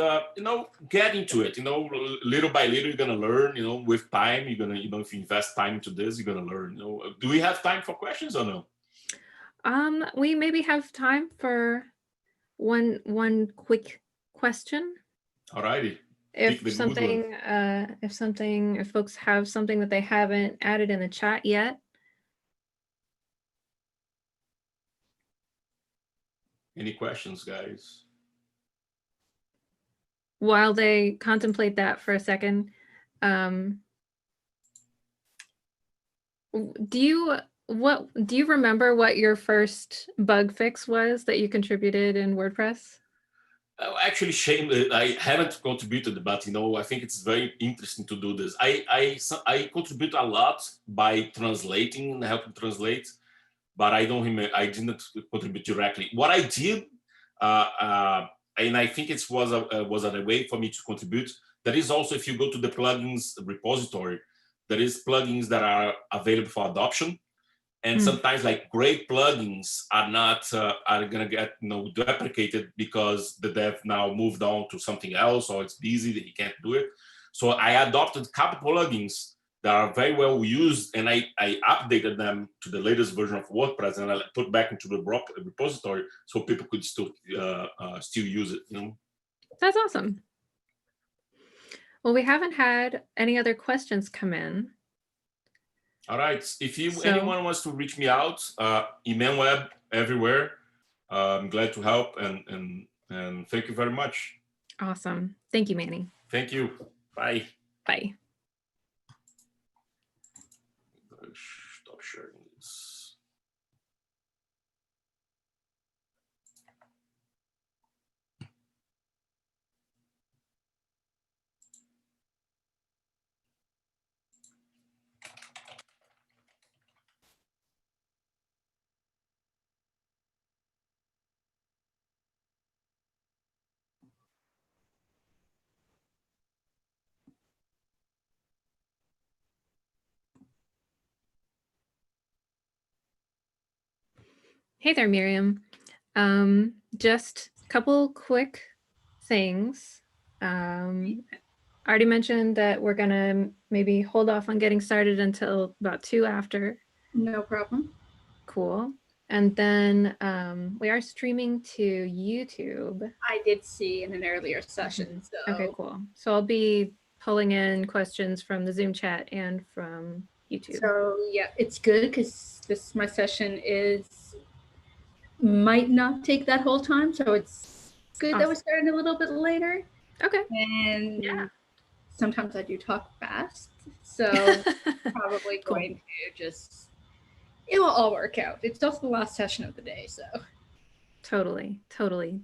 get into it. Little by little, you're gonna learn. With time, you're gonna, if you invest time into this, you're gonna learn. Do we have time for questions or no? We maybe have time for one quick question. All righty. If folks have something that they haven't added in the chat yet. Any questions, guys? While they contemplate that for a second, do you remember what your first bug fix was that you contributed in WordPress? Actually, shame that I haven't contributed, but I think it's very interesting to do this. I contribute a lot by translating and helping translate, but I didn't contribute directly. What I did, and I think it was a way for me to contribute. There is also, if you go to the plugins repository, there is plugins that are available for adoption. And sometimes like great plugins are not are gonna get deprecated because the dev now moved on to something else or it's busy that he can't do it. So I adopted a couple plugins that are very well used, and I updated them to the latest version of WordPress, and I put back into the repository so people could still use it. That's awesome. Well, we haven't had any other questions come in. All right. If anyone wants to reach me out, Web everywhere. I'm glad to help, and thank you very much. Awesome. Thank you, Manny. Thank you. Bye. Bye. Stop sharing this. Hey there, Miriam. Just a couple quick things. I already mentioned that we're gonna maybe hold off on getting started until about 2 after. No problem. Cool. And then we are streaming to YouTube. I did see in an earlier session. So Okay, cool. So I'll be pulling in questions from the Zoom chat and from YouTube. So yeah, it's good because my session might not take that whole time. So it's good that we're starting a little bit later. Okay. And yeah, sometimes I do talk fast. So probably Cool. going to it will all work out. It's also the last session of the day. So Totally.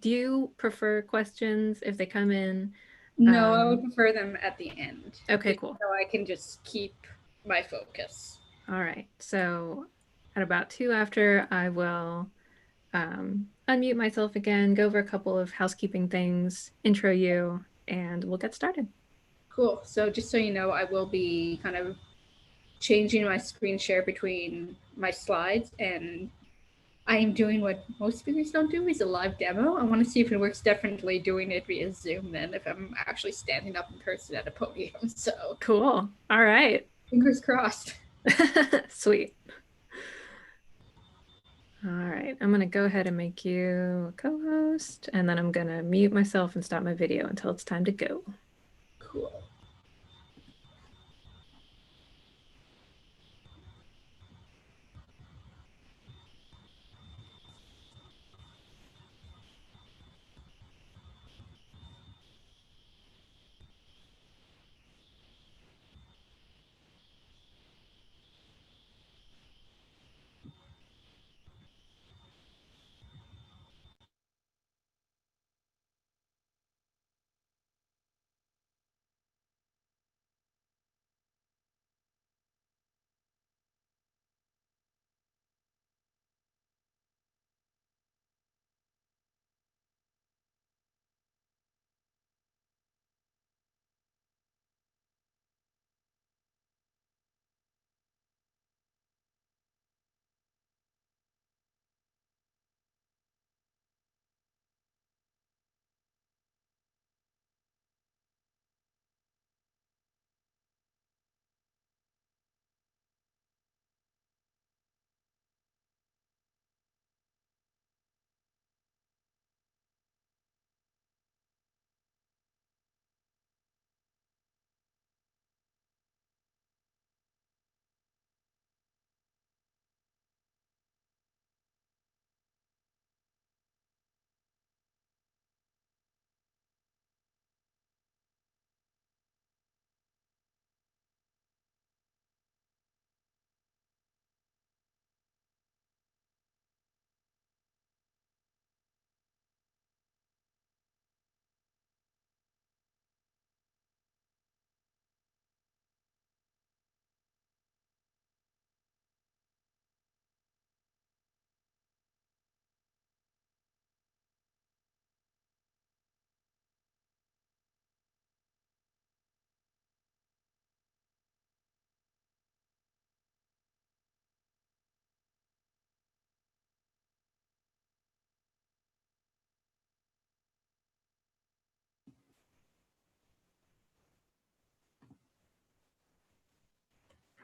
Do you prefer questions if they come in? no, I would prefer them at the end. Okay, cool. So I can just keep my focus. All right. So at about 2 after, I will unmute myself again, go over a couple of housekeeping things, intro you, and we'll get started. Cool. So just so you know, I will be kind of changing my screen share between my slides, and I am doing what most speakers don't do, is a live demo. I want to see if it works differently doing it via Zoom than if I'm actually standing up in person at a podium. So cool. All right. Fingers crossed. Sweet. All right. I'm going to go ahead and make you a co-host, and then I'm going to mute myself and stop my video until it's time to go. Cool.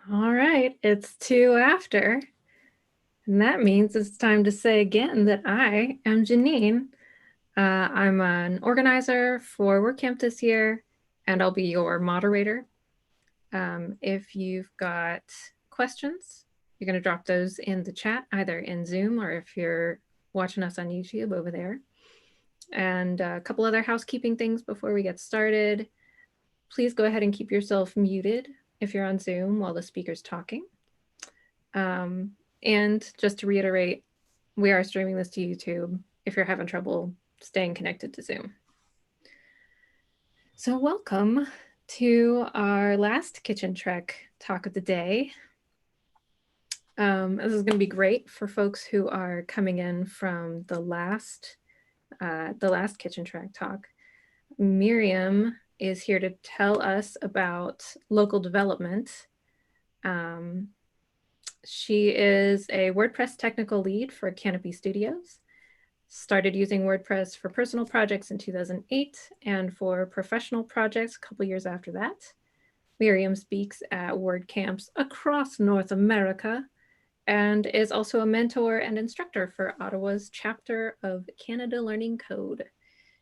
All right. It's 2 after. And that means it's time to say again that I am Janine. I'm an organizer for WordCamp this year, and I'll be your moderator. If you've got questions, you're going to drop those in the chat, either in Zoom or if you're watching us on YouTube over there. And a couple other housekeeping things before we get started. Please go ahead and keep yourself muted if you're on Zoom while the speaker's talking. And just to reiterate, we are streaming this to YouTube if you're having trouble staying connected to Zoom. So welcome to our last Kitchen Trek talk of the day. This is going to be great for folks who are coming in from the last Kitchen Trek talk. Miriam is here to tell us about local development. She is a WordPress technical lead for Canopy Studios. Started using WordPress for personal projects in 2008 and for professional projects a couple years after that. Miriam speaks at WordCamps across North America and is also a mentor and instructor for Ottawa's chapter of Canada Learning Code.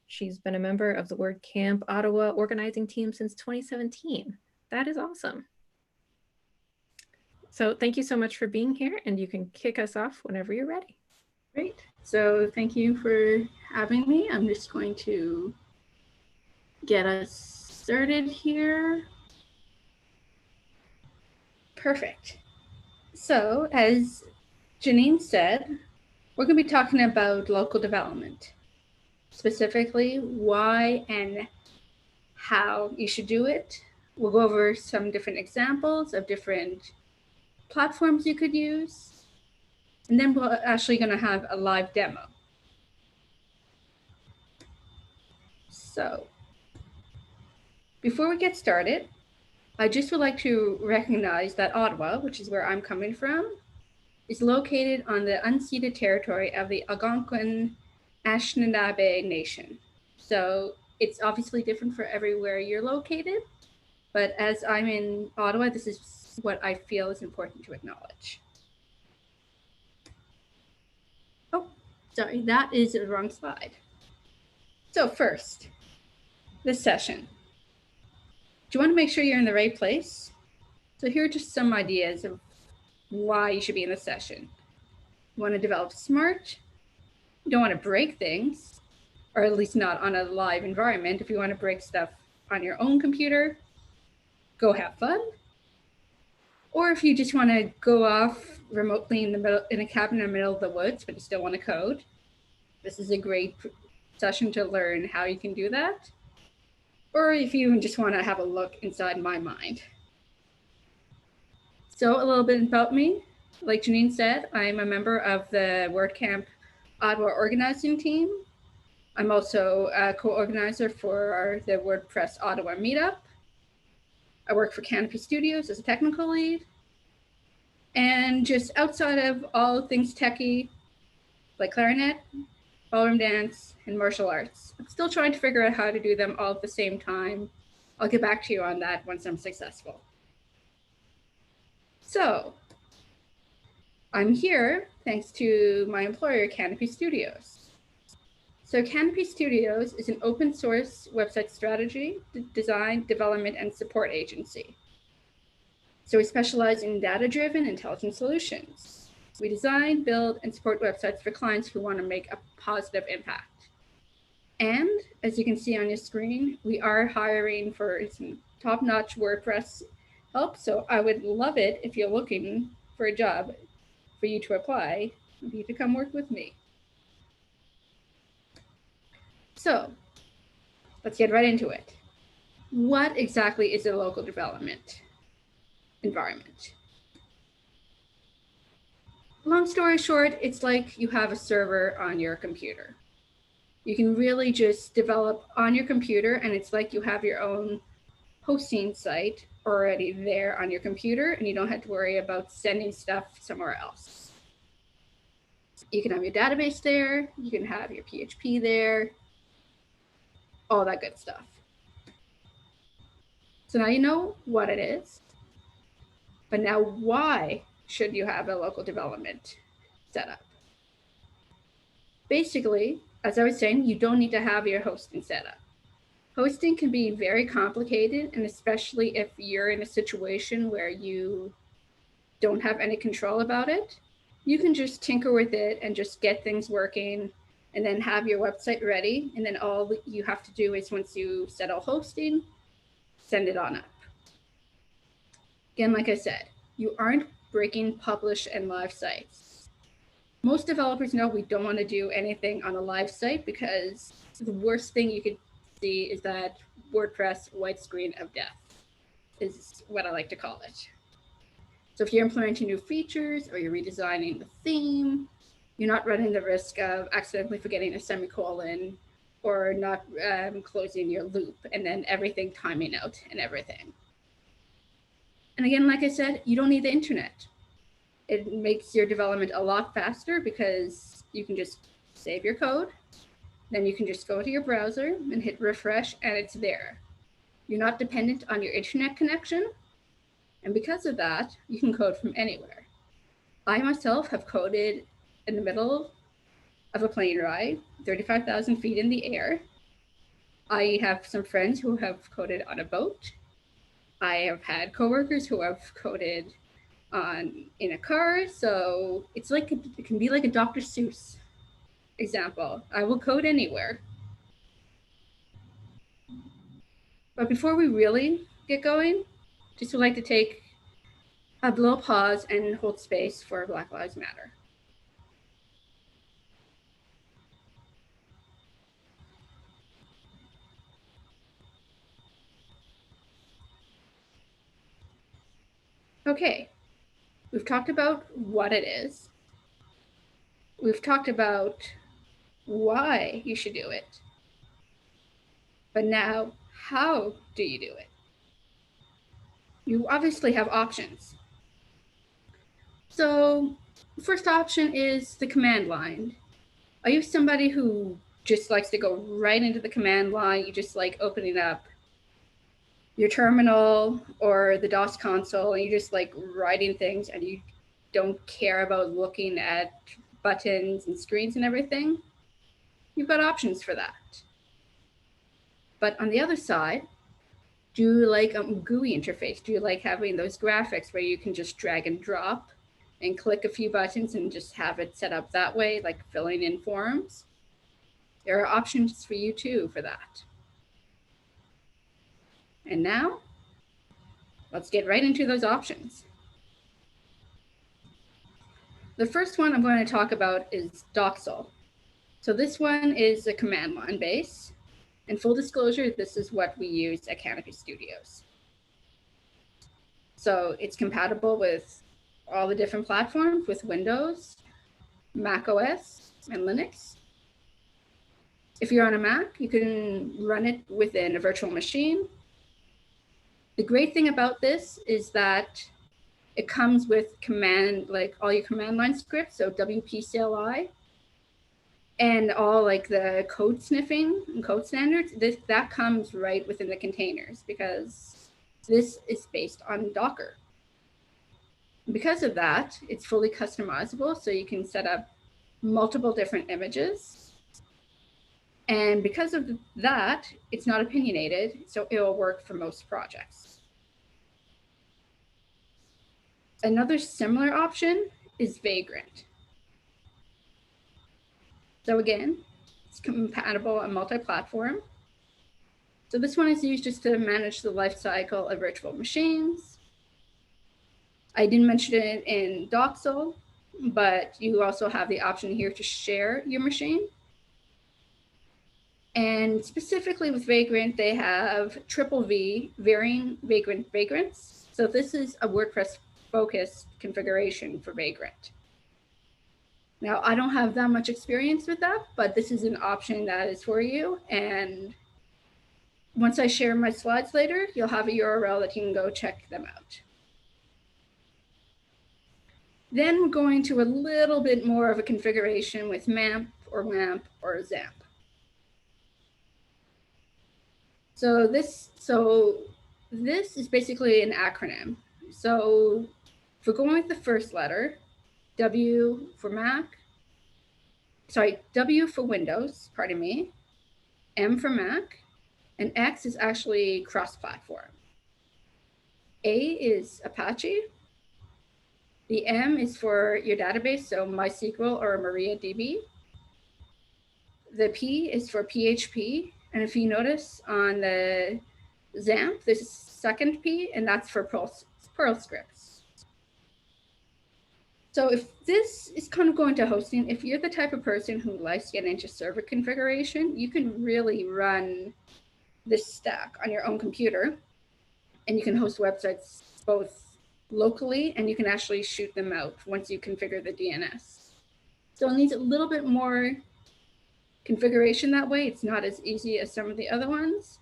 She's been a member of the WordCamp Ottawa organizing team since 2017. That is awesome. So thank you so much for being here, and you can kick us off whenever you're ready. Great. So thank you for having me. I'm just going to get us started here. Perfect. So as Janine said, we're going to be talking about local development, specifically why and how you should do it. We'll go over some different examples of different platforms you could use, and then we're actually going to have a live demo. So before we get started, I just would like to recognize that Ottawa, which is where I'm coming from, is located on the unceded territory of the Algonquin Anishinaabe Nation. So it's obviously different for everywhere you're located, but as I'm in Ottawa, this is what I feel is important to acknowledge. Oh, sorry, that is the wrong slide. So first, this session. Do you want to make sure you're in the right place? So here are just some ideas of why you should be in the session. You want to develop smart. You don't want to break things, or at least not on a live environment. If you want to break stuff on your own computer, go have fun. Or if you just want to go off remotely in a cabin in the middle of the woods, but you still want to code, this is a great session to learn how you can do that. Or if you just want to have a look inside my mind. So a little bit about me. Like Janine said, I'm a member of the WordCamp Ottawa organizing team. I'm also a co-organizer for the WordPress Ottawa meetup. I work for Canopy Studios as a technical lead. And just outside of all things techie, like clarinet, ballroom dance, and martial arts, I'm still trying to figure out how to do them all at the same time. I'll get back to you on that once I'm successful. So I'm here thanks to my employer, Canopy Studios. So Canopy Studios is an open source website strategy, design, development, and support agency. So we specialize in data-driven intelligent solutions. We design, build, and support websites for clients who want to make a positive impact. And as you can see on your screen, we are hiring for some top-notch WordPress help. So I would love it if you're looking for a job for you to apply, for you to come work with me. So let's get right into it. What exactly is a local development environment? Long story short, it's like you have a server on your computer. You can really just develop on your computer, and it's like you have your own hosting site already there on your computer, and you don't have to worry about sending stuff somewhere else. You can have your database there, you can have your PHP there, all that good stuff. So now you know what it is, but now why should you have a local development setup? Basically, as I was saying, you don't need to have your hosting set up. Hosting can be very complicated, and especially if you're in a situation where you don't have any control about it, you can just tinker with it and just get things working and then have your website ready. And then all you have to do is, once you settle hosting, send it on up. Again, like I said, you aren't breaking publish and live sites. Most developers know we don't want to do anything on a live site because the worst thing you could see is that WordPress white screen of death, is what I like to call it. So if you're implementing new features or you're redesigning the theme, you're not running the risk of accidentally forgetting a semicolon or not closing your loop and then everything timing out and everything. And again, like I said, you don't need the internet. It makes your development a lot faster because you can just save your code. Then you can just go to your browser and hit refresh and it's there. You're not dependent on your internet connection. And because of that, you can code from anywhere. I myself have coded in the middle of a plane ride, 35,000 feet in the air. I have some friends who have coded on a boat. I have had coworkers who have coded in a car. So it's like it can be like a Dr. Seuss example. I will code anywhere. But before we really get going, just would like to take a little pause and hold space for Black Lives Matter. Okay, we've talked about what it is. We've talked about why you should do it. But now, how do you do it? You obviously have options. So, the first option is the command line. Are you somebody who just likes to go right into the command line? You just like opening up your terminal or the DOS console and you just like writing things and you don't care about looking at buttons and screens and everything? You've got options for that. But on the other side, do you like a GUI interface? Do you like having those graphics where you can just drag and drop and click a few buttons and just have it set up that way, like filling in forms? There are options for you too for that. And now, let's get right into those options. The first one I'm going to talk about is Doxel. So this one is a command line base. And full disclosure, this is what we use at Canopy Studios. So it's compatible with all the different platforms, with Windows, Mac OS, and Linux. If you're on a Mac, you can run it within a virtual machine. The great thing about this is that it comes with command, like all your command line scripts, so WPCLI, and all like the code sniffing and code standards. That comes right within the containers because this is based on Docker. Because of that, it's fully customizable, so you can set up multiple different images. And because of that, it's not opinionated, so it will work for most projects. Another similar option is Vagrant. So again, it's compatible and multi-platform. So this one is used just to manage the life cycle of virtual machines. I didn't mention it in Doxel, but you also have the option here to share your machine. And specifically with Vagrant, they have V, varying vagrants. So this is a WordPress focused configuration for Vagrant. Now, I don't have that much experience with that, but this is an option that is for you. And once I share my slides later, you'll have a URL that you can go check them out. Then we're going to a little bit more of a configuration with MAMP or WAMP or XAMPP. So this is basically an acronym. So if we're going with the first letter, W for Mac, sorry, W for Windows, pardon me, M for Mac, and X is actually cross-platform. A is Apache. The M is for your database, so MySQL or MariaDB. The P is for PHP. And if you notice on the XAMPP, there's a second P, and that's for Perl scripts. So if this is kind of going to hosting, if you're the type of person who likes to get into server configuration, you can really run this stack on your own computer, and you can host websites both locally, and you can actually shoot them out once you configure the DNS. So it needs a little bit more configuration that way. It's not as easy as some of the other ones.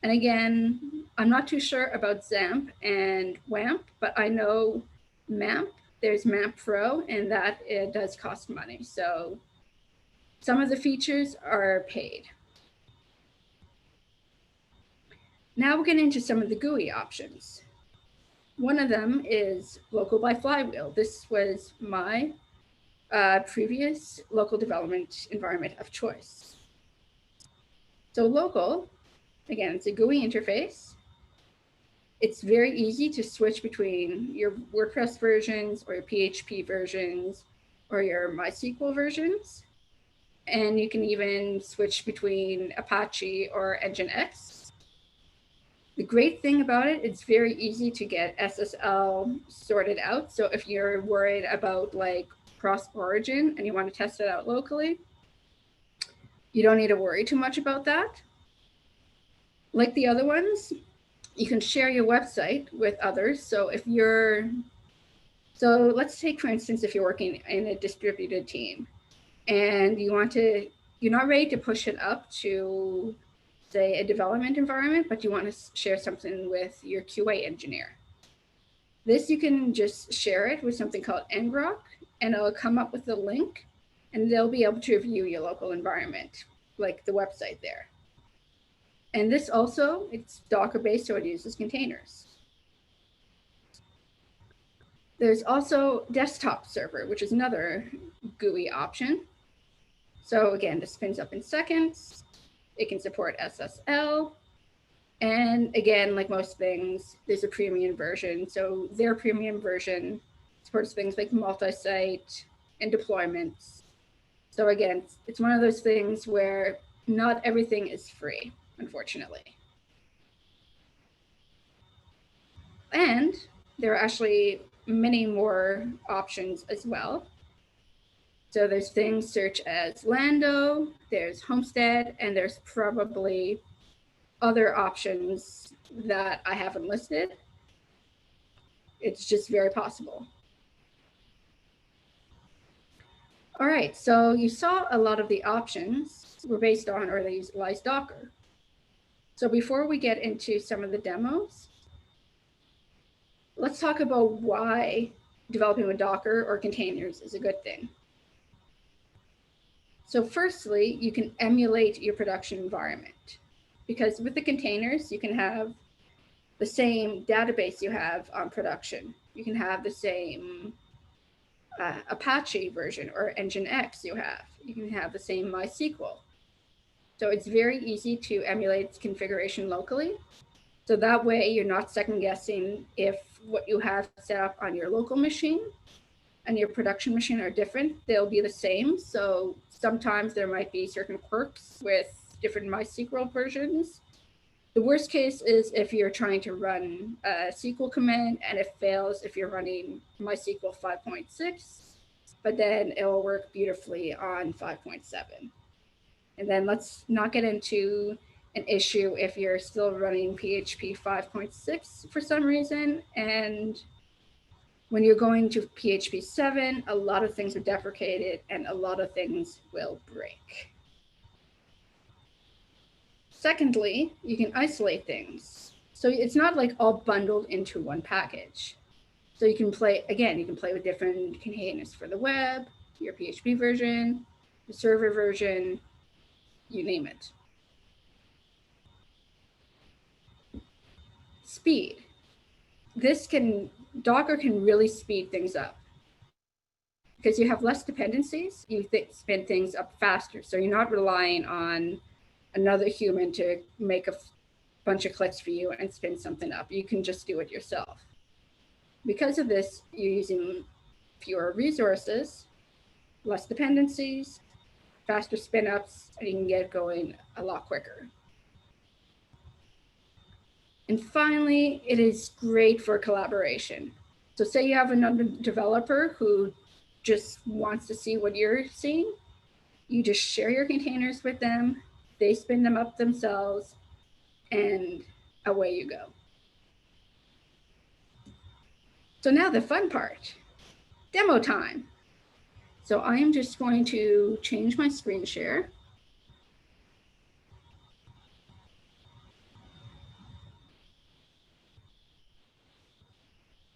And again, I'm not too sure about XAMPP and WAMP, but I know MAMP there's Map Pro, and that it does cost money. So some of the features are paid. Now we'll get into some of the GUI options. One of them is local by Flywheel. This was my previous local development environment of choice. So local, again, it's a GUI interface. It's very easy to switch between your WordPress versions or your PHP versions or your MySQL versions. And you can even switch between Apache or Nginx. The great thing about it, it's very easy to get SSL sorted out. So if you're worried about like cross origin and you want to test it out locally, you don't need to worry too much about that. Like the other ones, you can share your website with others. So if you're, so let's take, for instance, if you're working in a distributed team and you want to, you're not ready to push it up to, say, a development environment, but you want to share something with your QA engineer. This, you can just share it with something called ngrok, and it'll come up with a link, and they'll be able to view your local environment, like the website there. And this also, it's Docker-based, so it uses containers. There's also desktop server, which is another GUI option. So again, this spins up in seconds. It can support SSL. And again, like most things, there's a premium version. So their premium version supports things like multi-site and deployments. So again, it's one of those things where not everything is free, unfortunately. And there are actually many more options as well. So there's things such as Lando, there's Homestead, and there's probably other options that I haven't listed. It's just very possible. All right, so you saw a lot of the options were based on or they utilize Docker. So before we get into some of the demos, let's talk about why developing with Docker or containers is a good thing. So firstly, you can emulate your production environment, because with the containers, you can have the same database you have on production. You can have the same Apache version or Nginx you have. You can have the same MySQL. So it's very easy to emulate configuration locally. So that way you're not second guessing if what you have set up on your local machine and your production machine are different. They'll be the same. So sometimes there might be certain quirks with different MySQL versions. The worst case is if you're trying to run a SQL command and it fails if you're running MySQL 5.6, but then it will work beautifully on 5.7. And then let's not get into an issue if you're still running PHP 5.6 for some reason. And when you're going to PHP 7, a lot of things are deprecated and a lot of things will break. Secondly, you can isolate things. So it's not like all bundled into one package. So you can play, again, you can play with different containers for the web, your PHP version, the server version, you name it. Speed. Docker can really speed things up. Because you have less dependencies, you spin things up faster. So you're not relying on another human to make a bunch of clicks for you and spin something up. You can just do it yourself. Because of this, you're using fewer resources, less dependencies, faster spin ups, and you can get going a lot quicker. And finally, it is great for collaboration. So say you have another developer who just wants to see what you're seeing, you just share your containers with them, they spin them up themselves, and away you go. So now the fun part, demo time. So I am just going to change my screen share.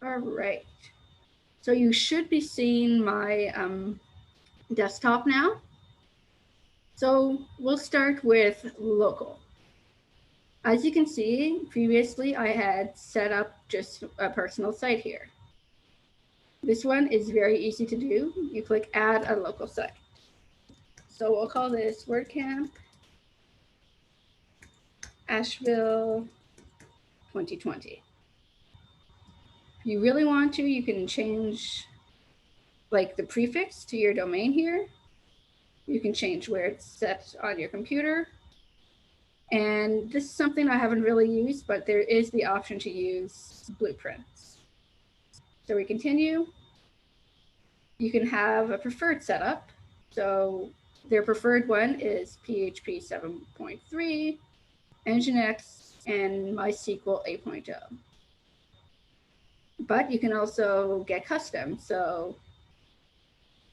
All right. So you should be seeing my desktop now. So we'll start with local. As you can see, previously I had set up just a personal site here. This one is very easy to do. You click add a local site. So we'll call this WordCamp Asheville 2020. If you really want to, you can change like the prefix to your domain here. You can change where it's set on your computer. And this is something I haven't really used, but there is the option to use blueprints. So we continue. You can have a preferred setup. So their preferred one is PHP 7.3, Nginx, and MySQL 8.0. But you can also get custom. So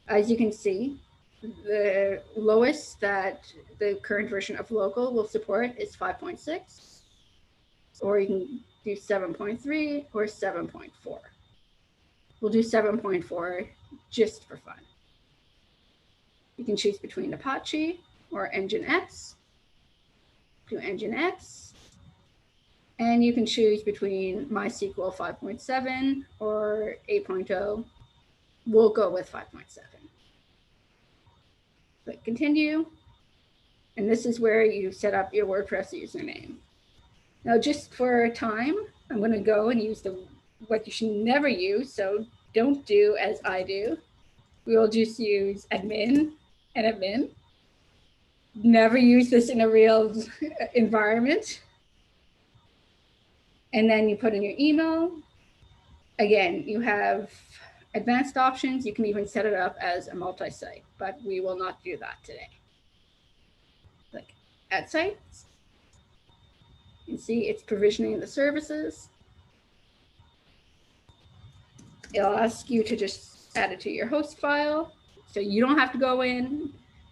as you can see, the lowest that the current version of local will support is 5.6, or you can do 7.3 or 7.4. We'll do 7.4 just for fun. You can choose between Apache or Nginx. Do Nginx. And you can choose between MySQL 5.7 or 8.0. We'll go with 5.7. Click continue. And this is where you set up your WordPress username. Now, just for time, I'm going to go and use what you should never use. So don't do as I do. We will just use admin and admin. Never use this in a real environment. And then you put in your email. Again, you have advanced options. You can even set it up as a multi-site, but we will not do that today. Click add sites. You can see it's provisioning the services. It'll ask you to just add it to your host file. So you don't have to go in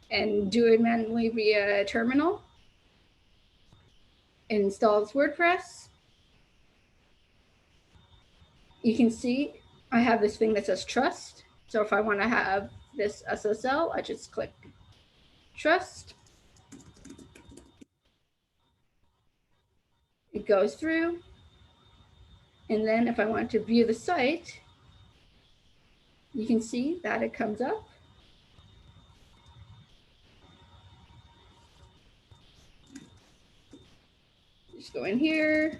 and do it manually via terminal. It installs WordPress. You can see I have this thing that says trust. So if I want to have this SSL, I just click trust. It goes through. And then if I want to view the site, you can see that it comes up. Just go in here.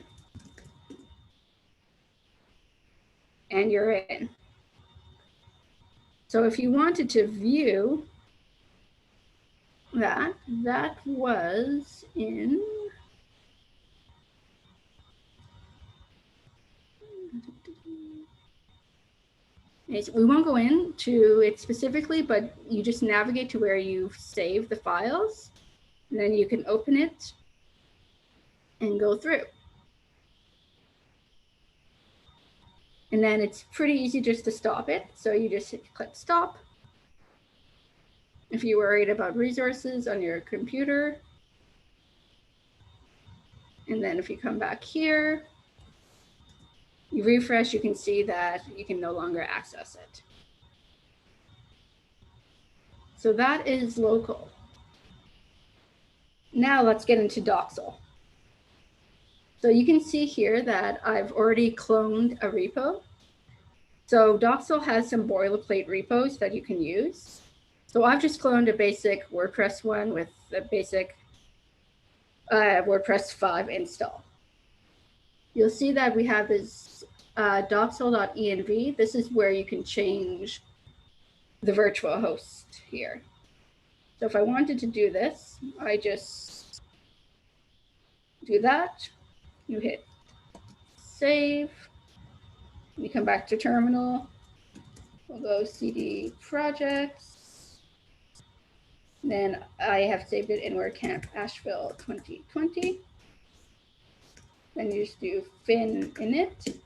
And you're in. So if you wanted to view that was in we won't go into it specifically, but you just navigate to where you've saved the files, and then you can open it and go through. And then it's pretty easy just to stop it. So you just click stop. If you're worried about resources on your computer. And then if you come back here, you refresh, you can see that you can no longer access it. So that is local. Now let's get into Doxel. So you can see here that I've already cloned a repo. So Doxel has some boilerplate repos that you can use. So I've just cloned a basic WordPress one with the basic WordPress 5 install. You'll see that we have this doxel.env. This is where you can change the virtual host here. So if I wanted to do this, I just do that. You hit save. You come back to terminal. We'll go cd projects. Then I have saved it in WordCamp Asheville 2020. Then you just do fin init.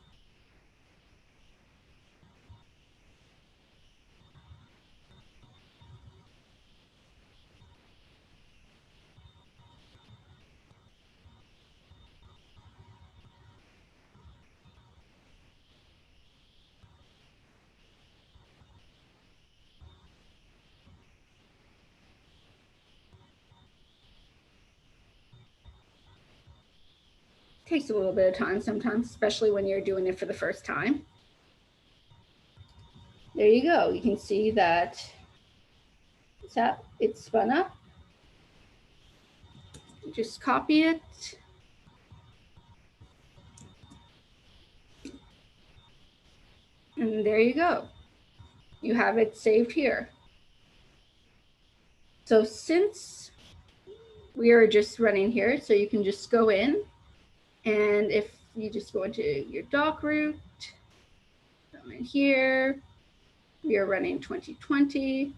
Takes a little bit of time sometimes, especially when you're doing it for the first time. There you go. You can see that it's spun up. Just copy it. And there you go. You have it saved here. So since we are just running here, so you can just go in, and if you just go into your doc route, come in here, we are running 2020.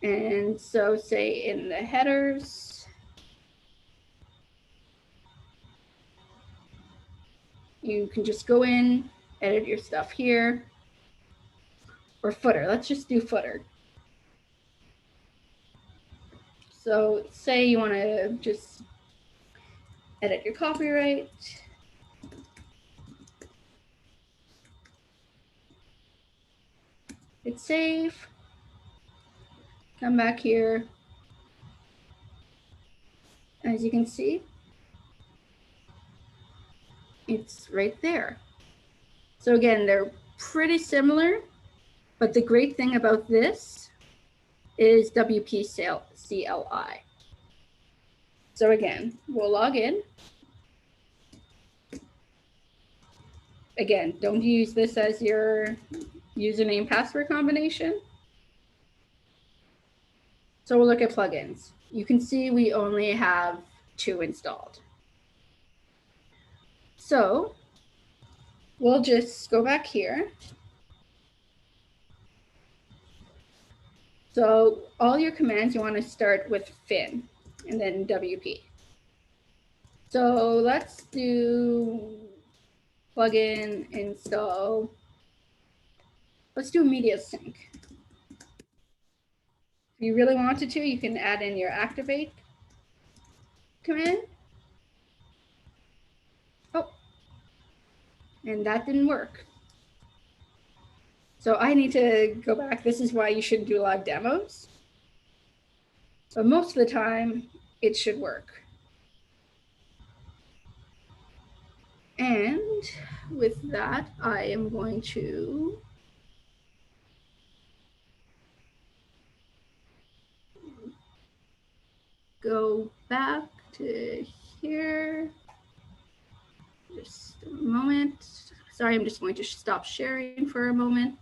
And so say in the headers, you can just go in, edit your stuff here, or footer. Let's just do footer. So say you want to just edit your copyright. Hit save. Come back here. As you can see, it's right there. So again, they're pretty similar, but the great thing about this is WP-CLI. So again, we'll log in. Again, don't use this as your username password combination. So we'll look at plugins. You can see we only have 2 installed. So we'll just go back here. So all your commands, you want to start with fin and then WP. So let's do plugin install. Let's do media sync. If you really wanted to, you can add in your activate command. Oh, and that didn't work. So I need to go back. This is why you shouldn't do live demos. But most of the time, it should work. And with that, I am going to go back to here. Just a moment. Sorry, I'm just going to stop sharing for a moment.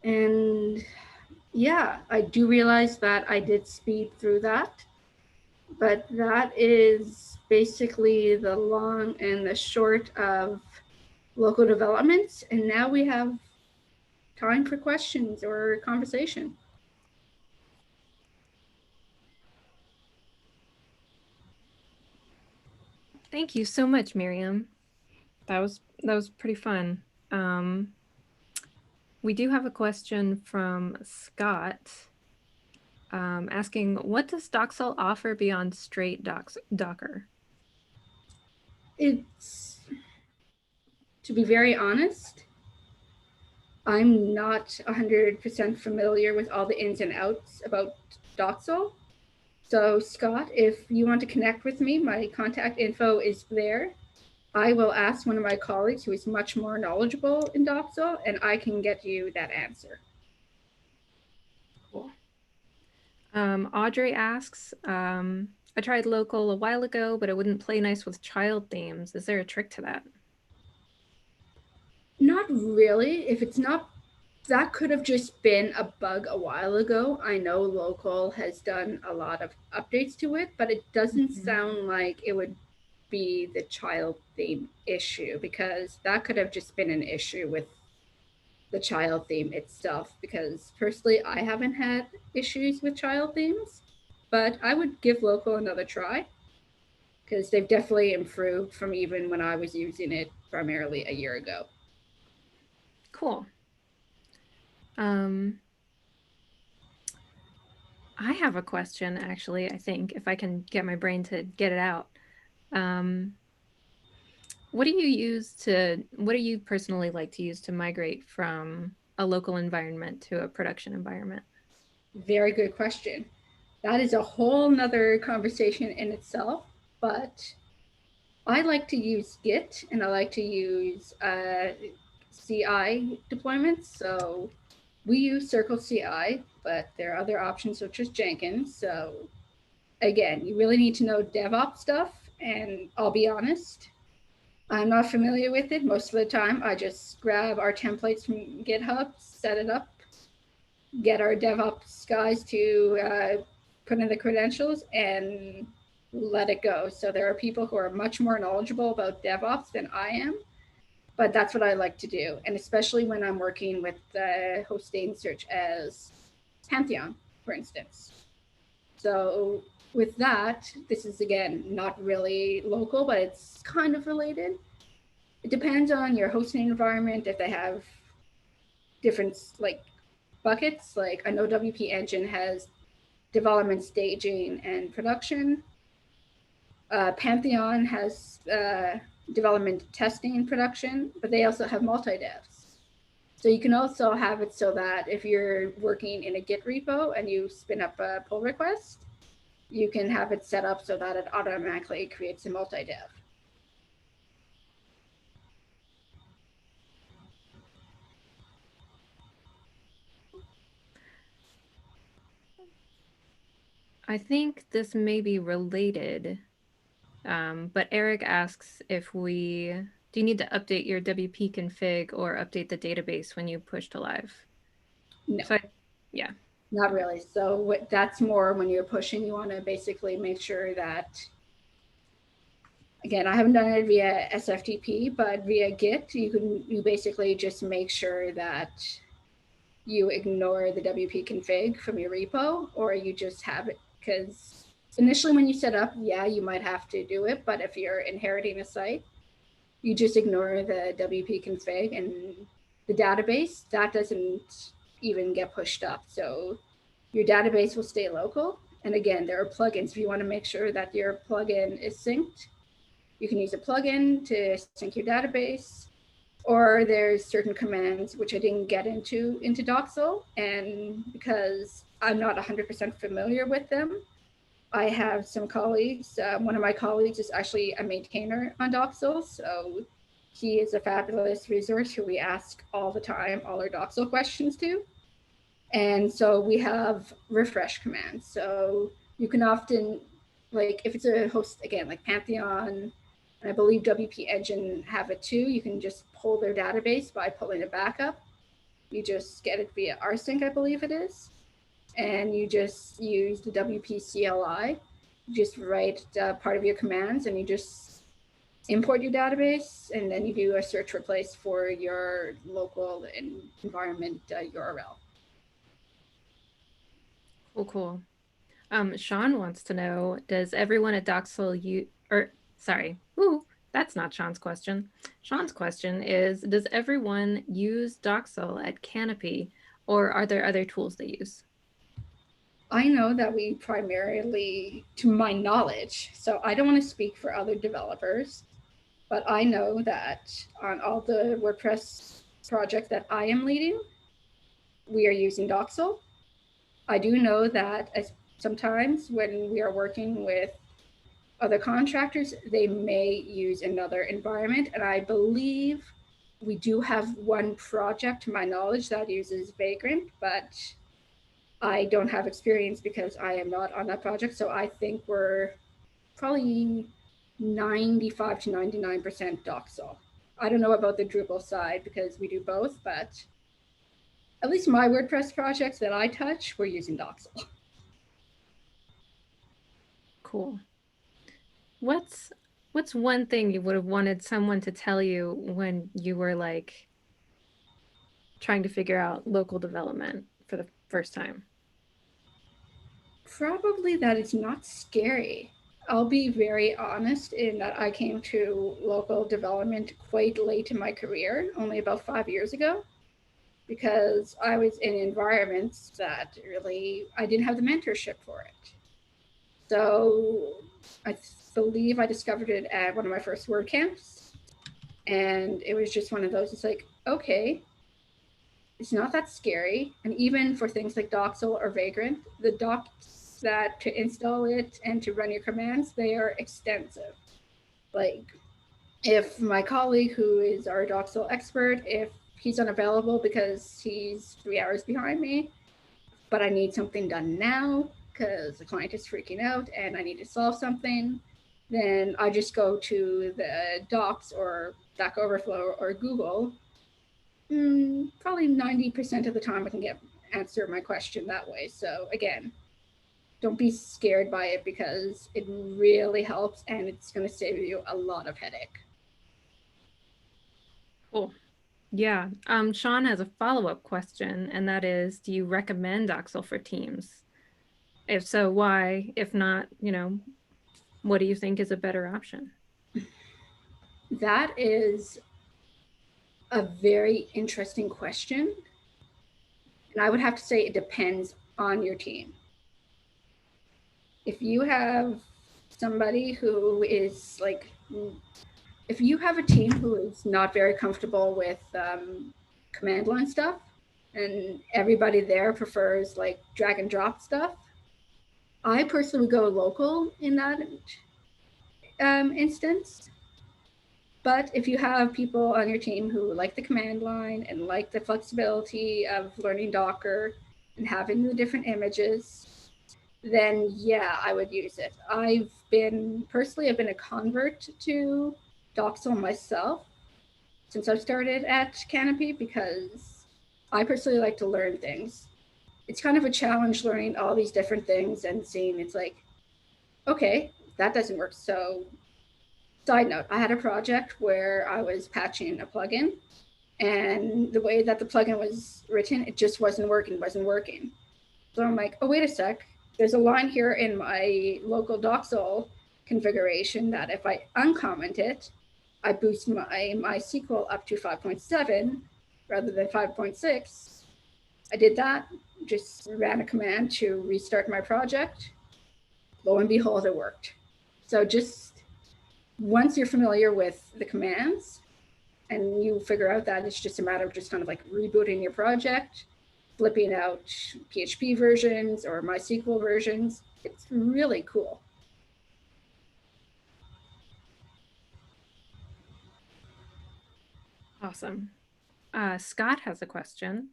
And yeah, I do realize that I did speed through that, but that is basically the long and the short of local developments. And now we have time for questions or conversation. Thank you so much, Miriam. That was pretty fun. We do have a question from Scott asking, what does Doxel offer beyond straight Docker? It's, to be very honest, I'm not 100% familiar with all the ins and outs about Doxel. So Scott, if you want to connect with me, my contact info is there. I will ask one of my colleagues who is much more knowledgeable in Doxel, and I can get you that answer. Cool. Audrey asks, I tried local a while ago, but it wouldn't play nice with child themes. Is there a trick to that? Not really. If it's not, that could have just been a bug a while ago. I know local has done a lot of updates to it, but it doesn't sound like it would be the child theme issue, because that could have just been an issue with the child theme itself, because personally I haven't had issues with child themes. but I would give local another try because they've definitely improved from even when I was using it primarily a year ago. Cool. I have a question, actually, I think, if I can get my brain to get it out. What do you personally like to use to migrate from a local environment to a production environment? Very good question. That is a whole nother conversation in itself, but I like to use Git and I like to use CI deployments. So we use Circle CI, but there are other options such as Jenkins. So again, you really need to know DevOps stuff. And I'll be honest, I'm not familiar with it. Most of the time, I just grab our templates from GitHub, set it up, get our DevOps guys to put in the credentials and let it go. So there are people who are much more knowledgeable about DevOps than I am, but that's what I like to do. And especially when I'm working with hosting such as Pantheon, for instance. So with that, this is again, not really local, but it's kind of related. It depends on your hosting environment. If they have different like buckets, like I know WP Engine has development, staging, and production. Pantheon has development, testing, and production, but they also have multi-devs. So you can also have it so that if you're working in a Git repo and you spin up a pull request, you can have it set up so that it automatically creates a multi-dev. I think this may be related, but Eric asks do you need to update your WP config or update the database when you push to live? No. So yeah. Not really. So that's more when you're pushing, you want to basically make sure that, again, I haven't done it via SFTP, but via Git, you basically just make sure that you ignore the WP config from your repo, or you just have it, because initially when you set up, yeah, you might have to do it, but if you're inheriting a site, you just ignore the WP config and the database, that doesn't even get pushed up. So your database will stay local. And again, there are plugins. If you want to make sure that your plugin is synced, you can use a plugin to sync your database, or there's certain commands which I didn't get into Doxel. And because I'm not 100% familiar with them, I have some colleagues. One of my colleagues is actually a maintainer on Doxel. So he is a fabulous resource who we ask all the time, all our Doxel questions to. And so we have refresh commands. So you can often, like if it's a host, again, like Pantheon, and I believe WP Engine have it too, you can just pull their database by pulling a backup. You just get it via rsync, I believe it is. And you just use the WP CLI, you just write part of your commands and you just import your database, and then you do a search replace for your local environment URL. Cool. Sean wants to know, does everyone at Doxel that's not Sean's question. Sean's question is, does everyone use Doxel at Canopy, or are there other tools they use? I know that we primarily, to my knowledge, so I don't want to speak for other developers, but I know that on all the WordPress projects that I am leading, we are using Doxel. I do know that sometimes when we are working with other contractors, they may use another environment. And I believe we do have one project, to my knowledge, that uses Vagrant, but I don't have experience because I am not on that project. So I think we're probably 95 to 99% Doxel. I don't know about the Drupal side because we do both, but at least my WordPress projects that I touch, we're using Doxel. Cool. What's one thing you would have wanted someone to tell you when you were like trying to figure out local development for the first time? Probably that it's not scary. I'll be very honest in that I came to local development quite late in my career, only about 5 years ago, because I was in environments that really, I didn't have the mentorship for it. So I believe I discovered it at one of my first word camps. And it was just one of those, it's like, okay, it's not that scary. And even for things like Doxel or Vagrant, the docs that to install it and to run your commands, they are extensive. Like if my colleague who is our Doxel expert, if he's unavailable because he's 3 hours behind me, but I need something done now because the client is freaking out and I need to solve something, then I just go to the docs or Stack Overflow or Google. Probably 90% of the time I can answer my question that way. So again, don't be scared by it because it really helps and it's going to save you a lot of headache. Cool. Yeah. Sean has a follow-up question, and that is, do you recommend Doxel for teams? If so, why? If not, what do you think is a better option? That is a very interesting question. And I would have to say it depends on your team. If you have somebody who is like, if you have a team who is not very comfortable with command line stuff, and everybody there prefers like drag and drop stuff, I personally would go local in that instance. But if you have people on your team who like the command line and like the flexibility of learning Docker and having the different images, then yeah, I would use it. I've been a convert to Doxel myself since I've started at Canopy because I personally like to learn things. It's kind of a challenge learning all these different things and seeing it's like, okay, that doesn't work. So side note, I had a project where I was patching a plugin and the way that the plugin was written, it just wasn't working. So I'm like, oh, wait a sec. There's a line here in my local Doxel configuration that if I uncomment it, I boost my MySQL up to 5.7 rather than 5.6. I did that, just ran a command to restart my project. Lo and behold, it worked. So just once you're familiar with the commands and you figure out that it's just a matter of just kind of like rebooting your project, flipping out PHP versions or MySQL versions, it's really cool. Awesome. Scott has a question.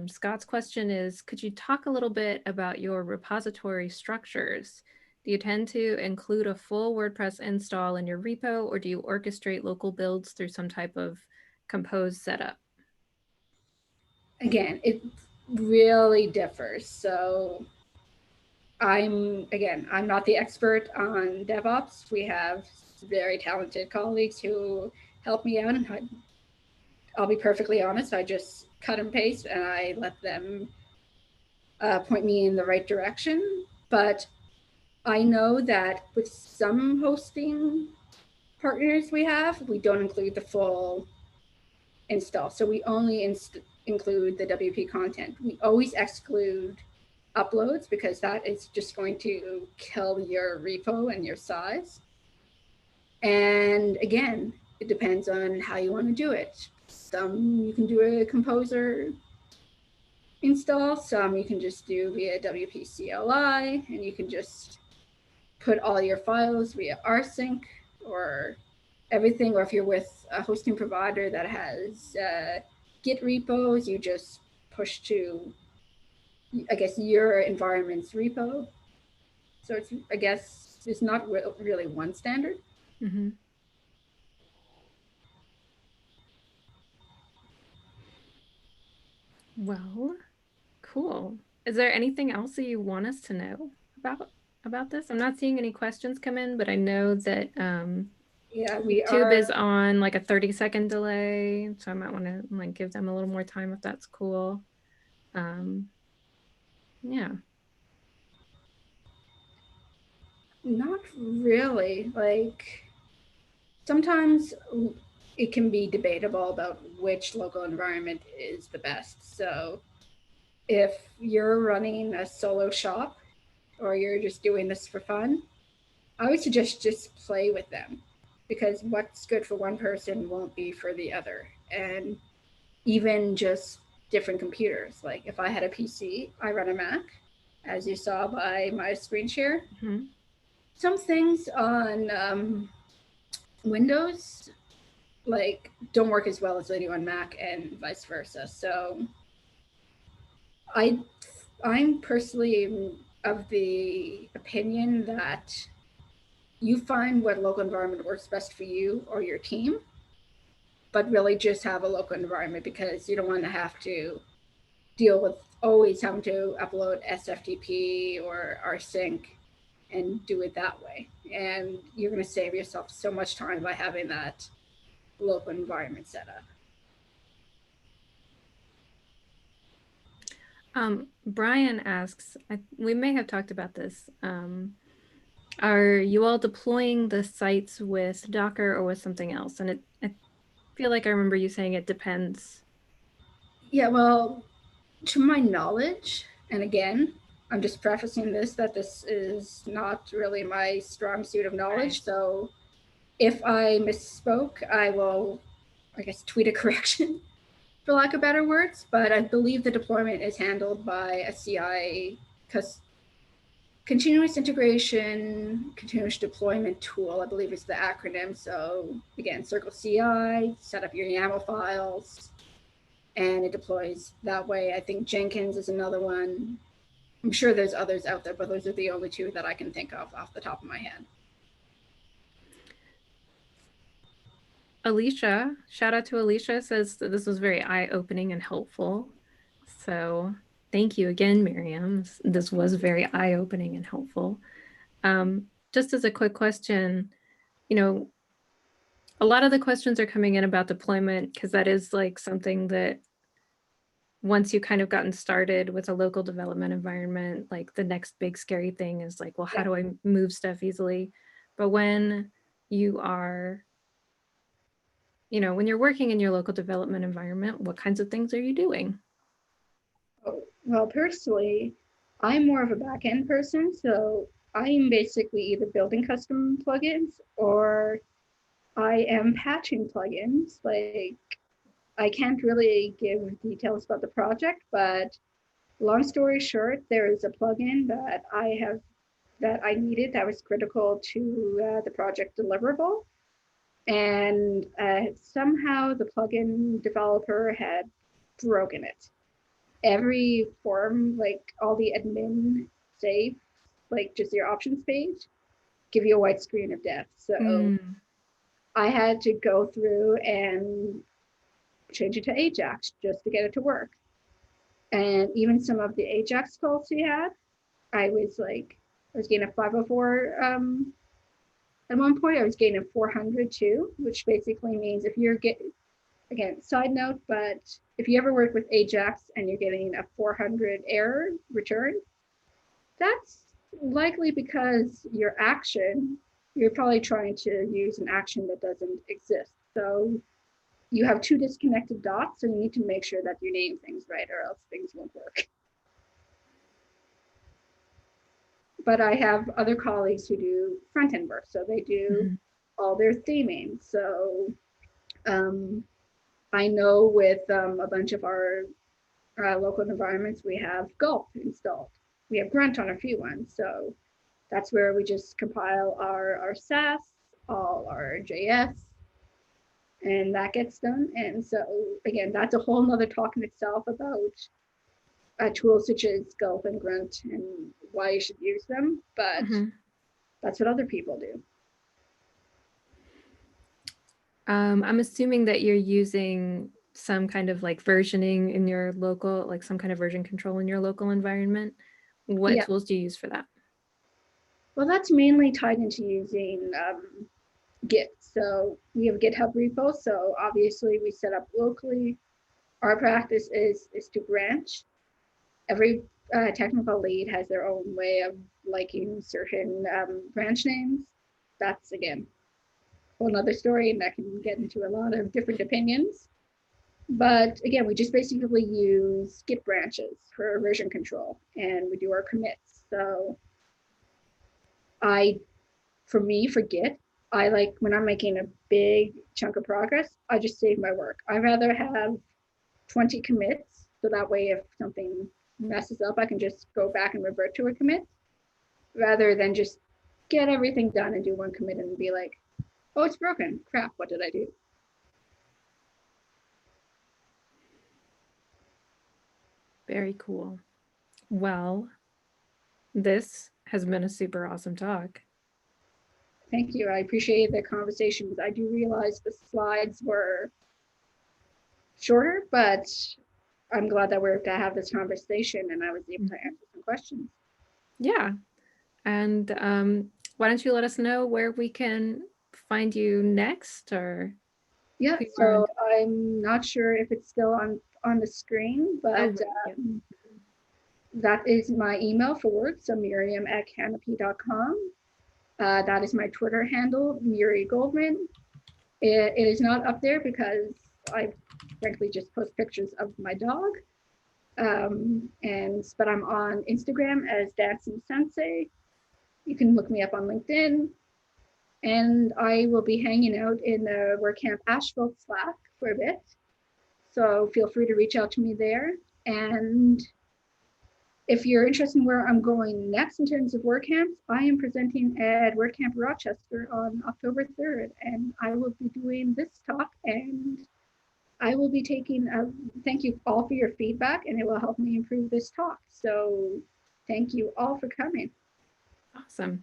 Scott's question is, could you talk a little bit about your repository structures? Do you tend to include a full WordPress install in your repo, or do you orchestrate local builds through some type of compose setup? Again, it really differs. So I'm not the expert on DevOps. We have very talented colleagues who help me out, and I'll be perfectly honest, I just cut and paste and I let them point me in the right direction. But I know that with some hosting partners we don't include the full install. So we only include the WP content. We always exclude uploads because that is just going to kill your repo and your size. And again, it depends on how you want to do it. Some you can do a composer install, some you can just do via WP CLI, and you can just put all your files via rsync or everything. Or if you're with a hosting provider that has Git repos, you just push to, I guess, your environment's repo. So it's, I guess, there's not really one standard. Mm-hmm. Well, cool. Is there anything else that you want us to know about this? I'm not seeing any questions come in, but I know that yeah, YouTube is on like a 30-second delay, so I might want to like give them a little more time if that's cool. Yeah. Not really. Like sometimes it can be debatable about which local environment is the best. So if you're running a solo shop or you're just doing this for fun, I would suggest just play with them, because what's good for one person won't be for the other. And even just different computers. Like if I had a PC, I run a Mac, as you saw by my screen share. Mhm. Some things on Windows like don't work as well as they do on Mac, and vice versa. So I'm personally of the opinion that you find what local environment works best for you or your team, but really just have a local environment, because you don't want to have to deal with always having to upload SFTP or rsync and do it that way. And you're going to save yourself so much time by having that local environment set up. Brian asks, we may have talked about this. Are you all deploying the sites with Docker or with something else? And I feel like I remember you saying it depends. Yeah, well, to my knowledge, and again, I'm just prefacing this that this is not really my strong suit of knowledge. Right. So if I misspoke, I will, I guess, tweet a correction, for lack of better words. But I believe the deployment is handled by a CI, continuous integration, continuous deployment tool, I believe is the acronym. So again, Circle CI, set up your YAML files, and it deploys that way. I think Jenkins is another one. I'm sure there's others out there, but those are the only two that I can think of off the top of my head. Alicia, shout out to Alicia, says that this was very eye-opening and helpful. So thank you again, Miriam. This was very eye-opening and helpful. Just as a quick question, you know, a lot of the questions are coming in about deployment, because that is like something that once you kind of gotten started with a local development environment, like the next big scary thing is like, well, how do I move stuff easily? But when you are, you know, when you're working in your local development environment, what kinds of things are you doing? Oh, well, personally, I'm more of a back-end person, so I'm basically either building custom plugins or I am patching plugins. Like, I can't really give details about the project, but long story short, there is a plugin that I needed that was critical to the project deliverable. And somehow the plugin developer had broken it. Every form, like all the admin save, like just your options page, give you a white screen of death. So I had to go through and change it to Ajax just to get it to work. And even some of the Ajax calls we had, I was getting a 504. At one point, I was getting a 400 too, which basically means if you're again, side note, but if you ever work with Ajax and you're getting a 400 error return, that's likely because your action, you're probably trying to use an action that doesn't exist. So you have two disconnected dots, so you need to make sure that you name things right, or else things won't work. But I have other colleagues who do front-end work, so they do all their theming. So I know with a bunch of our local environments, we have Gulp installed. We have Grunt on a few ones. So that's where we just compile our SAS, all our JS, and that gets done. And so again, that's a whole nother talk in itself about tools such as Gulp and Grunt and why you should use them. But that's what other people do. I'm assuming that you're using some kind of like versioning in your local, like some kind of version control in your local environment. What tools do you use for that? Well, that's mainly tied into using Git. So we have a GitHub repo. So obviously we set up locally. Our practice is to branch. Every technical lead has their own way of liking certain branch names. That's again a whole nother story, and that can get into a lot of different opinions. But again, we just basically use Git branches for version control, and we do our commits. So for Git, I like when I'm making a big chunk of progress, I just save my work. I'd rather have 20 commits, so that way if something messes up, I can just go back and revert to a commit, rather than just get everything done and do one commit and be like, oh, it's broken. Crap, what did I do? Very cool. Well, this has been a super awesome talk. Thank you. I appreciate the conversations. I do realize the slides were shorter, but I'm glad that we're to have this conversation and I was able to answer some questions. Yeah. And why don't you let us know where we can find you next, or yeah, so I'm not sure if it's still on the screen, but that is my email for work. So Miriam@canopy.com. That is my Twitter handle, Miri Goldman. It is not up there because I frankly just post pictures of my dog. But I'm on Instagram as Dancing Sensei. You can look me up on LinkedIn. And I will be hanging out in the WordCamp Asheville Slack for a bit. So feel free to reach out to me there. And if you're interested in where I'm going next in terms of WordCamps, I am presenting at WordCamp Rochester on October 3rd, and I will be doing this talk, and I will be taking thank you all for your feedback, and it will help me improve this talk. So thank you all for coming. Awesome.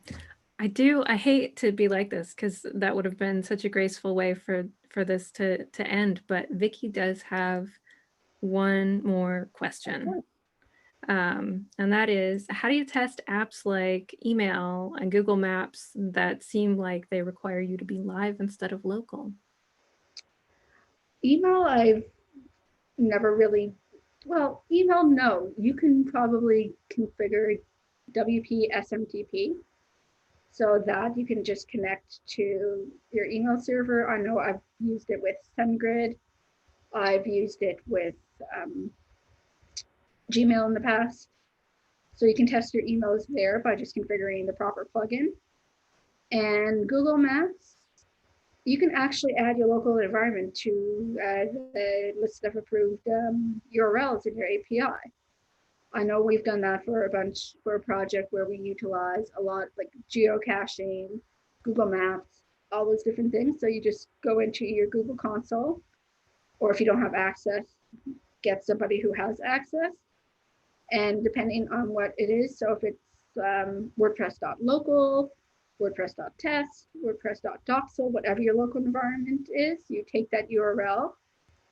I hate to be like this because that would have been such a graceful way for this to end, but Vicky does have one more question. And that is, how do you test apps like email and Google Maps that seem like they require you to be live instead of local? Email, I've never really, well, email, no. You can probably configure WP SMTP so that you can just connect to your email server. I know I've used it with SendGrid. I've used it with Gmail in the past. So you can test your emails there by just configuring the proper plugin. And Google Maps, you can actually add your local environment to the list of approved URLs in your API. I know we've done that for a project where we utilize a lot like geocaching, Google Maps, all those different things. So you just go into your Google console, or if you don't have access, get somebody who has access. And depending on what it is, so if it's WordPress.local, WordPress.test, WordPress.doxel, whatever your local environment is, you take that URL,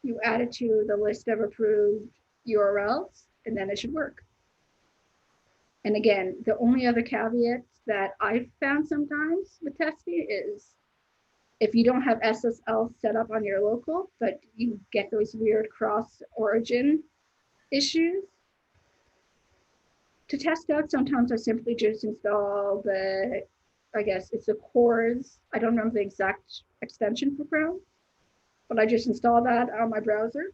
you add it to the list of approved URLs, and then it should work. And again, the only other caveat that I've found sometimes with testing is if you don't have SSL set up on your local, but you get those weird cross origin issues, to test out, sometimes I simply just install I guess it's the cores. I don't remember the exact extension for Chrome, but I just install that on my browser,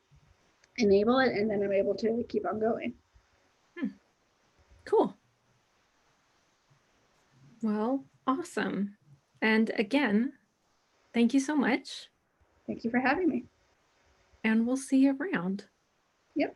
enable it, and then I'm able to keep on going. Cool. Well, awesome. And again, thank you so much. Thank you for having me. And we'll see you around. Yep.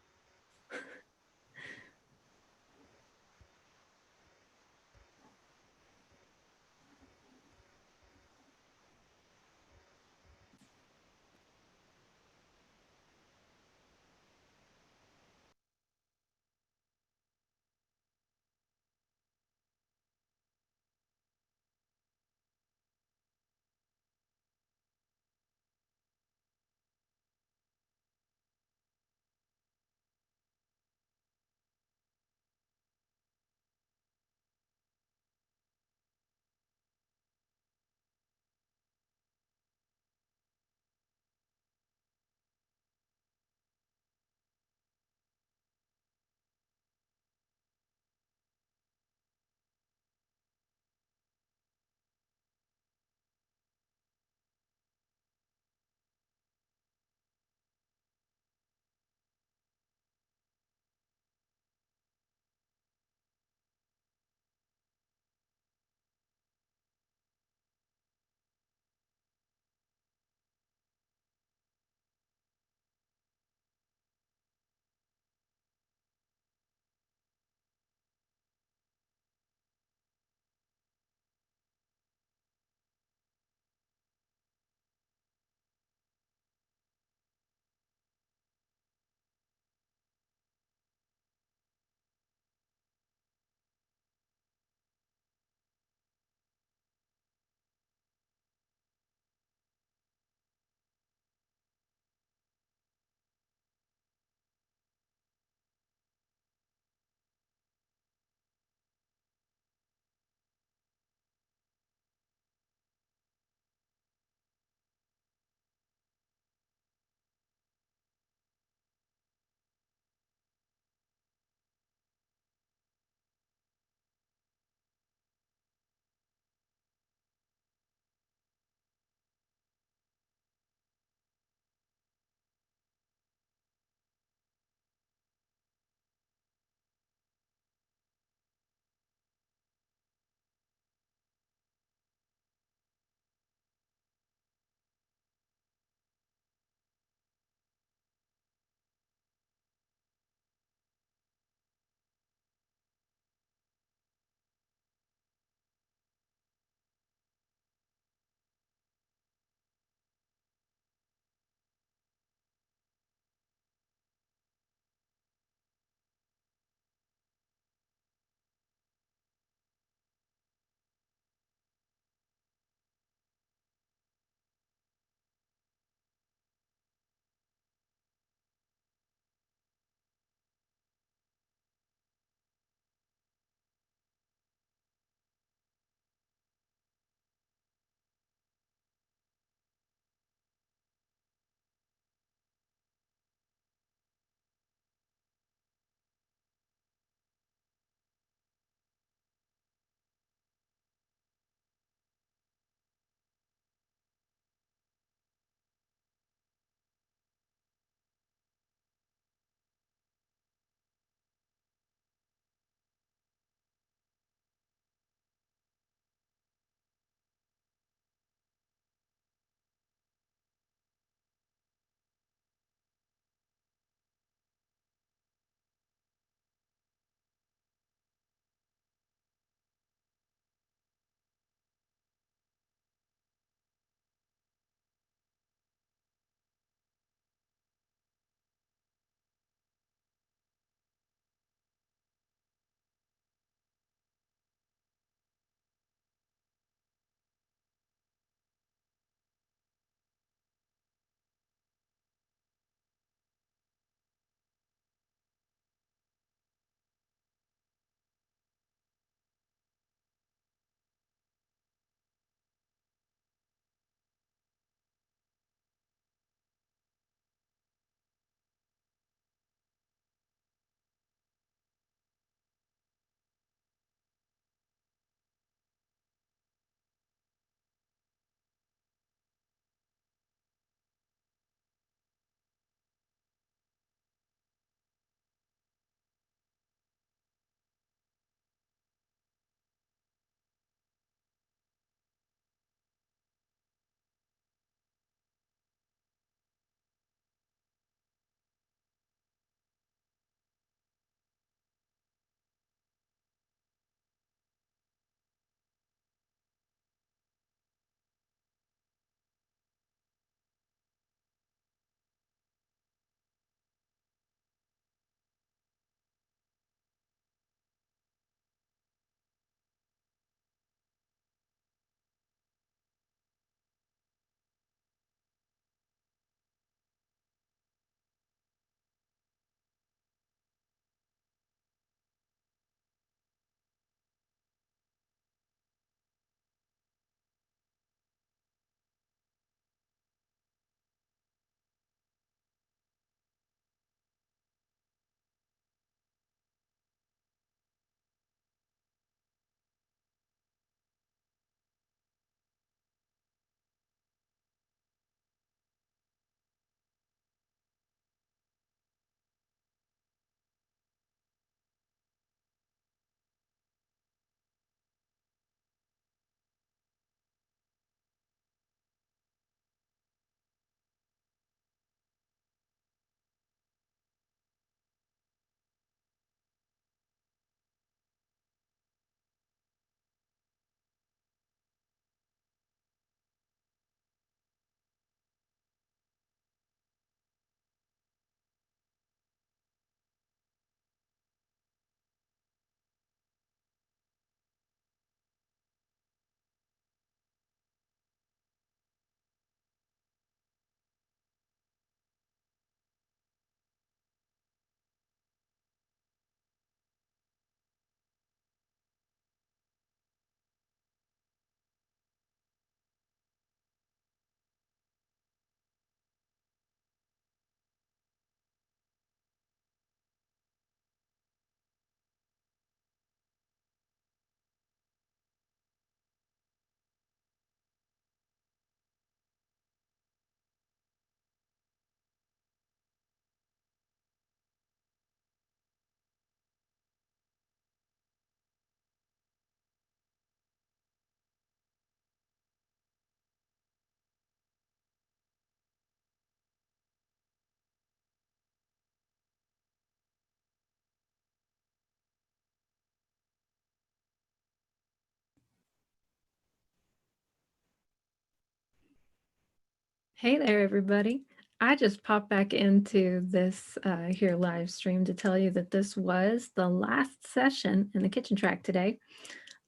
Hey there, everybody. I just popped back into this here live stream to tell you that this was the last session in the kitchen track today.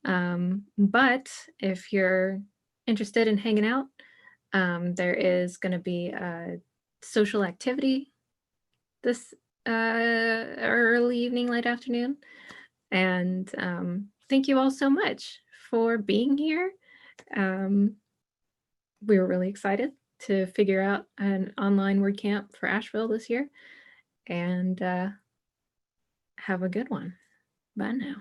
But if you're interested in hanging out, there is going to be a social activity this early evening, late afternoon. And thank you all so much for being here. We were really excited to figure out an online WordCamp for Asheville this year, and have a good one. Bye now.